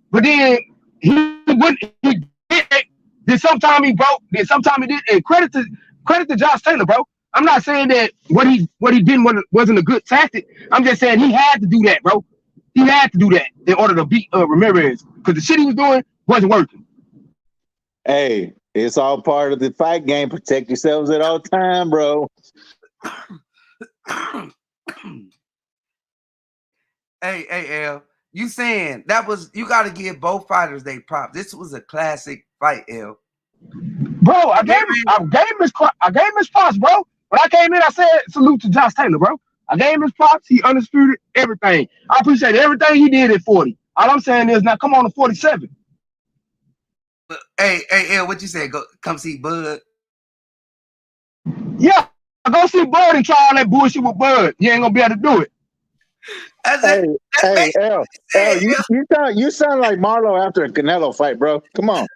but then he wouldn't. He did it. Then sometime he broke. Then sometime he did. And credit to Josh Taylor, bro. I'm not saying that what he did wasn't a good tactic. I'm just saying he had to do that, bro. He had to do that in order to beat Ramirez, because the shit he was doing wasn't working. Hey, it's all part of the fight game. Protect yourselves at all time, bro. Hey, L, you saying that was, you got to give both fighters their props. This was a classic fight, L. Bro, I gave him his props, bro. When I came in, I said salute to Josh Taylor, bro. I gave him his props. He undisputed everything. I appreciate everything he did at 40. All I'm saying is now come on to 47. Hey, L, what you say? Come see Bud. Yeah, go see Bud and try all that bullshit with Bud. You ain't gonna be able to do it. Hey, L, you sound like Marlo after a Canelo fight, bro. Come on.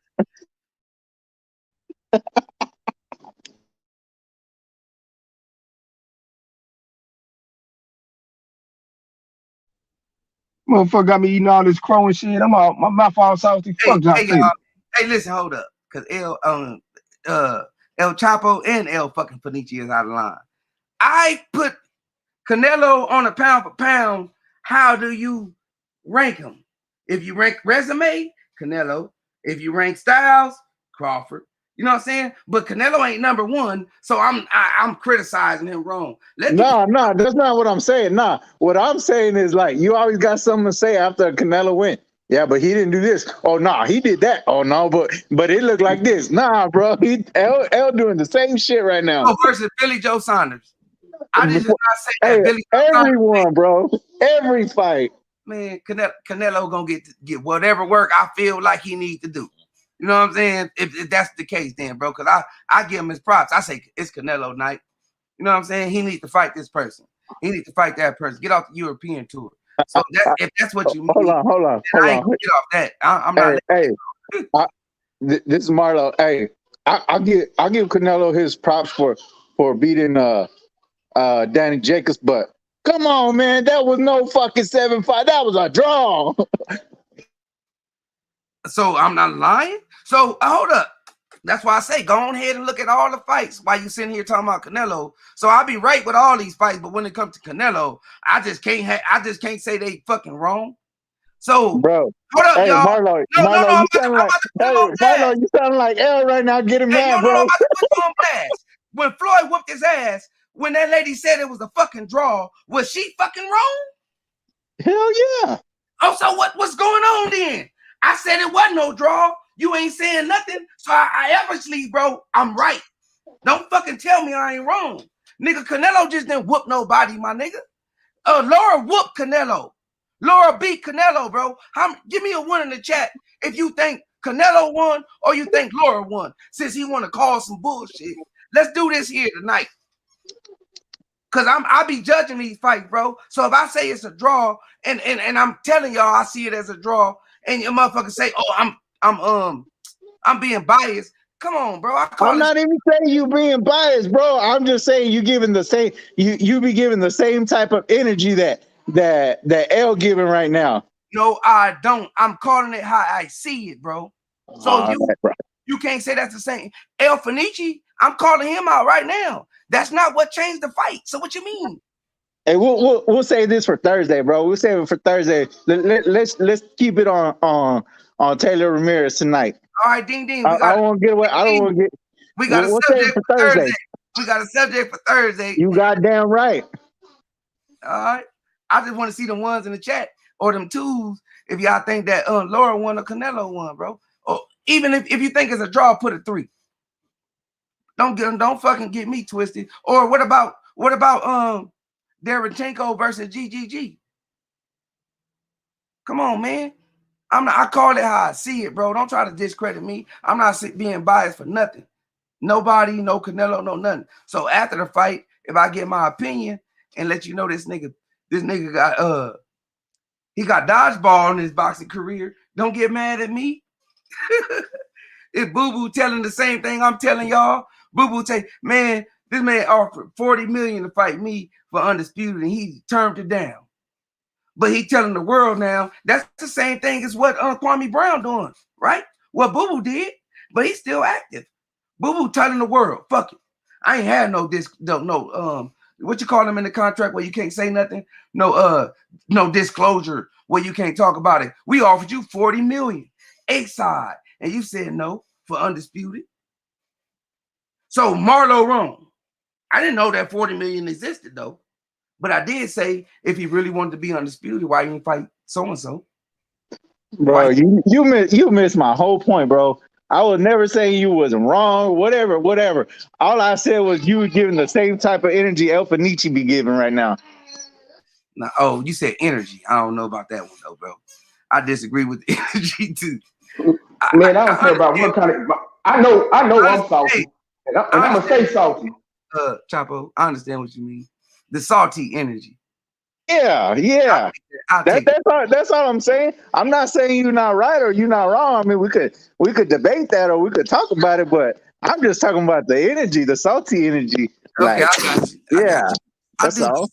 Motherfucker got me eating all this crow and shit. I'm all, my mouth all salty. Fuck Josh Taylor. Hey, listen, hold up. Because El Chapo and El fucking Panichi is out of line. I put Canelo on a pound for pound. How do you rank him? If you rank resume, Canelo. If you rank styles, Crawford. You know what I'm saying? But Canelo ain't number one, so I'm criticizing him wrong. No, that's not what I'm saying. Nah, what I'm saying is, like, you always got something to say after a Canelo win. Yeah, but he didn't do this. Oh no, he did that. Oh no, but it looked like this. Nah, bro, L doing the same shit right now. Oh, versus Billy Joe Saunders. I did not say that. Hey, Billy everyone, bro, every fight. Man, Canelo gonna get whatever work I feel like he needs to do. You know what I'm saying? If that's the case, then, bro, because I give him his props. I say it's Canelo night. You know what I'm saying? He needs to fight this person. He needs to fight that person. Get off the European tour. So if that's what you mean, hold on. I ain't gonna get off that. I'm not. This is Marlo. Hey, I'll give Canelo his props for beating Danny Jacobs, but come on, man, that was no fucking 7-5. That was a draw. So I'm not lying. So hold up. That's why I say go on ahead and look at all the fights while you sitting here talking about Canelo. So I'll be right with all these fights, but when it comes to Canelo, I just can't say they fucking wrong. So bro, hold up, hey, y'all. Marlo, you sound like L right now. Get him mad, bro. I'm about to put you on blast. When Floyd whooped his ass, when that lady said it was a fucking draw, was she fucking wrong? Hell yeah. Oh, so what's going on then? I said it wasn't no draw. You ain't saying nothing. So I obviously, bro, I'm right. Don't fucking tell me I ain't wrong. Nigga, Canelo just didn't whoop nobody, my nigga. Laura whooped Canelo. Laura beat Canelo, bro. Give me a 1 in the chat if you think Canelo won or you think Laura won, since he want to call some bullshit. Let's do this here tonight. Cause I be judging these fights, bro. So if I say it's a draw, and I'm telling y'all I see it as a draw, and your motherfuckers say, oh, I'm being biased. Come on, bro. I call I'm this. not even saying you being biased, bro. I'm just saying you giving the same you be giving the same type of energy that L giving right now. No, I don't. I'm calling it how I see it, bro. So All right, bro. you can't say that's the same. El Fenici, I'm calling him out right now. That's not what changed the fight. So what you mean? Hey, we'll save this for Thursday, bro. We'll save it for Thursday. Let's keep it on Taylor Ramirez tonight. All right, ding ding. I don't want to get away. I don't want to get. We got We'll a save it subject for for Thursday. Thursday. We got a subject for Thursday. You goddamn right. All right. I just want to see the ones in the chat or them twos if y'all think that Laura won or Canelo won, bro. Or even if you think it's a draw, put a 3. Don't fucking get me twisted. Or what about Derevchenko versus GGG? Come on, man. I call it how I see it, bro. Don't try to discredit me. I'm not being biased for nothing. Nobody, no Canelo, no nothing. So after the fight, if I get my opinion and let you know this nigga got he got dodgeball in his boxing career, don't get mad at me. If Boo Boo telling the same thing I'm telling y'all, Boo Boo say, man, this man offered $40 million to fight me for undisputed, and he turned it down. But he telling the world now that's the same thing as what Kwame Brown doing, right? What Boo Boo did, but he's still active. Boo Boo telling the world, fuck it. I ain't had no what you call them in the contract where you can't say nothing? No disclosure where you can't talk about it. We offered you $40 million, A-side, and you said no for undisputed. So Marlo wrong. I didn't know that $40 million existed though. But I did say if he really wanted to be undisputed, why you didn't fight so-and-so? Bro, you missed my whole point, bro. I was never saying you wasn't wrong, whatever. All I said was you were giving the same type of energy El Fenici be giving right now. Now, you said energy. I don't know about that one though, bro. I disagree with the energy too. Man, I don't care about what kind of. I know I'm salty, and I'm gonna stay salty. Chapo, I understand what you mean. The salty energy. Yeah. That's all I'm saying. I'm not saying you're not right or you're not wrong. I mean, we could debate that or we could talk about it, but I'm just talking about the energy, the salty energy. Okay, I got you. That's all.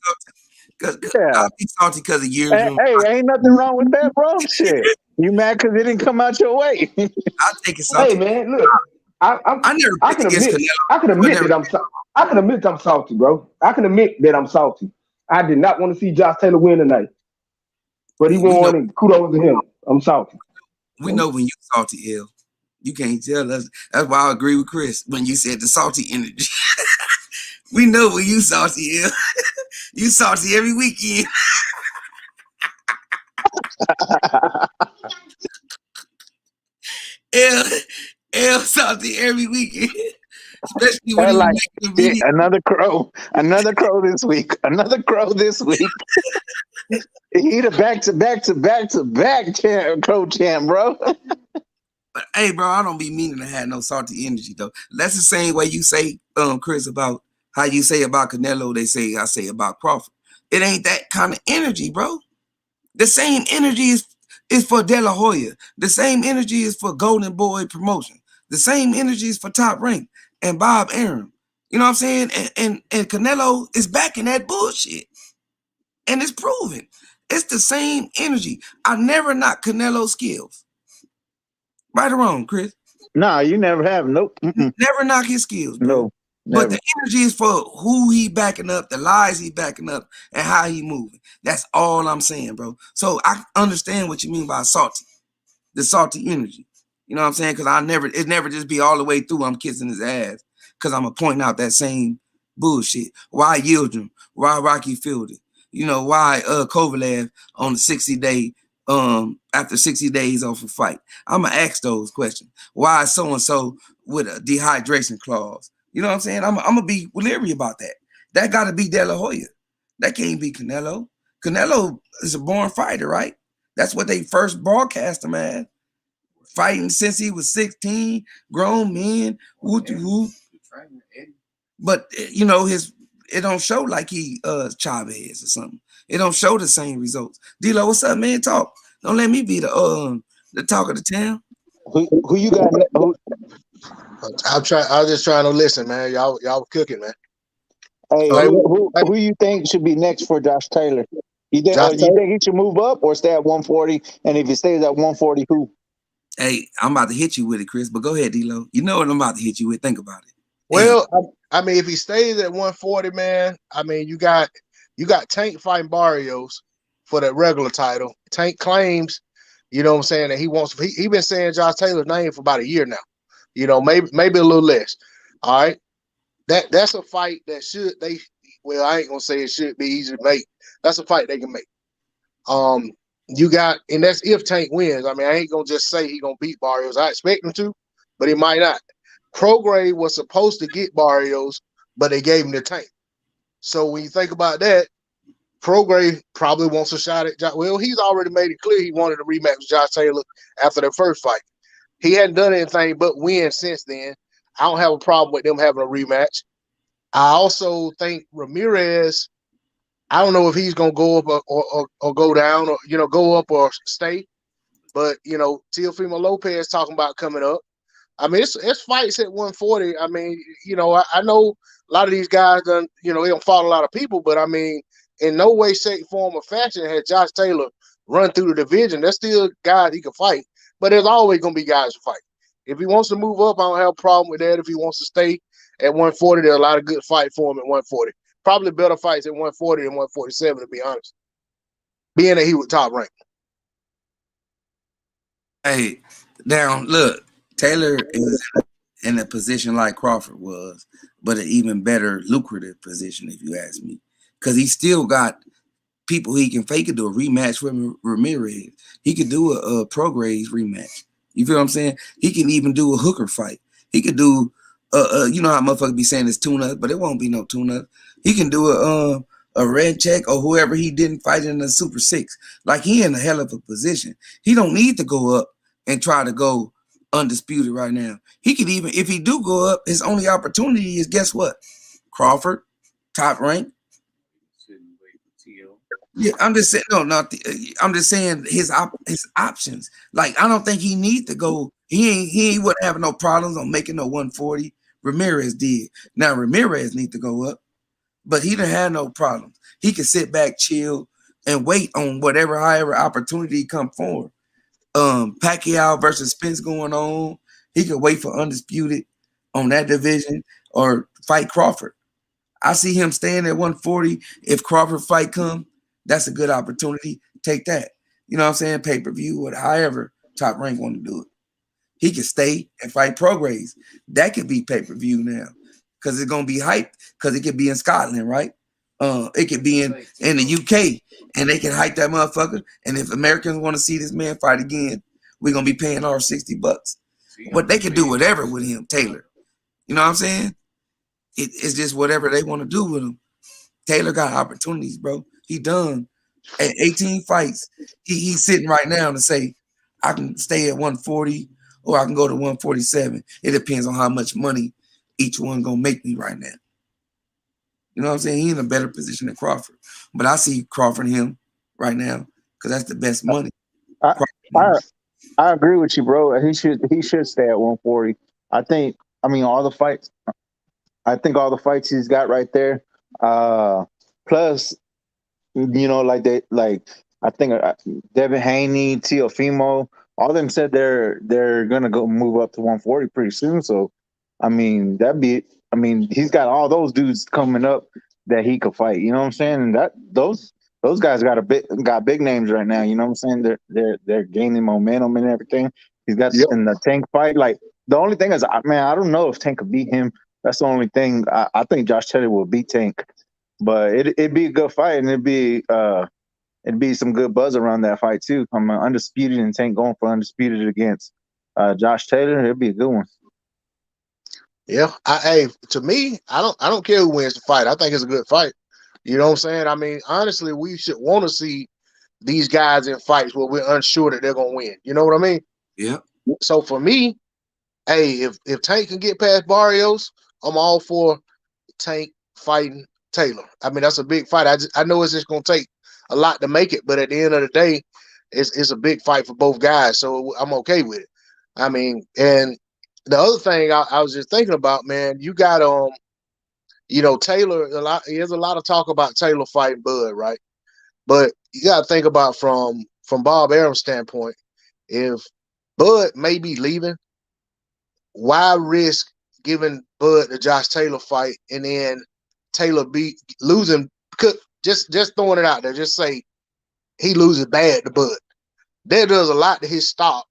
I'll be salty because of years. Hey, ain't nothing wrong with that, bro. Shit. You mad because it didn't come out your way? I'll take it salty. Hey man, look, I can admit that I'm salty, bro. I can admit that I'm salty. I did not want to see Josh Taylor win tonight, but he won, and kudos to him. I'm salty. We know when you salty, L. You can't tell us. That's why I agree with Chris when you said the salty energy. We know when you salty, L. You salty every weekend. L salty every weekend. Especially when like another crow this week. He the back crow champ, bro. But hey, bro, I don't be meaning to have no salty energy though. That's the same way you say, Chris, about how you say about Canelo. I say about Crawford. It ain't that kind of energy, bro. The same energy is for De La Hoya. The same energy is for Golden Boy Promotion. The same energy is for Top Rank and Bob Arum. You know what I'm saying? And Canelo is backing that bullshit. And it's proven. It's the same energy. I never knock Canelo's skills. Right or wrong, Chris? Nah, you never have. Nope. Never knock his skills, bro. No. Never. But the energy is for who he backing up, the lies he backing up, and how he moving. That's all I'm saying, bro. So I understand what you mean by salty. The salty energy. You know what I'm saying? Because it never just be all the way through I'm kissing his ass. Because I'm going to point out that same bullshit. Why Yildirim? Why Rocky Fielding? You know, why Kovalev on the 60-day, after 60 days off a fight? I'm going to ask those questions. Why so-and-so with a dehydration clause? You know what I'm saying? I'm going to be leery about that. That got to be De La Hoya. That can't be Canelo. Canelo is a born fighter, right? That's what they first broadcast him as. Fighting since he was 16, grown men, whoop. But, you know, his it don't show like he Chavez or something. It don't show the same results. D-Lo, what's up, man? Talk. Don't let me be the talk of the town. Who you got? Who, I was just trying to listen, man. Y'all cooking, man. hey, Hey, who you think should be next for Josh Taylor? Josh You Taylor. think he should move up or stay at 140? And if he stays at 140, who? Hey, I'm about to hit you with it, Chris, but go ahead, D-Lo. You know what I'm about to hit you with. Think about it. Well, I mean, if he stays at 140, man, I mean, you got Tank fighting Barrios for that regular title. Tank claims, you know what I'm saying, that he been saying Josh Taylor's name for about a year now. You know, maybe a little less. All right. That's a fight that I ain't gonna say it should be easy to make. That's a fight they can make. And that's if Tank wins. I mean, I ain't gonna just say he gonna beat Barrios. I expect him to, but he might not. Prograde was supposed to get Barrios, but they gave him the Tank. So when you think about that, Prograde probably wants a shot at Josh. Well, he's already made it clear he wanted a rematch with Josh Taylor after their first fight. He hadn't done anything but win since then. I don't have a problem with them having a rematch. I also think Ramirez, I don't know if he's going to go up or go down or, go up or stay. But, Teofimo Lopez talking about coming up. I mean, it's fights at 140. I mean, I know a lot of these guys done, they don't fought a lot of people, but I mean, in no way, shape, form, or fashion had Josh Taylor run through the division. There's still guys he can fight, but there's always going to be guys to fight. If he wants to move up, I don't have a problem with that. If he wants to stay at 140, there's a lot of good fight for him at 140. Probably better fights at 140 than 147, to be honest, being that he was top ranked. Hey, now look, Taylor is in a position like Crawford was, but an even better lucrative position, if you ask me, because he still got people he can fake. He could do a rematch with Ramirez. He could do a Prograde rematch. You feel what I'm saying? He can even do a hooker fight. He could do you know how motherfuckers be saying it's tune-up, but it won't be no tune-up. He can do a red check or whoever he didn't fight in the Super 6. Like, he in a hell of a position. He don't need to go up and try to go undisputed right now. He could even, if he do go up, his only opportunity is, guess what? Crawford, top rank. Yeah, I'm just saying. No, I'm just saying his options. Like, I don't think he need to go. He wouldn't have no problems on making no 140. Ramirez did. Now Ramirez need to go up, but he didn't have no problems. He could sit back, chill, and wait on however opportunity come forward. Pacquiao versus Spence going on. He could wait for undisputed on that division or fight Crawford. I see him staying at 140. If Crawford fight come, that's a good opportunity. Take that. You know what I'm saying? Pay-per-view or however Top Rank want to do it. He could stay and fight Progrades. That could be pay-per-view now because it's going to be hyped because it could be in Scotland, right? It could be in the UK, and they can hype that motherfucker. And if Americans want to see this man fight again, we're going to be paying our $60. But they can do whatever with him, Taylor. You know what I'm saying? It's just whatever they want to do with him. Taylor got opportunities, bro. He done at 18 fights. He's sitting right now to say, I can stay at 140 or I can go to 147. It depends on how much money each one gonna make me right now. You know what I'm saying? He in a better position than Crawford. But I see Crawford and him right now because that's the best money. I, I agree with you, bro. He should stay at 140. I mean all the fights. I think all the fights he's got right there. Plus, I think Devin Haney, Teofimo, all of them said they're gonna go move up to 140 pretty soon. So, I mean, he's got all those dudes coming up that he could fight. You know what I'm saying? And those guys got big names right now. You know what I'm saying? They're gaining momentum and everything. He's got in the Tank fight. Like, the only thing is, man, I don't know if Tank could beat him. That's the only thing. I think Josh Taylor will beat Tank, but it'd be a good fight, and it'd be some good buzz around that fight too. I'm undisputed and Tank going for undisputed against Josh Taylor. It'd be a good one. Yeah, to me, I don't care who wins the fight. I think it's a good fight. You know what I'm saying? I mean, honestly, we should want to see these guys in fights where we're unsure that they're gonna win. You know what I mean? Yeah. So for me, if Tank can get past Barrios, I'm all for Tank fighting Taylor. I mean, that's a big fight. I know it's just gonna take a lot to make it, but at the end of the day, it's a big fight for both guys. So I'm okay with it. I mean, and the other thing I was just thinking about, man, you got Taylor. There's a lot of talk about Taylor fighting Bud, right? But you got to think about from Bob Arum's standpoint, if Bud may be leaving, why risk giving Bud the Josh Taylor fight and then Taylor be losing? Just throwing it out there, just say he loses bad to Bud. That does a lot to his stock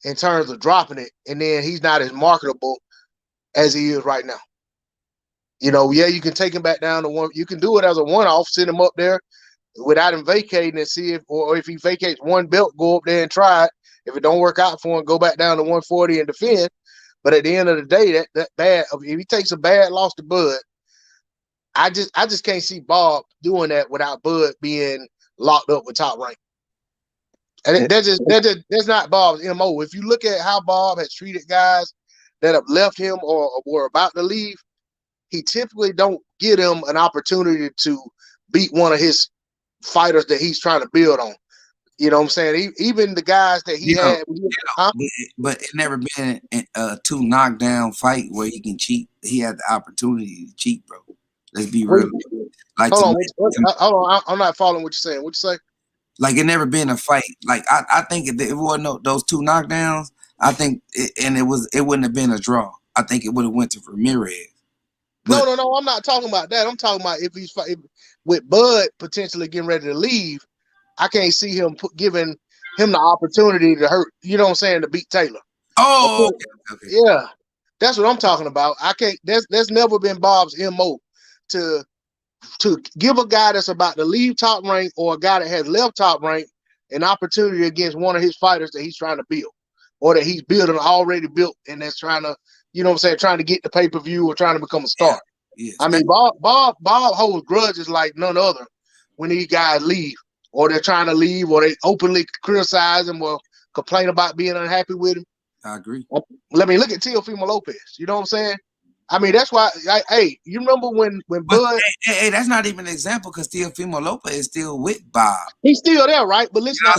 in terms of dropping it, and then he's not as marketable as he is right now. Yeah, you can take him back down to one. You can do it as a one-off, send him up there without him vacating and see if he vacates one belt, go up there and try it. If it don't work out for him, go back down to 140 and defend. But at the end of the day, that bad. If he takes a bad loss to Bud, I just can't see Bob doing that without Bud being locked up with Top Rank. And that's not Bob's MO. If you look at how Bob has treated guys that have left him or were about to leave, he typically don't give them an opportunity to beat one of his fighters that he's trying to build on. You know what I'm saying? Even the guys that he had. But it never been a 2 knockdown fight where he can cheat. He had the opportunity to cheat, bro. Let's be real. Like, hold on. I'm not following what you're saying. What you say? Like, it never been a fight. Like, I think if it wasn't those 2 knockdowns, I think it wouldn't have been a draw. I think it would have went to Ramirez. No. I'm not talking about that. I'm talking about if he's with Bud potentially getting ready to leave. I can't see him giving him the opportunity to hurt. You know what I'm saying? To beat Taylor. Oh, okay. Yeah, that's what I'm talking about. I can't. That's never been Bob's MO to give a guy that's about to leave Top Rank or a guy that has left Top Rank an opportunity against one of his fighters that he's trying to build or that he's building already built and that's trying to, you know what I'm saying, trying to get the pay-per-view or trying to become a star. Yeah. I mean, Bob holds grudges like none other when these guys leave or they're trying to leave or they openly criticize him or complain about being unhappy with him. I agree. Let me look at Teofimo Lopez. You know what I'm saying? I mean, that's why. Hey, you remember when Bud? Hey, that's not even an example because Teofimo Lopez is still with Bob. He's still there, right? But listen,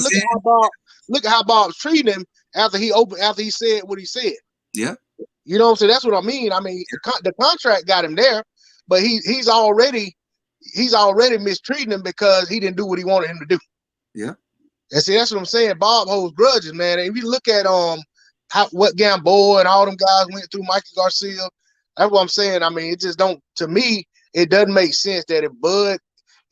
look at how Bob's treating him after he said what he said. Yeah. You know what I'm saying? That's what I mean. I mean, the contract got him there, but he's already mistreating him because he didn't do what he wanted him to do. Yeah. And see, that's what I'm saying. Bob holds grudges, man. And if you look at what Gamboa and all them guys went through, Mikey Garcia. That's what I'm saying. I mean, it just don't. To me, it doesn't make sense that if Bud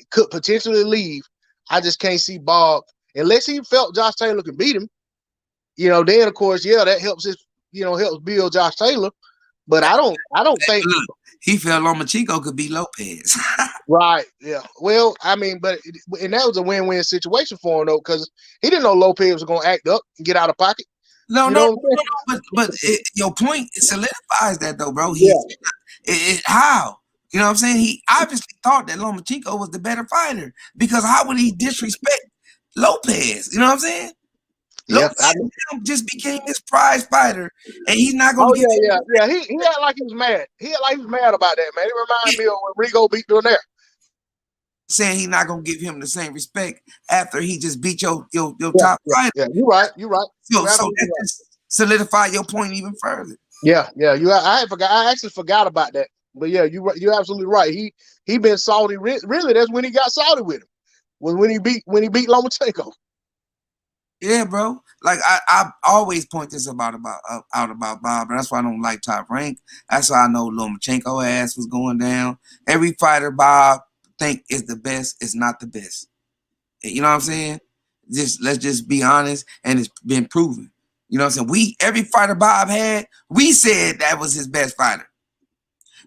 could potentially leave, I just can't see Bob unless he felt Josh Taylor can beat him. Then of course, yeah, that helps helps build Josh Taylor. But I don't think he felt Lomachenko could beat Lopez. Right. Yeah. Well, I mean, and that was a win-win situation for him though, because he didn't know Lopez was gonna act up and get out of pocket. No, but your point solidifies that though, bro. How? You know what I'm saying? He obviously thought that Lomachenko was the better fighter because how would he disrespect Lopez? You know what I'm saying? Yeah, Lopez just became his prize fighter, and he's not going to get. Yeah. He acted like he was mad. He acted like he was mad about that, man. It reminded me of when Rigo beat Donaire. Saying he's not gonna give him the same respect after he just beat your top fighter. Yeah, you're right. So that just solidify your point even further. Yeah. I actually forgot about that. But yeah, you're absolutely right. He been salty. Really, that's when he got salty with him. Was when he beat Lomachenko. Yeah, bro. Like I always point this out about Bob, and that's why I don't like Top Rank. That's why I know Lomachenko ass was going down. Every fighter Bob think is the best is not the best. You know what I'm saying? Let's just be honest, and it's been proven. You know what I'm saying? Every fighter Bob had, we said that was his best fighter.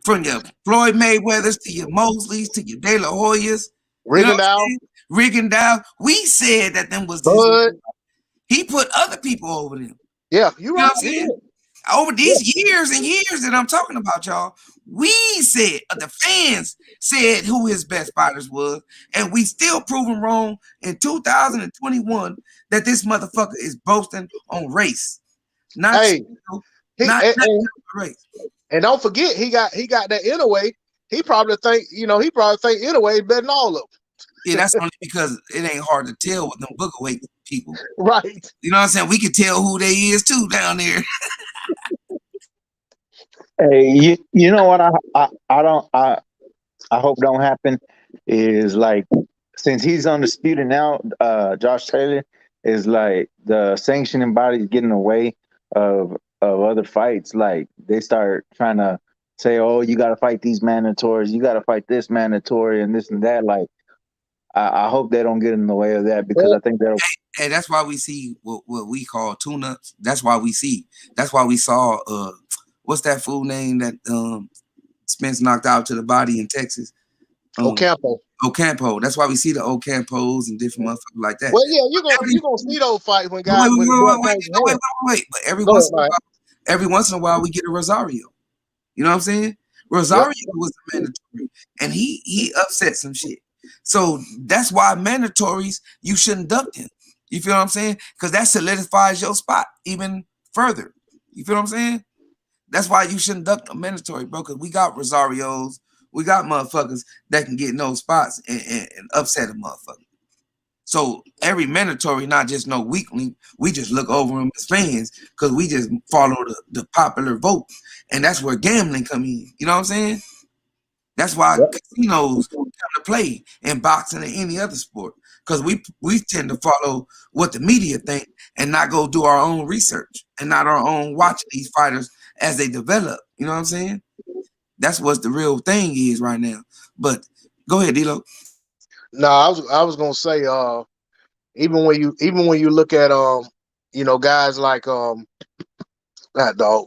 From your Floyd Mayweathers to your Mosleys to your De La Hoyas, Rigondeaux, we said that them was his. He put other people over them. Yeah, you know what I'm saying? Over these years and years that I'm talking about, y'all, we said, the fans said who his best fighters was, and we still proven wrong in 2021 that this motherfucker is boasting on race. Not race. And don't forget, he got that Inouye he probably think anyway better than all of them. Yeah, that's only because it ain't hard to tell with them booger weight people. Right. You know what I'm saying? We can tell who they is too down there. Hey, you know what I don't I hope don't happen is like since he's undisputed now, Josh Taylor is like the sanctioning bodies getting away of other fights. Like they start trying to say, "Oh, you got to fight these mandatories, you got to fight this mandatory, and this and that." Like I hope they don't get in the way of that because I think that'll. And that's why we see what we call tune-ups. That's why we saw what's that fool name that Spence knocked out to the body in Texas? Ocampo. Ocampo. That's why we see the Ocampos and different motherfuckers like that. Well, yeah, you're gonna see those fights when guys Wait. But every once in a while we get a Rosario. You know what I'm saying? Rosario was a mandatory, and he upset some shit. So that's why mandatories, you shouldn't duck him. You feel what I'm saying? Because that solidifies your spot even further. You feel what I'm saying? That's why you shouldn't duck a mandatory, bro. Because we got Rosarios, we got motherfuckers that can get in those spots and upset a motherfucker. So every mandatory, not just no weekly, we just look over them as fans because we just follow the popular vote. And that's where gambling come in. You know what I'm saying? That's why casinos come to play in boxing and any other sport. Because we tend to follow what the media think and not go do our own research and not our own watching these fighters as they develop. You know what I'm saying? That's what the real thing is right now. But go ahead, D-Lo. No, I was gonna say, even when you look at guys like that dog.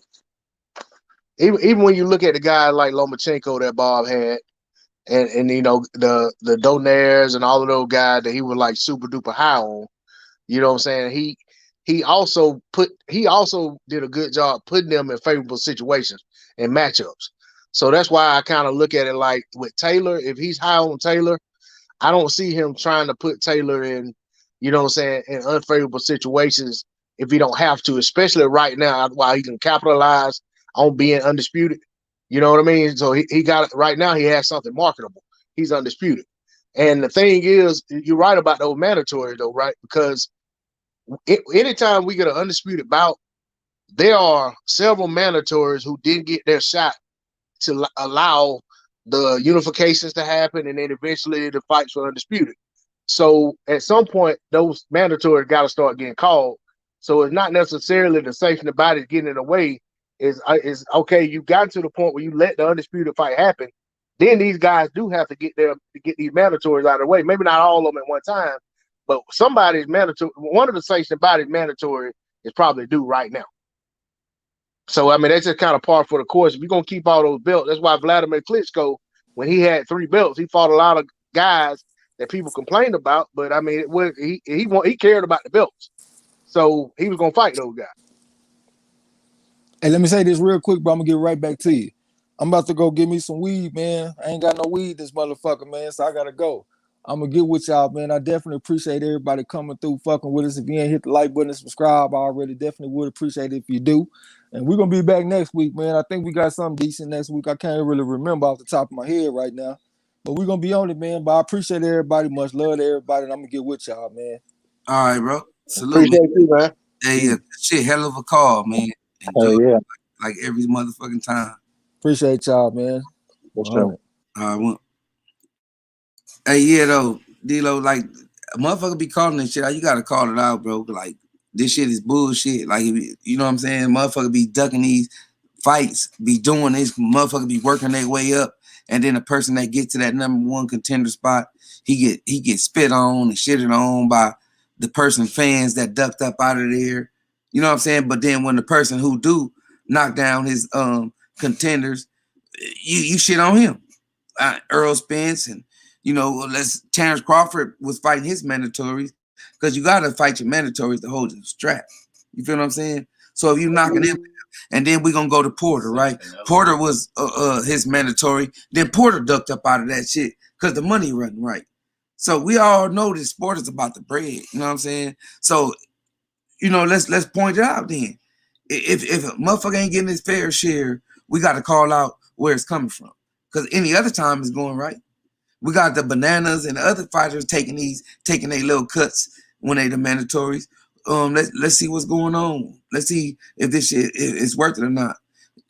Even when you look at the guys like Lomachenko that Bob had, and the Donairs and all of those guys that he was like super duper high on, you know what I'm saying? He also did a good job putting them in favorable situations and matchups. So that's why I kind of look at it like with Taylor, if he's high on Taylor, I don't see him trying to put Taylor in, you know what I'm saying, in unfavorable situations if he don't have to, especially right now while he can capitalize on being undisputed. You know what I mean? So he got it right now. He has something marketable. He's undisputed. And the thing is, you're right about those mandatories though, right? Because anytime we get an undisputed bout, there are several mandatories who didn't get their shot to allow the unifications to happen, and then eventually the fights were undisputed. So at some point, those mandatories got to start getting called. So it's not necessarily the sanctioning bodies getting in the way. Is okay. You got to the point where you let the undisputed fight happen. Then these guys do have to get these mandatories out of the way. Maybe not all of them at one time, but somebody's mandatory. One of the sanctioning bodies mandatory is probably due right now. So I mean, that's just kind of par for the course. If you're gonna keep all those belts, that's why Vladimir Klitschko, when he had 3 belts, he fought a lot of guys that people complained about. But I mean, he cared about the belts, so he was gonna fight those guys. Hey, let me say this real quick, bro. I'm gonna get right back to you. I'm about to go get me some weed, man. I ain't got no weed this motherfucker, man, so I gotta go. I'm gonna get with y'all, man. I definitely appreciate everybody coming through, fucking with us. If you ain't hit the like button and subscribe, I already definitely would appreciate it if you do. And we're gonna be back next week, man. I think we got something decent next week. I can't really remember off the top of my head right now, but we're gonna be on it, man. But I appreciate everybody. Much love to everybody, and I'm gonna get with y'all, man. All right, bro. Salute. Appreciate you, man. Hey, shit, hell of a call, man. Enjoy Yeah. like every motherfucking time. Appreciate y'all, man. Sure. Hey, yeah, though, D-Lo, like, a motherfucker be calling this shit out. You gotta call it out, bro. Like, this shit is bullshit. Like, you know what I'm saying? Motherfucker be ducking these fights, be doing this. Motherfucker be working their way up, and then the person that get to that #1 contender spot, he get spit on and shitted on by the person fans that ducked up out of there. You know what I'm saying? But then when the person who do knock down his contenders, you shit on him. Earl Spence and Terrence Crawford was fighting his mandatories because you gotta fight your mandatories to hold your strap. You feel what I'm saying? So if you knocking him, and then we're gonna go to Porter, right? Porter was his mandatory. Then Porter ducked up out of that shit because the money wasn't right. So we all know this sport is about the bread. You know what I'm saying? So let's point it out then. If a motherfucker ain't getting his fair share, we got to call out where it's coming from. because any other time is going right. We got the Bananas and the other fighters taking their little cuts when they the mandatories. Let's see what's going on. Let's see if this shit is worth it or not.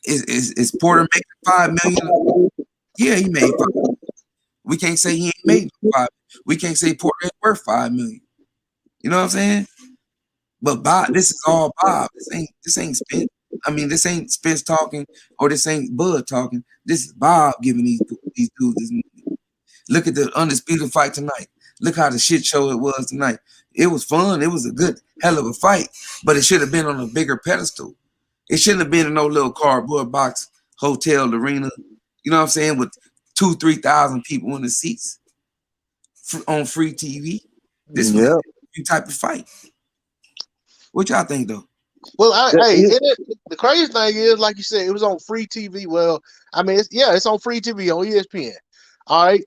Is Porter making $5 million? Yeah, he made 5. We can't say he ain't made 5. We can't say Porter ain't worth $5 million. You know what I'm saying? But Bob, this is all Bob. This ain't Spence. I mean, this ain't Spence talking, or this ain't Bud talking. This is Bob giving these dudes this money. Look at the undisputed fight tonight. Look how the shit show it was tonight. It was fun. It was a good hell of a fight, but it should have been on a bigger pedestal. It shouldn't have been in no little cardboard box hotel arena. You know what I'm saying? With 2,000-3,000 people in the seats on free TV. This was a new type of fight. What y'all think though? Well, the crazy thing is, like you said, it was on free TV. Well, I mean, it's on free TV on ESPN. All right.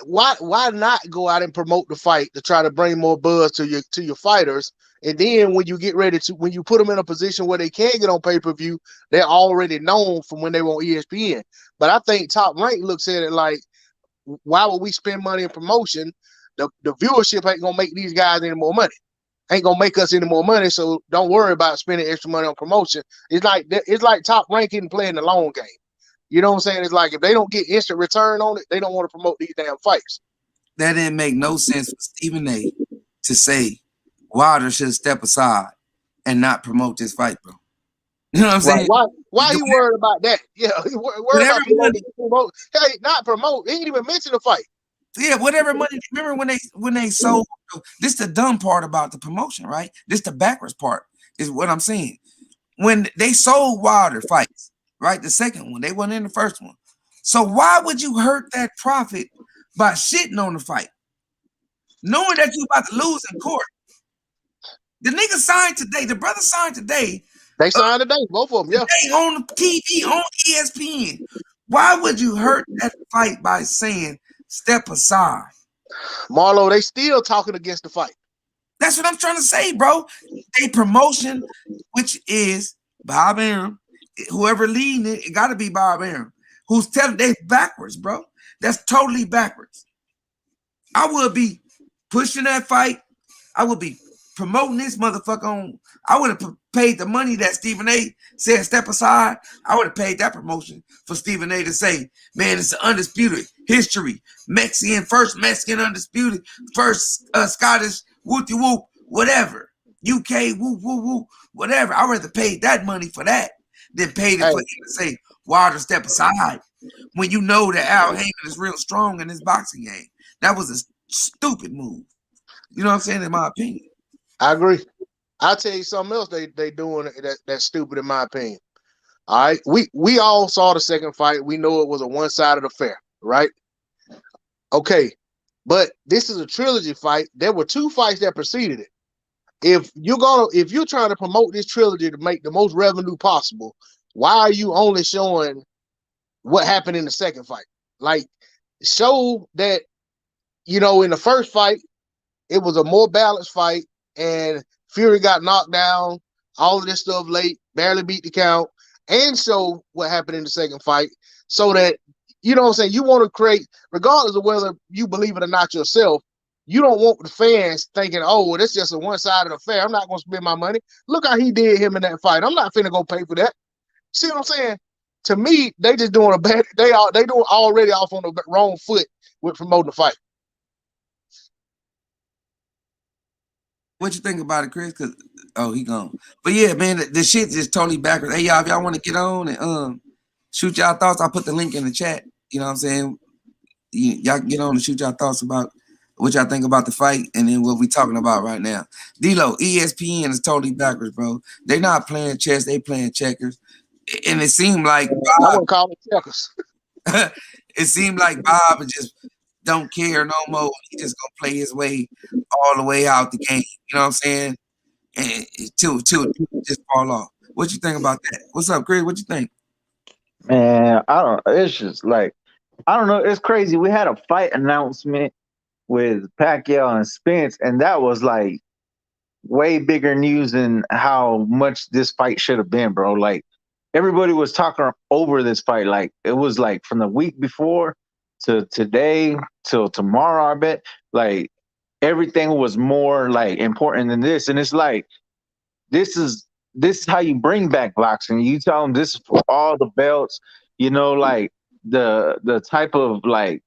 Why not go out and promote the fight to try to bring more buzz to your fighters? And then when you get ready when you put them in a position where they can get on pay-per-view, they're already known from when they were on ESPN. But I think Top Rank looks at it like, why would we spend money in promotion? The viewership ain't gonna make these guys any more money. Ain't gonna make us any more money. So don't worry about spending extra money on promotion. It's like Top Rank isn't playing the long game. You know what I'm saying? It's like if they don't get instant return on it, they don't want to promote these damn fights. That didn't make no sense for Stephen A to say Wilder should step aside and not promote this fight, bro. You know what I'm saying? Why he worried about that? Yeah, he worried about promote. Hey, not promote. He ain't even mention the fight. Yeah, whatever money. Remember when they sold? This the dumb part about the promotion, right? This the backwards part is what I'm saying. When they sold Wilder fights, right? The second one, they weren't in the first one. So why would you hurt that profit by shitting on the fight, knowing that you about to lose in court? The nigga signed today. The brother signed today. They signed today, both of them. Yeah, they on the TV on ESPN. Why would you hurt that fight by saying step aside? Marlo, they still talking against the fight. That's what I'm trying to say, bro. They promotion, which is Bob Arum, whoever leading it got to be Bob Arum, who's telling they backwards, bro. That's totally backwards. I would be pushing that fight. I would be promoting this motherfucker on. I would have paid the money that Stephen A said step aside. I would have paid that promotion for Stephen A to say, man, it's an undisputed history. First Mexican undisputed, first Scottish whoopty whoop, whatever. UK whoop whoop whoop, whatever. I would have paid that money for that than paid it for him to say Wilder step aside when you know that Al Heyman is real strong in his boxing game. That was a stupid move. You know what I'm saying? In my opinion. I agree. I'll tell you something else they doing that's stupid in my opinion. All right. We all saw the second fight. We know it was a one-sided affair, right? Okay. But this is a trilogy fight. There were 2 fights that preceded it. If you're trying to promote this trilogy to make the most revenue possible, why are you only showing what happened in the second fight? Like, show that, in the first fight, it was a more balanced fight, and Fury got knocked down, all of this stuff late, barely beat the count, and show what happened in the second fight so that, you know what I'm saying, you want to create, regardless of whether you believe it or not yourself, you don't want the fans thinking, oh, well, it's just a one-sided affair. I'm not going to spend my money. Look how he did him in that fight. I'm not finna go pay for that. See what I'm saying? To me, they just doing a bad, they doing already off on the wrong foot with promoting the fight. What you think about it, Chris? Cause he gone. But yeah, man, the shit is totally backwards. Hey y'all, if y'all want to get on and shoot y'all thoughts, I'll put the link in the chat. You know what I'm saying? Y'all can get on and shoot y'all thoughts about what y'all think about the fight and then what we talking about right now. D-Lo, ESPN is totally backwards, bro. They're not playing chess, they playing checkers. And it seemed like Bob, I wouldn't call it checkers. It seemed like Bob just don't care no more. He just gonna play his way all the way out the game. You know what I'm saying? And till just fall off. What you think about that? What's up, Chris? What you think? Man, I don't. It's just like I don't know. It's crazy. We had a fight announcement with Pacquiao and Spence, and that was like way bigger news than how much this fight should have been, bro. Like everybody was talking over this fight. Like it was like from the week before to today till tomorrow. I bet like everything was more like important than this, and it's like this is this is how you bring back boxing. You tell them this is for all the belts. You know, like the type of like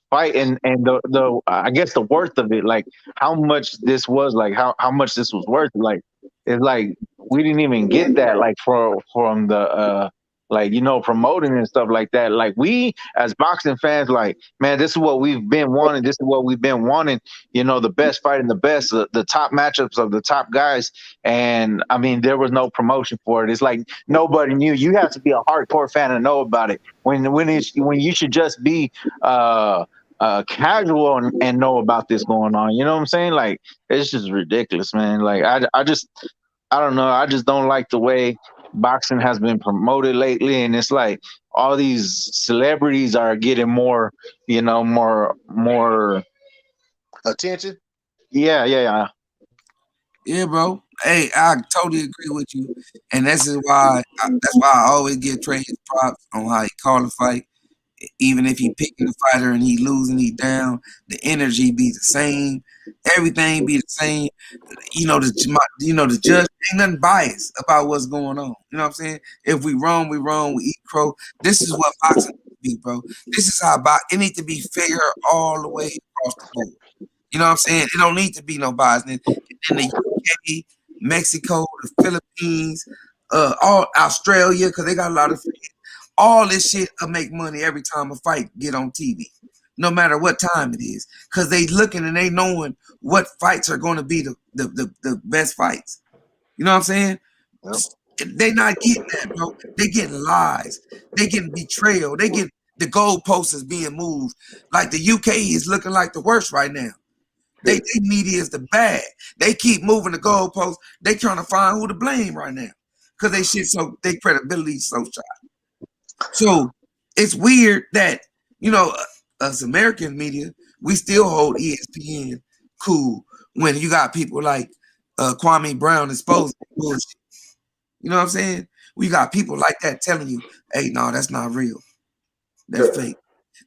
fight and the I guess the worth of it, like how much this was, like how much this was worth. Like it's like we didn't even get that like from the like promoting and stuff like that. Like we as boxing fans, like man, this is what we've been wanting. This is what we've been wanting. The best fight and the best, the top matchups of the top guys. And I mean, there was no promotion for it. It's like nobody knew. You have to be a hardcore fan to know about it. When you should just be casual and know about this going on. You know what I'm saying? Like it's just ridiculous, man. Like I don't know. I just don't like the way boxing has been promoted lately, and it's like all these celebrities are getting more, more. Attention. Yeah. Yeah, bro. Hey, I totally agree with you, and that's why I always give Trey his props on how he called the fight. Even if he picking the fighter and he losing, he down, the energy be the same, everything be the same. The judge ain't nothing biased about what's going on. You know what I'm saying? If we wrong, we wrong. We eat crow. This is what boxing needs to be, bro. This is how it needs to be fair all the way across the board. You know what I'm saying? It don't need to be no bias. In the UK, Mexico, the Philippines, all Australia, because they got a lot of fans. All this shit will make money every time a fight get on TV, no matter what time it is, because they looking and they knowing what fights are going to be the best fights. You know what I'm saying? Yep. They not getting that, bro. They getting lies. They getting betrayal. They get the goalposts is being moved. Like the UK is looking like the worst right now. They media is the bad. They keep moving the goalposts. They trying to find who to blame right now because they credibility is so shot. So it's weird that, us American media, we still hold ESPN cool when you got people like Kwame Brown exposing bullshit. You know what I'm saying? We got people like that telling you, hey, no, that's not real. That's fake.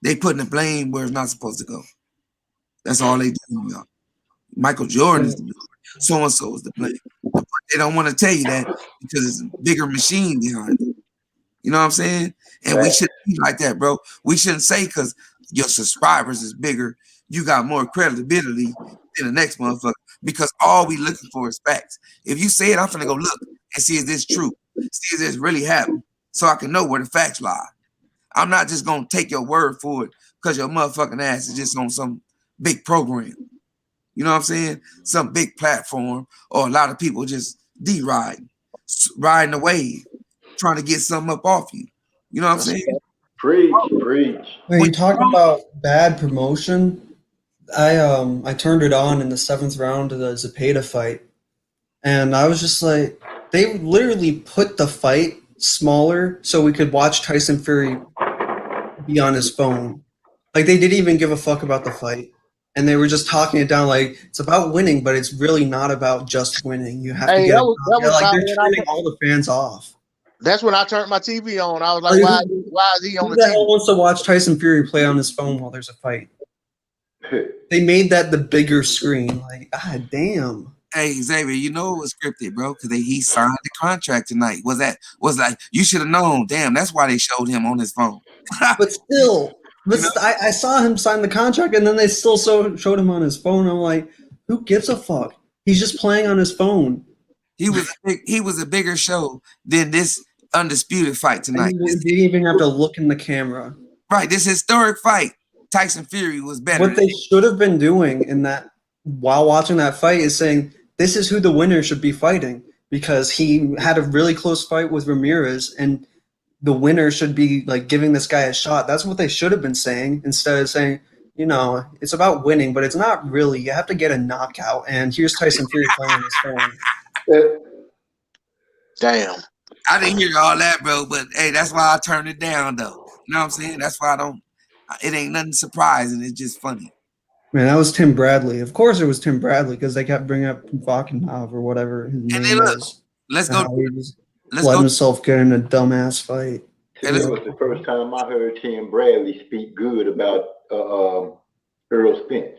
They putting the blame where it's not supposed to go. That's all they do, y'all. Michael Jordan is the blame. So-and-so is the blame. But they don't want to tell you that because it's a bigger machine behind it. You know what I'm saying? And we shouldn't be like that, bro. We shouldn't say because your subscribers is bigger, you got more credibility than the next motherfucker. Because all we looking for is facts. If you say it, I'm finna go look and see if this true. See if this really happened. So I can know where the facts lie. I'm not just gonna take your word for it because your motherfucking ass is just on some big program. You know what I'm saying? Some big platform, or a lot of people just riding the wave, trying to get something up off you. You know what I'm saying? Preach. When you talk about bad promotion, I turned it on in the 7th round of the Zepeda fight, and I was just like, they literally put the fight smaller so we could watch Tyson Fury be on his phone. Like they didn't even give a fuck about the fight. And they were just talking it down like it's about winning, but it's really not about just winning. You have to get they're turning all the fans off. That's when I turned my TV on. I was like, why is he on the TV? Who wants to watch Tyson Fury play on his phone while there's a fight? They made that the bigger screen. Like, god damn. Hey Xavier, it was scripted, bro, because he signed the contract tonight. Was like you should have known. Damn, that's why they showed him on his phone. But still. I saw him sign the contract, and then they still showed him on his phone. I'm like, who gives a fuck? He's just playing on his phone. He was a bigger show than this undisputed fight tonight. He didn't even have to look in the camera. Right, this historic fight, Tyson Fury was better. What they should have been doing in that while watching that fight is saying this is who the winner should be fighting, because he had a really close fight with Ramirez, and the winner should be like giving this guy a shot. That's what they should have been saying, instead of saying, it's about winning, but it's not really. You have to get a knockout, and here's Tyson Fury playing on his phone. Damn. I didn't hear all that, bro, but hey, that's why I turned it down, though. You know what I'm saying? That's why it ain't nothing surprising. It's just funny. Man, that was Tim Bradley. Of course it was Tim Bradley, because they kept bringing up Vakinov or whatever his name is. Let's go. let's let go. himself get in a dumbass fight. Hey, That was the first time I heard Tim Bradley speak good about Earl Spence.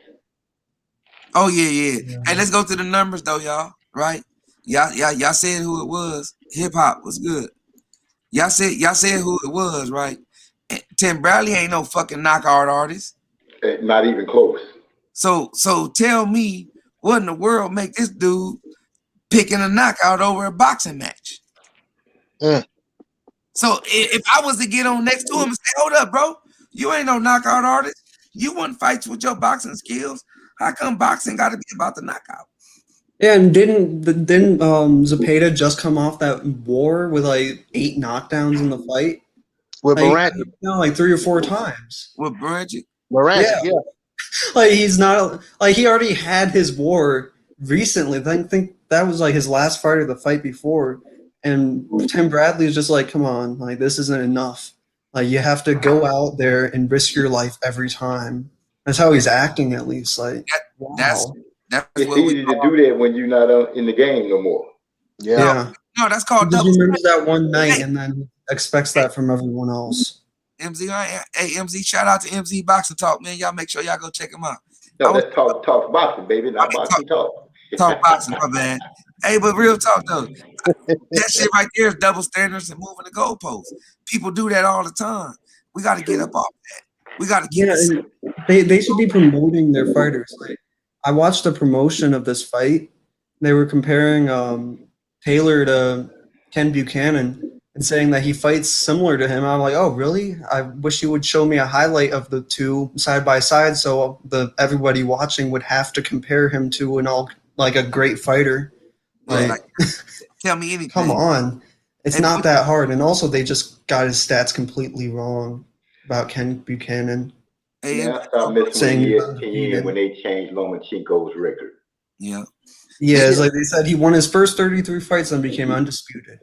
Oh yeah. Hey, let's go to the numbers though, y'all. Right? Y'all said who it was. Hip hop was good. Y'all said who it was, right? Tim Bradley ain't no fucking knockout artist. Not even close. So tell me what in the world make this dude picking a knockout over a boxing match? So if I was to get on next to him and say, hold up, bro, you ain't no knockout artist. You want fights with your boxing skills. How come boxing got to be about the knockout? Yeah, and didn't Zepeda just come off that war with like 8 knockdowns in the fight? With Like, Baranchik. like 3 or 4 times. With Baranchik? Baranchik, yeah. Like he's not like he already had his war recently. I think that was like his last fight or the fight before. And Tim Bradley is just like, come on, like this isn't enough. Like you have to go out there and risk your life every time. That's how he's acting, at least. Like wow. That's It's what we easy to do that when you're not in the game no more. Yeah. No, that's called He just double. remembers that one night and then expects that from everyone else. MZ, hey MZ, shout out to MZ Boxing Talk, man. Y'all make sure y'all go check him out. No, let's talk boxing, baby, not boxing talk. Talk boxing, my bad. Hey, but real talk though, that shit right there is double standards and moving the goalposts. People do that all the time. We got to get up off that. We got to keep it. They should be promoting their fighters. Like I watched a promotion of this fight. They were comparing Taylor to Ken Buchanan and saying that he fights similar to him. I'm like, oh, really? I wish you would show me a highlight of the two side by side, so everybody watching would have to compare him to a great fighter. Like, tell me anything. Come on, it's not that hard. And also, they just got his stats completely wrong about Ken Buchanan. Now I start messing with ESPN when they changed Lomachenko's record. Yeah. Yeah, it's like they said he won his first 33 fights and became undisputed.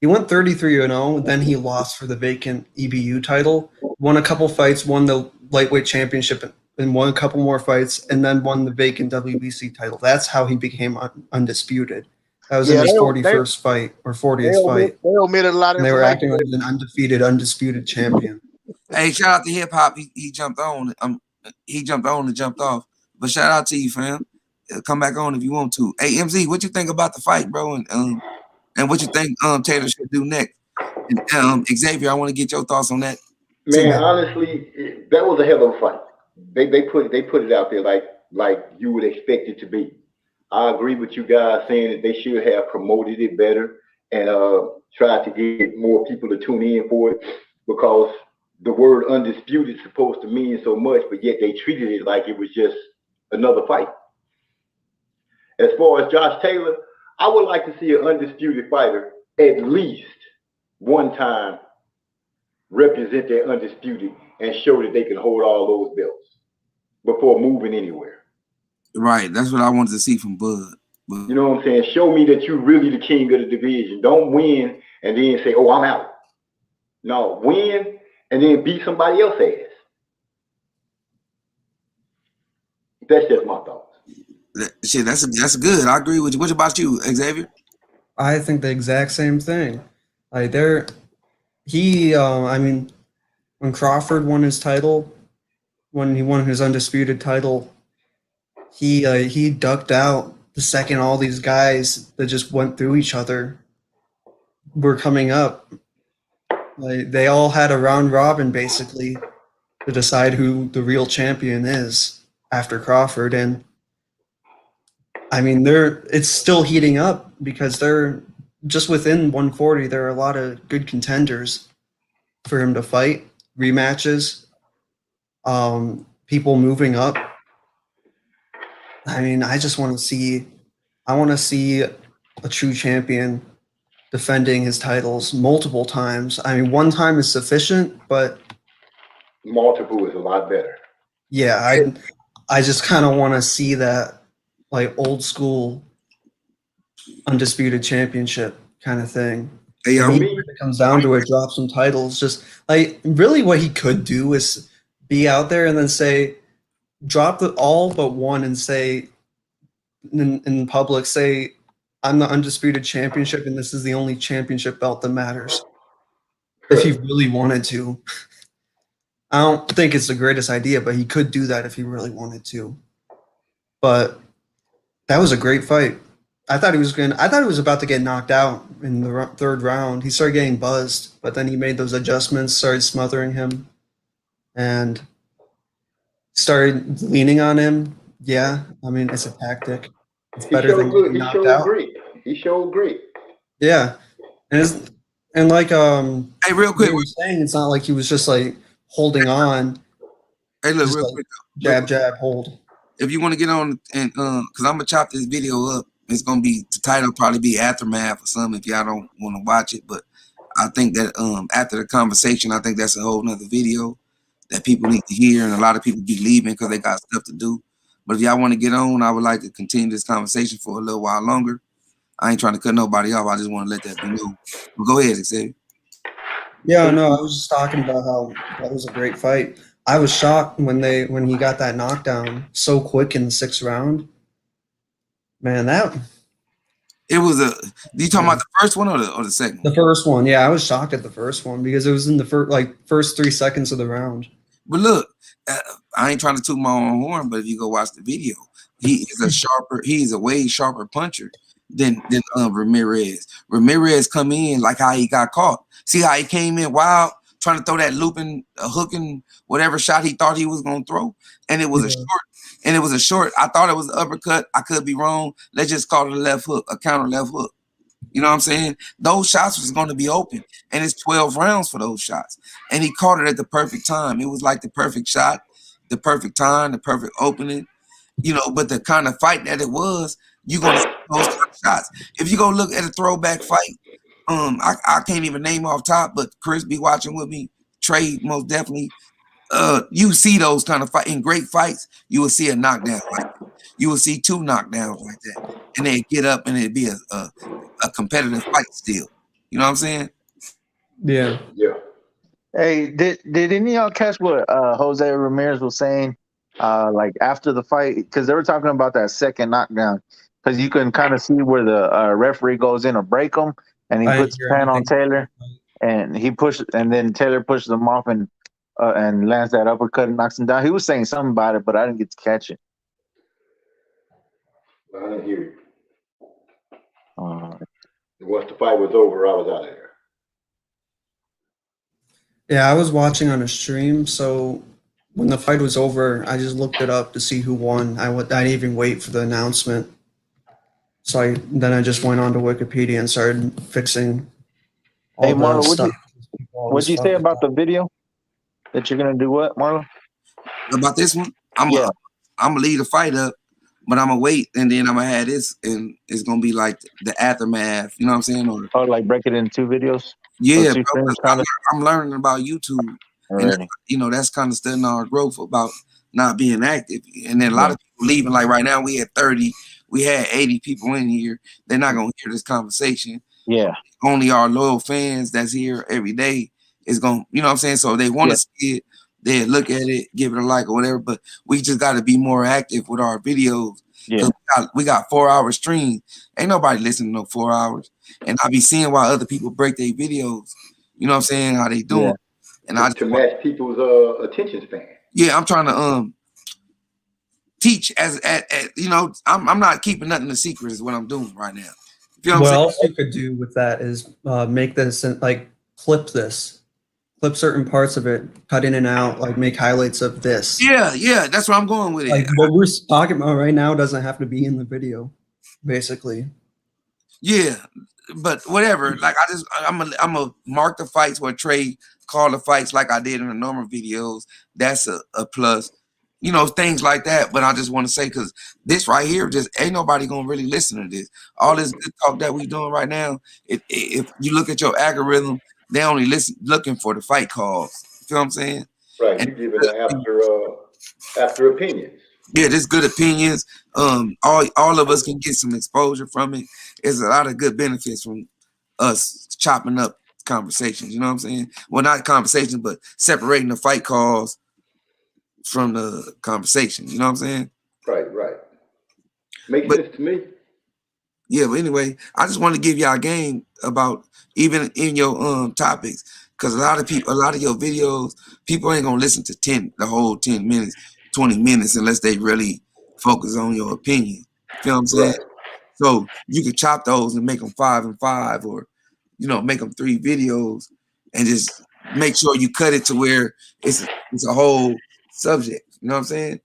He went 33-0, then he lost for the vacant EBU title, won a couple fights, won the lightweight championship, and won a couple more fights, and then won the vacant WBC title. That's how he became undisputed. That was in his 41st fight or 40th fight. They omitted a lot of and they were acting like an undisputed champion. Hey, shout out to Hip Hop. He jumped on. He jumped on and jumped off. But shout out to you, fam. Come back on if you want to. Hey, MZ, what you think about the fight, bro? And what you think Taylor should do next? And, Xavier, I want to get your thoughts on that. Man, honestly, that was a hell of a fight. They put it out there like you would expect it to be. I agree with you guys saying that they should have promoted it better and tried to get more people to tune in for it, because the word undisputed is supposed to mean so much, but yet they treated it like it was just another fight. As far as Josh Taylor, I would like to see an undisputed fighter at least one time represent their undisputed and show that they can hold all those belts before moving anywhere. Right, that's what I wanted to see from Bud. You know what I'm saying? Show me that you're really the king of the division. Don't win and then say, oh, I'm out. No, win and then beat somebody else's ass. That's just my thoughts. Shit, that's good. I agree with you. What about you, Xavier? I think the exact same thing. Like when Crawford won his title, when he won his undisputed title, he ducked out the second all these guys that just went through each other were coming up. Like they all had a round robin basically to decide who the real champion is after Crawford, and it's still heating up because they're just within 140. There are a lot of good contenders for him to fight, rematches, people moving up. I just want to see a true champion defending his titles multiple times. One time is sufficient, but multiple is a lot better. Yeah, I just kind of want to see that like old school undisputed championship kind of thing. Hey, when it comes down to it, drop some titles. Just like really what he could do is be out there and then say, drop all but one and say in public, say I'm the undisputed championship, and this is the only championship belt that matters. If he really wanted to. I don't think it's the greatest idea, but he could do that if he really wanted to. But that was a great fight. I thought he was about to get knocked out in the third round. He started getting buzzed, but then he made those adjustments, started smothering him, and started leaning on him. Yeah, I mean, it's a tactic. It's better than getting knocked out. He showed great. Yeah, and like Hey, real quick, you were saying, it's not like he was just like holding on. hey, look, Just real like quick. jab, jab, hold. If you want to get on and because I'm gonna chop this video up, it's gonna be the title probably be Aftermath or something if y'all don't want to watch it. But I think that after the conversation, I think that's a whole nother video that people need to hear, and a lot of people be leaving because they got stuff to do. But if y'all want to get on, I would like to continue this conversation for a little while longer. I ain't trying to cut nobody off. I just want to let that be known. But go ahead, Xavier. Yeah, no, I was just talking about how that was a great fight. I was shocked when he got that knockdown so quick in the 6th round. Man, It was you talking about the first one or the second? The first one, yeah, I was shocked at the first one because it was in the first 3 seconds of the round. But look, I ain't trying to toot my own horn, but if you go watch the video, he is a way sharper puncher than Ramirez. Ramirez come in like how he got caught. See how he came in wild, trying to throw that looping, hooking, whatever shot he thought he was gonna throw, and it was a short. I thought it was an uppercut. I could be wrong. Let's just call it a left hook, a counter left hook. You know what I'm saying? Those shots was going to be open, and it's 12 rounds for those shots. And he caught it at the perfect time. It was like the perfect shot, the perfect time, the perfect opening. You know, but the kind of fight that it was, you're going to see those kind of shots. If you go look at a throwback fight, I can't even name off top, but Chris be watching with me, Trey most definitely. You see those kind of fight in great fights, you will see a knockdown like that. You will see 2 knockdowns like that, and they get up and it'd be a competitive fight still. You know what I'm saying? Yeah. Yeah. Hey, did any of y'all catch what Jose Ramirez was saying? Like after the fight, because they were talking about that second knockdown, because you can kind of see where the referee goes in to break him, and he puts his hand on Taylor, and and then Taylor pushes him off and lands that uppercut and knocks him down. He was saying something about it, but I didn't get to catch it. I didn't hear you. Uh, Once the fight was over, I was out of there. Yeah, I was watching on a stream, so when the fight was over, I just looked it up to see who won. I didn't even wait for the announcement. So then I just went on to Wikipedia and started fixing all hey, the Marlo, stuff. what'd you say about the video? That you're gonna do what, Marlo? About this one, I'm gonna leave the fight up, but I'm gonna wait, and then I'm gonna have this, and it's gonna be like the aftermath. You know what I'm saying? Or like break it into 2 videos. Yeah, bro, I'm learning about YouTube, Already. and you know that's kind of studying our growth about not being active. And then a lot of people leaving. Like right now, we had 30, we had 80 people in here. They're not gonna hear this conversation. Yeah. Only our loyal fans that's here every day is gonna, you know what I'm saying. So they want to see it, they look at it, give it a like or whatever. But we just got to be more active with our videos. Yeah. We got 4-hour streams. Ain't nobody listening to no 4 hours. And I be seeing why other people break their videos. You know what I'm saying? How they doing? And I to match people's attention span. Yeah, I'm trying to teach as you know, I'm not keeping nothing a secret is what I'm doing right now. You know what else you could do with that is make this like clip certain parts of it, cut in and out, like make highlights of this. Yeah, that's where I'm going with it. Like what we're talking about right now doesn't have to be in the video, basically. Yeah, but whatever. Like I'm gonna mark the fights where Trey called the fights like I did in the normal videos. That's a plus. You know, things like that. But I just want to say, because this right here, just ain't nobody gonna really listen to this. All this good talk that we doing right now, if you look at your algorithm, they only looking for the fight calls. You feel what I'm saying? Right. And you give it after opinions. Yeah, there's good opinions. All of us can get some exposure from it. There's a lot of good benefits from us chopping up conversations. You know what I'm saying? Well, not conversations, but separating the fight calls from the conversation. You know what I'm saying? Right. Makes sense to me. Yeah, but anyway, I just want to give y'all a game about even in your topics, because a lot of your videos, people ain't gonna listen to the whole 10 minutes, 20 minutes unless they really focus on your opinion. Feel what I'm saying? Right. So you could chop those and make them 5 and 5, or make them 3 videos, and just make sure you cut it to where it's a whole subject. You know what I'm saying?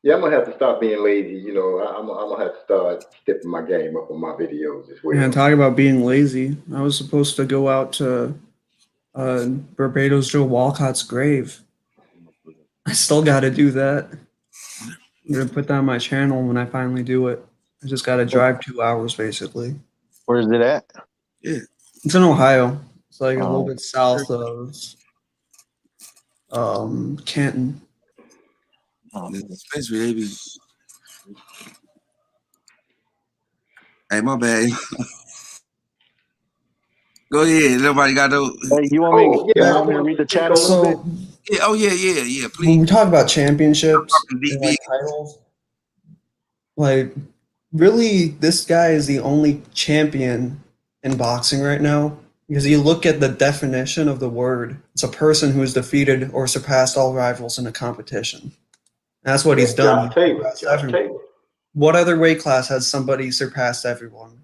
Yeah, I'm gonna have to stop being lazy. I'm gonna have to start stepping my game up on my videos as Yeah, well. talk about being lazy. I was supposed to go out to Barbados Joe Walcott's grave. I still got to do that. I'm gonna put that on my channel when I finally do it. I just got to drive 2 hours basically. Where's it at? Yeah. It's in Ohio. It's like a little Oh. bit south of Canton. The dispensary, they be. Hey, my bad. Go ahead. Nobody got no. Hey, you want me? Oh You yeah, I want me to want read the to speak chat a on. little bit? So Yeah. Oh yeah. when Please. we talk about championships and DB. like titles, like really, this guy is the only champion in boxing right now. Because you look at the definition of the word, it's a person who has defeated or surpassed all rivals in a competition. That's what he's That's done. Josh Taylor. Surpassed Josh everyone. Taylor. What other weight class has somebody surpassed everyone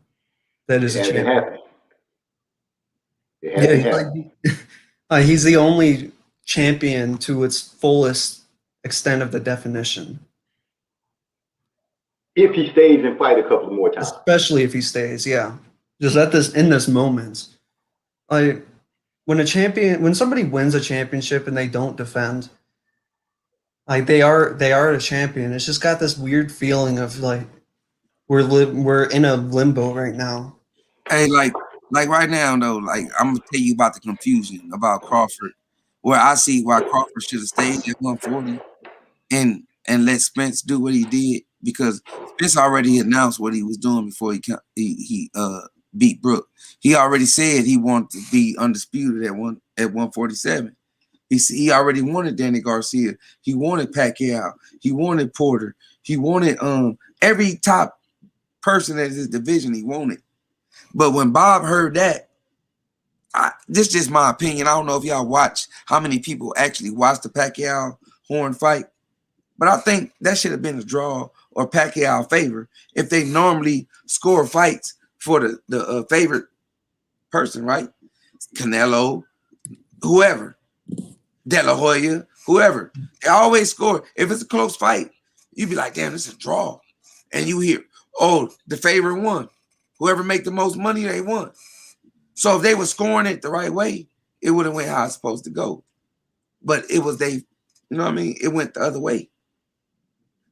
that It is a hasn't champion? happened. It Yeah, hasn't he's happened. like he's the only champion to its fullest extent of the definition, If he stays and fight a couple more times. especially if he stays. Yeah, just at this moment, like when somebody wins a championship and they don't defend, like they are a champion. It's just got this weird feeling of like we're in a limbo right now. Hey, like right now though, like I'm gonna tell you about the confusion about Crawford, where I see why Crawford should have stayed at 140 and let Spence do what he did, because Spence already announced what he was doing before he beat Brook. He already said he wanted to be undisputed at 147. He already wanted Danny Garcia. He wanted Pacquiao. He wanted Porter. He wanted every top person in his division. He wanted. But when Bob heard that, this is just my opinion. I don't know if y'all watch how many people actually watched the Pacquiao Horn fight, but I think that should have been a draw or Pacquiao favor if they normally score fights for the favorite person, right? Canelo, whoever, De La Hoya, whoever. They always score. If it's a close fight, you'd be like, damn, this is a draw. And you hear, oh, the favorite won. Whoever make the most money, they won. So if they were scoring it the right way, it would have went how it's supposed to go. But it was you know what I mean? It went the other way.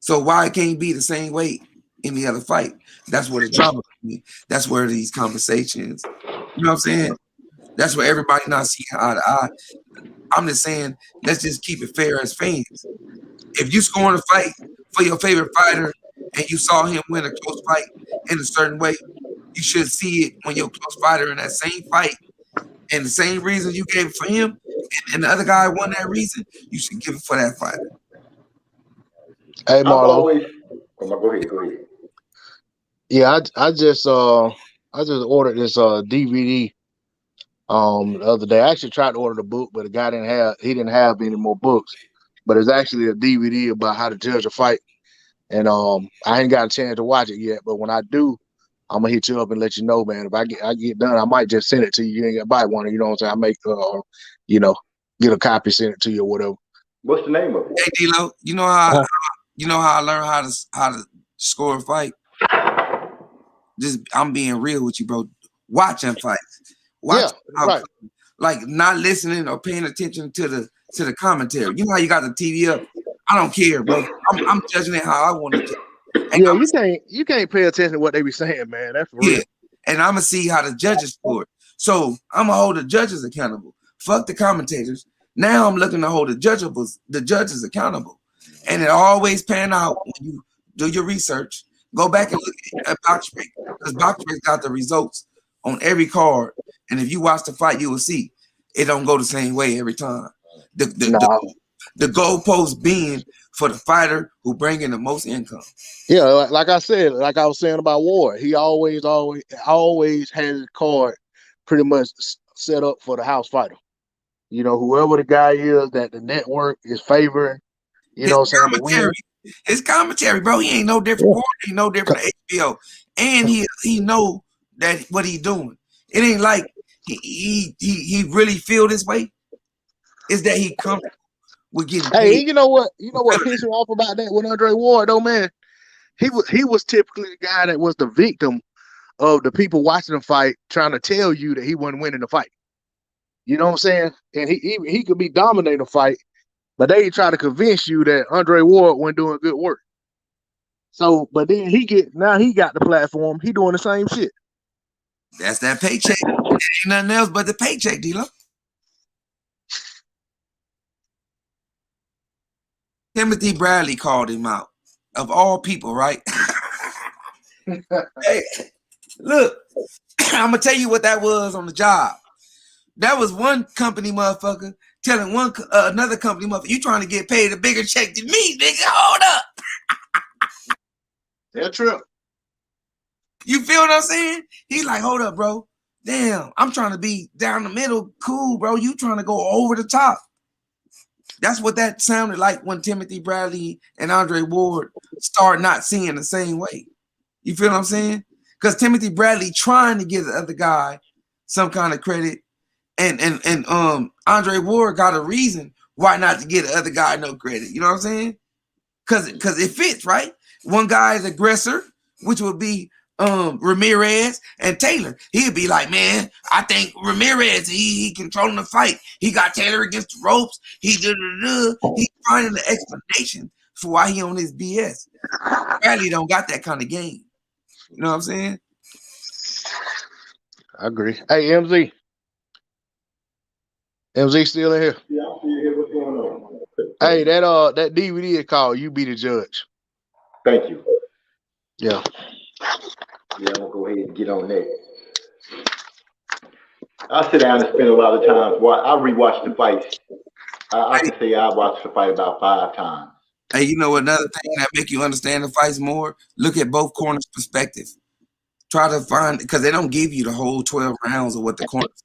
So why it can't be the same way in the other fight? That's where the drama comes in. That's where these conversations, you know what I'm saying? That's where everybody not seeing eye to eye. I'm just saying, let's just keep it fair as fans. If you scoring a fight for your favorite fighter and you saw him win a close fight in a certain way, you should see it when your close fighter in that same fight and the same reason you gave it for him and the other guy won that reason, you should give it for that fighter. Hey, I've Marlo. always. Oh, go ahead. Yeah, I just ordered this DVD the other day. I actually tried to order the book, but the guy didn't have any more books. But it's actually a DVD about how to judge a fight. And I ain't got a chance to watch it yet, but when I do, I'm gonna hit you up and let you know, man. If I get done, I might just send it to you. You ain't gotta buy one, you know what I'm saying? I make get a copy, send it to you or whatever. What's the name of it? Hey D-Lo, you know how I learned how to score a fight? Just I'm being real with you, bro. Watching fights. Right. Like not listening or paying attention to the commentary. You know how you got the TV up? I don't care, bro. I'm judging it how I want to judge. And you can't pay attention to what they be saying, man. That's for real. And I'm gonna see how the judges score it. So I'm gonna hold the judges accountable. Fuck the commentators. Now I'm looking to hold the judges accountable. And it always pan out when you do your research. Go back and look at BoxRec, because BoxRec got the results on every card. And if you watch the fight, you will see it don't go the same way every time. The goalpost being for the fighter who bring in the most income. Yeah, like I said, like I was saying about Ward, he always had his card pretty much set up for the house fighter. You know, whoever the guy is that the network is favoring, you know what I'm saying, to win. His commentary, bro, he ain't no different. Ward ain't no different than HBO. And he know that what he doing. It ain't like he really feel this way. It's that he comfortable with getting paid. Hey, you know what pissed me off about that with Andre Ward though, man? He was typically the guy that was the victim of the people watching the fight trying to tell you that he wasn't winning the fight. You know what I'm saying? And he could be dominating the fight, but they try to convince you that Andre Ward wasn't doing good work. So, but then he got the platform. He doing the same shit. That's that paycheck. It ain't nothing else but the paycheck, dealer. Timothy Bradley called him out. Of all people, right? Hey, look, I'm gonna tell you what that was on the job. That was one company motherfucker telling another company motherfucker, you trying to get paid a bigger check than me, nigga. Hold up. That's true. You feel what I'm saying? He's like, hold up, bro. Damn, I'm trying to be down the middle. Cool, bro. You trying to go over the top. That's what that sounded like when Timothy Bradley and Andre Ward start not seeing the same way. You feel what I'm saying? Because Timothy Bradley trying to give the other guy some kind of credit, and Andre Ward got a reason why not to give the other guy no credit. You know what I'm saying? Because it fits, right? One guy is aggressor, which would be Ramirez and Taylor. He'd be like, man, I think Ramirez, he controlling the fight. He got Taylor against the ropes. He's finding the explanation for why he on his BS. Bradley don't got that kind of game. You know what I'm saying? I agree. Hey, MZ. MZ still in here? Yeah, I'm still here. What's going on? Hey, that DVD is called You Be the Judge. Thank you. Yeah. Yeah, I'm gonna go ahead and get on that. I sit down and spend a lot of time. I rewatch the fights. I can say I watched the fight about 5 times. Hey, you know another thing that make you understand the fights more? Look at both corners' perspective. Try to find, because they don't give you the whole 12 rounds of what the corners.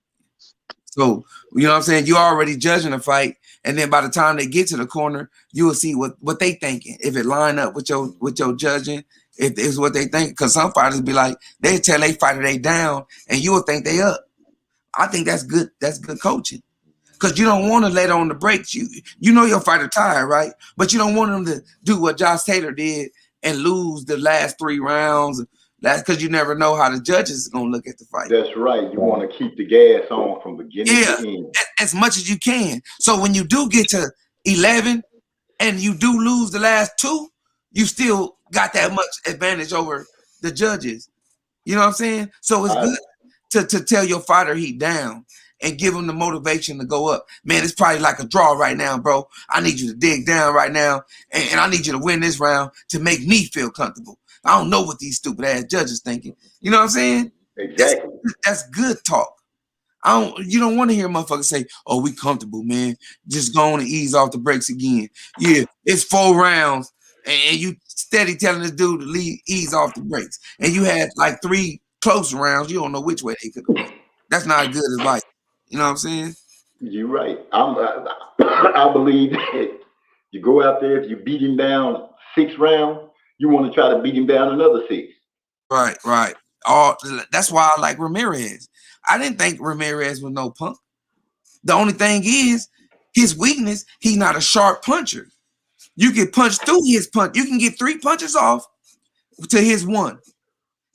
So, you know what I'm saying? You're already judging a fight, and then by the time they get to the corner, you will see what they thinking. If it line up with your judging, if it's what they think. Because some fighters be like, they tell they fighter they down, and you will think they up. I think that's good. That's good coaching. Because you don't want to let on the brakes. You know your fighter tired, right? But you don't want them to do what Josh Taylor did and lose the last 3 rounds. That's because you never know how the judges is gonna look at the fight. That's right. You want to keep the gas on from beginning to end. As much as you can. So when you do get to 11 and you do lose the last 2, you still got that much advantage over the judges. You know what I'm saying? So it's good to tell your fighter he down and give him the motivation to go up. Man, it's probably like a draw right now, bro. I need you to dig down right now, and I need you to win this round to make me feel comfortable. I don't know what these stupid ass judges thinking. You know what I'm saying? Exactly. That's good talk. You don't want to hear motherfuckers say, "Oh, we comfortable, man. Just go on and ease off the brakes again." Yeah, it's 4 rounds, and you steady telling this dude to ease off the brakes, and you had like 3 close rounds. You don't know which way they could have went. That's not good advice. You know what I'm saying? You're right. I believe that you go out there, if you beat him down 6 rounds, you want to try to beat him down another 6. Right. That's why I like Ramirez. I didn't think Ramirez was no punk. The only thing is his weakness, he's not a sharp puncher. You can punch through his punch. You can get 3 punches off to his 1.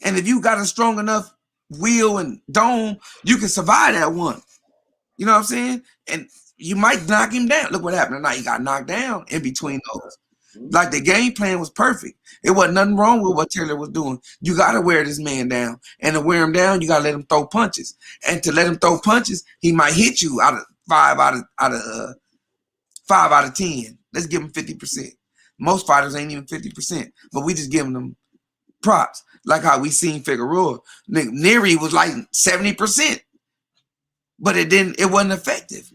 And if you got a strong enough wheel and dome, you can survive that 1. You know what I'm saying? And you might knock him down. Look what happened tonight. He got knocked down in between those. Like the game plan was perfect. It wasn't nothing wrong with what Taylor was doing. You got to wear this man down. And to wear him down, you got to let him throw punches. And to let him throw punches, he might hit you out of 5 out of 10. Let's give him 50%. Most fighters ain't even 50%. But we just giving them props. Like how we seen Figueroa. Neary was like 70%. But it wasn't effective.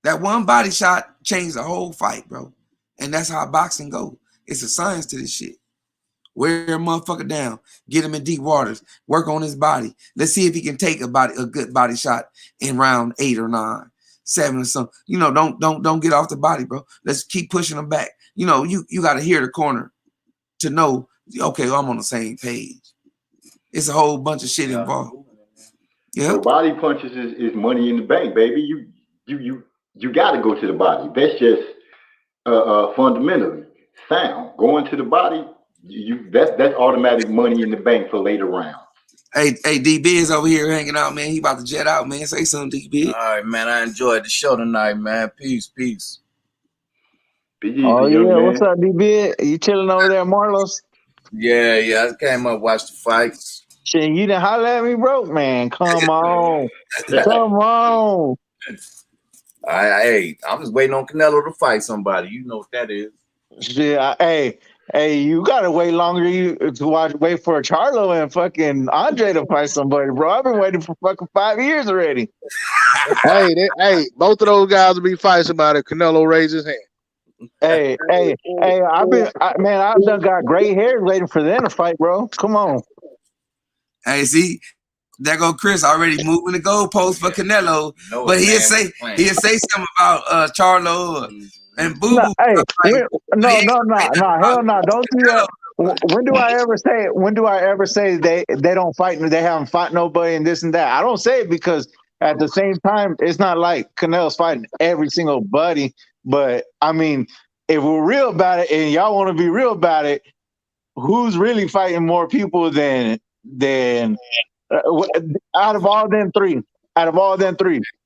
That one body shot change the whole fight, bro. And that's how boxing go. It's a science to this shit. Wear a motherfucker down, get him in deep waters, work on his body. Let's see if he can take a good body shot in round 8 or 9, 7 or something. You know, don't get off the body, bro. Let's keep pushing him back. You know, you got to hear the corner to know, okay, I'm on the same page. It's a whole bunch of shit involved. Yeah. So body punches is money in the bank, baby. You got to go to the body. That's just fundamentally sound. Going to the body, that's automatic money in the bank for later rounds. Hey, D-Biz over here hanging out, man. He about to jet out, man. Say something, D-Biz. All right, man. I enjoyed the show tonight, man. Peace. Be easy, Oh young yeah, man. what's up, DB? You chilling over there, Marlos? Yeah. I came up, watched the fights. Shit, you didn't holler at me, bro, man. Come on. Hey, I'm just waiting on Canelo to fight somebody. You know what that is. Shit, hey, you gotta wait longer to wait for Charlo and fucking Andre to fight somebody, bro. I've been waiting for fucking 5 years already. Hey, both of those guys will be fighting somebody. Canelo raises his hand. Hey, I've done got gray hair waiting for them to fight, bro. Come on. Hey, see, there go Chris already moving the goalpost for Canelo, but he'll say something about Charlo and Boo Boo. No, hell no, don't do that. When do I ever say they don't fight, they haven't fought nobody and this and that? I don't say it because at the same time, it's not like Canelo's fighting every single buddy. But I mean, if we're real about it and y'all want to be real about it, who's really fighting more people than out of all them three?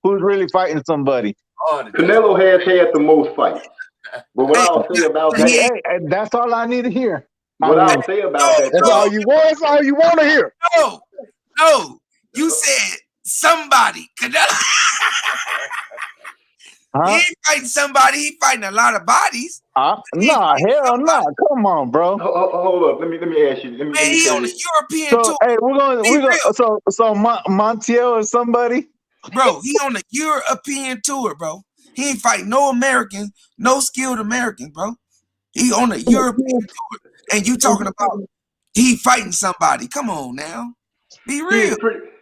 Who's really fighting somebody? Canelo has had the most fights. But what I'll say about that, Hey, that's all I need to hear. I'll say about that, That's all you want. That's all you want to hear. No, you said somebody. Canelo. He ain't fighting somebody. He fighting a lot of bodies. Hell no. Come on, bro. Hold up. Let me ask you. Let me he say on the this. European So tour. hey, we're going. So Montiel is somebody, bro. He on the European tour, bro. He ain't fighting no Americans, no skilled Americans, bro. He on the European tour, and you talking about he fighting somebody? Come on now, be real.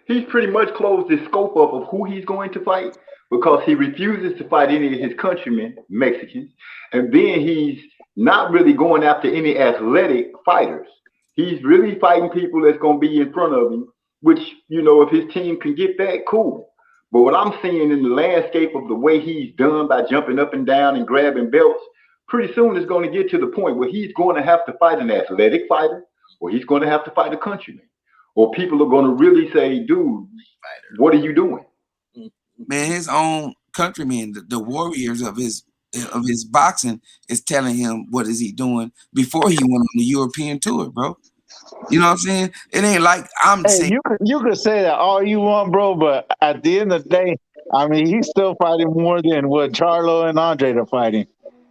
He's pretty much closed the scope up of who he's going to fight because he refuses to fight any of his countrymen, Mexicans, and then he's not really going after any athletic fighters. He's really fighting people that's going to be in front of him, which, you know, if his team can get that, cool. But what I'm seeing in the landscape of the way he's done by jumping up and down and grabbing belts, pretty soon it's going to get to the point where he's going to have to fight an athletic fighter, or he's going to have to fight a countryman, or people are going to really say, dude, what are you doing? Man, his own countrymen, the warriors of his boxing is telling him what is he doing before he went on the European tour, bro. You know what I'm saying? It ain't like I'm saying. You could say that all you want, bro, but at the end of the day, I mean, he's still fighting more than what Charlo and Andre are fighting.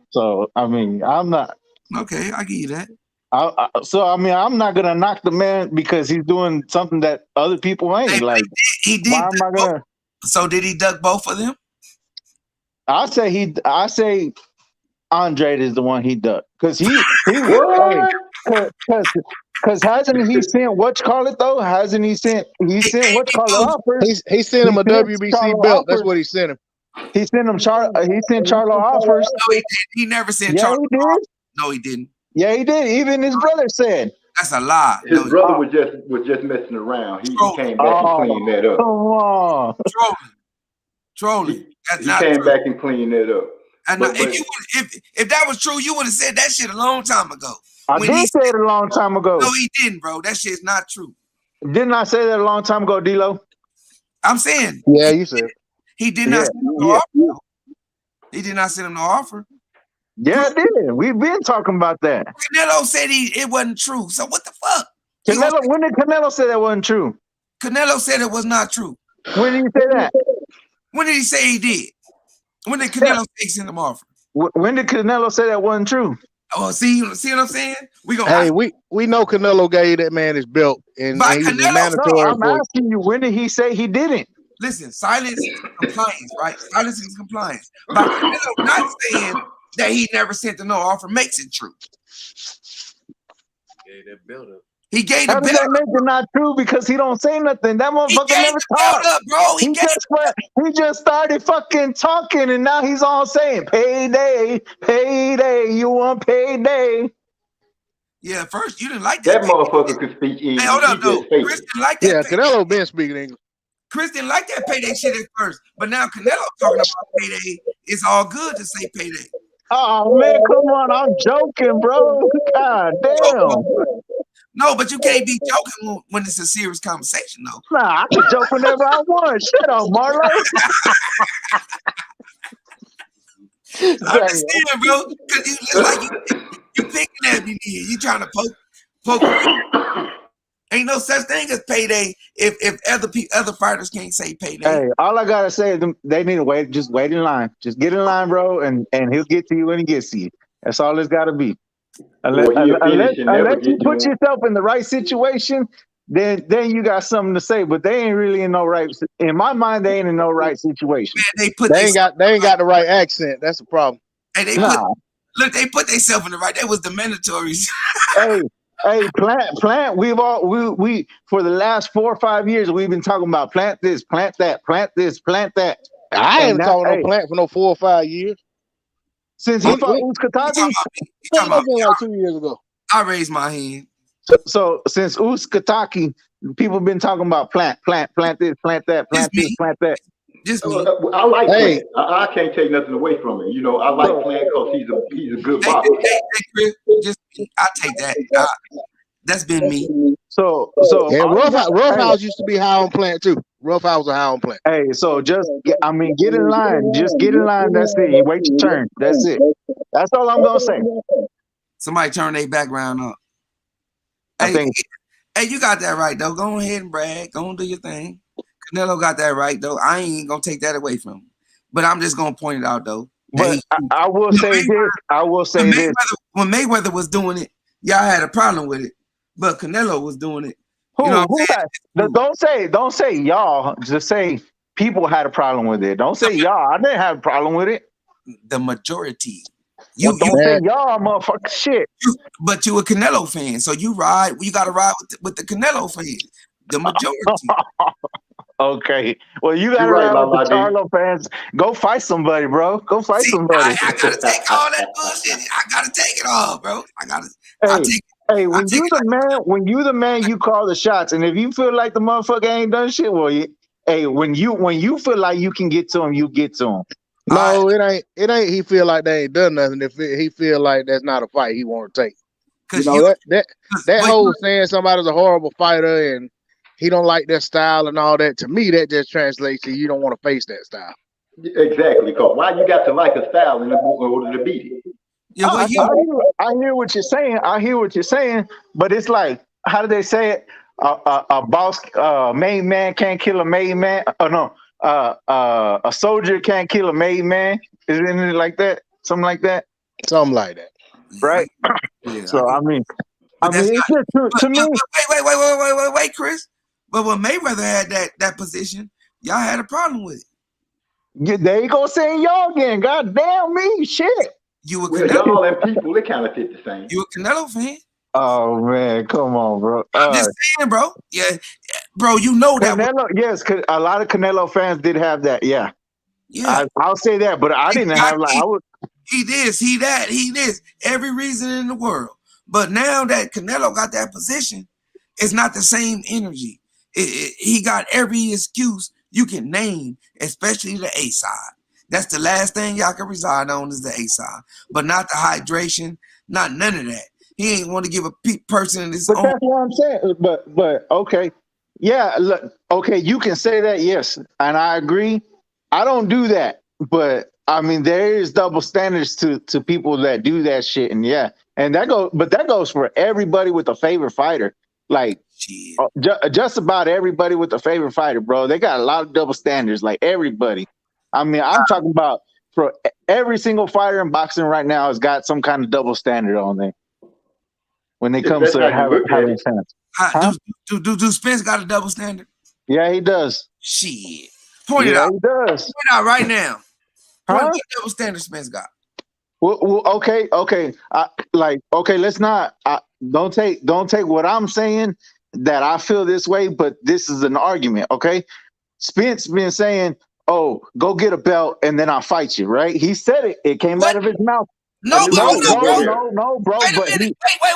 So, I mean, I'm not. Okay, I give you that. I'm not gonna knock the man because he's doing something that other people ain't. Like, he did. Why am I gonna? So did he duck both of them? I say Andre is the one he ducked because because hasn't he sent Hasn't he sent offers? He sent him a WBC belt. That's what he sent him. He sent him Charlo offers. No, he did. He never sent Charlo. He did. No, he didn't. Yeah, he did. Even his brother said. That's a lie. His brother was just messing around. He came back and cleaned that up. Come on. Trolling. He came back and cleaned that up. And if that was true, you would have said that shit a long time ago. I did say it a long time ago. No, he didn't, bro. That shit's not true. Didn't I say that a long time ago, D-Lo? I'm saying. Yeah, you said. He did not send him no offer. He did not send him no offer. Yeah, I did. We've been talking about that. Canelo said it wasn't true. So what the fuck? When did Canelo say that wasn't true? Canelo said it was not true. When did he say that? When did he say he did? When did Canelo say he sent him offer? When did Canelo say that wasn't true? Oh, see what I'm saying? We know Canelo gave that man his belt, and he's mandatory. No, I'm asking you, when did he say he didn't? listen, silence is compliance, right? Silence is compliance. By Canelo not saying that he never sent the no offer makes it true. Yeah, that build up. He gave How the does build that make it not true? Because he don't say nothing. That He motherfucker gave never the build talked. up, bro. He just started fucking talking, and now he's all saying payday, payday. You want payday? Yeah, first you didn't like That that. motherfucker could speak English. Hey, hold He up, though. just fake Chris it. didn't like that Yeah, payday. Canelo been speaking English. Chris didn't like that payday shit at first, but now Canelo talking about payday. It's all good to say payday. Oh man, come on! I'm joking, bro. God damn. No, but you can't be joking when it's a serious conversation, though. Nah, I can joke whenever I want. Shut up, Marlo. I'm just saying, bro, because it's like you picking at me, you trying to poke. Ain't no such thing as payday if other fighters can't say payday. Hey, all I gotta say is they need to wait. Just wait in line. Just get in line, bro, and he'll get to you when he gets to you. That's all it's got to be. Unless, Or he'll finish and never unless you get to put him. yourself in the right situation, then you got something to say. But they ain't really in no right. In my mind, they ain't in no right situation. Man, They ain't got the right accent. That's the problem. And they put themselves in the right. That was the mandatories. Hey, plant. We for the last 4 or 5 years we've been talking about plant this, plant that, plant this, plant that. I ain't talking no plant for no 4 or 5 years. Since he fought Uskataki, Like 2 years ago. I raised my hand. So since Uskataki, people been talking about plant this, plant that, plant this, plant that. Just me. I like Plant. I can't take nothing away from it. You know, I like Plant because he's a good boxer. Hey, Chris, just I take that. That's been me. So yeah, Rough House used to be high on Plant too. Rough House was high on Plant. Hey, so get in line. Just get in line. That's it. You wait your turn. That's it. That's all I'm gonna say. Somebody turn their background up. Hey, you got that right though. Go ahead and brag. Go and do your thing. Canelo got that right though. I ain't gonna take that away from him. But I'm just gonna point it out though. But I will say this. I will say this. When Mayweather was doing it, y'all had a problem with it. But Canelo was doing it. Who don't say y'all. Just say people had a problem with it. Don't say y'all. I didn't have a problem with it. The majority. Don't say y'all, motherfucker. Shit. But you a Canelo fan, so you gotta ride with the Canelo fans. The majority. Okay. Well, you gotta ride with the Charlo fans. Go fight somebody, bro. Go fight somebody. I gotta take all that bullshit. I gotta take it all, bro. Hey, when you the man, you call the shots. And if you feel like the motherfucker ain't done shit, well, when you feel like you can get to him, you get to him. No, it ain't. He feel like they ain't done nothing. If he feel like that's not a fight he want to take. You know that whole saying somebody's a horrible fighter and he don't like their style and all that. To me, that just translates to you don't want to face that style. Exactly, because why you got to like a style in order to beat it? Yeah, I hear what you're saying. I hear what you're saying, but it's like, how do they say it? A boss, made man can't kill a made man. Oh no, a soldier can't kill a made man. Isn't it like that? Something like that. Something like that, right? Yeah, so I mean, it's just to me. Wait, Chris. But when Mayweather had that position, y'all had a problem with it. Yeah, there you go saying y'all again. God damn me, shit. You a y'all and people, they kind of fit the same. You a Canelo fan? Oh man, come on, bro. I'm just saying, bro. Yeah, bro. You know Canelo, that. Yes, a lot of Canelo fans did have that. Yeah. I'll say that, but I didn't have like I would. He this, he that, he this. Every reason in the world. But now that Canelo got that position, it's not the same energy. He got every excuse you can name, especially the A side. That's the last thing y'all can reside on is the A side, but not the hydration, not none of that. He ain't want to give a person his own. That's what I'm saying. But okay, yeah, look, okay, you can say that, yes, and I agree. I don't do that, but I mean there is double standards to people that do that shit, and that goes for everybody with a favorite fighter. Like just about everybody with a favorite fighter, bro. They got a lot of double standards, like everybody. I mean, I'm talking about for every single fighter in boxing right now has got some kind of double standard on there when it comes to having fans. Do Spence got a double standard? Yeah, he does. Shit. Point it Yeah, out. he does. Point it out right now. Point Huh? what double standard Spence got. Well, okay. Let's not. Don't take what I'm saying that I feel this way, but this is an argument. Okay, Spence been saying, "Oh, go get a belt, and then I'll fight you." Right? He said it. It came What? out of his mouth. No, but hold up, bro. No, bro. Wait a But minute. he. Wait.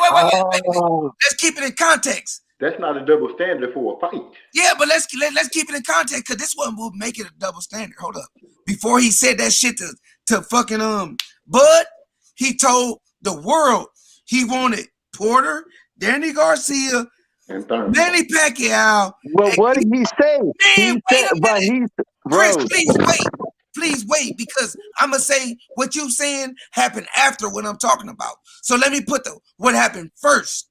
Oh, Let's keep it in context. That's not a double standard for a fight. Yeah, but let's keep it in context because this one will make it a double standard. Hold up. Before he said that shit to fucking Bud, he told the world he wanted Porter, Danny Garcia, And Thurman. Manny Pacquiao. well, what did he say? Man, He wait said, a but minute. he's Chris, bro. please wait, because I'm gonna say what you saying happened after what I'm talking about. So let me put what happened first.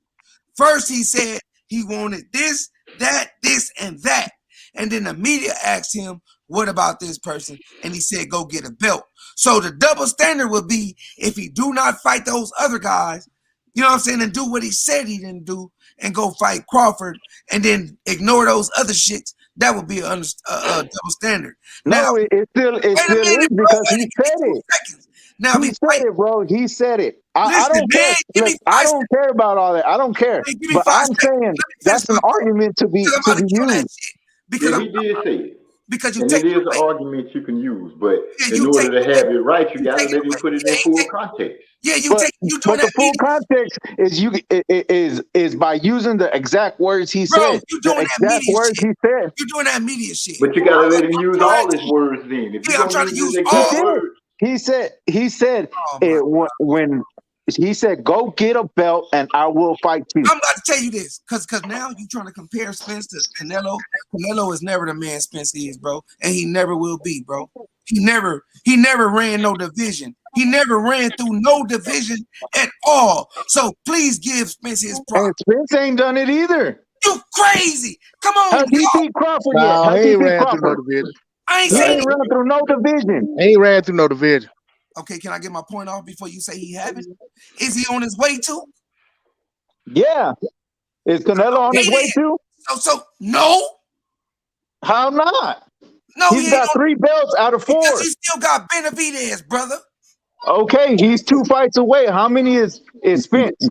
First, he said he wanted this, that, this, and that, and then the media asked him, "What about this person?" And he said, "Go get a belt." So the double standard would be if he do not fight those other guys, you know what I'm saying, and do what he said he didn't do, and go fight Crawford, and then ignore those other shits. That would be a double standard. Now, No, it still wait a is minute, bro. because Wait he a minute, said 2 it. seconds. Now, He said it, bro. He said it. I listen, don't man, care. give Look, me I 5 don't care about all that. I don't care. seconds. Give me But 5 I'm seconds. saying Let me that's finish an my point. argument to be Because I'm about to kill that used. shit. Because Yeah, I'm he did say it. because you And take it it is an away. argument you can use, but Yeah, in you take order it to away. have it right, you You got to take it let him away. put it Yeah, in he full take. context. Yeah, But you doing but the that full media, context is by using the exact words he bro. said. You The doing that exact media words shit. he said. You doing that media shit. But you got to let him use trying all to- his words then. If Yeah, you're I'm going trying to to use use his He all. exact did. words, He said Oh my. when he said, "Go get a belt and I will fight you." I'm about to tell you this, cause now you trying to compare Spence to Canelo. Canelo is never the man Spence is, bro, and he never will be, bro. He never ran no division. He never ran through no division at all. So please give Spence his And props. Spence ain't done it either. You crazy? Come on, Has he y'all. beat Crawford yet? No, Has he he ain't beat ran through no Crawford? division. I ain't He saying. ain't run through no division. He ain't ran through no division. Okay, can I get my point off before you say he haven't? Is he on his way to? Yeah. Is Canelo on his way too? So no, How not? no, he He's ain't got on, 3 belts out of because 4. he still got Benavidez, brother. Okay, he's 2 fights away. How many is Spence?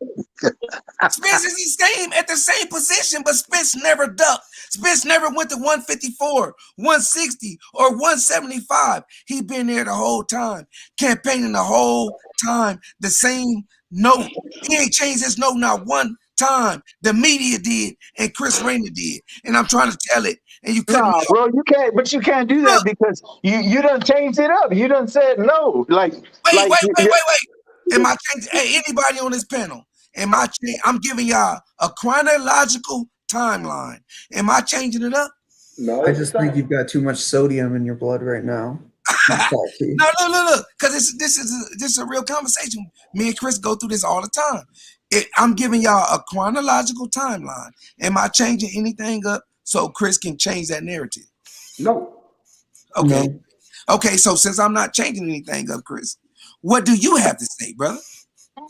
Spence is the same at the same position, but Spence never ducked. Spence never went to 154, 160, or 175. He been there the whole time, campaigning the whole time, the same note. He ain't changed his note not one time. The media did, and Chris Rayner did. And I'm trying to tell it, and you cut me Nah, off. bro, you can't. But you can't do that Look, because you done changed it up. You done said no. Like wait. Am I changing? Hey, anybody on this panel? I'm giving y'all a chronological timeline. Am I changing it up? no, I it's the just think same. you've got too much sodium in your blood right now. Salty. No, look, because this is a real conversation. Me and Chris go through this all the time. I'm giving y'all a chronological timeline. Am I changing anything up so Chris can change that narrative? No. Okay. No. Okay, so since I'm not changing anything up, Chris, what do you have to say, brother?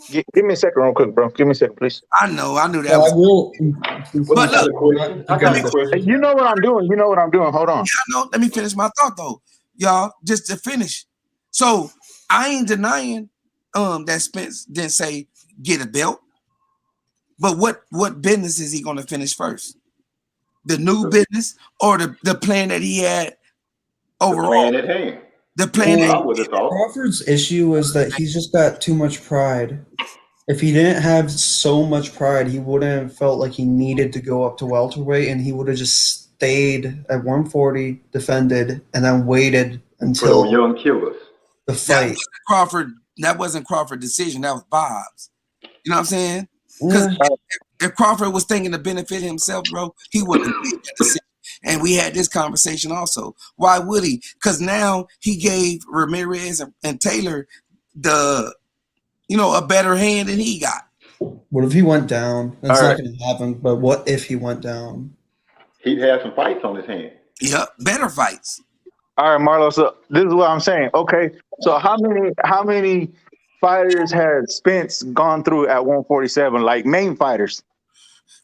give me a second, real quick, bro. Give me a second, please. I knew that Well, I was. will. But I got look, a question. I got a question. You know what I'm doing. You know what I'm doing. Hold on. I know. Let me finish my thought though, y'all. Just to finish. So I ain't denying that Spence didn't say get a belt, but what business is he going to finish first? The new business or the plan that he had overall? The plan at hand. The plan That's that what I would have thought. Crawford's issue is that he's just got too much pride. If he didn't have so much pride, he wouldn't have felt like he needed to go up to welterweight, and he would have just stayed at 140, defended, and then waited For until those young killers. the fight. That wasn't Crawford's decision. That was Bob's. You know what I'm saying? Because Yeah. if Crawford was thinking to benefit himself, bro, he wouldn't have made that decision. And we had this conversation also. Why would he? Because now he gave Ramirez and Taylor a better hand than he got. What if he went down? That's All not right. going to happen, but what if he went down? He'd have some fights on his hands. Yep, better fights. All right, Marlo. So this is what I'm saying. Okay. So how many fighters has Spence gone through at 147? Like main fighters.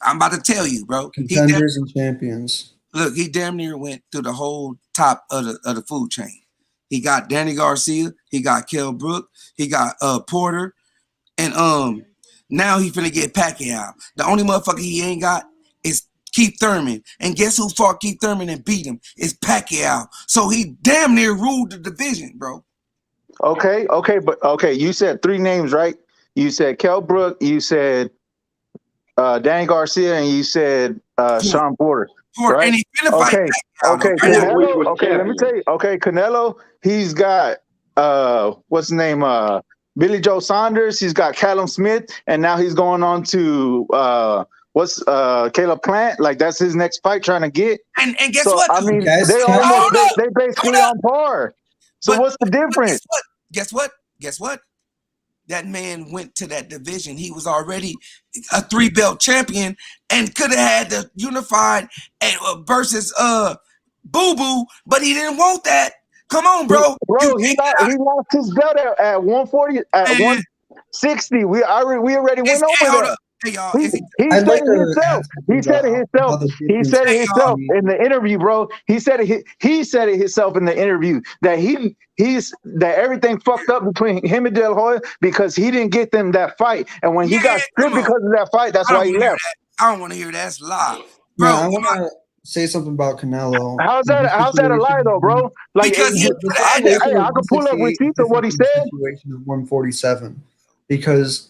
I'm about to tell you, bro. Contenders and champions. Look, he damn near went through the whole top of the food chain. He got Danny Garcia, he got Kell Brook, he got Porter, and now he finna get Pacquiao. The only motherfucker he ain't got is Keith Thurman. And guess who fought Keith Thurman and beat him? It's Pacquiao. So he damn near ruled the division, bro. Okay, you said 3 names, right? You said Kell Brook, you said Danny Garcia, and you said Sean Porter. Right? And he finna fight Pacquiao. Okay, Canelo, okay, let me tell you. Okay, Canelo, he's got what's his name? Billy Joe Saunders, he's got Callum Smith, and now he's going on to Caleb Plant. Like that's his next fight trying to get. And guess what? I mean, they basically on par. So what's the difference? Guess what? That man went to that division. He was already a 3-belt champion and could have had the unified versus Boo Boo, but he didn't want that. Come on, bro. He lost his belt at 140, at 160. We already went over that. Hey, y'all. He said it himself in the interview, bro. He said it himself in the interview that everything fucked up between him and De La Hoya because he didn't get them that fight, and when he got stripped because of that fight, that's why he left. I don't want to hear that. That's a lie, bro. I want to say something about Canelo. How's that a lie though, bro? Like because I could pull up receipts of what he said. Situation of 147 because.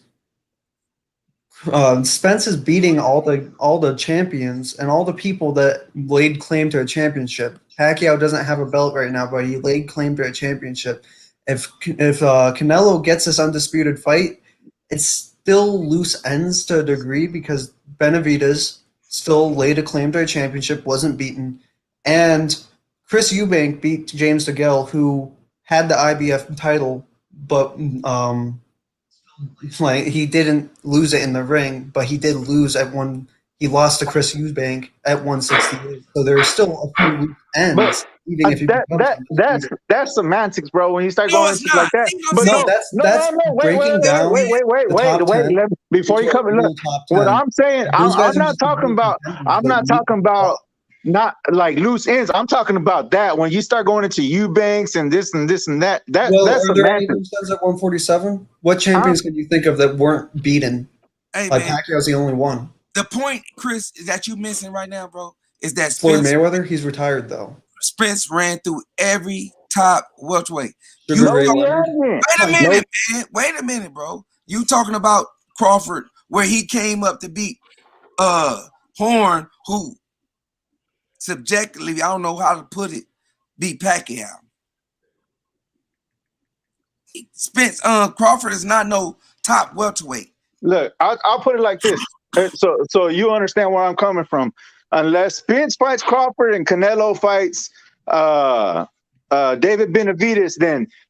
Spence is beating all the champions and all the people that laid claim to a championship. Pacquiao doesn't have a belt right now, but he laid claim to a championship. If Canelo gets this undisputed fight, it's still loose ends to a degree because Benavidez still laid a claim to a championship, wasn't beaten, and Chris Eubank beat James DeGale, who had the IBF title, but like he didn't lose it in the ring, but he did lose at one. He lost to Chris Eubank at 168. So there's still a few loose ends. Even if that's semantics, bro. When you start going into like that, but wait. Before you come in, look. What I'm saying, I'm not talking about. Not like loose ends. I'm talking about that when you start going into Eubanks and this and this and that. That's are there any loose ends at 147? What champions can you think of that weren't beaten? Like Pacquiao's the only one. The point, Chris, that you missing right now, bro, is that Floyd Mayweather. He's retired though. Spence ran through every top welterweight. Wait a minute, bro. You talking about Crawford, where he came up to beat Horn, who subjectively, I don't know how to put it, beat Pacquiao. Spence, Crawford is not no top welterweight. Look, I'll put it like this, so you understand where I'm coming from. Unless Spence fights Crawford and Canelo fights David Benavidez,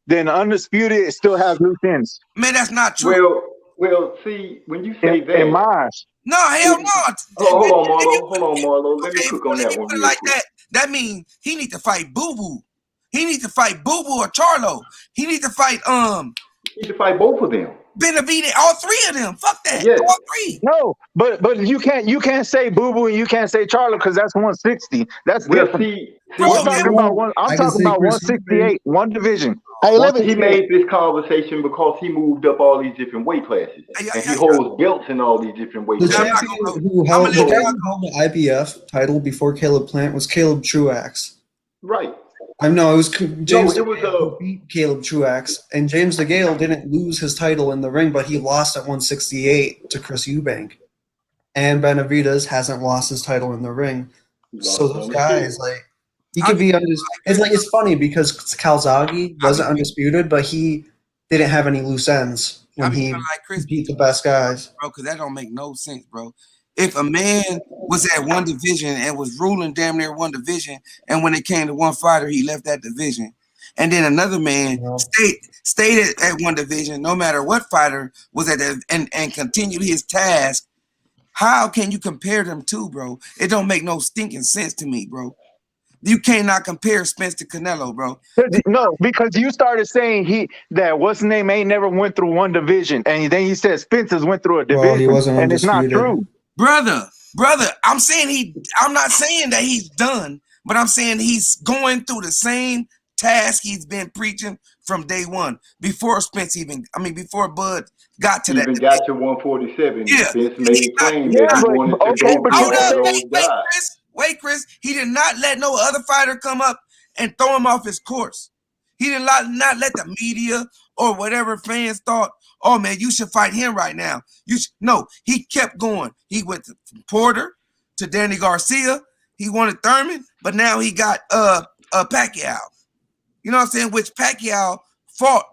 then undisputed still has loose ends. Man, that's not true. Well, see, when you say that, in mine. No, hell no. Hold on, Marlo. Let me cook on that one. Put it like that. That means he need to fight Boo Boo. He need to fight Boo Boo or Charlo. He need to fight He need to fight both of them. Benavidez, all 3 of them. Fuck that. Yes. All 3. No, but you can't say Boo Boo and you can't say Charlo because that's 160. That's different. I'm talking about 168, one division. He made this conversation because he moved up all these different weight classes, and he holds belts in all these different weight classes. The champion who held the IBF title before Caleb Plant was Caleb Truax. Right. I know it was James DeGale who beat Caleb Truax, and James DeGale didn't lose his title in the ring, but he lost at 168 to Chris Eubank. And Benavidez hasn't lost his title in the ring. So those guys, like, he could be it's funny because Calzaghe wasn't undisputed, but he didn't have any loose ends when he beat the best guys. Bro, because that don't make no sense, bro. If a man was at one division and was ruling damn near one division, and when it came to one fighter, he left that division, and then another man stayed at one division, no matter what fighter was at that, and continued his task, how can you compare them two, bro? It don't make no stinking sense to me, bro. You cannot compare Spence to Canelo, bro. No, because you started saying what's his name ain't never went through one division, and then you said Spence went through a division, he wasn't and it's not true. Brother, Brother, I'm not saying that he's done, but I'm saying he's going through the same task he's been preaching from day one. Before before Bud got to that. Even got to 147. Yeah. Spence made it plain Yeah, that he wanted to okay, go but through you all said those guys. Chris. He did not let no other fighter come up and throw him off his course. He did not let the media or whatever fans thought, oh man, you should fight him right now. No, he kept going. He went from Porter to Danny Garcia. He wanted Thurman, but now he got Pacquiao. You know what I'm saying? Which Pacquiao fought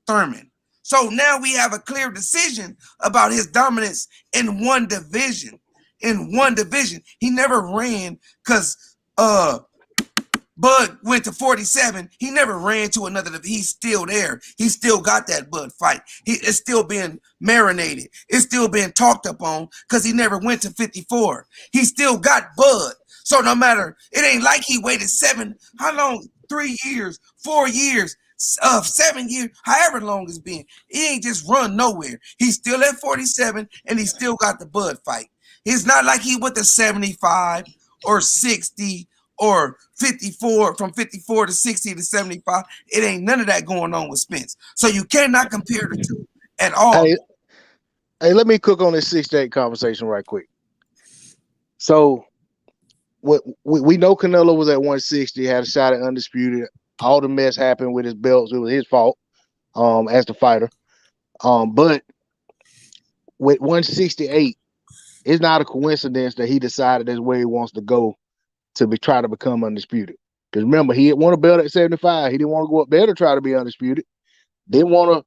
Thurman. So now we have a clear decision about his dominance in one division. He never ran because Bud went to 47. He never ran to another. He's still there. He still got that Bud fight. It's still being marinated. It's still being talked up on because he never went to 54. He still got Bud. So no matter, it ain't like he waited how long? 3 years, 4 years, 7 years, however long it's been. He ain't just run nowhere. He's still at 47 and he still got the Bud fight. It's not like he went to 75 or 60 or 54, from 54 to 60 to 75. It ain't none of that going on with Spence. So you cannot compare the two at all. Hey, let me cook on this 6-8 conversation right quick. So we know Canelo was at 160, had a shot at undisputed. All the mess happened with his belts. It was his fault as the fighter. But with 168, it's not a coincidence that he decided that's where he wants to go to try to become undisputed. Because remember, he had won a belt at 75. He didn't want to go up there to try to be undisputed. Didn't want to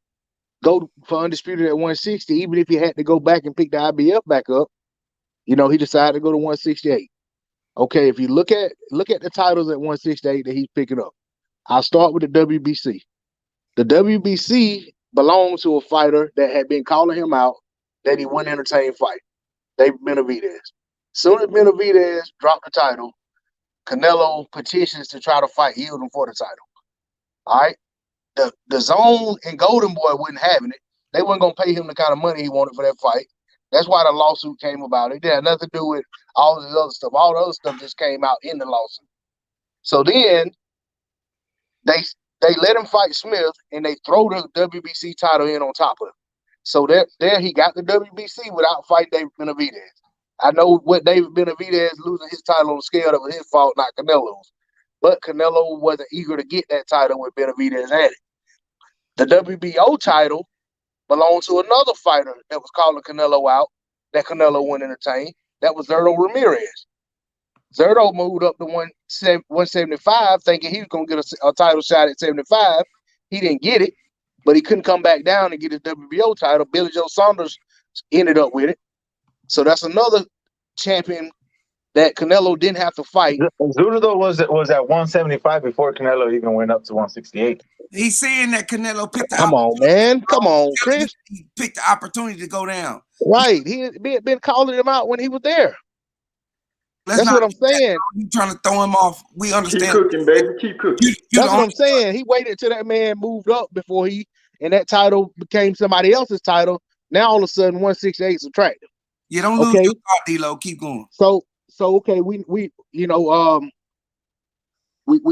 go for undisputed at 160, even if he had to go back and pick the IBF back up. He decided to go to 168. Okay, if you look at the titles at 168 that he's picking up, I'll start with the WBC. The WBC belongs to a fighter that had been calling him out that he wouldn't entertain fight. David Benavidez. Soon as Benavidez dropped the title, Canelo petitions to try to fight Yildirim for the title. All right. The Zone and Golden Boy wasn't having it. They weren't going to pay him the kind of money he wanted for that fight. That's why the lawsuit came about. It had nothing to do with all this other stuff. All the other stuff just came out in the lawsuit. So then they let him fight Smith and they throw the WBC title in on top of it. So there he got the WBC without fighting David Benavidez. I know what David Benavidez losing his title on the scale, that was his fault, not Canelo's. But Canelo wasn't eager to get that title when Benavidez had it. The WBO title belonged to another fighter that was calling Canelo out, that Canelo wouldn't entertain. That was Zerto Ramirez. Zerto moved up to 175, thinking he was going to get a title shot at 75. He didn't get it, but he couldn't come back down and get his WBO title. Billy Joe Saunders ended up with it. So that's another champion that Canelo didn't have to fight. Zurdo was at 175 before Canelo even went up to 168. He's saying that Canelo picked the Come on, man. Come on, Chris. He picked the opportunity to go down. Right. He had been calling him out when he was there. That's what I'm saying. You trying to throw him off. We understand. Keep cooking, baby. Keep cooking. That's what I'm saying. He waited till that man moved up before and that title became somebody else's title. Now all of a sudden 168 is attractive. You don't lose your thought, D-Lo. Keep going. So okay, we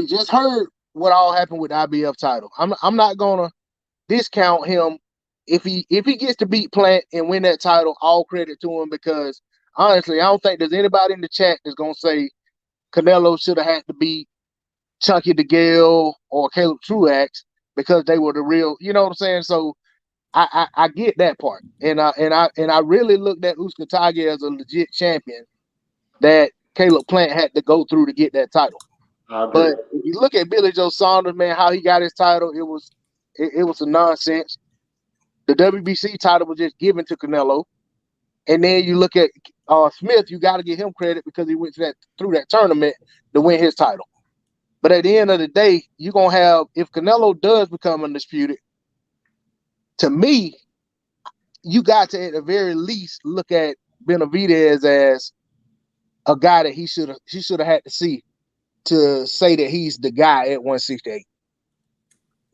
just heard what all happened with the IBF title. I'm not gonna discount him if he gets to beat Plant and win that title. All credit to him, because honestly, I don't think there's anybody in the chat that's gonna say Canelo should have had to beat Chunky DeGale or Caleb Truax because they were the real. You know what I'm saying? So I get that part, and I really looked at Uzcategui as a legit champion that Caleb Plant had to go through to get that title. But if you look at Billy Joe Saunders, man, how he got his title, it was a nonsense. The WBC title was just given to Canelo, and then you look at Smith, you got to give him credit because he went through that tournament to win his title. But at the end of the day, you're gonna have, if Canelo does become undisputed, to me, you got to at the very least look at Benavidez as a guy that he should have had to see to say that he's the guy at 168.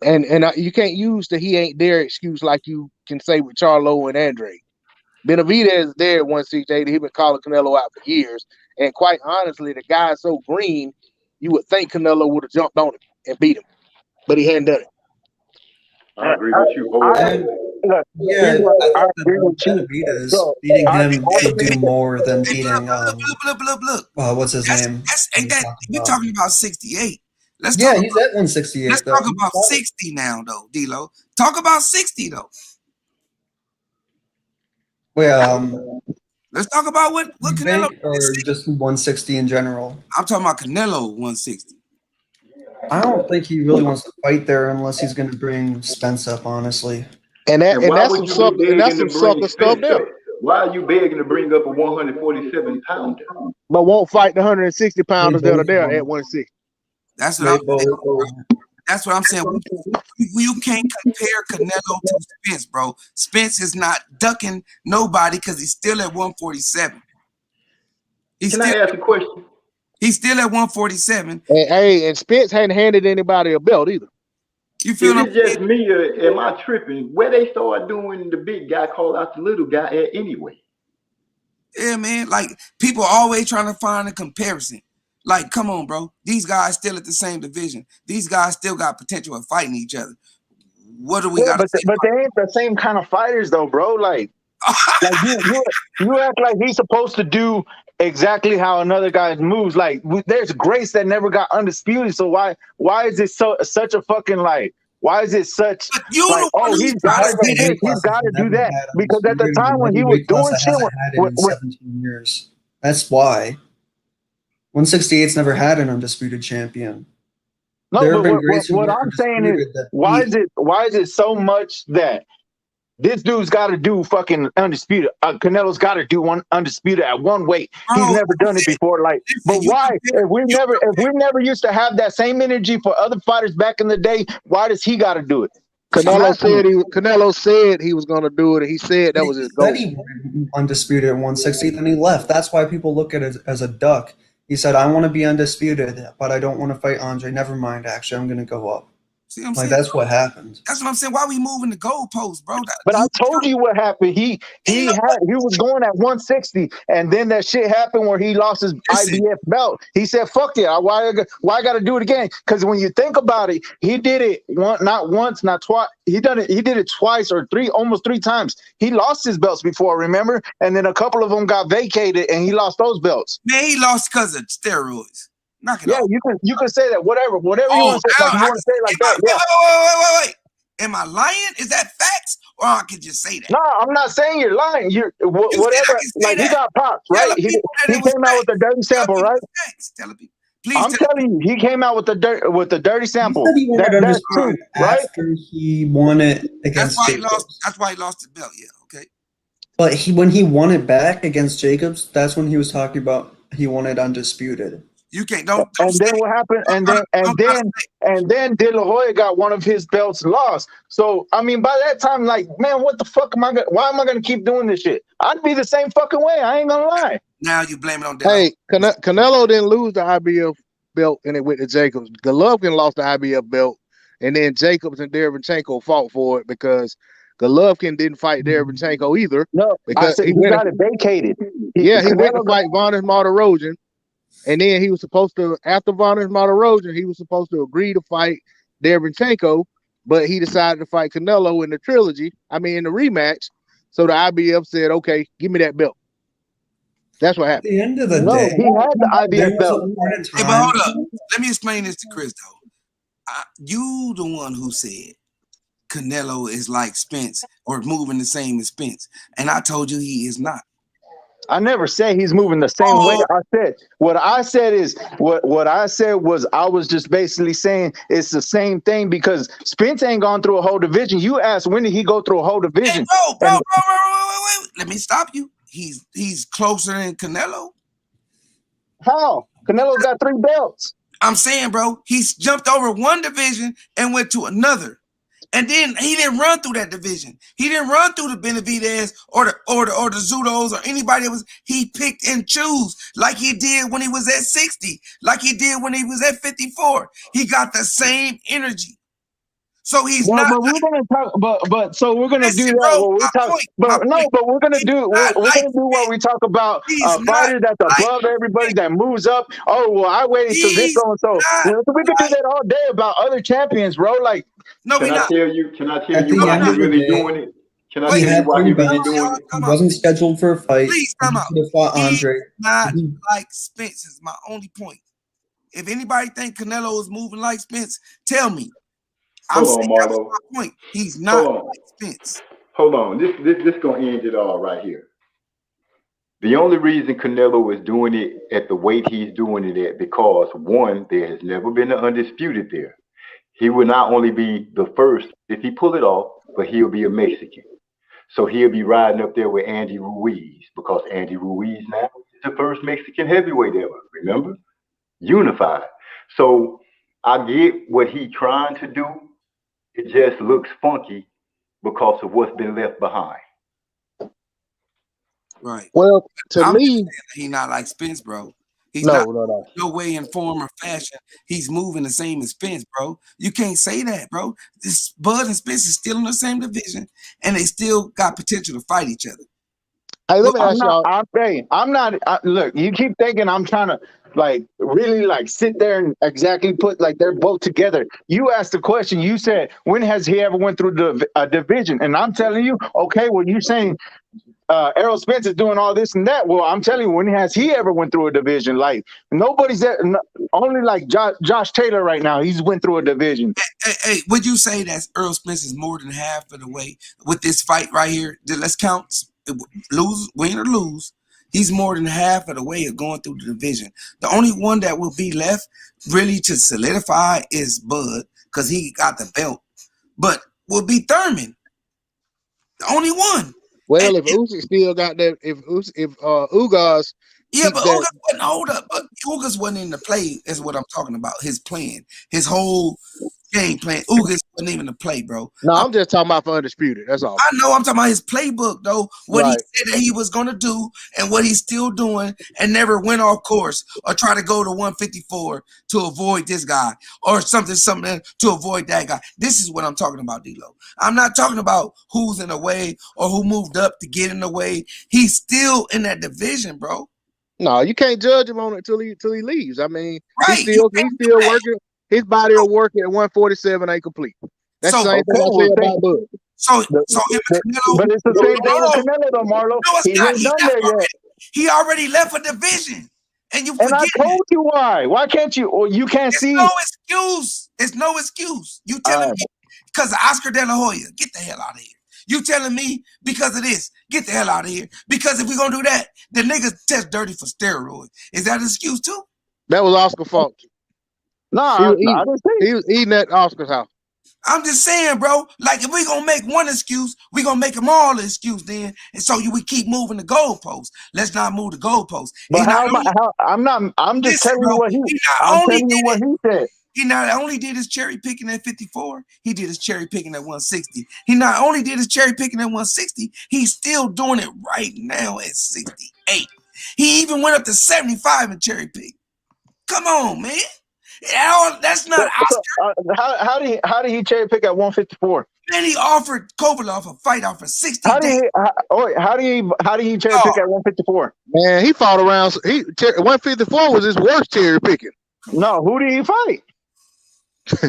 And you can't use the he ain't there excuse like you can say with Charlo and Andre. Benavidez is there at 168. He's been calling Canelo out for years. And quite honestly, the guy's so green, you would think Canelo would have jumped on him and beat him, but he hadn't done it. I agree with you. And yeah, I thought that Benavidez beating him would do more than Hey, beating look. what's his name? Ain't that we're talking about 68. Let's Yeah, talk he's at 168. let's talk about 60 now, though, D-Lo. Talk about 60 though. Well, Let's talk about what Canelo or just 160 in general. I'm talking about Canelo 160. I don't think he really wants to fight there unless he's going to bring Spence up, honestly. And why that's would some you be sucker, and that's begging some to bring sucker stuff Spence there. up? Why are you begging to bring up a 147 pounder? But won't fight the 160 pounders that are there at 160. That's what I'm saying, bro. That's what I'm saying. You can't compare Canelo to Spence, bro. Spence is not ducking nobody because he's still at 147. Can I ask a question? He's still at 147. And Spence hadn't handed anybody a belt either. You feel Is it just me or am I tripping? Where they start doing the big guy call out the little guy at anyway? Yeah, man. Like, people always trying to find a comparison. Like, come on, bro. These guys still at the same division. These guys still got potential of fighting each other. What do we got to say? But they ain't the same kind of fighters, though, bro. Like you act like he's supposed to do exactly how another guy moves. Like, there's Grace that never got undisputed. So why is it such a fucking like? Why is it such like? Oh, he's got to do this. He's got to do that because at the time when he was doing shit, in 17 years. That's why 168's never had an undisputed champion. No, but what I'm saying is, why is it so much that this dude's got to do fucking undisputed? Canelo's got to do one undisputed at one weight. He's never done it before. Like, but why? If we never used to have that same energy for other fighters back in the day, why does he got to do it? Canelo said he was going to do it, and he said that was his goal. He wanted undisputed at 160, then he left. That's why people look at it as a duck. He said, I want to be undisputed, but I don't want to fight Andre. Never mind, actually, I'm going to go up. See what I'm like, saying? that's what happened. That's what I'm saying. Why we moving the goalposts, bro? But I told you what happened. He was going at 160, and then that shit happened where he lost his IBF belt. He said, "Fuck it, why I got to do it again?" Because when you think about it, he did it not once, not twice. He did it twice or almost three times. He lost his belts before, remember? And then a couple of them got vacated, and he lost those belts. Man, he lost because of steroids. Knock it off. You can say that. Whatever you want to say. Like, you want to say it like that. Yeah. Wait. Am I lying? Is that facts? Or I could just say that? No, I'm not saying you're lying. Whatever. Like, he got popped, right? He came out with a dirty sample, right? I'm telling you, he came out with the dirty sample. That's true, right? After he won it against Jacobs. That's why he lost the belt. Yeah, okay. But when he won it back against Jacobs, that's when he was talking about he won it undisputed. You can't don't and then what happened? And then De La Hoya got one of his belts lost. So I mean, by that time, like, man, what the fuck am I gonna? Why am I gonna keep doing this shit? I'd be the same fucking way. I ain't gonna lie. Now you blame it on De La Hoya. Hey, Canelo didn't lose the IBF belt and it went to Jacobs. Golovkin lost the IBF belt, and then Jacobs and Derevyanchenko fought for it because Golovkin didn't fight Derevyanchenko either. No, because he got it vacated. He went to fight Varnish Martirosyan. And then he was supposed to, after Varnish Martirosyan, he was supposed to agree to fight Derevyanchenko, but he decided to fight Canelo in the in the rematch. So the IBF said, okay, give me that belt. That's what happened. At the end of the day, he had the IBF belt. Hey, but hold up. Let me explain this to Chris, though. You the one who said Canelo is like Spence or moving the same as Spence. And I told you he is not. I never said he's moving the same way. What I said was I was just basically saying it's the same thing because Spence ain't gone through a whole division. You asked when did he go through a whole division? Hey, bro, wait. Let me stop you. He's closer than Canelo. How? Canelo's got 3 belts. I'm saying, bro, he's jumped over one division and went to another. And then he didn't run through that division. He didn't run through the Benavidez or the Zudos or anybody else. He picked and choose like he did when he was at 60, like he did when he was at 54. He got the same energy. So he's Well, not. but we're gonna talk, but so we're gonna Listen, do that. bro. What we My talk, point. but no, but we're gonna He's do not we're like gonna do what we talk about he's a not fighter that's like above everybody that moves up. Oh well, I waited till this he's so and so. not We could do like. that all day about other champions, bro. Like, No, we Can I not. tell you? Can I tell At you the No, why end no. he of the really day, doing it? Can I Wait he tell a you minute. had why he three really Come on, belts. doing y'all. it? He Come on. wasn't scheduled for a fight. Please, He come out. could have fought He's Andre. not He- like Spence. Is my only point. If anybody think Canelo is moving like Spence, tell me. I'm Hold saying on, that was Marlo. my point. He's Hold not on. like Spence. Hold on. This gonna end it all right here. The only reason Canelo is doing it at the weight he's doing it at, because one, there has never been an undisputed there. He will not only be the first if he pull it off, but he'll be a Mexican. So he'll be riding up there with Andy Ruiz, because Andy Ruiz now is the first Mexican heavyweight ever. Remember, unified. So I get what he trying to do. It just looks funky because of what's been left behind. Right. Well, to I'm just me, saying that he's not like Spence, bro. He's no, not no. no way in form or fashion. He's moving the same as Spence, bro. You can't say that, bro. This Bud and Spence is still in the same division, and they still got potential to fight each other. Hey, let Well, me I'm ask not. y'all. I'm not. Look, you keep thinking I'm trying to like really like sit there and exactly put like they're both together. You asked the question. You said, when has he ever went through a division? And I'm telling you, okay, well, you're saying Errol Spence is doing all this and that. Well, I'm telling you, when has he ever went through a division? Like nobody's there. Only like Josh Taylor right now. He's went through a division. hey, would you say that Earl Spence is more than half of the way with this fight right here? Let's count lose, win or lose. He's more than half of the way of going through the division. The only one that will be left really to solidify is Bud, because he got the belt. But will be Thurman. The only one. Well, And if Usyk still got that, if Ugas yeah, keep but that, Ugas wasn't hold up. But Ugas wasn't in the play, is what I'm talking about. His plan, his whole game plan. Ugas wasn't even the play, bro. no, I'm just talking about for undisputed. That's all. I know I'm talking about his playbook, though. What he Right. said that he was going to do and what he's still doing, and never went off course or try to go to 154 to avoid this guy or something to avoid that guy. This is what I'm talking about, D-Lo. I'm not talking about who's in the way or who moved up to get in the way. He's still in that division, bro. No, you can't judge him on it till he leaves. I mean, Right. he's still working. His body will work at 147 ain't complete. That's So, the same thing I say about Bud. So him and Canelo. But it's the same thing with Canelo, though, Marlo. No, it's He not. ain't done there yet. He already left a division, and you And forget I told you why. Why can't you? Or you can't see? no excuse. It's no excuse. You telling me because of Oscar De La Hoya? Get the hell out of here. You telling me because of this? Get the hell out of here. Because if we gonna do that, the niggas test dirty for steroids. Is that an excuse too? That was Oscar's fault. I didn't say. He was eating at Oscar's house. I'm just saying, bro. Like, if we gonna make one excuse, we gonna make them all an excuse then. And so we keep moving the goalposts. Let's not move the goalposts. But I'm just telling you what he. I'm telling you what he said. He not only did his cherry picking at 54, he did his cherry picking at 160. He not only did his cherry picking at 160, he's still doing it right now at 68. He even went up to 75 and cherry pick. Come on, man. That's not Oscar. How did he cherry pick at 154? Then he offered Kovalov a fight off for 60 How days. did he cherry pick at 154? Man, he fought around. 154 was his worst cherry picking. No, who did he fight?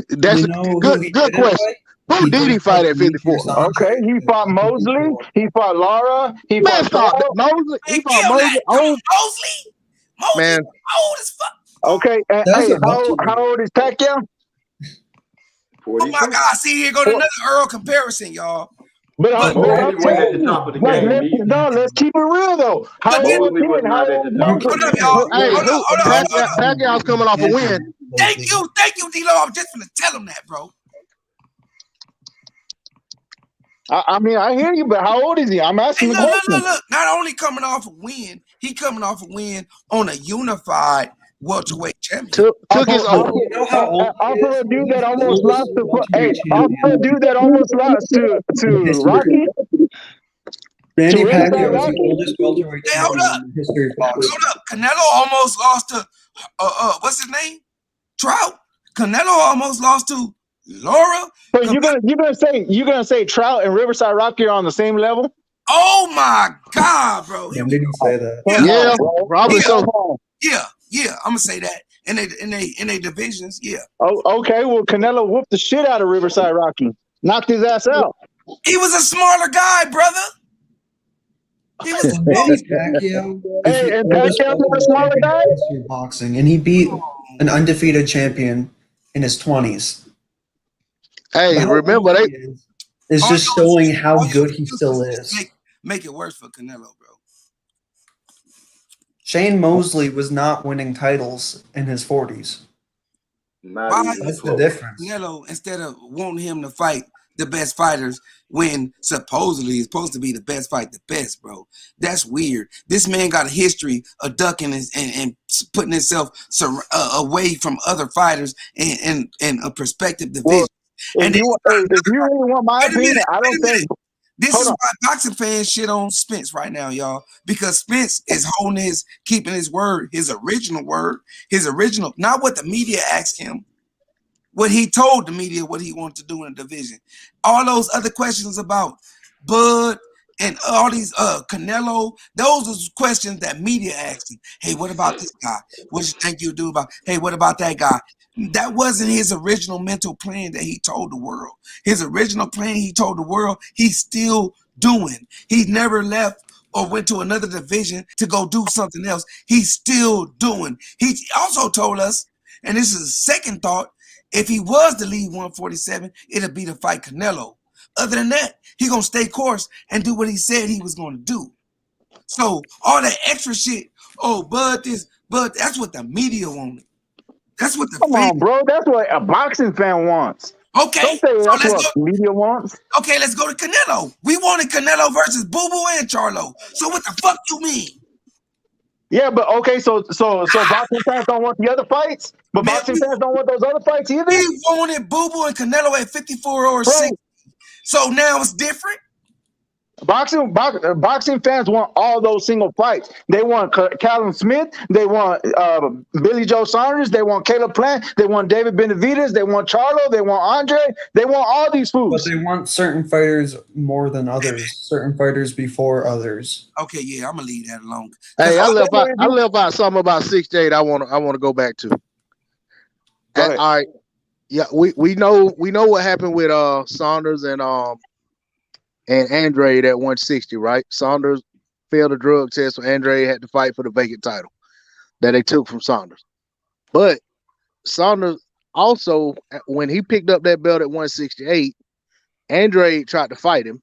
That's a good question. Who did he fight at 54? Okay, he fought Mosley. He fought Lara. He fought Mosley. He fought Mosley. Mosley. Mosley Man, old as fuck. Okay, hey, how old is Pacquiao? 42. Oh my God! See, here go another Earl comparison, y'all. But Mosley was at the top of the game. let's keep it real though. How old Mosley was not at the top. Hold up, y'all. Hey, Pacquiao's coming off a win. Thank you, D-Lo. I'm just gonna tell him that, bro. I mean, I hear you, but how old is he? I'm asking the question. Look. Not only coming off a win, he coming off a win on a unified welterweight champion. Took his own. Also a dude that almost lost to Rocky. Randy Pacquiao was the oldest welterweight champion in the history of boxing. Hold up. Canelo almost lost to what's his name? Trout. Canelo almost lost to Laura. So you're gonna say Trout and Riverside Rocky are on the same level? Oh my God, bro. When did he say that? Yeah, probably Yeah. so. Yeah. I'm gonna say that. In they divisions, yeah. Oh, okay. Well, Canelo whooped the shit out of Riverside Rocky, knocked his ass out. He was a smaller guy, brother. He was Manny Pacquiao. Hey, and Pacquiao was a smaller guy. Boxing, and he beat an undefeated champion in his 20s. Hey, remember they is just showing how good he still is. Make it worse for Canelo, bro. Shane Mosley was not winning titles in his 40s. Why That's the difference. Canelo, instead of wanting him to fight the best fighters when supposedly he's supposed to be the best fight the best, bro. That's weird. This man got a history of ducking and putting himself away from other fighters and a perspective division. Well, if you really want my opinion, I don't think. This is why boxing fans shit on Spence right now, y'all. Because Spence is keeping his word, his original, not what the media asked him. What he told the media what he wanted to do in the division. All those other questions about Bud and all these Canelo, those are questions that media asked him. Hey, what about this guy? What do you think you'll do about? Hey, what about that guy? That wasn't his original mental plan that he told the world. His original plan he told the world, he's still doing. He never left or went to another division to go do something else. He's still doing. He also told us, and this is a second thought, if he was to leave 147, it'd be to fight Canelo. Other than that, he gonna stay course and do what he said he was gonna do. So all that extra shit, but that's what the media wanted. That's what the Come on, bro. That's what a boxing fan wants. Okay, don't say that's what media wants. Okay, let's go to Canelo. We wanted Canelo versus Boo Boo and Charlo. So what the fuck you mean? Yeah, but okay, so boxing fans don't want the other fights, but boxing fans don't want those other fights either. We wanted Boo Boo and Canelo at 54 or 60. So now it's different. Boxing fans want all those single fights. They want Callum Smith. They want Billy Joe Saunders. They want Caleb Plant. They want David Benavidez. They want Charlo. They want Andre. They want all these fools. But they want certain fighters more than others. Certain fighters before others. Okay, yeah, I'm gonna leave that alone. Hey, I left out something about 6'8". I want to go back to. All right, yeah, we know what happened with Saunders and Andre at 160, right? Saunders failed a drug test, so Andre had to fight for the vacant title that they took from Saunders. But Saunders also, when he picked up that belt at 168, Andre tried to fight him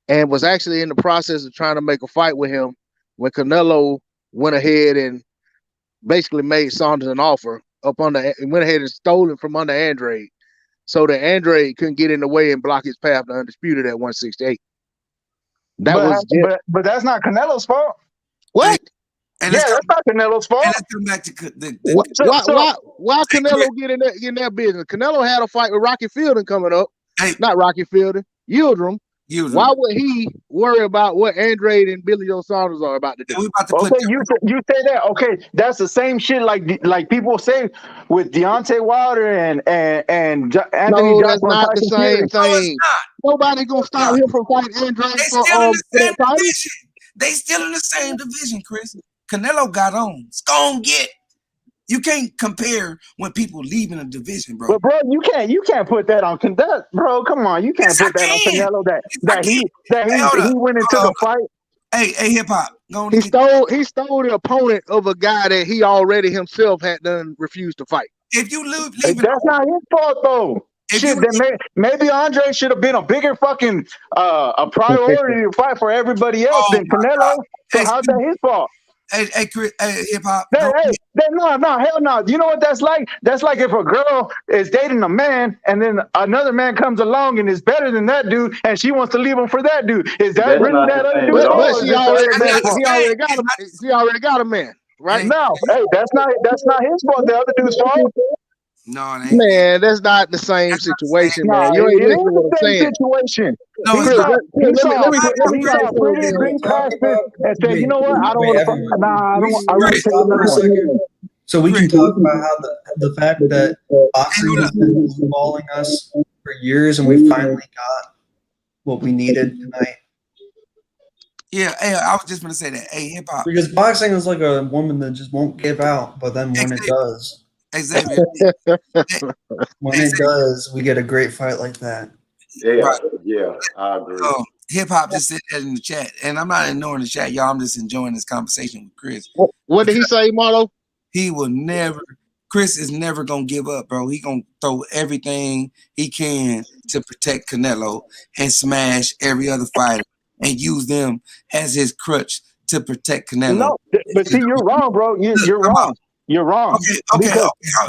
and was actually in the process of trying to make a fight with him when Canelo went ahead and basically made Saunders an offer went ahead and stole him from under Andre, so that Andre couldn't get in the way and block his path to undisputed at 168. But that's not Canelo's fault. What? That's not Canelo's fault. And let's come back to why Canelo get in that business? Canelo had a fight with Rocky Fielding coming up. Not Rocky Fielding, Yildirim. Why would he worry about what Andre and Billy Joe Saunders are about to do? You say that. Okay, that's the same shit like people say with Deontay Wilder and Anthony Joshua. That's not the same thing. Nobody gonna stop him from fighting Andre. They still in the same division, Chris. Canelo got on. It's gonna get. You can't compare when people leaving a division, bro. But bro, you can't put that on Canelo, bro. Come on, you can't put that on Canelo that he went into the fight. Hey, hip hop. He stole the opponent of a guy that he already himself had done refused to fight. If you leave, that's not his fault though. Maybe Andre should have been a bigger fucking a priority to fight for everybody else than Canelo. So how's that his fault? Hey, Chris, hip hop. No, hell no. You know what that's like? That's like if a girl is dating a man and then another man comes along and is better than that dude and she wants to leave him for that dude. Is that really that other dude? But she already got a man, right? No, hey, that's not his fault. The other dude's fault. No, it ain't. Man, that's not the same situation, man. You ain't listening to what I'm saying. Situation. No, he saw pretty green pastures and said, you know what? I don't want to. I want to take another one. So we can talk about how the fact that boxing has been balling us for years, and we finally got what we needed tonight. Yeah, hey, I was just gonna say that. Hey, hip hop. Because boxing is like a woman that just won't give out, but then when it does, Xavier. when it does, we get a great fight like that. Yeah, Right. yeah, I agree. Hip hop just said that in the chat, and I'm not ignoring the chat, y'all. I'm just enjoying this conversation with Chris. What did he say, Marlo? He will never. Chris is never gonna give up, bro. He gonna throw everything he can to protect Canelo and smash every other fighter and use them as his crutch to protect Canelo. No, but see, you're wrong, bro. You're wrong. You're wrong. Okay.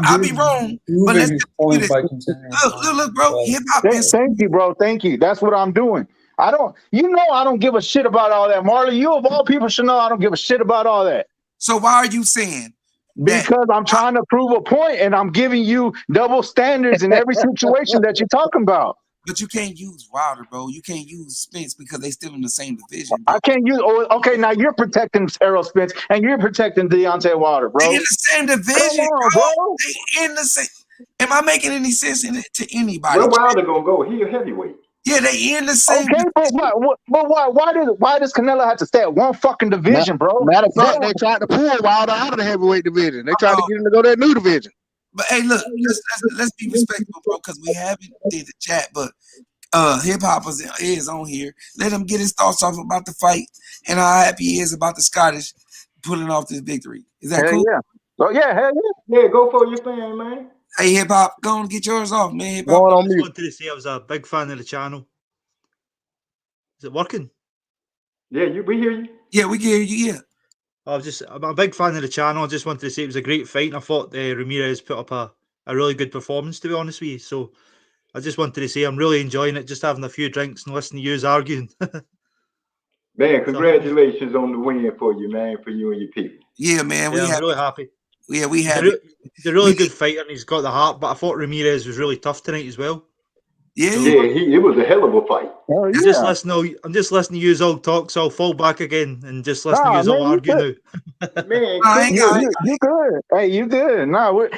I'll be wrong. But let's point do by this. continuing. Look, bro. Hip hop is. Thank you, bro. Thank you. That's what I'm doing. I don't give a shit about all that, Marley. You of all people should know I don't give a shit about all that. So why are you saying? Because I'm trying to prove a point, and I'm giving you double standards in every situation that you're talking about. But you can't use Wilder, bro. You can't use Spence because they still in the same division. Bro. I can't use. Okay, now you're protecting Errol Spence and you're protecting Deontay Wilder, bro. They in the same division, on, bro. They in the same. Am I making any sense to anybody? Where Wilder gonna go? He a heavyweight. Yeah, they in the same. Okay, but why does Canelo have to stay at one fucking division, bro? Matter of fact, they tried to pull Wilder out of the heavyweight division. They tried to get him to go to that new division. But hey, look, let's be respectful, bro, because we haven't did the chat, but hip hop is on here. Let him get his thoughts off about the fight and how happy he is about the Scottish pulling off this victory. Is that cool? Yeah. Oh yeah, hell yeah. Yeah, go for your thing, man. Hey, hip hop, go and get yours off, man. Hip I hop. just wanted to say I was a big fan of the channel. Is it working? Yeah, we hear you. Yeah, we hear you. Yeah. I'm a big fan of the channel. I just wanted to say it was a great fight, and I thought Ramirez put up a really good performance, to be honest with you. So I just wanted to say I'm really enjoying it, just having a few drinks and listening to you arguing. Man, congratulations on the win for you, man, for you and your people. Yeah, man. I'm really happy. Yeah, we have. He's a really good fighter, and he's got the heart. But I thought Ramirez was really tough tonight as well. Yeah, it was a hell of a fight. Oh, yeah. I'm just listening to you all talk, so I'll fall back again and just listen to you all argue now. Man, you good? Hey, you good? No,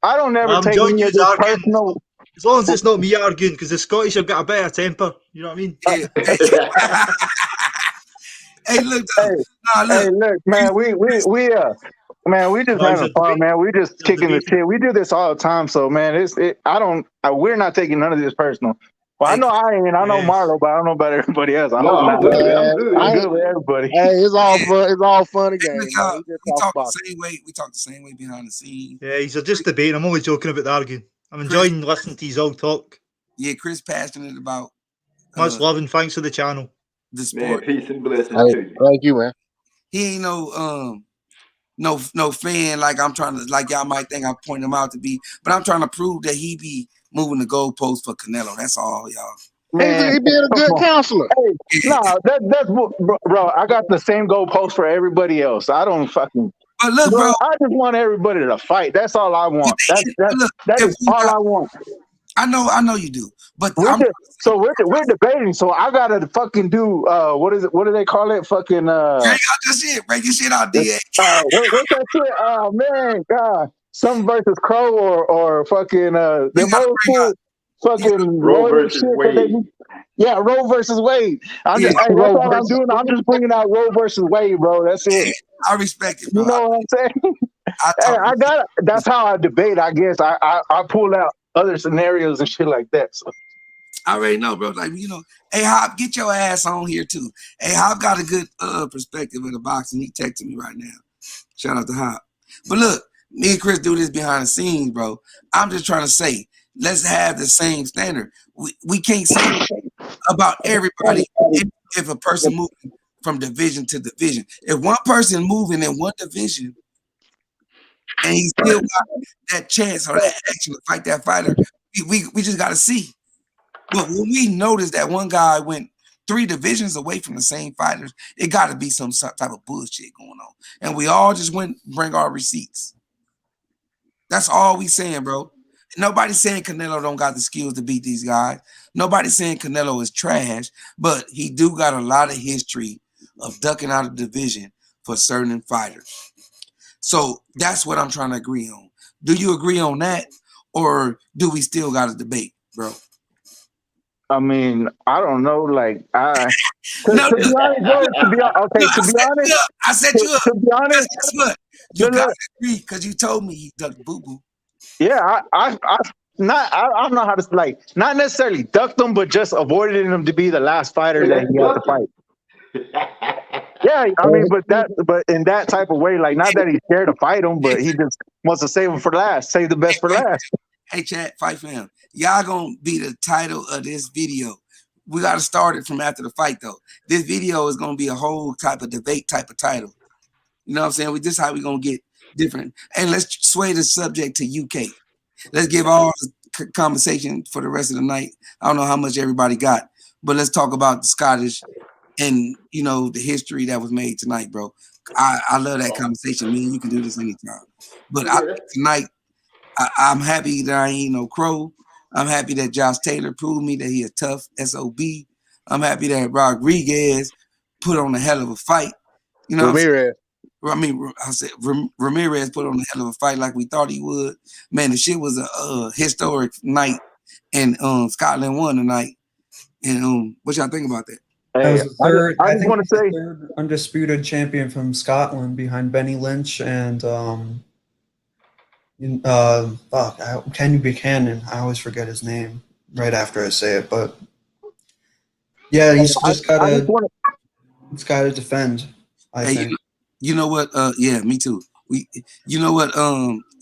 I don't ever I'm take any of this personal. As long as it's not me arguing, because the Scottish have got a better temper. You know what I mean? Yeah. Hey, look, look, man, we just having fun, man. We just kicking the shit. We do this all the time, so man, we're not taking none of this personal. Well, I know I ain't. I know Marlo, but I don't know about everybody else. I'm good with everybody. Hey, it's all fun. It's all fun again. We talk the same way. We talk the same way behind the scenes. Yeah, he's just debating. I'm only joking about the arguing. I'm enjoying listening to you all talk. Yeah, Chris passionate about much love and thanks for the channel. The sport. Man, peace and blessings to you. Thank you, man. He ain't no fan like I'm trying to, like y'all might think I'm pointing him out to be, but I'm trying to prove that he be moving the goalposts for Canelo. That's all, y'all. Man, he being a good counselor. Hey, that's bro. I got the same goalpost for everybody else. I don't fucking. But look, bro, I just want everybody to fight. That's all I want. That is all I want. I know you do. But we're debating. So I gotta fucking do what is it? What do they call it? Fucking break out your shit. Break your shit out, DA. What's that shit? Oh man, God. Some versus Crow or fucking they're both cool. Fucking Roe versus Wade. Roe versus Wade. That's all I'm doing. I'm just bringing out Roe versus Wade, bro. That's it. I respect it, bro. You know what I'm saying? That's how I debate, I guess. I pull out other scenarios and shit like that. So I already know, bro. Like, hey Hop, get your ass on here too. Hey, Hop got a good perspective of the boxing. He texting me right now. Shout out to Hop. But look, me and Chris do this behind the scenes, bro. I'm just trying to say, let's have the same standard. We can't say about everybody if a person moving from division to division. If one person moving in one division and he still got that chance or that action to fight that fighter, we just got to see. But when we notice that one guy went 3 divisions away from the same fighters, it got to be some type of bullshit going on. And we all just bring our receipts. That's all we saying, bro. Nobody's saying Canelo don't got the skills to beat these guys. Nobody's saying Canelo is trash, but he do got a lot of history of ducking out of division for certain fighters. So that's what I'm trying to agree on. Do you agree on that, or do we still got to debate, bro? I mean, I don't know. Like, No, to be honest, bro. Okay. look, To be honest, I set you up. to be honest, Guess what? You look, got look, to agree because you told me he ducked boo boo. yeah, I don't know how to like, not necessarily ducked him, but just avoided him to be the last fighter that he had to fight. Yeah, I mean, but in that type of way, like, not that he's scared to fight him, but he just wants to save him for last, save the best for last. Hey, chat, fight fam. Y'all gonna be the title of this video. We gotta start it from after the fight though. This video is gonna be a whole type of debate type of title. You know what I'm saying? This is how we gonna get different. And let's sway the subject to UK. Let's give all the conversation for the rest of the night. I don't know how much everybody got, but let's talk about the Scottish and, you know, the history that was made tonight, bro. I love that conversation. Me and you can do this anytime. But tonight, I'm happy that I ain't no crow. I'm happy that Josh Taylor proved me that he a tough SOB. I'm happy that Rodriguez put on a hell of a fight. You know, Ramirez. I mean, I said Ramirez put on a hell of a fight like we thought he would. Man, the shit was a historic night, and Scotland won tonight. And what y'all think about that? That was the third. I just want to say, third undisputed champion from Scotland behind Benny Lynch and Kenny Buchanan. I always forget his name right after I say it, but yeah, he's just gotta defend. I think. You know what? Yeah, me too. You know what?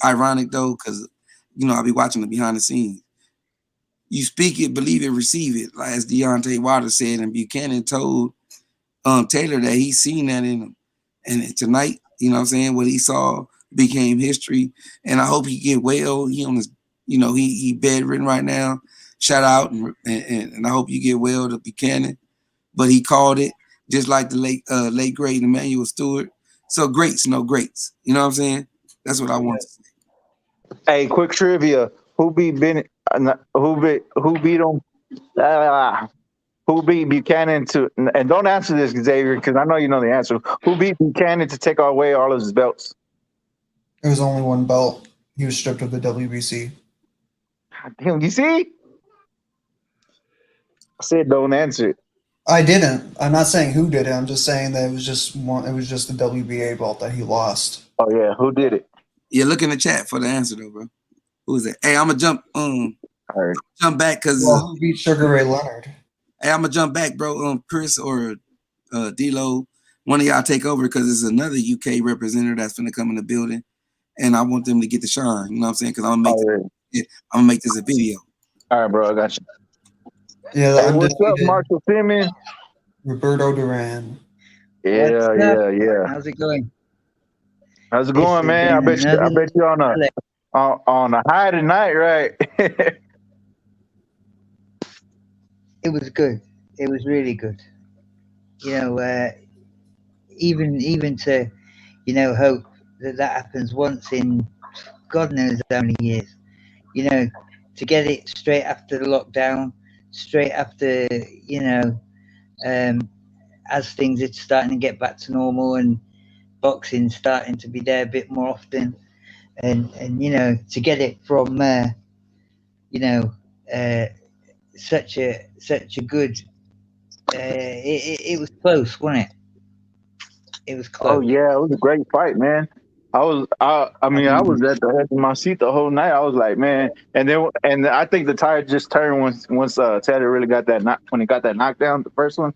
Ironic though, because you know I be watching the behind the scenes. You speak it, believe it, receive it. Like as Deontay Wilder said, and Buchanan told Taylor that he's seen that in him. And tonight, you know what I'm saying, what he saw became history. And I hope he get well. He on his, you know, he bedridden right now. Shout out and I hope you get well to Buchanan. But he called it just like the late great Emmanuel Stewart. So greats, no greats. You know what I'm saying? That's what I want to say. hey, quick trivia: who beat Bennett? Who beat him? Who beat Buchanan to? And don't answer this, Xavier, because I know you know the answer. Who beat Buchanan to take away all of his belts? It was only one belt. He was stripped of the WBC. Damn, you see? I said don't answer it. I didn't. I'm not saying who did it. I'm just saying that it was just one. It was just the WBA belt that he lost. Oh yeah, who did it? Yeah, look in the chat for the answer though, bro. Who is it? Hey, I'm gonna jump back because who beat Sugar Ray Leonard? Hey, I'm gonna jump back, bro. Chris or D-Lo, one of y'all take over because there's another UK representative that's gonna come in the building, and I want them to get the shine. You know what I'm saying? Because I'm gonna make this a video. All right, bro, I got you. Yeah, hey, what's up, Marshall Simmons? Roberto Duran. Yeah. How's it going? How's it going, man? I bet you on a high tonight, right? It was good. It was really good. You know, even to, you know, hope that happens once in God knows how many years. You know, to get it straight after the lockdown, straight after, you know, as things are starting to get back to normal and boxing starting to be there a bit more often, and you know, to get it from you know, such a good it was close, wasn't it? It was close. Oh yeah, it was a great fight, man. I was at the edge of my seat the whole night. I was like, man, and I think the tide just turned once Taylor really got that when he got that knockdown, the first one,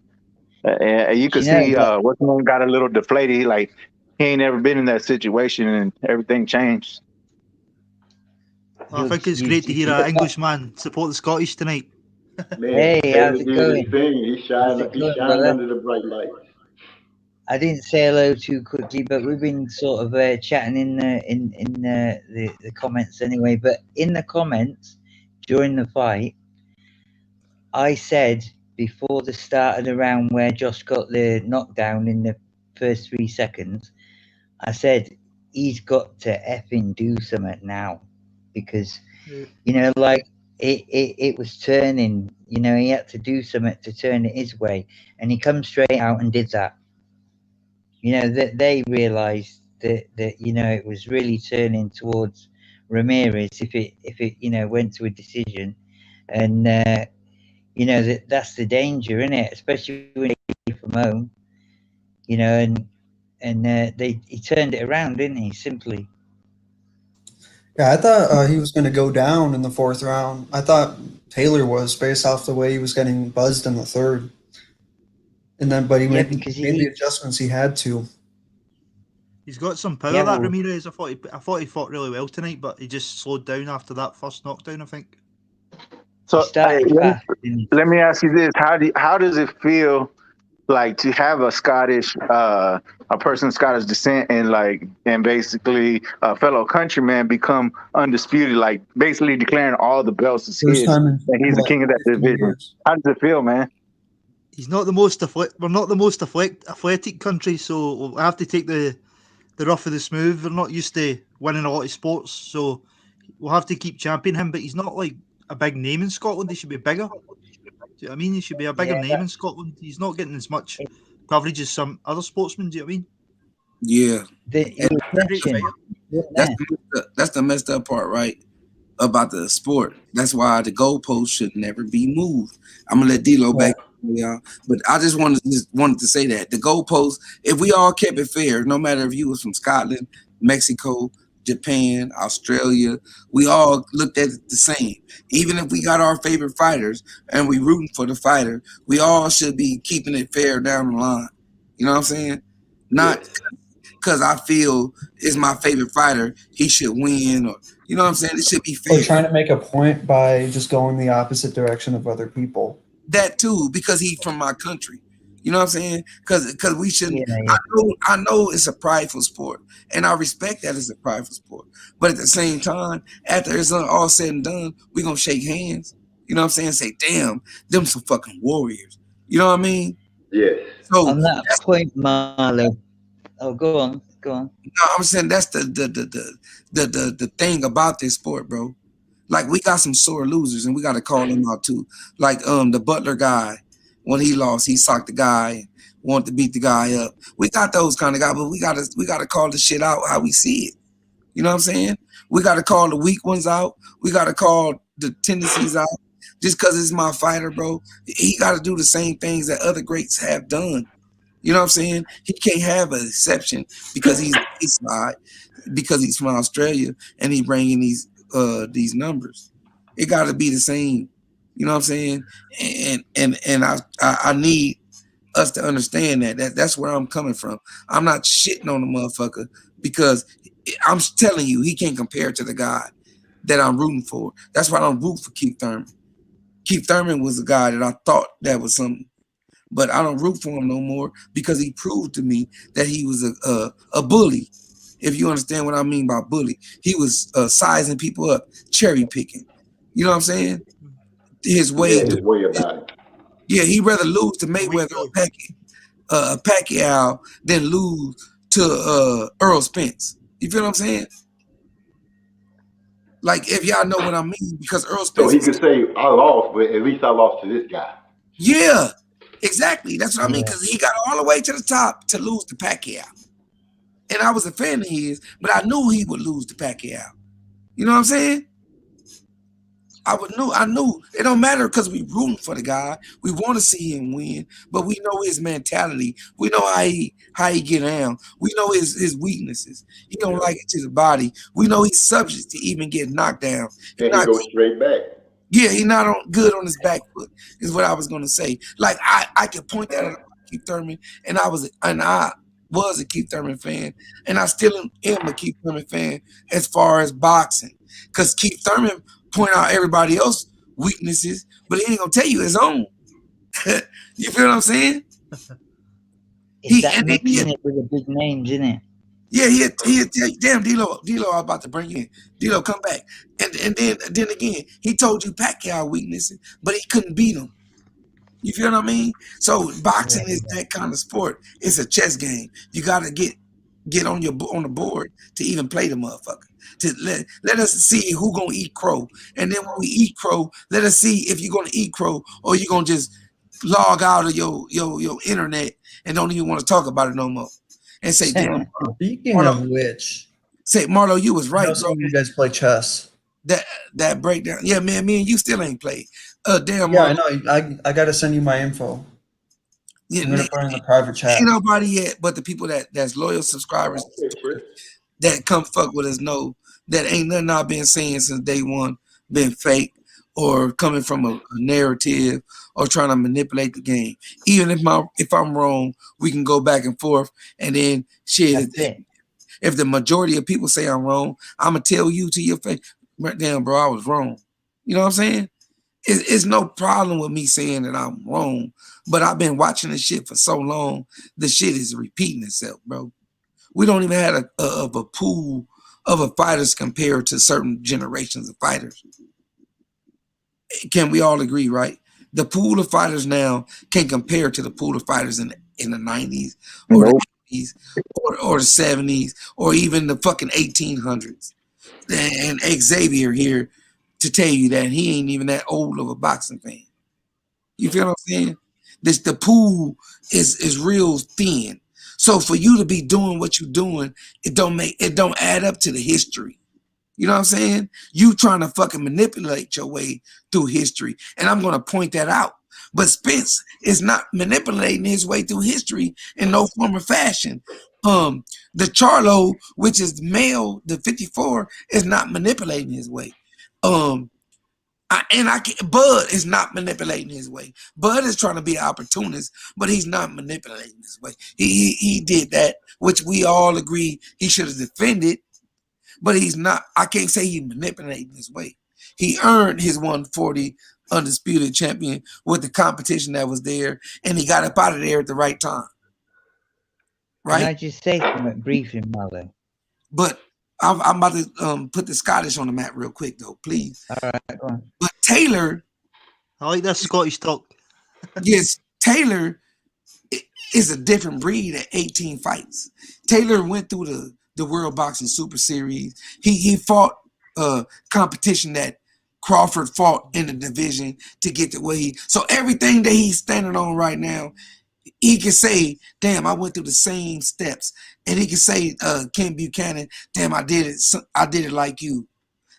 and you could see what's name got a little deflated. Like he ain't ever been in that situation, and everything changed. Well, I think it's great to hear an Englishman support the Scottish tonight. Man, hey, how's it going? He shined under the bright lights. I didn't say hello too quickly, but we've been sort of chatting in the comments anyway. But in the comments during the fight, I said before the start of the round where Josh got the knockdown in the first 3 seconds, I said he's got to effing do something now, because you know, like it was turning. You know, he had to do something to turn it his way, and he come straight out and did that. You know, that they realised that you know, it was really turning towards Ramirez if it you know, went to a decision, and you know that's the danger, isn't it? Especially when you're from home, you know, and he turned it around, didn't he? Simply. Yeah, I thought he was going to go down in the 4th round. I thought Taylor was based off the way he was getting buzzed in the 3rd, and then but he Yeah, made because the adjustments he had to. He's got some power, Yeah, that well- Ramirez. I thought he fought really well tonight, but he just slowed down after that first knockdown, I think. So started hey, fast, didn't he? let me ask you this: how does it feel like to have a Scottish a person of Scottish descent and basically a fellow countryman become undisputed, like basically declaring all the belts as First his, time in and he's the king of that 15 division? years. How does it feel, man? He's not the most we're not the most athletic country, so we'll have to take the rough of the smooth. We're not used to winning a lot of sports, so we'll have to keep championing him. But he's not like a big name in Scotland. He should be bigger. Do you know what I mean? He should be a bigger name in Scotland. He's not getting as much coverage as some other sportsmen. Do you know what I mean? Yeah. The attention. That's the messed up part, right? About the sport. That's why the goalpost should never be moved. I'm gonna let D-Lo back, y'all. But I just wanted to say that the goalpost, if we all kept it fair, no matter if you was from Scotland, Mexico, Japan, Australia, we all looked at it the same. Even if we got our favorite fighters and we rooting for the fighter, we all should be keeping it fair down the line. You know what I'm saying? Not because I feel is my favorite fighter, he should win, or you know what I'm saying? It should be fair. Or trying to make a point by just going the opposite direction of other people. That too, because he's from my country. You know what I'm saying? Because we shouldn't. Yeah. I know it's a prideful sport, and I respect that it's a prideful sport. But at the same time, after it's all said and done, we're gonna shake hands. You know what I'm saying? Say, damn, them some fucking warriors. You know what I mean? Yes. So On that point, Marlo. Oh, go on. No, I'm saying that's the thing about this sport, bro. Like we got some sore losers, and we got to call them out too. Like the Butler guy, when he lost, he socked the guy and wanted to beat the guy up. We got those kind of guys, but we gotta call the shit out how we see it. You know what I'm saying? We got to call the weak ones out. We got to call the tendencies out. Just because it's my fighter, bro, he got to do the same things that other greats have done. You know what I'm saying? He can't have an exception because he's East side, because he's from Australia and he bringing these numbers. It got to be the same. You know what I'm saying? And I need us to understand that's where I'm coming from. I'm not shitting on the motherfucker because I'm telling you he can't compare to the guy that I'm rooting for. That's why I don't root for Keith Thurman. Keith Thurman was a guy that I thought that was something. But I don't root for him no more because he proved to me that he was a bully. If you understand what I mean by bully, he was sizing people up, cherry picking. You know what I'm saying? His way about it. Yeah, he'd rather lose to Mayweather or Pacquiao than lose to Earl Spence. You feel what I'm saying? Like if y'all know what I mean, because Earl Spence. So he could say I lost, but at least I lost to this guy. Yeah. Exactly. That's what I mean. Because he got all the way to the top to lose to Pacquiao. And I was a fan of his, but I knew he would lose to Pacquiao. You know what I'm saying? I knew. It don't matter because we rooting for the guy. We want to see him win, but we know his mentality. We know how he get down. We know his weaknesses. He don't like it to the body. We know he's subject to even get knocked down. And he goes straight back. Yeah, he's not good on his back foot, is what I was gonna say. Like I could point that at Keith Thurman, and I was a Keith Thurman fan, and I still am a Keith Thurman fan as far as boxing. Because Keith Thurman point out everybody else's weaknesses, but he ain't gonna tell you his own. You feel what I'm saying? That mixing it with the big names, isn't it? Yeah, he'll tell you, damn, D-Lo, I'm about to bring you in. D-Lo, come back. And then again, he told you Pacquiao weaknesses, but he couldn't beat him. You feel what I mean? So boxing is that kind of sport. It's a chess game. You got to get on the board to even play the motherfucker. To let us see who gonna eat crow, and then when we eat crow, let us see if you're gonna eat crow or you gonna just log out of your internet and don't even want to talk about it no more. And say, damn. Speaking of which, say Marlo, you was right, bro. You guys play chess. that breakdown. Yeah, man, me and you still ain't played. Damn, Yeah, I Marlo. know. I gotta send you my info. Yeah, I'm gonna put it in the private chat. ain't nobody yet, but the people that's loyal subscribers that come fuck with us know that ain't nothing I've been saying since day one been fake or coming from a narrative or trying to manipulate the game. Even if I'm wrong, we can go back and forth, and then shit. That's it. If the majority of people say I'm wrong, I'm gonna tell you to your face, damn, bro, I was wrong. You know what I'm saying? It's no problem with me saying that I'm wrong, but I've been watching this shit for so long, the shit is repeating itself, bro. We don't even have a pool of fighters compared to certain generations of fighters. Can we all agree, right? The pool of fighters now can compare to the pool of fighters in the 90s or Nope. the 80s or the 70s or even the fucking 1800s. And Xavier here to tell you that he ain't even that old of a boxing fan. You feel what I'm saying? The pool is real thin. So for you to be doing what you're doing, it don't add up to the history. You know what I'm saying? You trying to fucking manipulate your way through history. And I'm gonna point that out. But Spence is not manipulating his way through history in no form or fashion. The Charlo, which is male, the 54, is not manipulating his way. Bud is not manipulating his way. Bud is trying to be an opportunist, but he's not manipulating his way. He did that, which we all agree he should have defended, but he's not. I can't say he's manipulating his way. He earned his 140 undisputed champion with the competition that was there, and he got up out of there at the right time. Can I Right? just say something briefly, Marlo? But I'm about to put the Scottish on the map real quick, though, please. All right, go on. But Taylor, I like this Scottish talk. yes, Taylor is a different breed at 18 fights. Taylor went through the World Boxing Super Series. He fought competition that Crawford fought in the division to get to where so everything that he's standing on right now, he can say, damn, I went through the same steps. And he can say, Ken Buchanan, damn, I did it like you.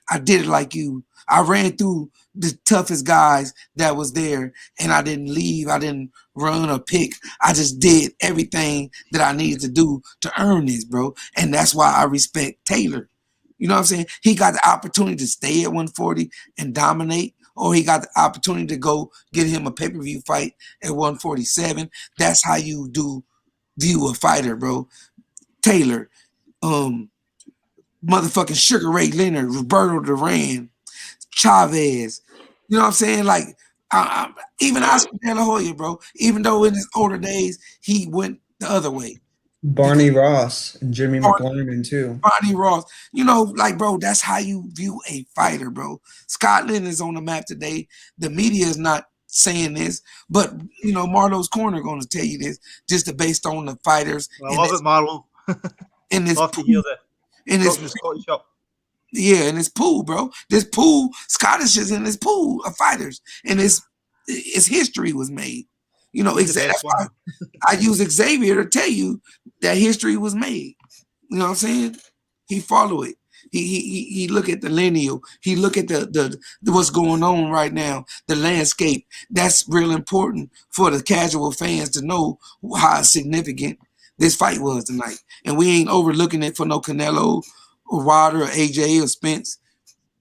I did it like you. I ran through the toughest guys that was there, and I didn't leave. I didn't run or pick. I just did everything that I needed to do to earn this, bro. And that's why I respect Taylor. You know what I'm saying? He got the opportunity to stay at 140 and dominate, or he got the opportunity to go get him a pay-per-view fight at 147. That's how you view a fighter, bro. Taylor, motherfucking Sugar Ray Leonard, Roberto Duran, Chavez. You know what I'm saying? Like, even Oscar De La Hoya, bro. Even though in his older days he went the other way. Barney Ross and Jimmy McLaren too. Barney Ross. You know, like, bro, that's how you view a fighter, bro. Scotland is on the map today. The media is not saying this, but you know, Marlo's Corner going to tell you this just based on the fighters. I love it, Marlo. In this love to hear that. in this Scottish up. Yeah, in this pool, bro. This pool, Scottish is in this pool of fighters, and its history was made. You know, exactly. I use Xavier to tell you that history was made. You know what I'm saying? He follow it. He look at the lineal. He look at the what's going on right now, the landscape. That's real important for the casual fans to know how significant this fight was tonight. And we ain't overlooking it for no Canelo or Wilder or AJ or Spence.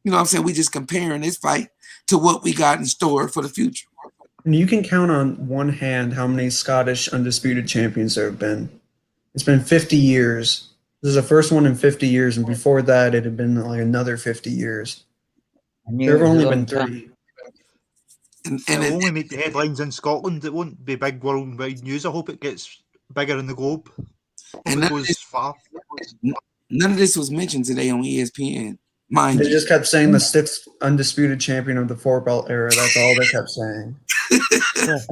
You know what I'm saying? We just comparing this fight to what we got in store for the future. And you can count on one hand how many Scottish undisputed champions there have been. It's been 50 years. This is the first one in 50 years, and before that, it had been like another 50 years. There have only been 30. And it'll only make the headlines in Scotland. It won't be big worldwide news. I hope it gets bigger in the globe. And it goes far. None of this was mentioned today on ESPN. They just kept saying the sixth undisputed champion of the four belt era. That's all they kept saying.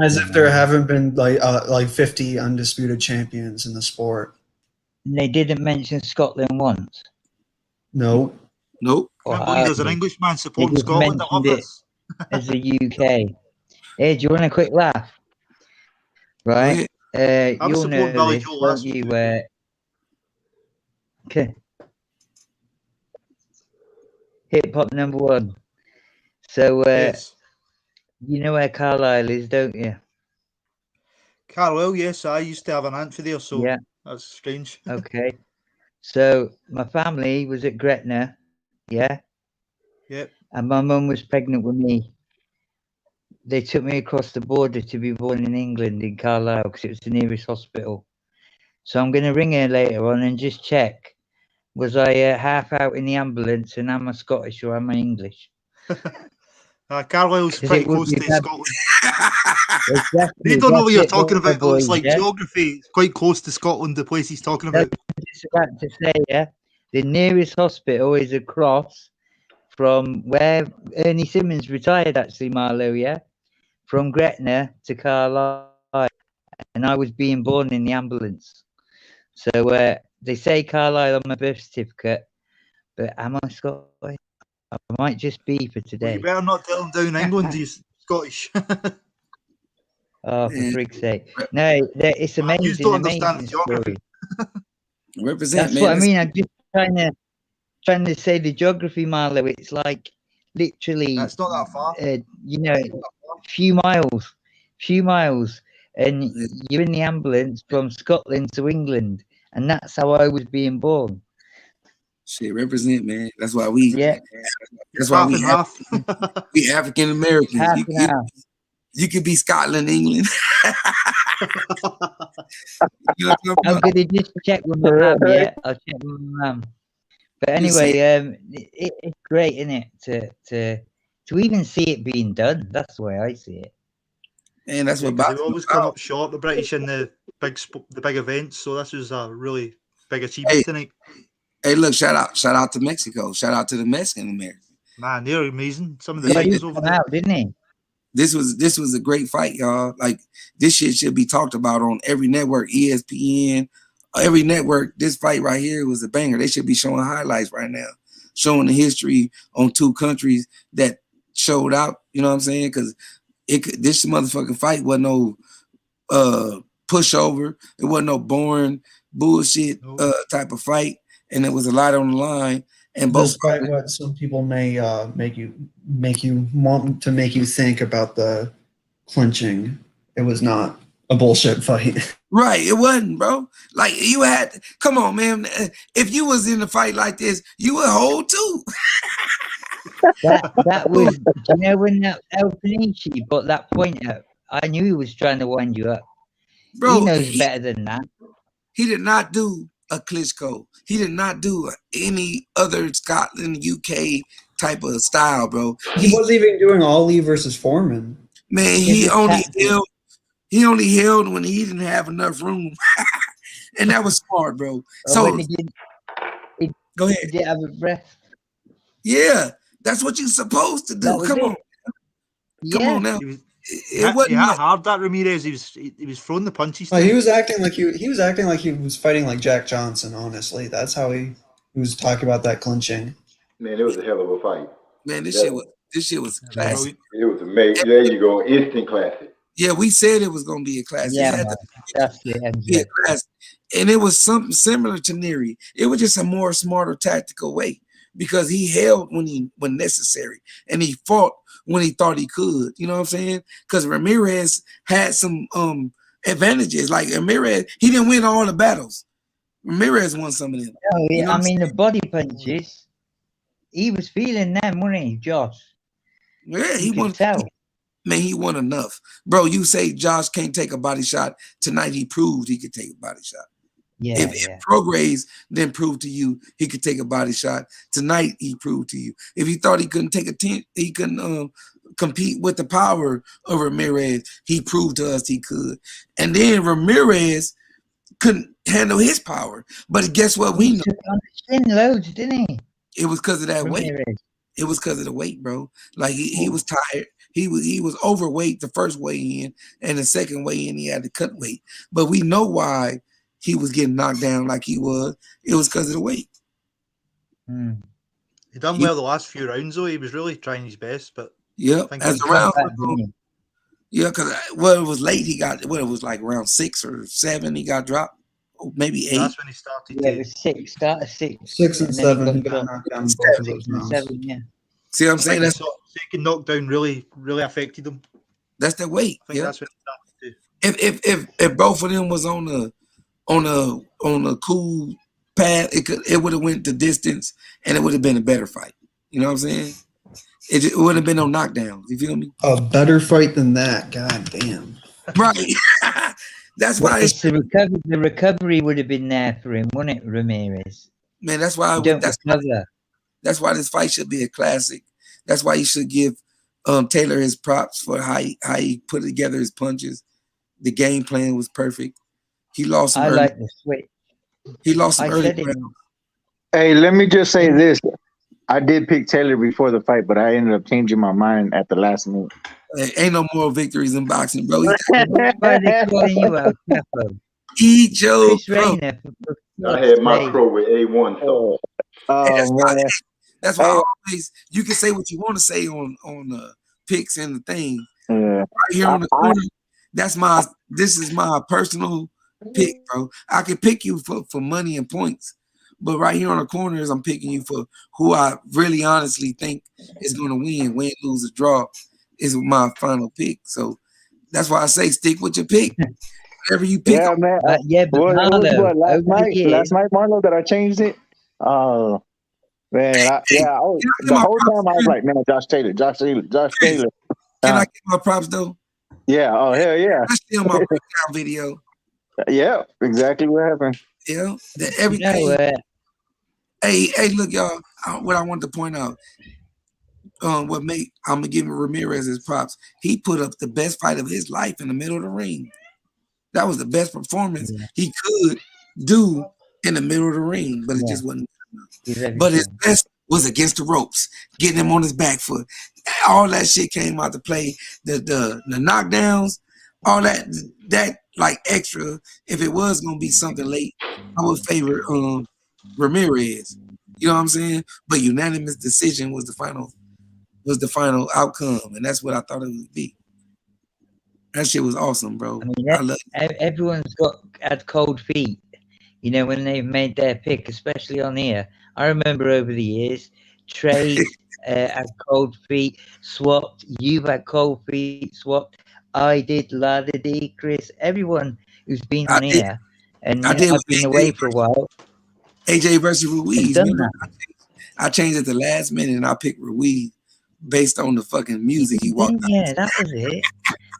As if there haven't been like 50 undisputed champions in the sport. They didn't mention Scotland once. Nope. There's an Englishman supporting Scotland. I love this. As the UK. Hey, do you want a quick laugh? Right? You'll know this, won't you? Okay. hip hop #1. So Yes. you know where Carlisle is, don't you? Carlisle, yes, I used to have an aunt for there, so Yeah. that's strange. Okay. So my family was at Gretna, yeah, Yep. and my mum was pregnant with me. They took me across the border to be born in England, in Carlisle, because it was the nearest hospital. So I'm going to ring her later on and just check. Was I half out in the ambulance, and am I Scottish or am I English? Carlisle's 'Cause pretty it would close be to bad. Scotland. They Exactly. don't know what That's you're it talking there, about, though. It's boys, like yeah? geography. It's quite close to Scotland, the place he's talking That's about. what I'm just about to say, yeah? The nearest hospital is across from where Ernie Simmons retired, actually, Marlow, yeah? From Gretna to Carlisle. And I was being born in the ambulance. So they say Carlisle on my birth certificate, but am I Scottish? I might just be for Well, you today. better not tell him down England he's Scottish. Oh, for Man, freak's sake. No, it's You amazing, don't understand amazing geography. story. represent, That's man. what I mean. I'm just trying to say the geography, Marlo. It's like literally, That's not that far. you know, few miles, and Yeah. you're in the ambulance from Scotland to England, and that's how I was being born. Shit, represent, man. That's why we. Yeah, That's It's why half and half. we African Americans. half an hour. You could be Scotland, England. You know what I'm talking I'm about? gonna just check with my mum. Yeah, I'll check with my mum. But You see, anyway, it's great, isn't it, to even see it being done. That's the way I see it. and that's what Because they boxing always is come about. up short, the British, in the big events. So this was a really big Hey, achievement tonight. hey, look! Shout out to Mexico. Shout out to the Mexican Americans. Man, they're amazing. Some of the Yeah, he fighters over come there. out, didn't he? This was a great fight, y'all. Like this shit should be talked about on every network, ESPN, every network. This fight right here was a banger. They should be showing highlights right now, showing the history on two countries that showed out. You know what I'm saying? Because this motherfucking fight wasn't no pushover. It wasn't no boring bullshit No. type of fight, and it was a lot on the line. And both Despite what some people may make you want to make you think about the clinching, it was not a bullshit fight. right, it wasn't, bro. Like you had, come on, man. If you was in a fight like this, you would hold too. That was, you know, when that El Panici put that point up, I knew he was trying to wind you up. Bro, He knows better than that. he did not do a Klitschko. He did not do any other Scotland, UK type of style, bro. He wasn't even doing Ollie versus Foreman. Man, It he was only tactical. held. He only held when he didn't have enough room, and that was smart, bro. Or So when he go ahead. didn't have a breath. Yeah, that's what you're supposed to That do. was Come it. on, come Yeah. on now. He was, It he wasn't. had hard, that Ramirez. He was throwing the punches. He tonight. was acting like he was fighting like Jack Johnson. Honestly, that's how he was talking about that clinching. Man, it was a hell of a fight. Man, this That shit was, was That was classic. brilliant. it was amazing. There you go, instant classic. Yeah, we said it was gonna be a classic. Yeah, It had man. to That's the be a MJ. classic, and it was something similar to Neri. It was just a more smarter tactical way because he held when necessary, and he fought when he thought he could. You know what I'm saying? Because Ramirez had some advantages. Like Ramirez, he didn't win all the battles. Ramirez won some of them. No, You know I what I'm mean, the saying? body punches, he was feeling them, wasn't he, Josh? Yeah, You he could won. tell. Man, he won enough, bro. You say Josh can't take a body shot tonight? He proved he could take a body shot. Yeah, If Prograis didn't prove to you he could take a body shot tonight, he proved to you. If he thought he couldn't take a 10, he couldn't compete with the power of Ramirez, he proved to us he could. And then Ramirez couldn't handle his power. But guess what? We He know took on the chin loads, didn't he? it was because of that weight. Ramirez. It was because of the weight, bro. Like he was tired. He was overweight the first weigh in, and the second weigh in he had to cut weight. But we know why he was getting knocked down like he was. It was because of the weight. Hmm. He done well the last few rounds, though. He was really trying his best, but Yep. I think As he the was round, Back, didn't he? yeah, because it was late. He got it was like round 6 or 7. He got dropped, maybe 8. That's when he started. Yeah, it was 6. Start at 6. 6 and and then he 7. got Knocked down both of those 6 and rounds. 7. Yeah. See what I'm I saying? think the second knockdown really affected him. That's the weight. I think Yeah. that's when he started to. If both of them was on a cool path, it would have went the distance and it would have been a better fight. You know what I'm saying? It would have been no knockdowns. You feel me? A better fight than that. God damn. Right. That's Well, why it's the recovery would have been there for him, wouldn't it, Ramirez? man. That's why. You don't recover. That's why this fight should be a classic. That's why you should give Taylor his props for how he put together his punches. The game plan was perfect. He lost some I early. like the switch. He lost some I early said it. rounds. Hey, let me just say this. I did pick Taylor before the fight, but I ended up changing my mind at the last minute. Ain't no more victories in boxing, bro. Why are they calling you out, Capo? Eat your Chris crow. Rayner. I had my crow with A1. So That's why I always you can say what you want to say on picks and the thing. Right here on the corner, this is my personal pick, bro. I can pick you for money and points, but right here on the corners, I'm picking you for who I really honestly think is going to win, lose, or draw is my final pick. So that's why I say stick with your pick. Whatever you pick. Yeah, man. But it was what, last night, Marlo, that I changed it. Oh man, the whole time I was like, man, Josh Taylor. Can I get my props though? Yeah. Oh hell yeah. That's still my breakdown video. Yeah, exactly what happened. Yeah, everything. Hey, look, y'all. What I wanted to point out, I'm gonna give Ramirez his props. He put up the best fight of his life in the middle of the ring. That was the best performance he could do in the middle of the ring, but it just wasn't good enough. But his best was against the ropes, getting him on his back foot. All that shit came out to play. The knockdowns, all that like extra. If it was gonna be something late, I would favor Ramirez. You know what I'm saying? But unanimous decision was the final outcome, and that's what I thought it would be. That shit was awesome, bro. I mean, everyone's had cold feet, you know, when they've made their pick, especially on here. I remember over the years, Trey had cold feet, swapped. You've had cold feet, swapped. I did, Laddy, Chris, everyone who's been on here, and I've been away for a while. AJ versus Ruiz. I changed it the last minute, and I picked Ruiz based on the fucking music he walked out. Yeah, that was it.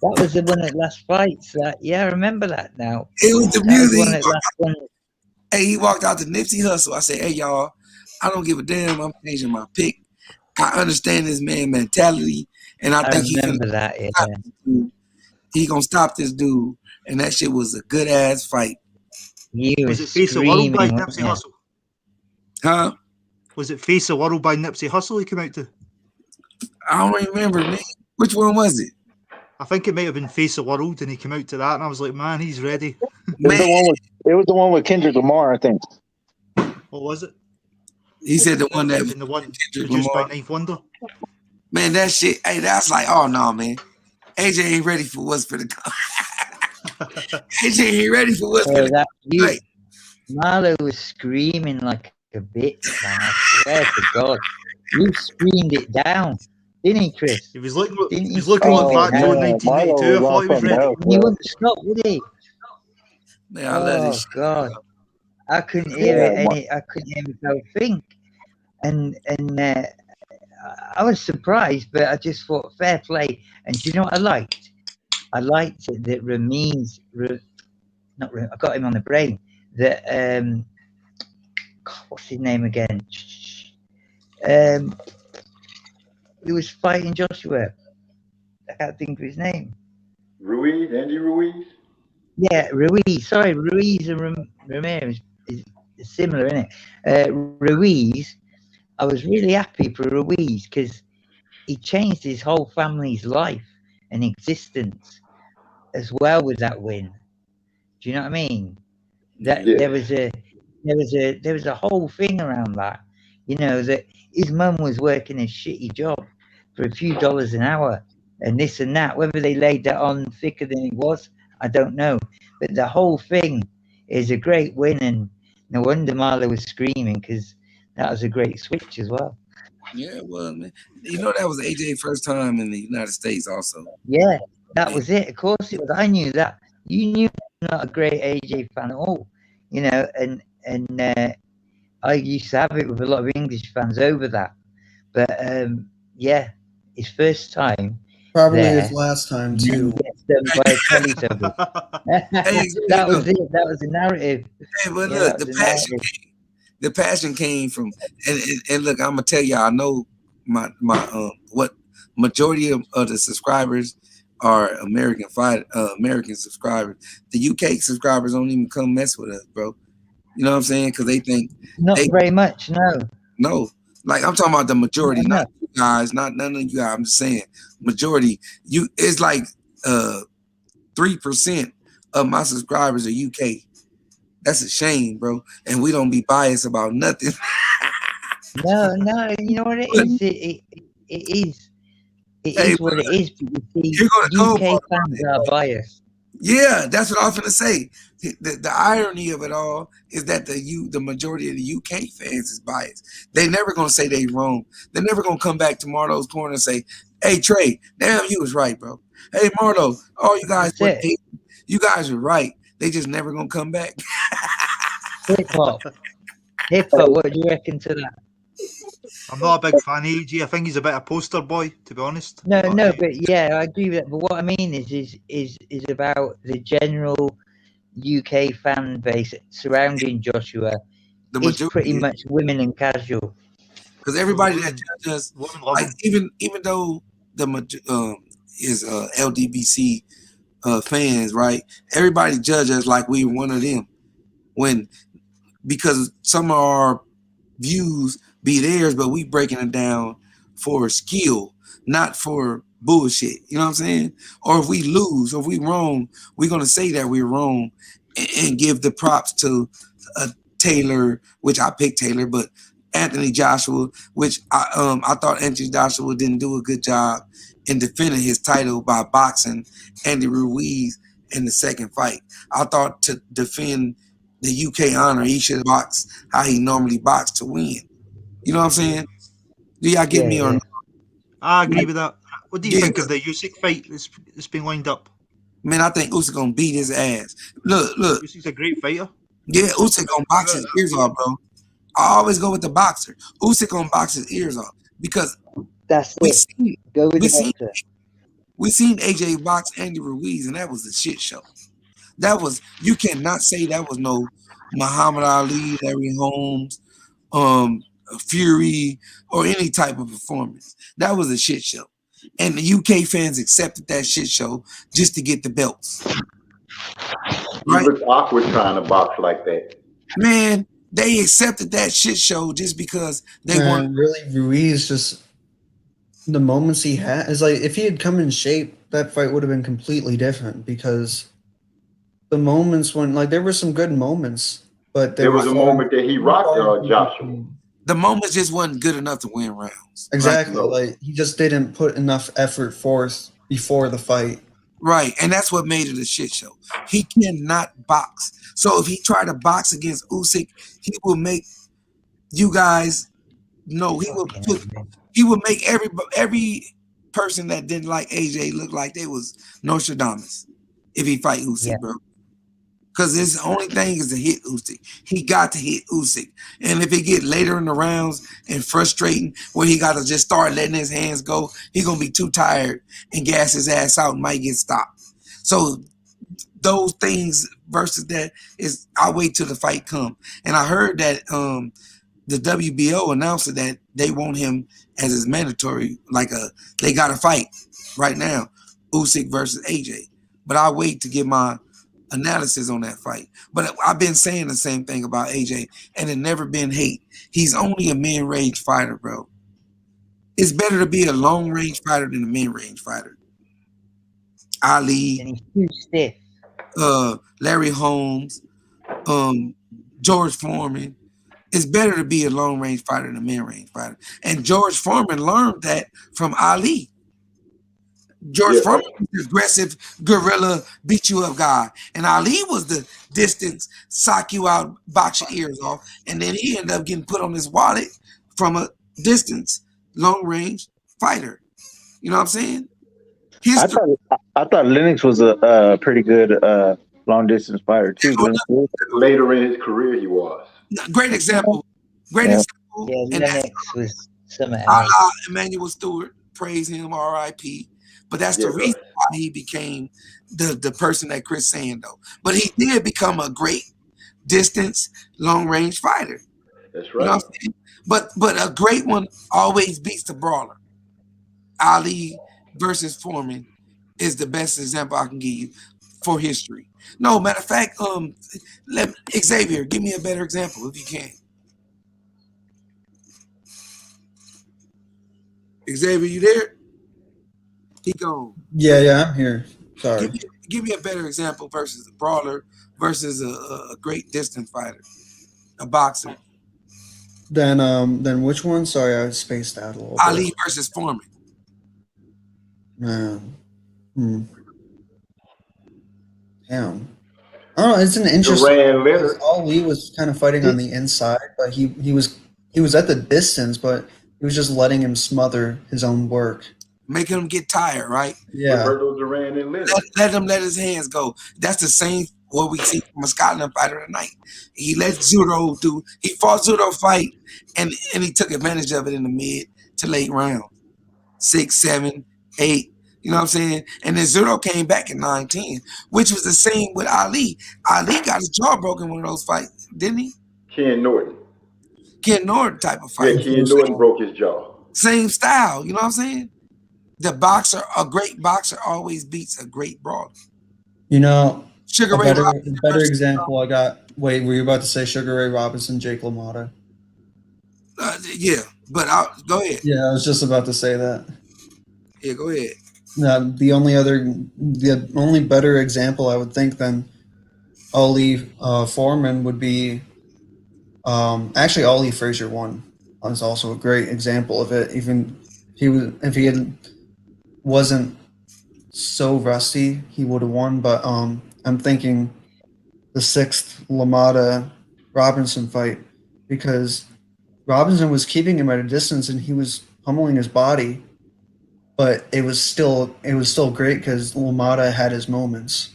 That was the one at last fights. I remember that now. It was the music. Hey, he walked out to Nipsey Hussle. I said, hey, y'all, I don't give a damn. I'm changing my pick. I understand this man mentality, and I think he gonna stop this dude. And that shit was a good ass fight. Was it Face the World by Nipsey Hussle? Huh? Was it Face the World by Nipsey Hussle he came out to? I don't remember, man. Which one was it? I think it might have been Face the World, and he came out to that, and I was like, man, he's ready. It was the one with Kendrick Lamar, I think. What was it? He said the one that the one produced by Ninth Wonder. Man, that shit. Hey, that's like, oh no, man. AJ ain't ready for what's for the come. AJ ain't ready for what's for the come. Marlo was screaming like a bitch, man. I swear to God, you screamed it down. Didn't he, Chris? He was looking like Fat Joe in 1982. I thought he was ready. He wouldn't stop, would he? Man, I love this shit. God. I couldn't hear it. I couldn't hear myself think. And I was surprised, but I just thought fair play. And do you know what I liked? I liked it that Ramirez, I got him on the brain. That what's his name again? He was fighting Joshua. I can't think of his name. Andy Ruiz? Yeah, Ruiz. Sorry, Ruiz and Ramirez is similar, isn't it? Ruiz, I was really happy for Ruiz because he changed his whole family's life and existence as well with that win. Do you know what I mean? There was a whole thing around that. You know, that his mum was working a shitty job for a few dollars an hour and this and that. Whether they laid that on thicker than it was, I don't know. But the whole thing, was a great win, and no wonder Marlo was screaming because that was a great switch as well. Yeah, it was, man. You know that was AJ's first time in the United States, also. Yeah, that Man. was it. Of course it was. I knew that. You knew I'm not a great AJ fan at all, you know, and I used to have it with a lot of English fans over that. But yeah, his first time Probably there, his last time and then too. he gets done by a Teletubby. Hey, That was look, it. That was the narrative. hey, but Yeah, look, that was the narrative. the passion came from, and look, I'm gonna tell y'all, I know my what majority of the subscribers are American subscribers. The UK subscribers don't even come mess with us, bro. You know what I'm saying? Because they think Not very much, no. no, like I'm talking about the majority, No. not you guys, not none of you guys. I'm just saying majority. It's like 3% of my subscribers are UK. That's a shame, bro. And we don't be biased about nothing. No, you know what it is? It is. It Hey, is what it is. But you see, here go the cold UK part. fans are biased. Yeah, that's what I was gonna say. The irony of it all is that the majority of the UK fans is biased. They never gonna say they wrong. They're never gonna come back to Marlo's corner and say, "Hey Trey, damn, you was right, bro. Hey Marlo, all you guys That's it. you guys were right." They just never gonna come back. Hip hop. What do you reckon to that? I'm not a big fan of AJ. I think he's a bit of a poster boy, to be honest. No, but yeah, I agree with that. But what I mean is about the general UK fan base surrounding Joshua. The It's majority, pretty much women and casual. because everybody that judges, women love like him. even though the is LDBC fans, right? Everybody judge us like we were one of them, because some of our views be theirs, but we breaking it down for skill, not for bullshit. You know what I'm saying? Or if we lose, or if we wrong, we're gonna say that we're wrong and give the props to Taylor, which I picked Taylor, but Anthony Joshua, which I thought Anthony Joshua didn't do a good job in defending his title by boxing Andy Ruiz in the second fight. I thought to defend the UK honor, he should box how he normally boxed to win. You know what I'm saying? Do y'all get me or not? I agree with that. What do you Yeah, think of the Usyk fight that's been lined up? man, I think Usyk gonna beat his ass. Look. Usyk's a great fighter. Yeah, Usyk gonna box his ears off, bro. I always go with the boxer. Usyk gonna box his ears off because That's we it. seen Go with we the seen boxer. we seen AJ box Andy Ruiz, and that was a shit show. That was, you cannot say that was no Muhammad Ali, Larry Holmes, Fury, or any type of performance. That was a shit show. And the UK fans accepted that shit show just to get the belts. He looked awkward trying to box like that. Man, they accepted that shit show just because they Man, really, Ruiz just the moments he had is like if he had come in shape, that fight would have been completely different because the moments when like there were some good moments, but there was a moment that he rocked Joshua. The moments just wasn't good enough to win rounds. Exactly. Like he just didn't put enough effort forth before the fight. Right. And that's what made it a shit show. He cannot box. So if he tried to box against Usyk, he will make you guys know he will make every person that didn't like AJ look like they was Nostradamus if he fight Usyk, bro. Because his only thing is to hit Usyk. He got to hit Usyk. And if it get later in the rounds and frustrating where he got to just start letting his hands go, he going to be too tired and gas his ass out and might get stopped. So those things versus that is I wait till the fight come. And I heard that the WBO announced that they want him as his mandatory, they got to fight right now, Usyk versus AJ. But I'll wait to get my analysis on that fight. But I've been saying the same thing about AJ, and it never been hate. He's only a mid-range fighter, bro. It's better to be a long-range fighter than a mid-range fighter. Ali, and he's too stiff. Larry Holmes, George Foreman. It's better to be a long-range fighter than a mid-range fighter. And George Foreman learned that from Ali. George Yes, Foreman sir. was the aggressive gorilla beat you up guy, and Ali was the distance sock you out, box your ears off, and then he ended up getting put on his wallet from a distance long range fighter. You know what I'm saying? History. I thought Lennox was a pretty good long distance fighter too. Lennox Lewis. Later in his career, he was. Great example. Great Yeah. example. Yeah, And that's Lennox was something a else. la Emmanuel Stewart. Praise him, R.I.P. But that's the Yes, reason sir. why he became the person that Chris saying though. But he did become a great distance, long range fighter. That's You know right. what I'm saying? But a great one always beats the brawler. Ali versus Foreman is the best example I can give you for history. No, matter of fact, let Xavier give me a better example if you can. Xavier, you there? He gone. Yeah, I'm here. Give Sorry. me give me a better example versus a brawler versus a great distance fighter, a boxer. Then which one? Sorry, I spaced out a little bit. Ali versus Foreman. Man. Damn. I don't know. It's an interesting Duran because Leonard. Ali was kind of fighting on the inside, but he was at the distance, but he was just letting him smother his own work. Making him get tired, right? Yeah. Roberto Duran and Leonard. Let him let his hands go. That's the same what we see from a Scotland fighter tonight. He let Zudo do. He fought Zudo fight, and he took advantage of it in the mid to late round, 6, 7, 8. You know what I'm saying? And then Zudo came back in 9-10, which was the same with Ali. Ali got his jaw broken in one of those fights, didn't he? Ken Norton. Ken Norton type of Yeah, fight. Ken Norton broke his jaw. Same style. You know what I'm saying? The boxer, a great boxer, always beats a great brawler. You know, Sugar a Ray better Robinson better versus, example I got. Wait, were you about to say Sugar Ray Robinson, Jake LaMotta? yeah, but go ahead. Yeah, I was just about to say that. Yeah, go ahead. The only better example I would think than Ali Foreman would be actually Ali Frazier one is also a great example of it. Even if he wasn't so rusty, he would have won. But I'm thinking the 6th LaMotta Robinson fight because Robinson was keeping him at a distance and he was pummeling his body. But it was still great because LaMotta had his moments.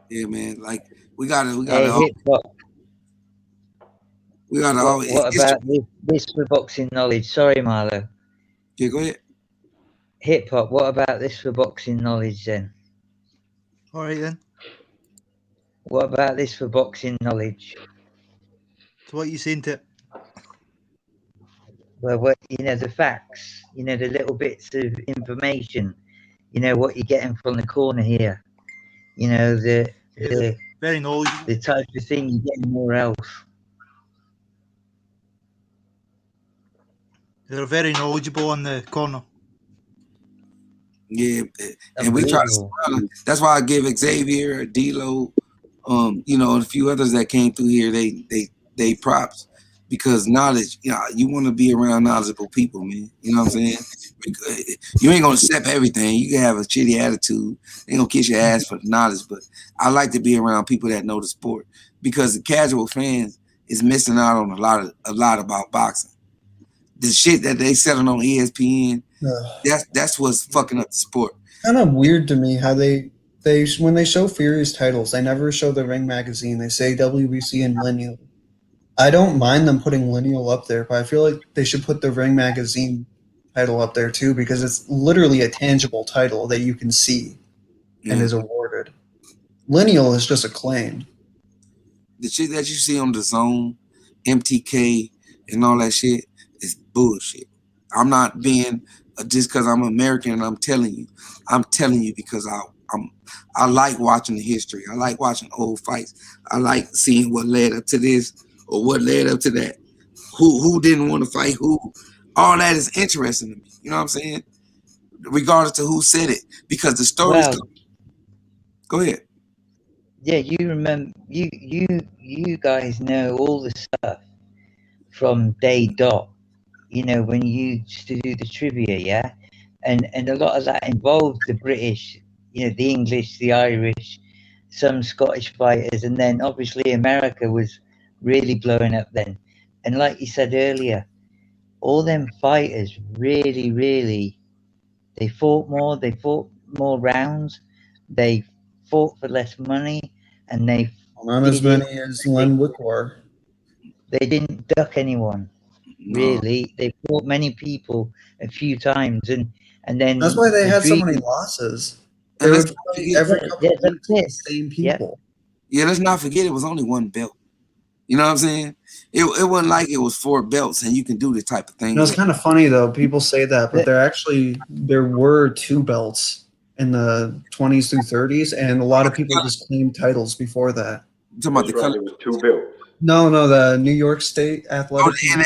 Yeah, man. Like we gotta Hey, hip hop. always. What about this for boxing knowledge? Sorry, Marlo. Yeah, go ahead. Hip hop. What about this for boxing knowledge then? All right then. What about this for boxing knowledge? So what are you saying to it? Well, the facts, the little bits of information, what you're getting from the corner here, the very knowledgeable. The type of thing you get nowhere else. They're very knowledgeable on the corner. Yeah, and we try to. That's why I give Xavier, D-Lo, and a few others that came through here. They props. Because knowledge, you want to be around knowledgeable people, man. You know what I'm saying? You ain't gonna accept everything. You can have a shitty attitude. They ain't gonna kiss your ass for the knowledge. But I like to be around people that know the sport because the casual fans is missing out on a lot about boxing. The shit that they selling on ESPN, that's what's fucking up the sport. Kind of weird to me how they when they show Furious titles, they never show the Ring magazine. They say WBC and Lineal. I don't mind them putting Lineal up there, but I feel like they should put the Ring magazine title up there too because it's literally a tangible title that you can see and is awarded. Lineal is just a claim. The shit that you see on the Zone, MTK, and all that shit is bullshit. I'm not being just because I'm American and I'm telling you because I like watching the history. I like watching old fights. I like seeing what led up to this. Or what led up to that? Who didn't want to fight who? All that is interesting to me. You know what I'm saying? Regardless to who said it, because the stories. Go ahead. Yeah, you remember you guys know all the stuff from day dot. When you used to do the trivia, yeah, and a lot of that involved the British, you know, the English, the Irish, some Scottish fighters, and then obviously America was really blowing up then. And like you said earlier, all them fighters really they fought more rounds, they fought for less money, and they Not as many as Len Whitmore. they didn't duck anyone. No. Really, they fought many people a few times, and then That's why they the had so dream. many losses. And They let's would not fight forget, every Yeah, couple of that's weeks with it. the same Yeah. people. yeah, let's not forget it was only one belt. You know what I'm saying? It wasn't like it was 4 belts and you can do this type of thing. You know, it's kind of funny though. People say that, but there were 2 belts in the 20s through 30s, and a lot of people just claimed titles before that. I'm talking about That's the right. color. It was 2 belts. No, the New York State Athletic Yeah.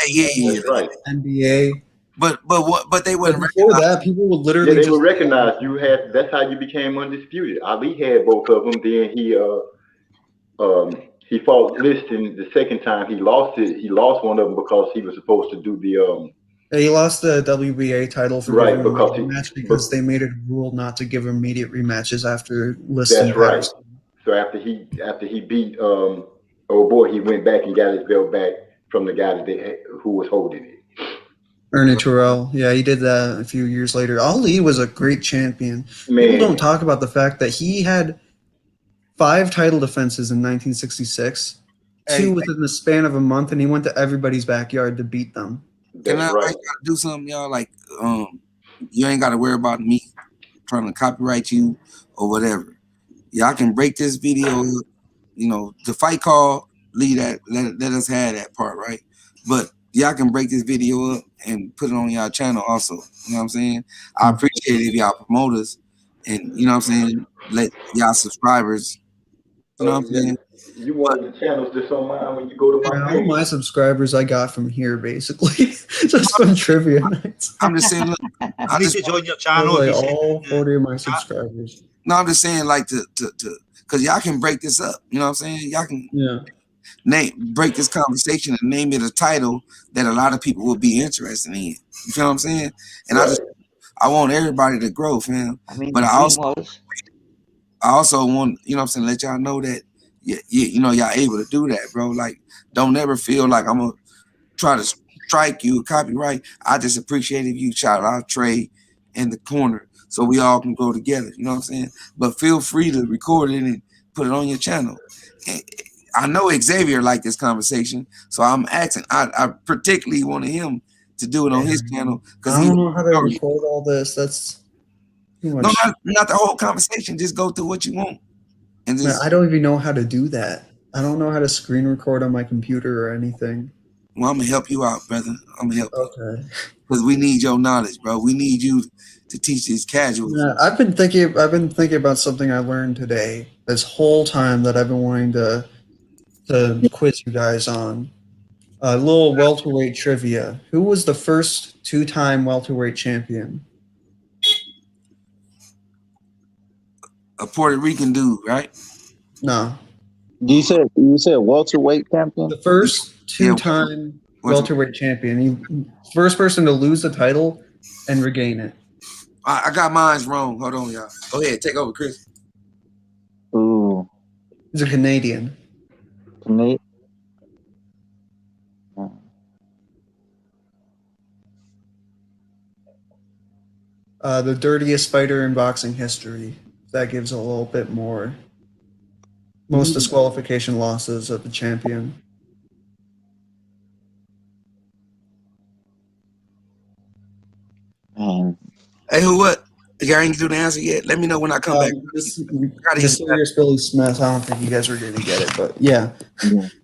That's right. NBA. But they But wouldn't before recognize. that, people would Yeah, literally they just were recognized. You had. That's how you became undisputed. Ali had both of them. Then he fought Liston the second time. He lost it. He lost one of them because he was supposed to do the he lost the WBA title for right, giving him a because rematch because they made it a rule not to give immediate rematches after List that's and right. Patterson. So after he beat oh boy, he went back and got his belt back from the guy who was holding it. Ernie Terrell. Yeah, he did that a few years later. Ali was a great champion. People Man, don't talk about the fact that he had 5 title defenses in 1966, 2 within the span of a month, and he went to everybody's backyard to beat them. Can I right. do something, y'all? Like, you ain't got to worry about me trying to copyright you or whatever. Y'all can break this video. You know, the fight call, leave that. Let us have that part, right? But y'all can break this video up and put it on y'all channel also. You know what I'm saying? I appreciate it if y'all promoters and you know what I'm saying, let y'all subscribers. You know what I'm saying? You one of the channels that's on mine when you go to my All my subscribers I got from here, basically, just from trivia nights. I'm just saying, look, I need to join your channel. Like all 40 of my subscribers. No, I'm just saying, like to because y'all can break this up. You know what I'm saying? Y'all can break this conversation and name it a title that a lot of people will be interested in. You feel what I'm saying? And I want everybody to grow, fam. I mean, but I also want, you know what I'm saying, let y'all know that you know y'all able to do that, bro. Like, don't ever feel like I'm gonna try to strike you, copyright. I just appreciate if you shout out Trey in the corner so we all can go together. You know what I'm saying? But feel free to record it and put it on your channel. I know Xavier liked this conversation, so I'm asking. I particularly wanted him to do it on his channel because I don't know how to record all this. That's too much. No, not the whole conversation. Just go through what you want. And just, I don't even know how to do that. I don't know how to screen record on my computer or anything. Well, I'm gonna help you out, brother. I'm gonna help you because we need your knowledge, bro. We need you to teach these casuals. Yeah, I've been thinking about something I learned today. This whole time that I've been wanting to quiz you guys on. A little welterweight trivia. Who was the first 2-time welterweight champion? A Puerto Rican dude, right? No. You said welterweight champion? The first 2-time welterweight champion. First person to lose the title and regain it. I got mine wrong. Hold on, y'all. Go ahead, take over, Chris. Ooh. He's a Canadian. Canadian. The dirtiest fighter in boxing history. That gives a little bit more. Most disqualification losses of the champion. Hey, who what? Y'all ain't do the answer yet. Let me know when I come back. Mysterious Billy Smith. I don't think you guys were going to get it, but yeah.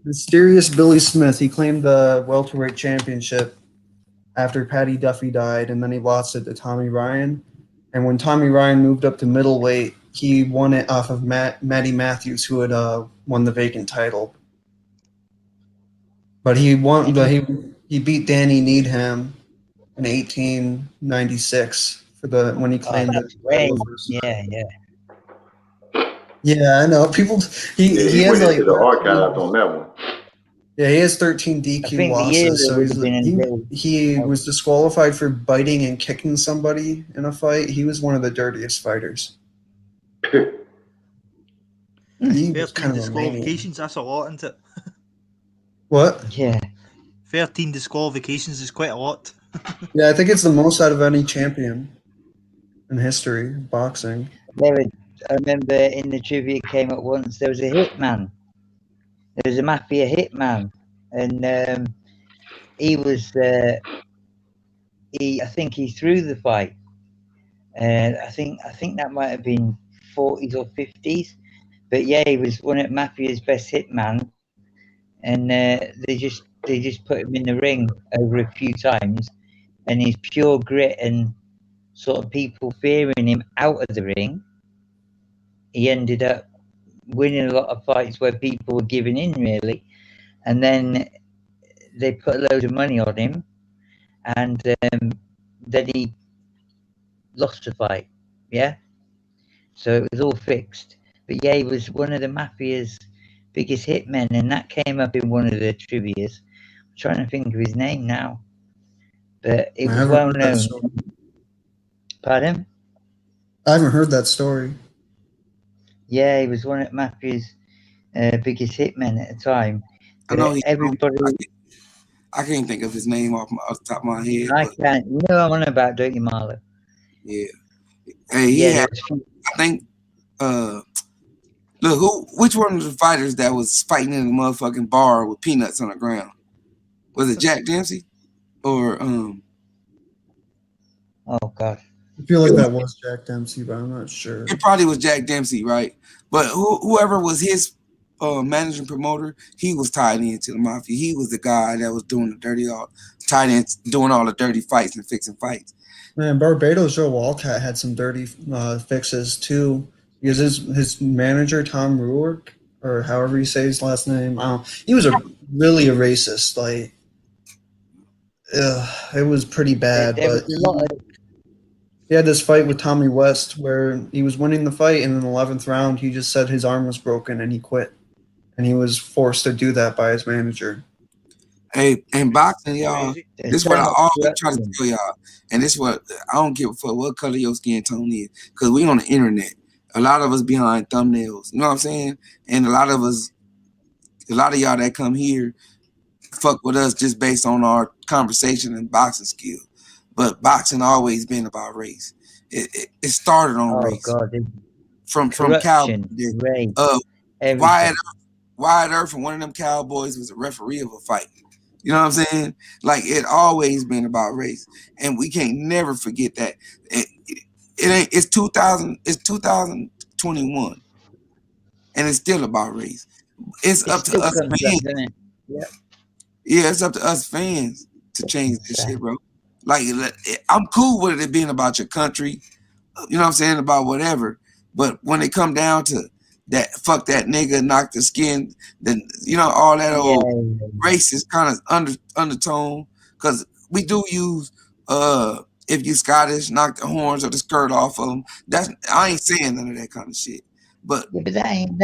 Mysterious Billy Smith. He claimed the welterweight championship after Patty Duffy died, and then he lost it to Tommy Ryan. And when Tommy Ryan moved up to middleweight, he won it off of Matty Matthews, who had won the vacant title. But he won. He beat Danny Needham in 1896 for when he claimed it. Yeah, I know. People. He has went like into the archives on that one. Yeah, he has 13 I DQ think the era losses, so would have been a little. he was disqualified for biting and kicking somebody in a fight. He was one of the dirtiest fighters. He was 13 kind of a maniac. disqualifications, that's a lot, isn't it? What? Yeah. 13 disqualifications is quite a lot. Yeah, I think it's the most out of any champion in history, boxing. I remember in the trivia came up once. There was a hitman. There was a mafia hitman, and he was. I think he threw the fight. I think that might have been 40s or 50s. But yeah, he was one of Mafia's best hitman, and they just put him in the ring over a few times, and his pure grit and sort of people fearing him out of the ring, he ended up winning a lot of fights where people were giving in really, and then they put a load of money on him, and then he lost the fight. Yeah, so it was all fixed. But yeah, he was one of the Mafia's biggest hitmen, and that came up in one of the trivias. I'm trying to think of his name now, but it I was haven't well heard that known. story. Pardon? I haven't heard that story. Yeah, he was one of Mafia's biggest hitmen at the time. I know Everybody. I can't think of his name off the top of my head. I But can't. You know what I'm on about, don't you, Marlo? yeah. Hey, he had, I think, look, which one of the fighters that was fighting in the motherfucking bar with peanuts on the ground? Was it Jack Dempsey? Or, Oh, God. I feel like that was Jack Dempsey, but I'm not sure. It probably was Jack Dempsey, right? But whoever was his managing promoter, he was tied into the mafia. He was the guy that was doing the dirty, tied in, doing all the dirty fights and fixing fights. Man, Barbados Joe Walcott had some dirty fixes too, because his manager Tom Ruark, or however you say his last name, he was really a racist. Like, it was pretty bad. There But was a lot of. he had this fight with Tommy West where he was winning the fight, and in the 11th round, he just said his arm was broken and he quit, and he was forced to do that by his manager. Hey, and boxing, y'all, this is what I always try to tell y'all. And this is what I don't give a fuck what color your skin tone is, because we on the internet. A lot of us behind thumbnails, you know what I'm saying? And a lot of y'all that come here fuck with us just based on our conversation and boxing skill. But boxing always been about race. It started on race. God, from Cowboys. Wyatt Earp and one of them Cowboys was a referee of a fight. You know what I'm saying? Like, it always been about race, and we can't never forget that. It's 2021, and it's still about race. It's up to us fans. Yeah, it's up to us fans to change this shit, bro. Like, I'm cool with it being about your country, you know what I'm saying, about whatever. But when it come down to that, fuck that nigga, knock the skin, then, you know, all that old racist kind of undertone, because we do use if you Scottish, knock the horns or the skirt off of them. I ain't saying none of that kind of shit. But yeah, but that ain't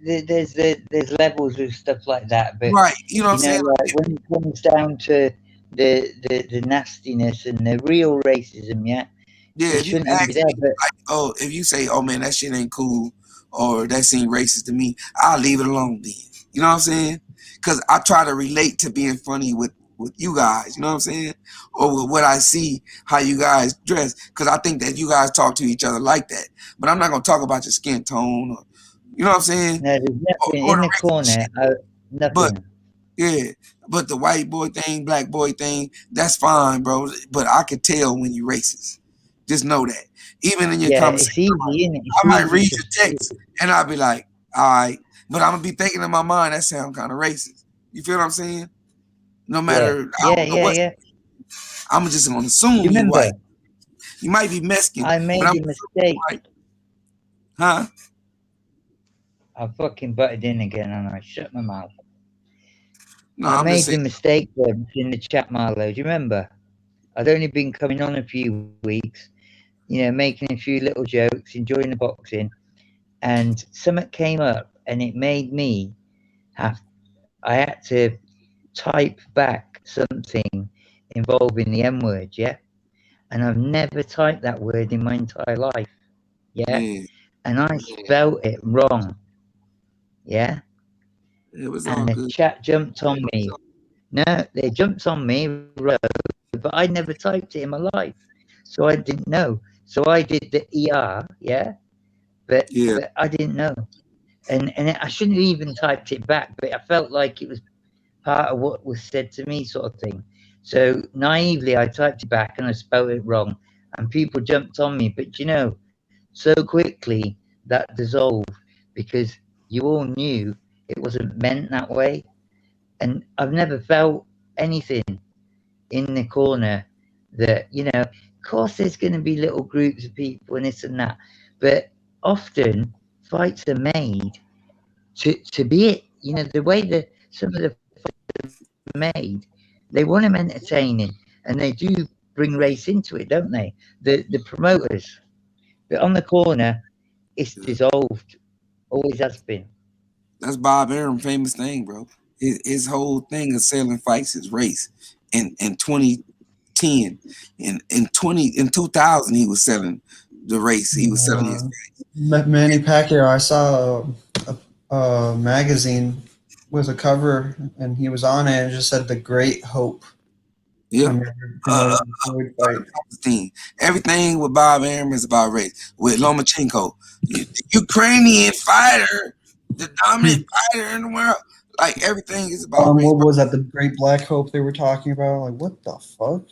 there's levels of stuff like that. But right, you know what I'm saying? Like when it comes down to the nastiness and the real racism, yeah. Yeah, if you ask me, like, if you say, oh man, that shit ain't cool, or that seemed racist to me, I'll leave it alone then. You know what I'm saying? Because I try to relate to being funny with you guys, you know what I'm saying? Or with what I see, how you guys dress, because I think that you guys talk to each other like that. But I'm not going to talk about your skin tone, or, you know what I'm saying? No, there's nothing in the corner, nothing. But, yeah, but the white boy thing, black boy thing, that's fine, bro. But I could tell when you're racist. Just know that. Even in your conversation, I might read your text and I'll be like, all right. But I'm going to be thinking in my mind, that sounds kind of racist. You feel what I'm saying? No matter I'm just going to assume you're white. You might be Mexican. I made a mistake. Huh? I fucking butted in again and I shut my mouth. No, I made the mistake once in the chat, Marlo. Do you remember? I'd only been coming on a few weeks, making a few little jokes, enjoying the boxing, and something came up and it made me I had to type back something involving the M word, yeah? And I've never typed that word in my entire life, yeah? Yeah, And I spelt it wrong, yeah? it was all And the good. chat jumped on me. No, they jumped on me, but I never typed it in my life. So I didn't know. So I did the ER, yeah? But Yeah, I didn't know. And I shouldn't have even typed it back, but I felt like it was part of what was said to me, sort of thing. So naively, I typed it back and I spelled it wrong, and people jumped on me. But you know, so quickly that dissolved because you all knew it wasn't meant that way. And I've never felt anything in the corner that, you know, of course there's going to be little groups of people and this and that, but often fights are made to be it. You know, the way that some of the made, they want them entertaining, and they do bring race into it, don't they? The promoters, but on the corner, it's dissolved. Always has been. that's Bob Arum famous thing, bro. His whole thing of selling fights is race. In 2010, in 2000, he was selling the race. He was selling his fights. Manny Pacquiao, I saw a magazine with a cover, and he was on it, and it just said "The Great Hope." Yep. I mean, promoting the Floyd fight. Team. Everything with Bob Arum is about race. With Lomachenko, the Ukrainian fighter, the dominant fighter in the world, like everything is about race. What was that? The Great Black Hope they were talking about? Like, what the fuck?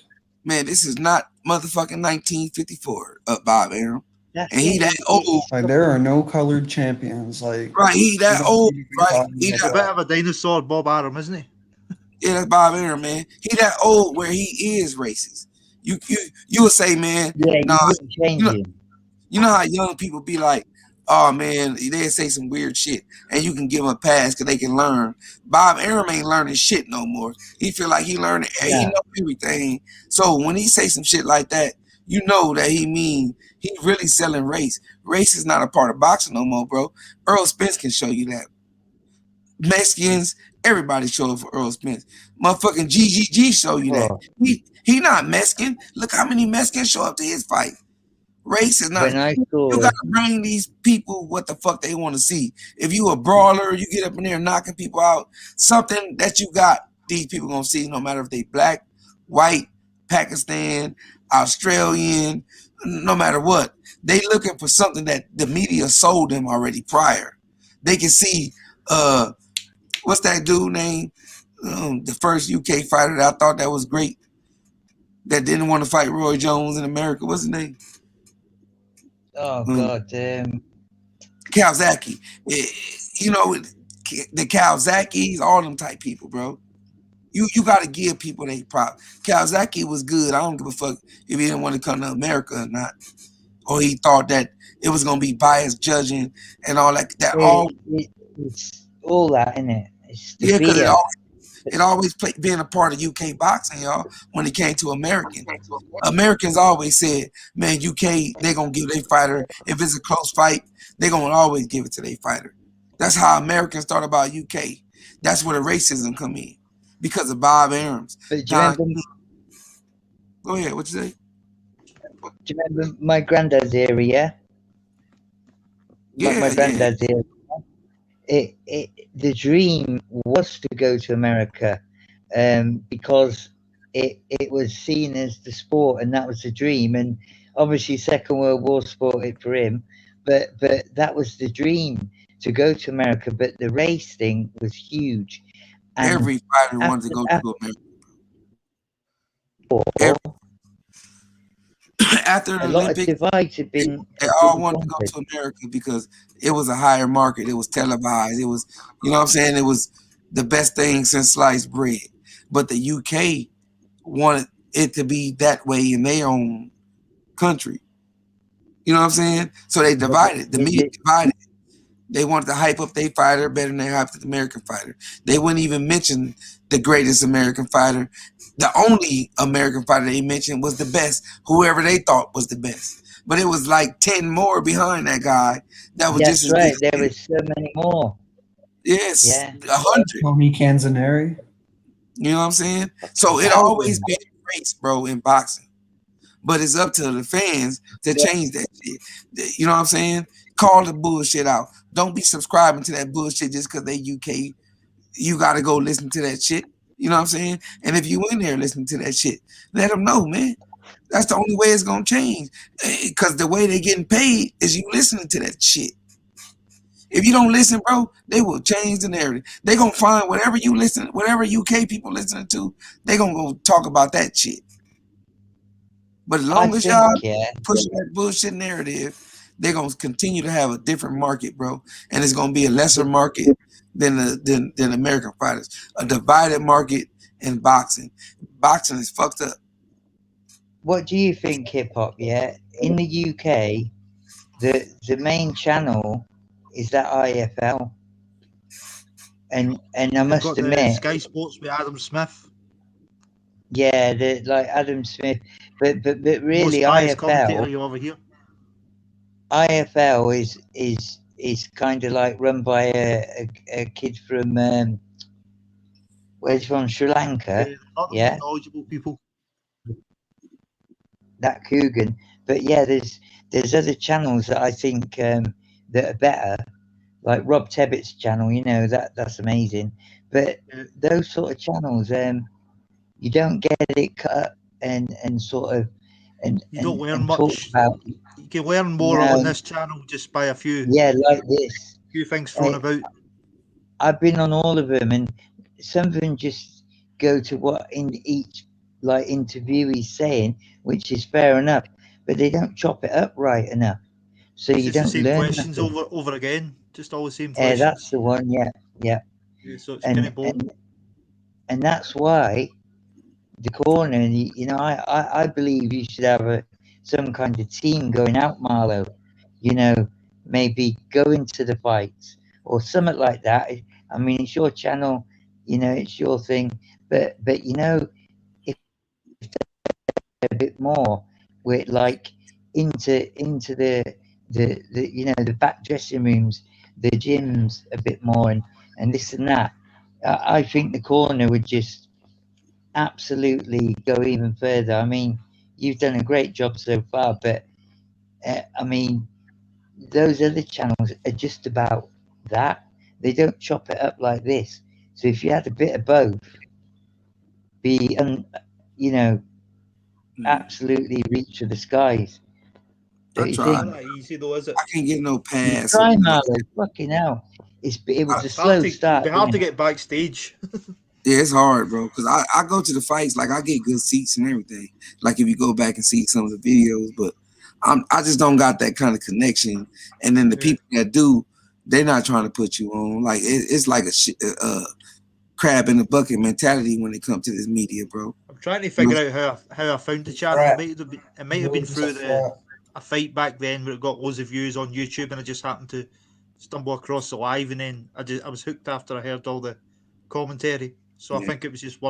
Man, this is not motherfucking 1954 Bob Arum. That's And he it. that old. Like, there are no colored champions. Like, Right, he that old, right? He He's a that, bit of a dinosaur, Bob Arum, isn't he? yeah, that's Bob Arum, man. He that old where he is racist. You would say, man, Yeah, nah, you wouldn't change him. you know how young people be like, oh man, they say some weird shit, and you can give them a pass because they can learn. Bob Arum ain't learning shit no more. He feel like he learning, he Yeah. know everything. So when he say some shit like that, you know that he mean he really selling race. Race is not a part of boxing no more, bro. Earl Spence can show you that. Mexicans, everybody show up for Earl Spence. Motherfucking GGG show you that. He not Mexican. Look how many Mexicans show up to his fight. Race is not. When I saw, You gotta bring these people what the fuck they want to see. If you a brawler, you get up in there knocking people out, something that you got, these people gonna see, no matter if they black, white, Pakistan, Australian, no matter what. They looking for something that the media sold them already prior. They can see what's that dude name? The first UK fighter that I thought that was great, that didn't want to fight Roy Jones in America. What's his name? oh God, Kawasaki. You know, the Kawasaki's, all them type people, bro. You got to give people their prop. Kawasaki was good. I don't give a fuck if he didn't want to come to America or not, or he thought that it was gonna be biased judging and all that. it's all that, isn't it? It's the Yeah, because fear. it always being a part of UK boxing, y'all. When it came to Americans always said, man, UK, they gonna give their fighter, if it's a close fight, they gonna always give it to their fighter. That's how Americans thought about UK. That's where the racism come in, because of Bob Arum's. But do you remember, Go ahead, what you say? do you remember my granddad's era? Yeah, Yeah, my granddad's era. The dream was to go to America, because it was seen as the sport, and that was the dream. And obviously, Second World War spoiled it for him, but that was the dream, to go to America. But the race thing was huge. And every fighter wanted to go to America. After the Olympics, they all wanted to go to America because it was a higher market. It was televised. It was, you know what I'm saying? It was the best thing since sliced bread. But the UK wanted it to be that way in their own country. You know what I'm saying? So they divided. The media divided. They wanted to hype up their fighter better than they hyped up the American fighter. They wouldn't even mention the greatest American fighter. The only American fighter they mentioned was the best, whoever they thought was the best. But it was like 10 more behind that guy. That was That's just as right. good. There was so many more. Yes, Yeah. 100. Tony Canzaneri. You know what I'm saying? So it always been a race, bro, in boxing. But it's up to the fans to change that shit. You know what I'm saying? Call the bullshit out. Don't be subscribing to that bullshit just because they UK. You got to go listen to that shit. You know what I'm saying? And if you in there listening to that shit, let them know, man. That's the only way it's going to change. Because the way they getting paid is you listening to that shit. If you don't listen, bro, they will change the narrative. They going to find whatever you listen, whatever UK people listening to, they going to go talk about that shit. But as long as y'all pushing that bullshit narrative, they're gonna continue to have a different market, bro. And it's gonna be a lesser market than American fighters. A divided market in boxing. Boxing is fucked up. What do you think, hip hop? Yeah, in the UK, the main channel is that IFL, and I must got admit, the Sky Sports with Adam Smith. yeah, like Adam Smith, but really Most biased IFL. commentator you'll ever hear. IFL is kind of like run by a kid from where's he from? Sri Lanka. Yeah, knowledgeable people. That Coogan. But yeah, there's other channels that I think that are better, like Rob Tebbett's channel. You know that's amazing. But those sort of channels, you don't get it cut up and sort of and you don't learn and much. Talk about, you can learn more on this channel just by a few. Yeah, like this. Few things thrown about. I've been on all of them, and some of them just go to what in each like interviewee's saying, which is fair enough, but they don't chop it up right enough, so it's you just don't the same learn questions nothing. over again, just all the same questions. That's the one. Yeah. So it's kind of boring. And that's why the corner. You know, I believe you should have some kind of team going out, Marlo. You know, maybe going to the fights or something like that. I mean, it's your channel, you know, it's your thing. But you know, if a bit more, with like into the you know the back dressing rooms, the gyms a bit more, and this and that. I think the corner would just absolutely go even further. I mean, you've done a great job so far, but I mean, those other channels are just about that. They don't chop it up like this. So if you had a bit of both, you know, absolutely reach for the skies. Don't you think? Not that easy though, is it? I can't get no pass. Try, Marlo. Fucking hell. It was a slow start. It'd be hard to get backstage. Yeah, it's hard, bro. Because I go to the fights, like I get good seats and everything. Like if you go back and see some of the videos, but I just don't got that kind of connection. And then the people that do, they're not trying to put you on. Like it's like a crab in the bucket mentality when it comes to this media, bro. I'm trying to figure out how I found the channel. It might have been through a fight back then where it got loads of views on YouTube, and I just happened to stumble across the live, and then I was hooked after I heard all the commentary. So I think it was just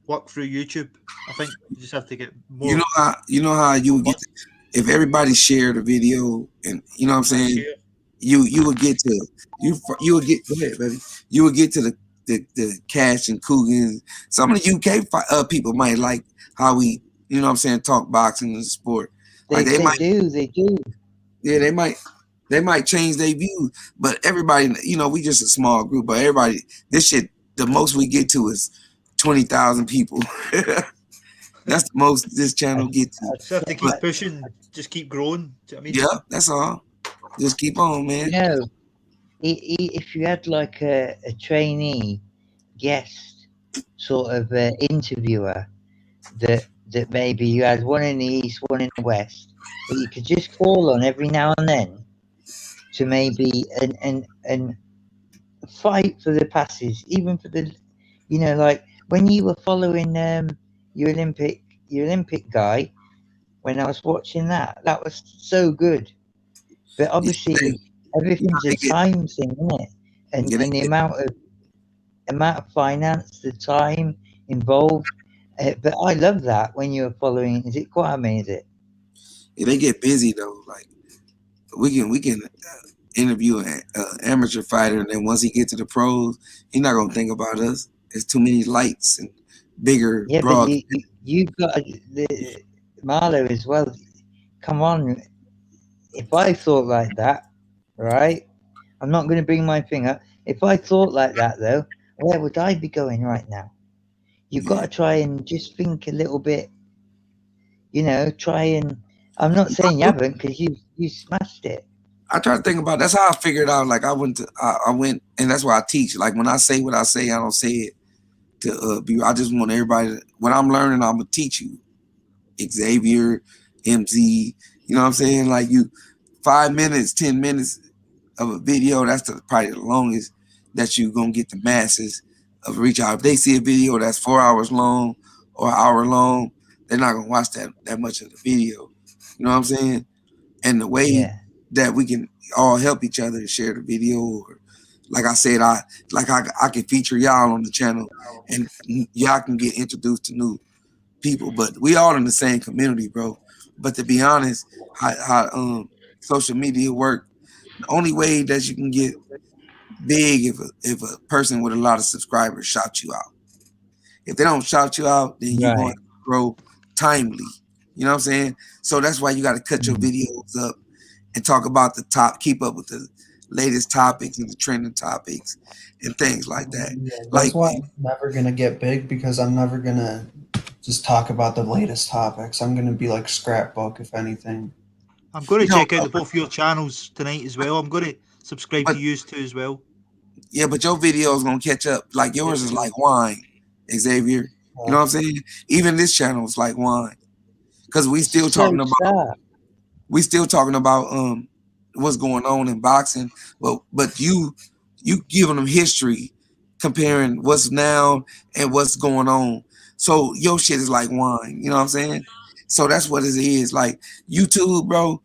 work through YouTube. I think you just have to get more. You know how you would get if everybody shared a video, and you know what I'm saying. You would get to you would get go ahead, baby. You would get to the Cash and Coogan. Some of the UK people might like how we, you know what I'm saying, talk boxing and sport. They do. Yeah, they might change their views, but everybody, you know, we just a small group, but everybody, this shit, the most we get to is 20,000 people. That's the most this channel gets to. Just have to keep pushing, just keep growing. Do you know what I mean? Yeah, that's all. Just keep on, man. You know, if you had like a trainee guest sort of interviewer that maybe you had one in the east, one in the west, that you could just call on every now and then to maybe and fight for the passes, even for the, you know, like when you were following your Olympic guy, when I was watching that was so good. But obviously everything's a time thing, isn't it? And the amount of finance, the time involved. But I love that when you're following. Is it Kwame? Is it? Yeah, they get busy though. Like we can interview an amateur fighter, and then once he get to the pros, he's not gonna think about us. There's too many lights and bigger, Yeah, but broad. you've got the Marlo as well. Come on, if I thought like that, right? I'm not going to bring my finger. If I thought like that, though, where would I be going right now? You've got to try and just think a little bit. Try and. I'm not saying you haven't, because you smashed it. I try to think about. That's how I figured out. Like I went, and that's why I teach. Like when I say what I say, I don't say it to be. I just want everybody. When I'm learning, I'm gonna teach you. Xavier, MZ. You know what I'm saying? Like 5 minutes, 10 minutes of a video. That's probably the longest that you gonna get the masses of reach out. If they see a video that's 4 hours long or an hour long, they're not gonna watch that much of the video. You know what I'm saying? And the way that we can all help each other to share the video, or like I said, I can feature y'all on the channel, and y'all can get introduced to new people. But we all in the same community, bro. But to be honest, how social media work, the only way that you can get big if a person with a lot of subscribers shout you out. If they don't shout you out, then you're going to grow timely. You know what I'm saying? So that's why you got to cut your videos up and talk about keep up with the latest topics and the trending topics and things like that. Yeah, that's why I'm never gonna get big, because I'm never gonna just talk about the latest topics. I'm gonna be like Scrapbook, if anything. I'm going to check out both your channels tonight as well. I'm going to subscribe to yours too as well. Yeah, but your video is gonna catch up. Like yours is like wine, Xavier. You know what I'm saying? Even this channel is like wine, because we still talking about what's going on in boxing. But you giving them history, comparing what's now and what's going on. So your shit is like wine. You know what I'm saying? So that's what it is. Like YouTube, bro,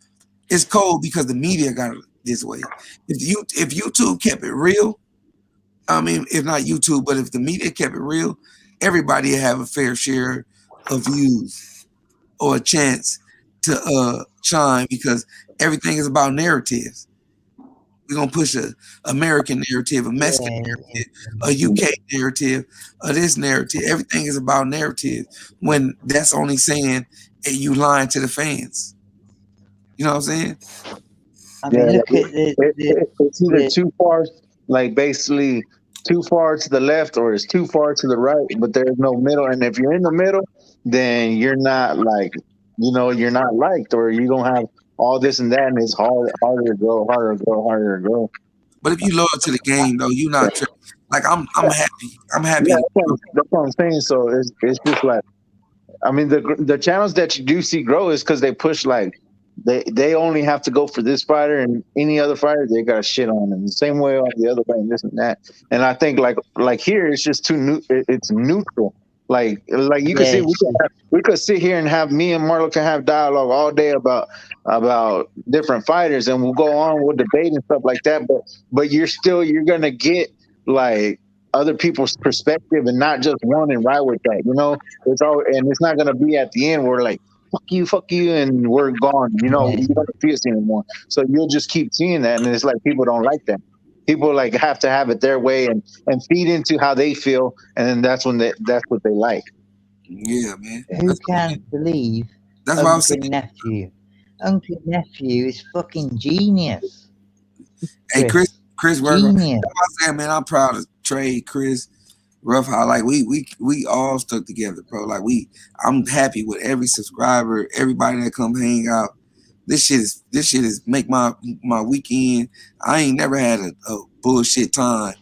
it's cold because the media got it this way. If YouTube kept it real, I mean, if not YouTube, but if the media kept it real, everybody would have a fair share of views or a chance to shine, because everything is about narratives. We're gonna push a American narrative, a Mexican narrative, a UK narrative, this narrative. Everything is about narrative, when that's only saying you lying to the fans. You know what I'm saying? I mean, look at it's either too far, like basically too far to the left, or it's too far to the right, but there's no middle. And if you're in the middle, then you're not like, you're not liked, or you don't have all this and that, and it's harder to grow, harder to grow, harder to grow. But if you loyal to the game, though, you're not tripping. Like I'm happy. I'm happy. Yeah, that's what I'm saying. So it's just like, I mean, the channels that you do see grow is because they push, like they only have to go for this fighter, and any other fighter they got shit on them. The same way on the other fighter, and this and that. And I think like here it's just too new. It's neutral. Like you can see, we could sit here and have me and Marlo can have dialogue all day about different fighters, and we'll go on with debate and stuff like that. But you're gonna get like other people's perspective, and not just one and ride with that. It's not gonna be at the end where like fuck you, and we're gone. You don't see us anymore. So you'll just keep seeing that, and it's like people don't like that. People like have to have it their way and feed into how they feel, and then that's what they like. Yeah, man. Who can believe that's what I'm saying. Uncle Nephew is fucking genius. Hey, Chris Werger. That's what I'm saying, man. I'm proud of Trey, Chris, Rough How. Like we all stuck together, bro. Like I'm happy with every subscriber, everybody that come hang out. This shit is make my weekend. I ain't never had a bullshit time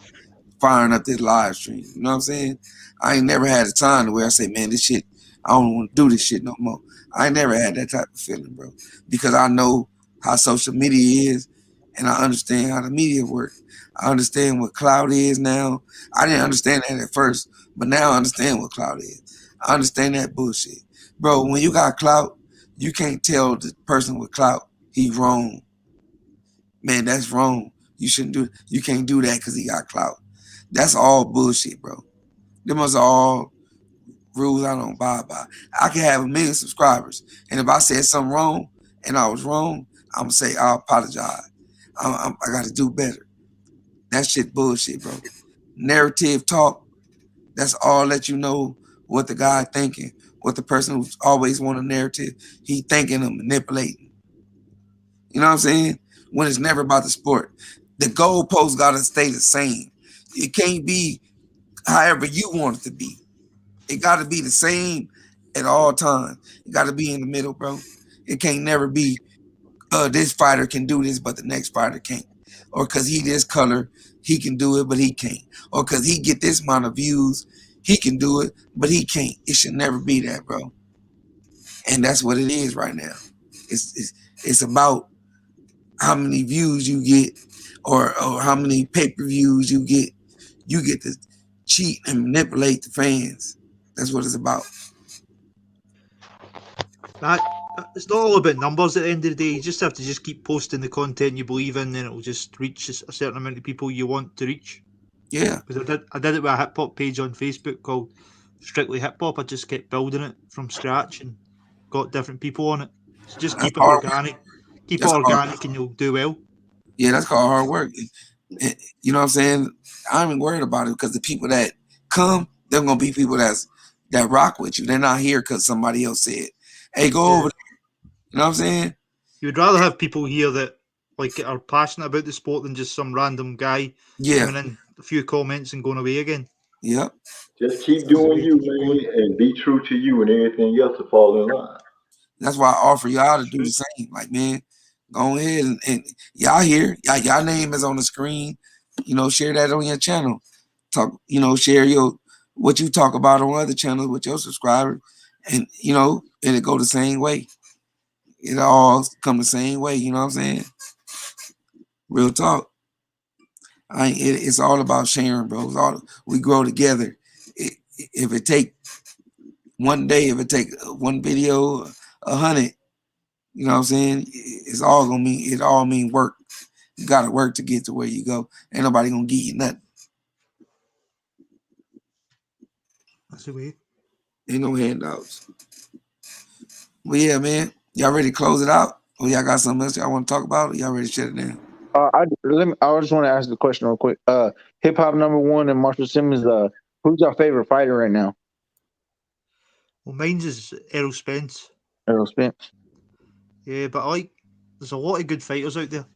firing up this live stream. You know what I'm saying? I ain't never had a time where I say, man, this shit, I don't want to do this shit no more. I ain't never had that type of feeling, bro. Because I know how social media is, and I understand how the media works. I understand what clout is now. I didn't understand that at first, but now I understand what clout is. I understand that bullshit. Bro, when you got clout, you can't tell the person with clout he's wrong. Man, that's wrong. You can't do that because he got clout. That's all bullshit, bro. Them are all rules I don't abide by. I can have 1 million subscribers, and if I said something wrong and I was wrong, I'm gonna say I apologize. I got to do better. That shit bullshit, bro. Narrative talk. That's all let you know what the guy thinking. What the person who's always want a narrative, he thinking of manipulating. You know what I'm saying? When it's never about the sport. The goalposts gotta stay the same. It can't be however you want it to be. It gotta be the same at all times. It gotta be in the middle, bro. It can't never be this fighter can do this, but the next fighter can't. Or cause he this color, he can do it, but he can't. Or cause he get this amount of views, he can do it, but he can't. It should never be that, bro. And that's what it is right now. It's about how many views you get, or how many pay-per-views you get. You get to cheat and manipulate the fans. That's what it's about. That it's not all about numbers at the end of the day. You just have to just keep posting the content you believe in, and it'll just reach a certain amount of people you want to reach. Yeah. Because I did it with a hip hop page on Facebook called Strictly Hip Hop. I just kept building it from scratch and got different people on it. So just keep it organic. Keep it organic and you'll do well. Yeah, that's called hard work. You know what I'm saying? I'm even worried about it because the people that come, they're gonna be people that rock with you. They're not here because somebody else said, "Hey, go over there." You know what I'm saying? You would rather have people here that like are passionate about the sport than just some random guy coming in a few comments and going away again. Yep. Just keep doing you, man, and be true to you, and everything else will fall in line. That's why I offer y'all to do the same. Like, man, go ahead and y'all here. Y'all name is on the screen. You know, share that on your channel. Talk, you know, share what you talk about on other channels with your subscribers. And, you know, it'll go the same way. It all come the same way, you know what I'm saying? Real talk. It's all about sharing, bro. We grow together. If it take one day, if it take one video, 100, you know what I'm saying? It all mean work. You gotta work to get to where you go. Ain't nobody gonna give you nothing. That's the way. Ain't no handouts. Well, yeah, man. Y'all ready to close it out? Or y'all got something else y'all want to talk about? Or y'all ready to shut it down? I just want to ask the question real quick. Hip hop #1 and Marshall Simmons. Who's your favorite fighter right now? Well, mine's is Errol Spence. Errol Spence. Yeah, but there's a lot of good fighters out there.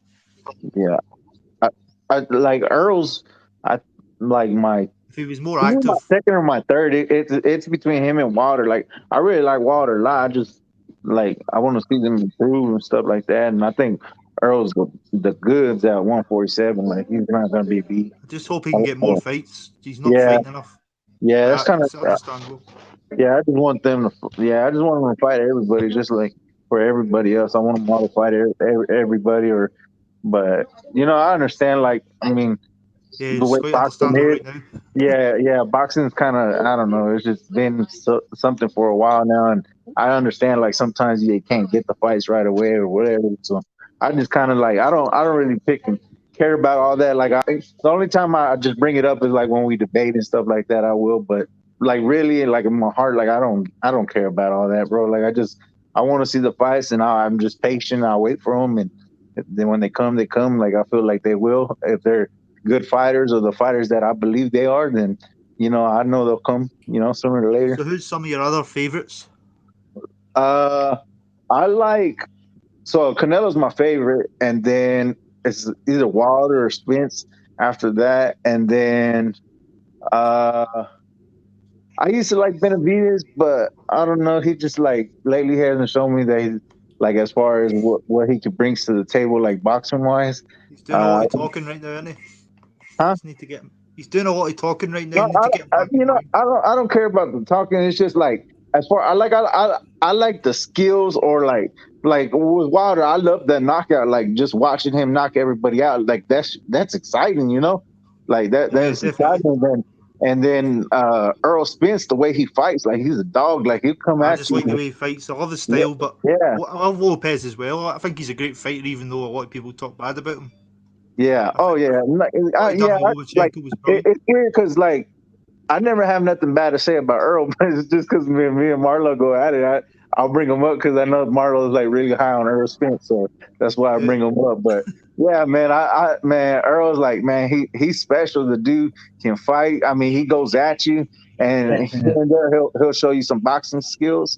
Yeah, I like Earl's. I like my. If he was more active, my second or my third. It's between him and Wilder. Like I really like Wilder a lot. I just I want to see them improve and stuff like that. And I think Earl's the goods at 147. Like he's not gonna be beat. I just hope he can get more fights. He's not fighting enough. Yeah, that's kind of understandable. Yeah, I just want them to. Yeah, I just want them to fight everybody, just like for everybody else. I want them all to fight everybody. But I understand. Like, I mean, the way boxing is. Right now. Yeah, boxing's kind of, I don't know. It's just been something for a while now, and I understand. Like sometimes you can't get the fights right away or whatever. So I just kind of I don't really pick and care about all that. Like the only time I just bring it up is like when we debate and stuff like that. I will, but like really, like in my heart, like I don't care about all that, bro. Like I want to see the fights, and I'm just patient. I'll wait for them, and then when they come, they come. Like I feel like they will if they're good fighters or the fighters that I believe they are. Then I know they'll come. Sooner or later. So who's some of your other favorites? I like Canelo's my favorite, and then it's either Wilder or Spence after that, and then I used to like Benavidez, but I don't know. He just lately hasn't shown me that he's as far as what he can brings to the table, like boxing wise. He's doing a lot of talking right now, isn't he? Huh? Just need to get him. He's doing a lot of talking right now. I don't care about the talking. It's just as far I like the skills or like with Wilder. I love that knockout. Like just watching him knock everybody out. Like that's exciting. That's exciting. And then Earl Spence, the way he fights, like he's a dog. Like he'll come at you. I just like the way he fights. I love his style, but I love Lopez as well. I think he's a great fighter, even though a lot of people talk bad about him. Yeah. Oh yeah. It's weird because I never have nothing bad to say about Earl, but it's just because me and Marlo go at it. I'll bring him up because I know Marlo is like really high on Earl Spence, so that's why I Yeah. bring him up. But yeah, man, man, Earl's like, man, he's special. The dude can fight. I mean, he goes at you, and here Definitely. and there he'll show you some boxing skills.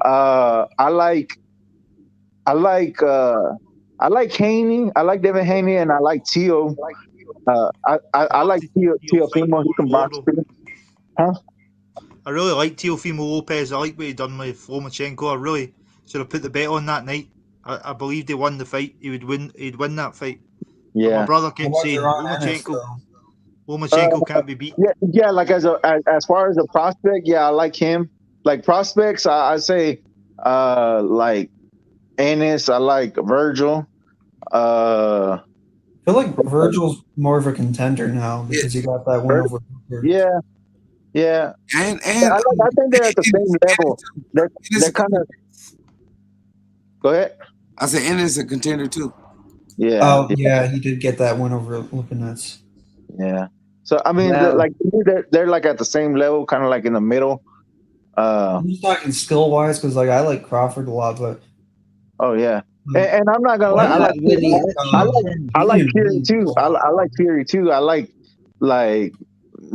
I like Haney. I like Devin Haney, and I like Tio. I like Tio fight Fimo. He can before, box though. too. Huh? I really like Teofimo Lopez. I like what he done with Lomachenko. I really should have put the bet on that night. I believed he won the fight. He'd win that fight. But my Yeah. brother How kept about saying Deron Ennis, though? Lomachenko can't be beat. Yeah. Like as far as a prospect, yeah, I like him. Like prospects, I say, like Ennis. I like Virgil. I feel like Virgil's more of a contender now because he got that win over Hooker. Yeah. And I think they're at the same level. They're kind of. Go ahead. I said Ennis is a contender too. Yeah. Oh, yeah, he did get that win over Lipinets. Yeah. So I mean, Well, they're like at the same level, kind of like in the middle. I'm just talking skill wise because like I like Crawford a lot, but Oh yeah, and I'm not gonna lie, what about Willie Hutchinson? I like Fury too. I like Fury too. I like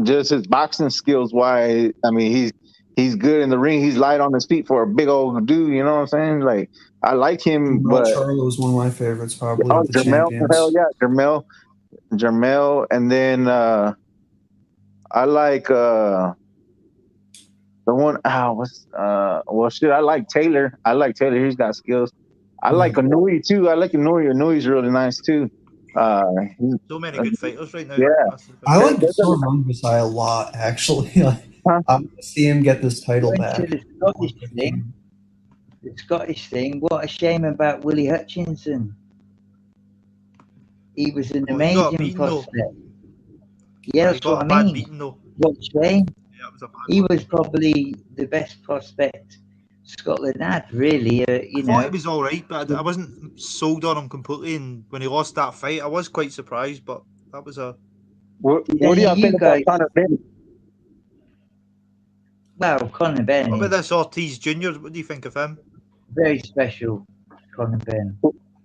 just his boxing skills. Why? I mean, he's good in the ring. He's light on his feet for a big old dude. You know what I'm saying? Like I like him, but Charlo is one of my favorites, probably. oh, With the Jermell, champions. hell yeah, Jermell, and then I like the one. Well shit. I like Taylor. He's got skills. I like Inouye too. I like Inouye. Inouye's really nice too. So many good fighters right now. Yeah. I like Sword Mangasai a lot, actually. I'm gonna see him get this title Going back. to the Scottish thing. What a shame about Willie Hutchinson. He was an Well, he got amazing beaten, though. prospect. Yeah, He that's got what a I bad mean. beating though. What a shame. Yeah, it was a bad He one. was probably the best prospect Scotland had, really. I thought he was all right, but I wasn't sold on him completely. And when he lost that fight, I was quite surprised. But that was a. What do y'all think about Conor Benn? Well, Conor Benn What is about this Ortiz Jr.? What do you think of him? very special. Conor Benn.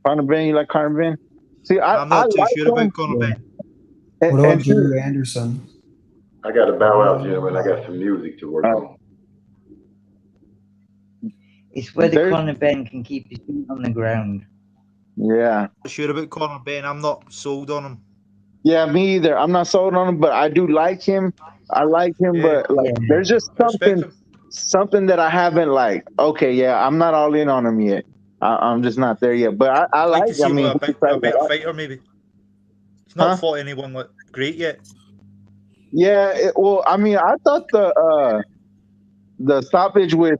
Conor Benn, you like Conor Benn? See, I'm not too like sure him. about Conor Benn. What about Drew Anderson? I got to bow out, gentlemen. I got some music to work on. It's whether Conor Benn can keep his feet on the ground. Yeah. Not sure about Conor Benn. I'm not sold on him. Yeah, me either. I'm not sold on him, but I do like him. I like him, but like, there's just something that I haven't like. Okay, yeah, I'm not all in on him yet. I'm just not there yet. But I like. To see him with a better fighter, maybe. He's not Huh? fought anyone like great yet. Yeah. Well, I mean, I thought the stoppage with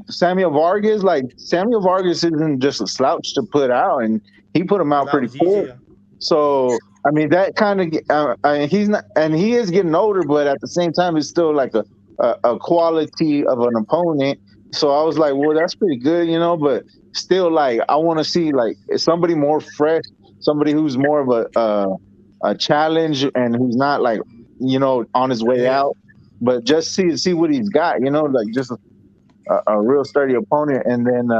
Samuel Vargas, like Samuel Vargas isn't just a slouch to put out, and he put him out pretty quick. So I mean, that kind of he's not, and he is getting older, but at the same time, it's still like a quality of an opponent. So I was like, well, that's pretty good, you know. But still, like, I want to see like somebody more fresh, somebody who's more of a challenge, and who's not like, you know, on his way out, but just see what he's got, you know, like just a real sturdy opponent, and then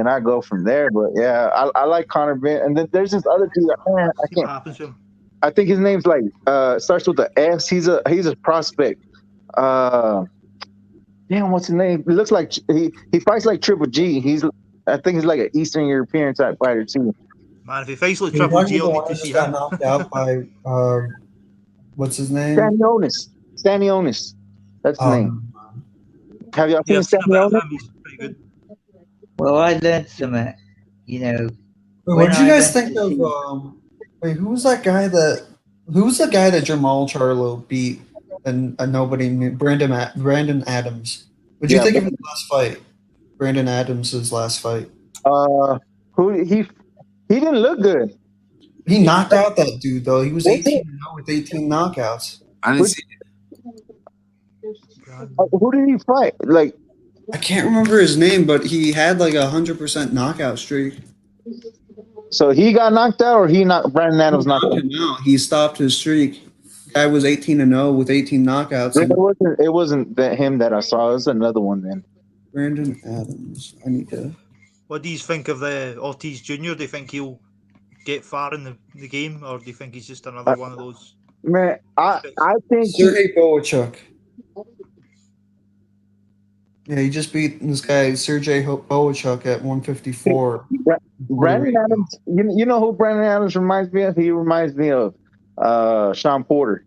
I go from there. But yeah, I like Conor Benn, and then there's this other dude. Man, I can't. What happens to him? I think his name's like starts with the S. He's a prospect. Damn, what's his name? It looks like he fights like Triple G. I think he's like an Eastern European type fighter too. Man, if he fights like Triple G, I'll need to see got him. knocked out by what's his name? Stanionis. That's his name. Have y'all seen Stanionis? He's pretty good. Well, I learned something, you know. What did you guys think of? Wait, who was the guy that Jamal Charlo beat and nobody knew? Brandon Adams. What did you think of his last fight? Brandon Adams' last fight. He didn't look good. He knocked out that dude though. He was 18-0 with 18 knockouts. I didn't see it. Who did he fight? Like, I can't remember his name, but he had like 100% knockout streak. So he got knocked out, or Brandon Adams knocked him out? He stopped his streak. guy was 18-0 with 18 knockouts. It wasn't him that I saw. It was another one then. Brandon Adams. I need to. What do you think of the Ortiz Jr.? Do you think he'll get far in the game, or do you think he's just another one of those? Man, I think Sergey Boachuk. Yeah, he just beat this guy Sergey Boachuk at 154. Brandon Adams. You know who Brandon Adams reminds me of? He reminds me of Sean Porter.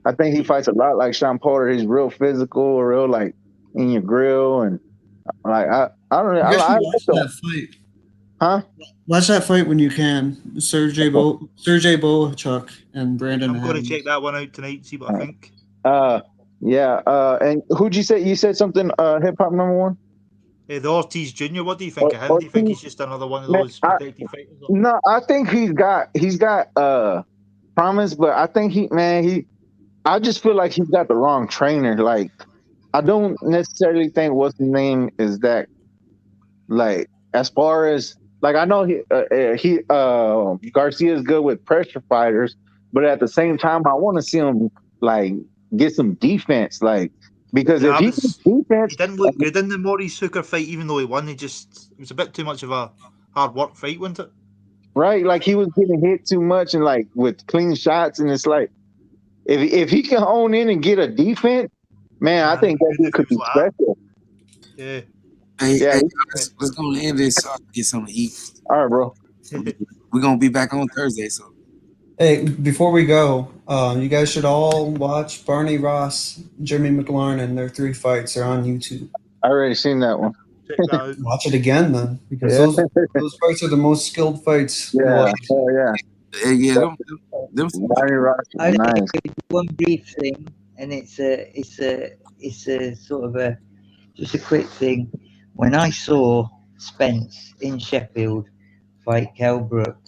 I think he fights a lot like Sean Porter. He's real physical, real like in your grill, and like I don't know. I like that fight. Huh? Watch that fight when you can. Sergey Boachuk and Brandon. I'm going to check that one out tonight. See what I think. Yeah. And who'd you say? You said something. Hip hop #1. The Ortiz Jr. What do you think of him? Do you think he's just another one of those protected fighters? No, I think he's got promise, but I think I just feel like he's got the wrong trainer. Like, I don't necessarily think what's the name is that. Like, as far as like, I know Garcia is good with pressure fighters, but at the same time, I want to see him like get some defense, like. Because if he didn't look good in the Maurice Hooker fight, even though he won, it was a bit too much of a hard work fight, wasn't it? Right, like he was getting hit too much and like with clean shots, and it's like if he can hone in and get a defense, man, I think that dude could be special. Yeah. Hey, let's go and end this so I can get something to eat. All right, bro. We're gonna be back on Thursday, so. Hey, before we go, you guys should all watch Barney Ross, Jimmy McLaren, their 3 fights. They're on YouTube. I already seen that one. Watch it again then, because those fights are the most skilled fights. Yeah, Barney Ross. Nice. One brief thing, and it's a sort of just a quick thing. When I saw Spence in Sheffield fight Kell Brook,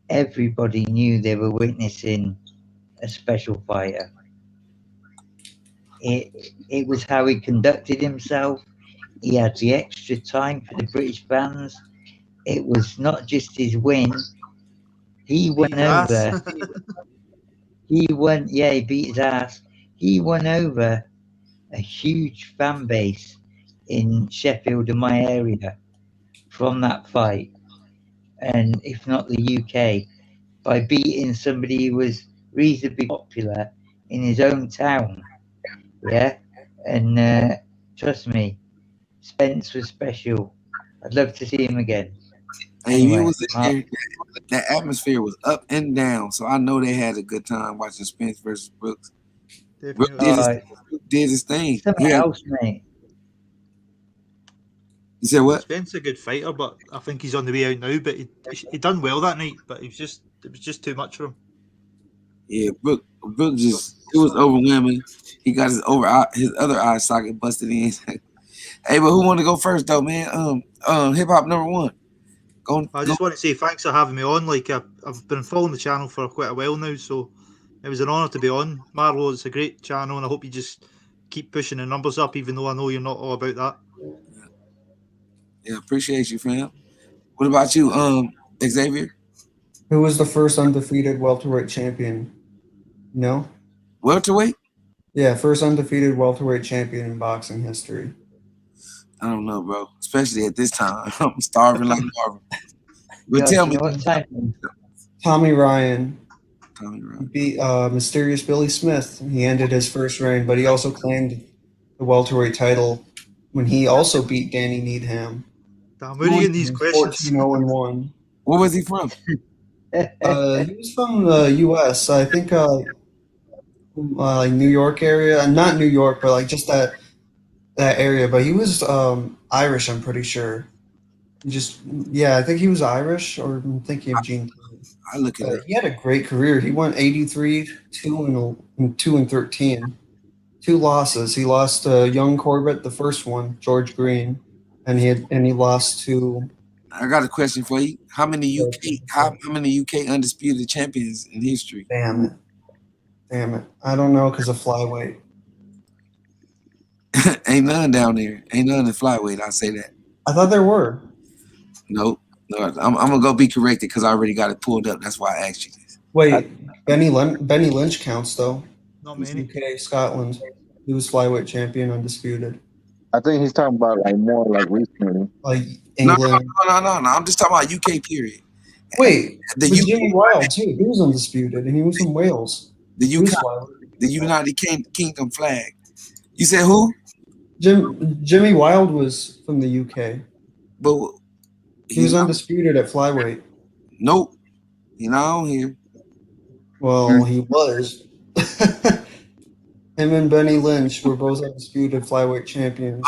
everybody knew they were witnessing a special fighter. It was how he conducted himself. He had the extra time for the British fans. It was not just his win. He won over. He beat his ass. He won over a huge fan base in Sheffield and my area from that fight. And if not the UK, by beating somebody who was reasonably popular in his own town. Yeah, and trust me, Spence was special. I'd love to see him again. Anyway, you was there, that atmosphere was up and down, so I know they had a good time watching Spence versus Brooks. Brooks did his thing. Something else, mate. You said what? Spence a good fighter, but I think he's on the way out now. But he done well that night, but it was just too much for him. Yeah, Brooke it was overwhelming. He got his other eye socket busted in. Hey, but who want to go first though, man? Hip hop #1. I just want to say thanks for having me on. Like I've been following the channel for quite a while now, so it was an honour to be on. Marlo, it's a great channel, and I hope you just keep pushing the numbers up, even though I know you're not all about that. Yeah, appreciate you, fam. What about you, Xavier? Who was the first undefeated welterweight champion? No? Welterweight? Yeah, first undefeated welterweight champion in boxing history. I don't know, bro. Especially at this time. I'm starving like Marvin. But tell me. Tommy Ryan. Tommy Ryan. Beat Mysterious Billy Smith. He ended his first reign, but he also claimed the welterweight title when he also beat Danny Needham. Damn, where are you in these questions? 14-0-1. Where was he from? He was from the U.S. I think like New York area. Not New York, but like just that area. But he was Irish, I'm pretty sure. I think he was Irish, or I'm thinking of Gene. I look at it. He had a great career. He won 83, 2-13. 2 losses. He lost young Corbett, the first one, George Green, and he lost to. I got a question for you. How many UK undisputed champions in history? Damn it. I don't know because of flyweight. Ain't none down there. Ain't none in flyweight. I'll say that. I thought there were. Nope. No, I'm gonna go be corrected because I already got it pulled up. That's why I asked you this. Wait, Benny Lynch counts though. Not He's many. UK, Scotland. He was flyweight champion, undisputed. I think he's talking about like more like recently. Like No, England. no. I'm just talking about UK period. Wait, The but U- Jimmy Wild too. He was undisputed, and he was from Wales. the He was UK, flyweight. the United Kingdom flag. You said who? Jimmy Wild was from the UK. But He was undisputed at flyweight. Nope. He not on here. Well, he was. Him and Benny Lynch were both undisputed flyweight champions.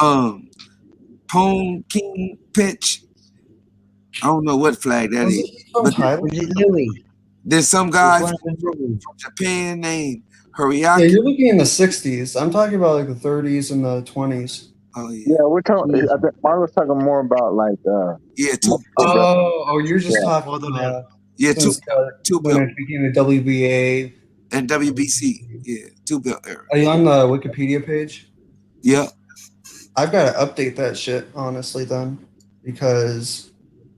Pone King Pitch. I don't know what flag that Was is. it from Thailand? Was it Louis? There's some guy It was from one of the Louis. Japan named Yeah, Hariaki. you're looking in the 60s. I'm talking about like the 30s and the 20s. Oh yeah. Yeah, we're talking. I think Marlo's talking more about like. Yeah, two. You're just Yeah. talking Modern about Yeah, two when belt it became the WBA. and WBC. Yeah, 2 belt era. Are you on the Wikipedia page? Yeah. I've got to update that shit, honestly, then, because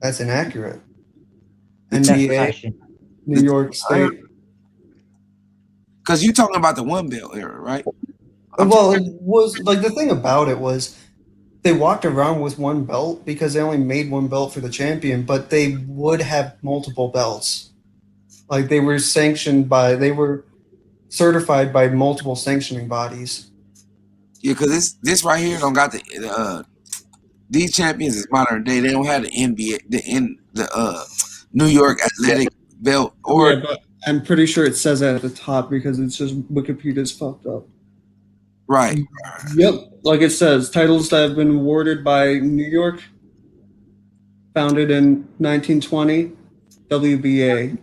that's inaccurate. That's NBA, fashion. New York State. Because you're talking about the 1 belt era, right? Well, it was like the thing about it was they walked around with 1 belt because they only made 1 belt for the champion, but they would have multiple belts. Like they were certified by multiple sanctioning bodies. Yeah, because this right here don't got these champions is modern day. They don't have the NBA, the New York Athletic belt or Yeah, but I'm pretty sure it says that at the top because it's just Wikipedia's fucked up. right. Yep, like it says, titles that have been awarded by New York, founded in 1920, WBA,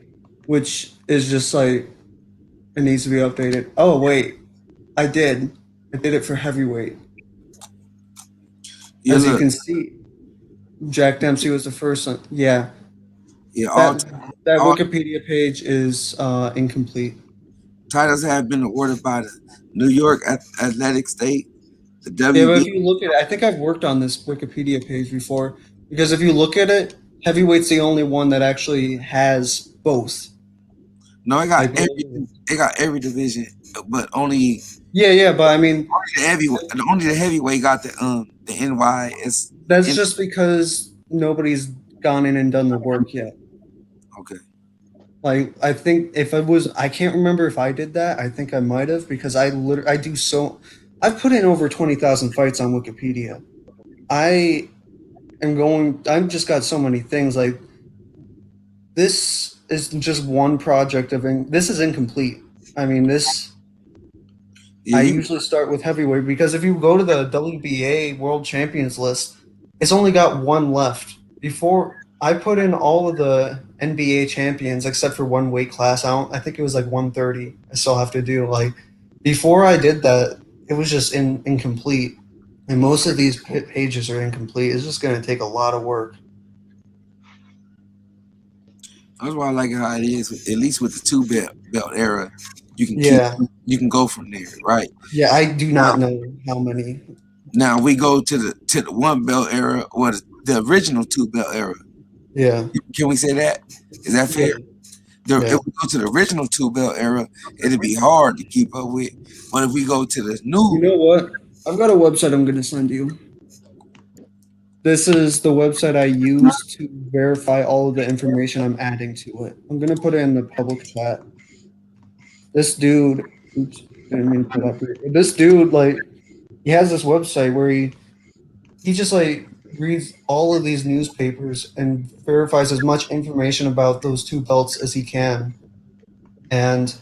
which is just like it needs to be updated. Oh wait, I did it for heavyweight. Yeah, As you look, can see, Jack Dempsey was the first one. Yeah, yeah, all that all- Wikipedia page is incomplete. titles have been awarded by the New York Athletic State, the Yeah, but if WB. you look at it, I think I've worked on this Wikipedia page before because if you look at it, heavyweight's the only one that actually has both. No, it got Like, every division, but only yeah, but I mean, the heavyweight got the NY. that's just because nobody's gone in and done the work yet. Okay. Like, I think if I was, I can't remember if I did that. I think I might have because I've put in over 20,000 fights on Wikipedia. I've just got so many things. Like, this is just one project this is incomplete. I mean, Yeah, I usually start with heavyweight because if you go to the WBA World Champions list, it's only got 1 left. Before I put in all of the NBA champions except for 1 weight class. I think it was like 130. I still have to do like before I did that. It was just incomplete, and most of these pages are incomplete. It's just going to take a lot of work. that's why I like how it is. At least with the 2 belt era, you can you can go from there, right? Yeah, I do not know how many. Now we go to the 1 belt era or the original 2 belt era. Yeah. Can we say that? Is that fair? If we go to the original 2 belt era, it'd be hard to keep up with. But if we go to the new, You know what? I've got a website I'm going to send you. This is the website I use to verify all of the information I'm adding to it. I'm going to put it in the public chat. This dude, didn't mean to put up here. This dude, like, he has this website where he just like reads all of these newspapers and verifies as much information about those 2 belts as he can. And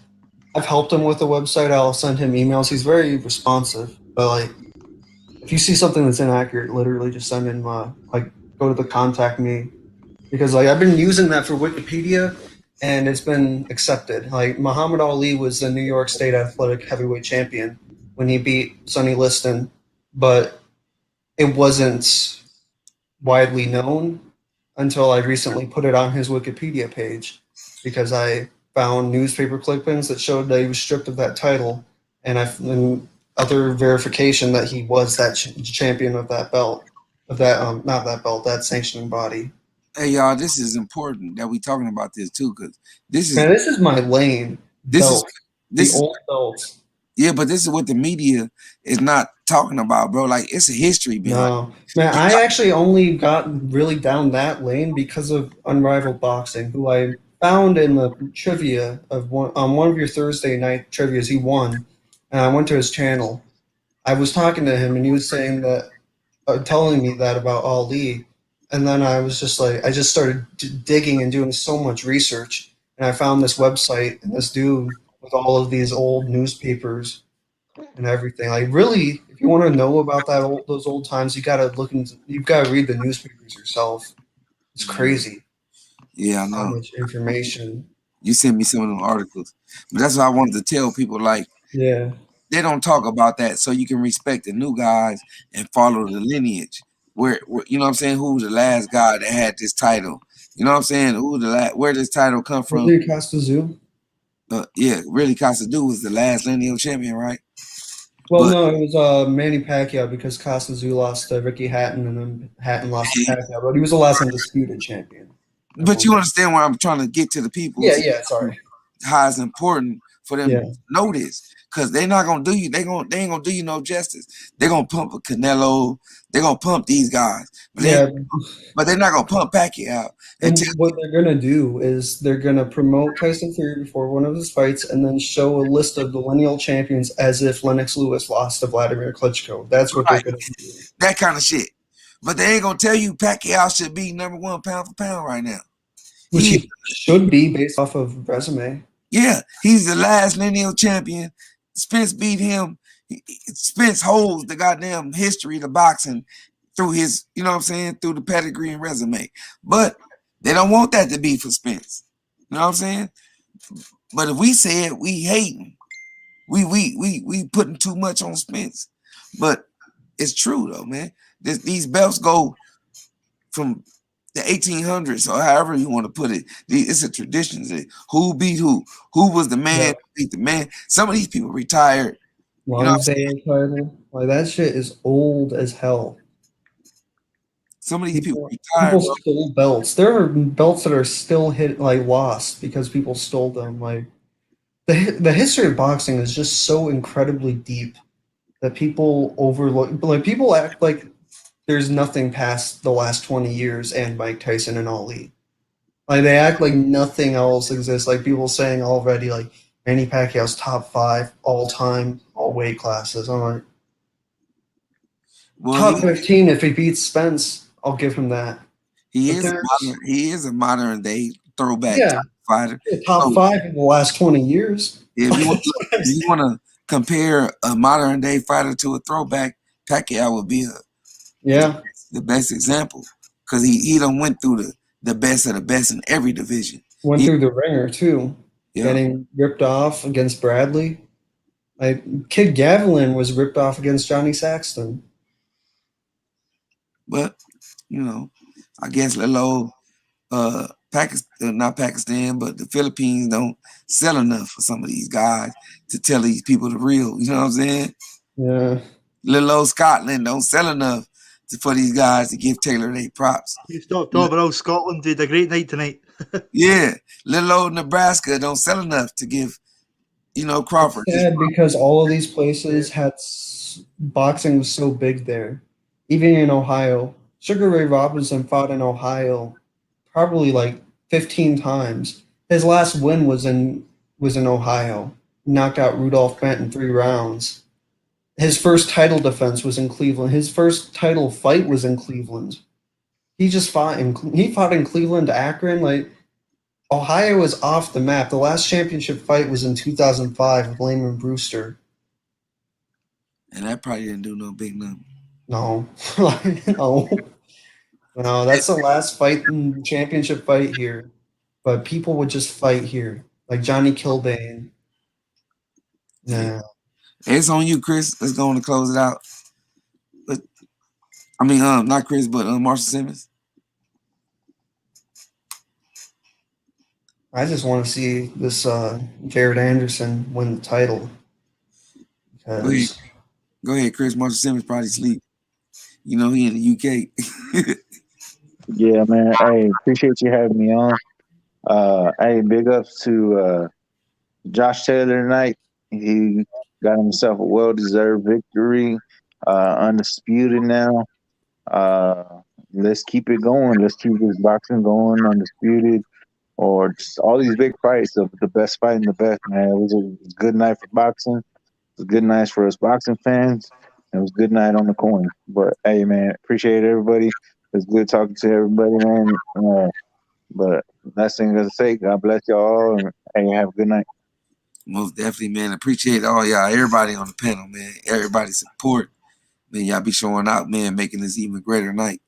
I've helped him with the website. I'll send him emails. He's very responsive. But like, if you see something that's inaccurate, literally just send him go to the contact me, because like I've been using that for Wikipedia and it's been accepted. Like Muhammad Ali was the New York State Athletic Heavyweight Champion when he beat Sonny Liston, but it wasn't widely known until I recently put it on his Wikipedia page because I found newspaper clippings that showed that he was stripped of that title, and other verification that he was that champion of that belt, of that not that belt, that sanctioning body. hey y'all, this is important that we talking about this too, because this is Man, this is my lane. This is Belt. this The is old belts. yeah, but this is what the media is not talking about, bro. Like it's a history behind. No, man, I actually only got really down that lane because of Unrivaled Boxing, who I found in the trivia of one of your Thursday night trivias. He won, and I went to his channel. I was talking to him, and he was saying that, telling me that about Ali, and then I was just like, I just started digging and doing so much research, and I found this website and this dude with all of these old newspapers and everything. Like, really, if you want to know about those old times, you've gotta read the newspapers yourself. It's crazy Yeah, I how know. much information. You sent me some of them articles, but that's what I wanted to tell people. Like Yeah, they don't talk about that, so you can respect the new guys and follow the lineage. Where you know what I'm saying? Who's the last guy that had this title? You know what I'm saying? Where this title come from? Willie Costazoo. Yeah, really Costa was the last lineal champion, right? Well, But no, it was Manny Pacquiao because Costazoo lost to Ricky Hatton, and then Hatton lost to Pacquiao, but he was the last undisputed champion. but you understand where I'm trying to get to the people. Yeah, sorry. How it's important for them Yeah. to know this. Because they're not gonna do you, they ain't gonna do you no justice. They're gonna pump a Canelo, they're gonna pump these guys. But Yeah, they're not gonna pump Pacquiao. and what they're gonna do is they're gonna promote Tyson Fury before one of his fights, and then show a list of the lineal champions as if Lennox Lewis lost to Vladimir Klitschko. That's what they're gonna do. That kind of shit. But they ain't gonna tell you Pacquiao should be #1 pound for pound right now. Which he should be based off of resume. Yeah, he's the last lineal champion. Spence beat him. Spence holds the goddamn history of the boxing through his, you know what I'm saying, through the pedigree and resume. But they don't want that to be for Spence. You know what I'm saying? But if we say it, we hating. We putting too much on Spence. But it's true though, man. These belts go from the 1800s or however you want to put it. It's a tradition. Who beat who was the man, Yeah. who beat the man. Some of these people retired. Mosaic title. Like that shit is old as hell. Some of these people retired. People stole belts. There are belts that are still lost because people stole them. Like the history of boxing is just so incredibly deep that people overlook. Like people act like there's nothing past the last 20 years and Mike Tyson and Ali. Like they act like nothing else exists. Like people saying already, like Manny Pacquiao's top 5 all time, all weight classes. I'm like, top 15 if he beats Spence, I'll give him that. He is a modern day throwback fighter. Top 5 in the last 20 years. If you want to compare a modern day fighter to a throwback, Pacquiao would be the best example because he done went through the best of the best in every division. Went through the ringer too, getting ripped off against Bradley. Like Kid Gavilan was ripped off against Johnny Saxton. But you know, I guess little Pakistan, not Pakistan, but the Philippines don't sell enough for some of these guys to tell these people the real. You know what I'm saying? Yeah. Little old Scotland don't sell enough for these guys to give Taylor their props. You stop talking about Scotland. Did a great night tonight. Yeah, little old Nebraska don't sell enough to give, Crawford. It's sad because all of these places had boxing was so big there. Even in Ohio, Sugar Ray Robinson fought in Ohio probably like 15 times. His last win was in Ohio. Knocked out Rudolph Bent in 3 rounds. His first title defense was in Cleveland. His first title fight was in Cleveland. He fought in Cleveland, Akron. Like Ohio was off the map. The last championship fight was in 2005 with Layman Brewster. And that probably didn't do no big number. No, no, that's the last championship fight here. But people would just fight here, like Johnny Kilbane. Yeah. It's on you, Chris. Let's go on to close it out. But I mean, not Chris, but Marshall Simmons. I just want to see this Jared Anderson win the title. Go ahead, Chris. Marshall Simmons probably sleep. He in the UK. Yeah, man. Hey, appreciate you having me on. Hey, big ups to Josh Taylor tonight. He got himself a well-deserved victory. Undisputed now. Let's keep it going. Let's keep this boxing going. Undisputed, or just all these big fights of the best fighting the best. Man, it was a good night for boxing. It was a good night for us boxing fans. It was a good night on the coin. But hey, man, appreciate everybody. It's good talking to everybody, man. But last thing I say, God bless y'all, and hey, have a good night. Most definitely, man. Appreciate all y'all, everybody on the panel, man. Everybody's support. Man, y'all be showing out, man, making this even greater night.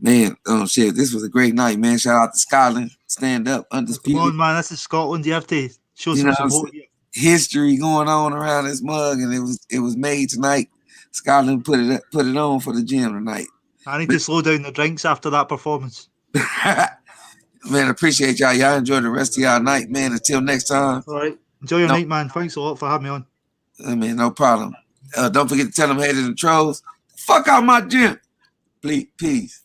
Man, shit, this was a great night, man. Shout out to Scotland. Stand up, Come undisputed. on, man. This is Scotland. You have to show You some know what I'm support saying? here. History going on around this mug, and it was made tonight. Scotland put it on for the gym tonight. I need to slow down the drinks after that performance. Man, appreciate y'all. Y'all enjoy the rest of y'all night, man. Until next time. All right. Enjoy your night, man. Thanks a lot for having me on. Man, no problem. Don't forget to tell them haters and trolls, fuck out my gym. Please, peace.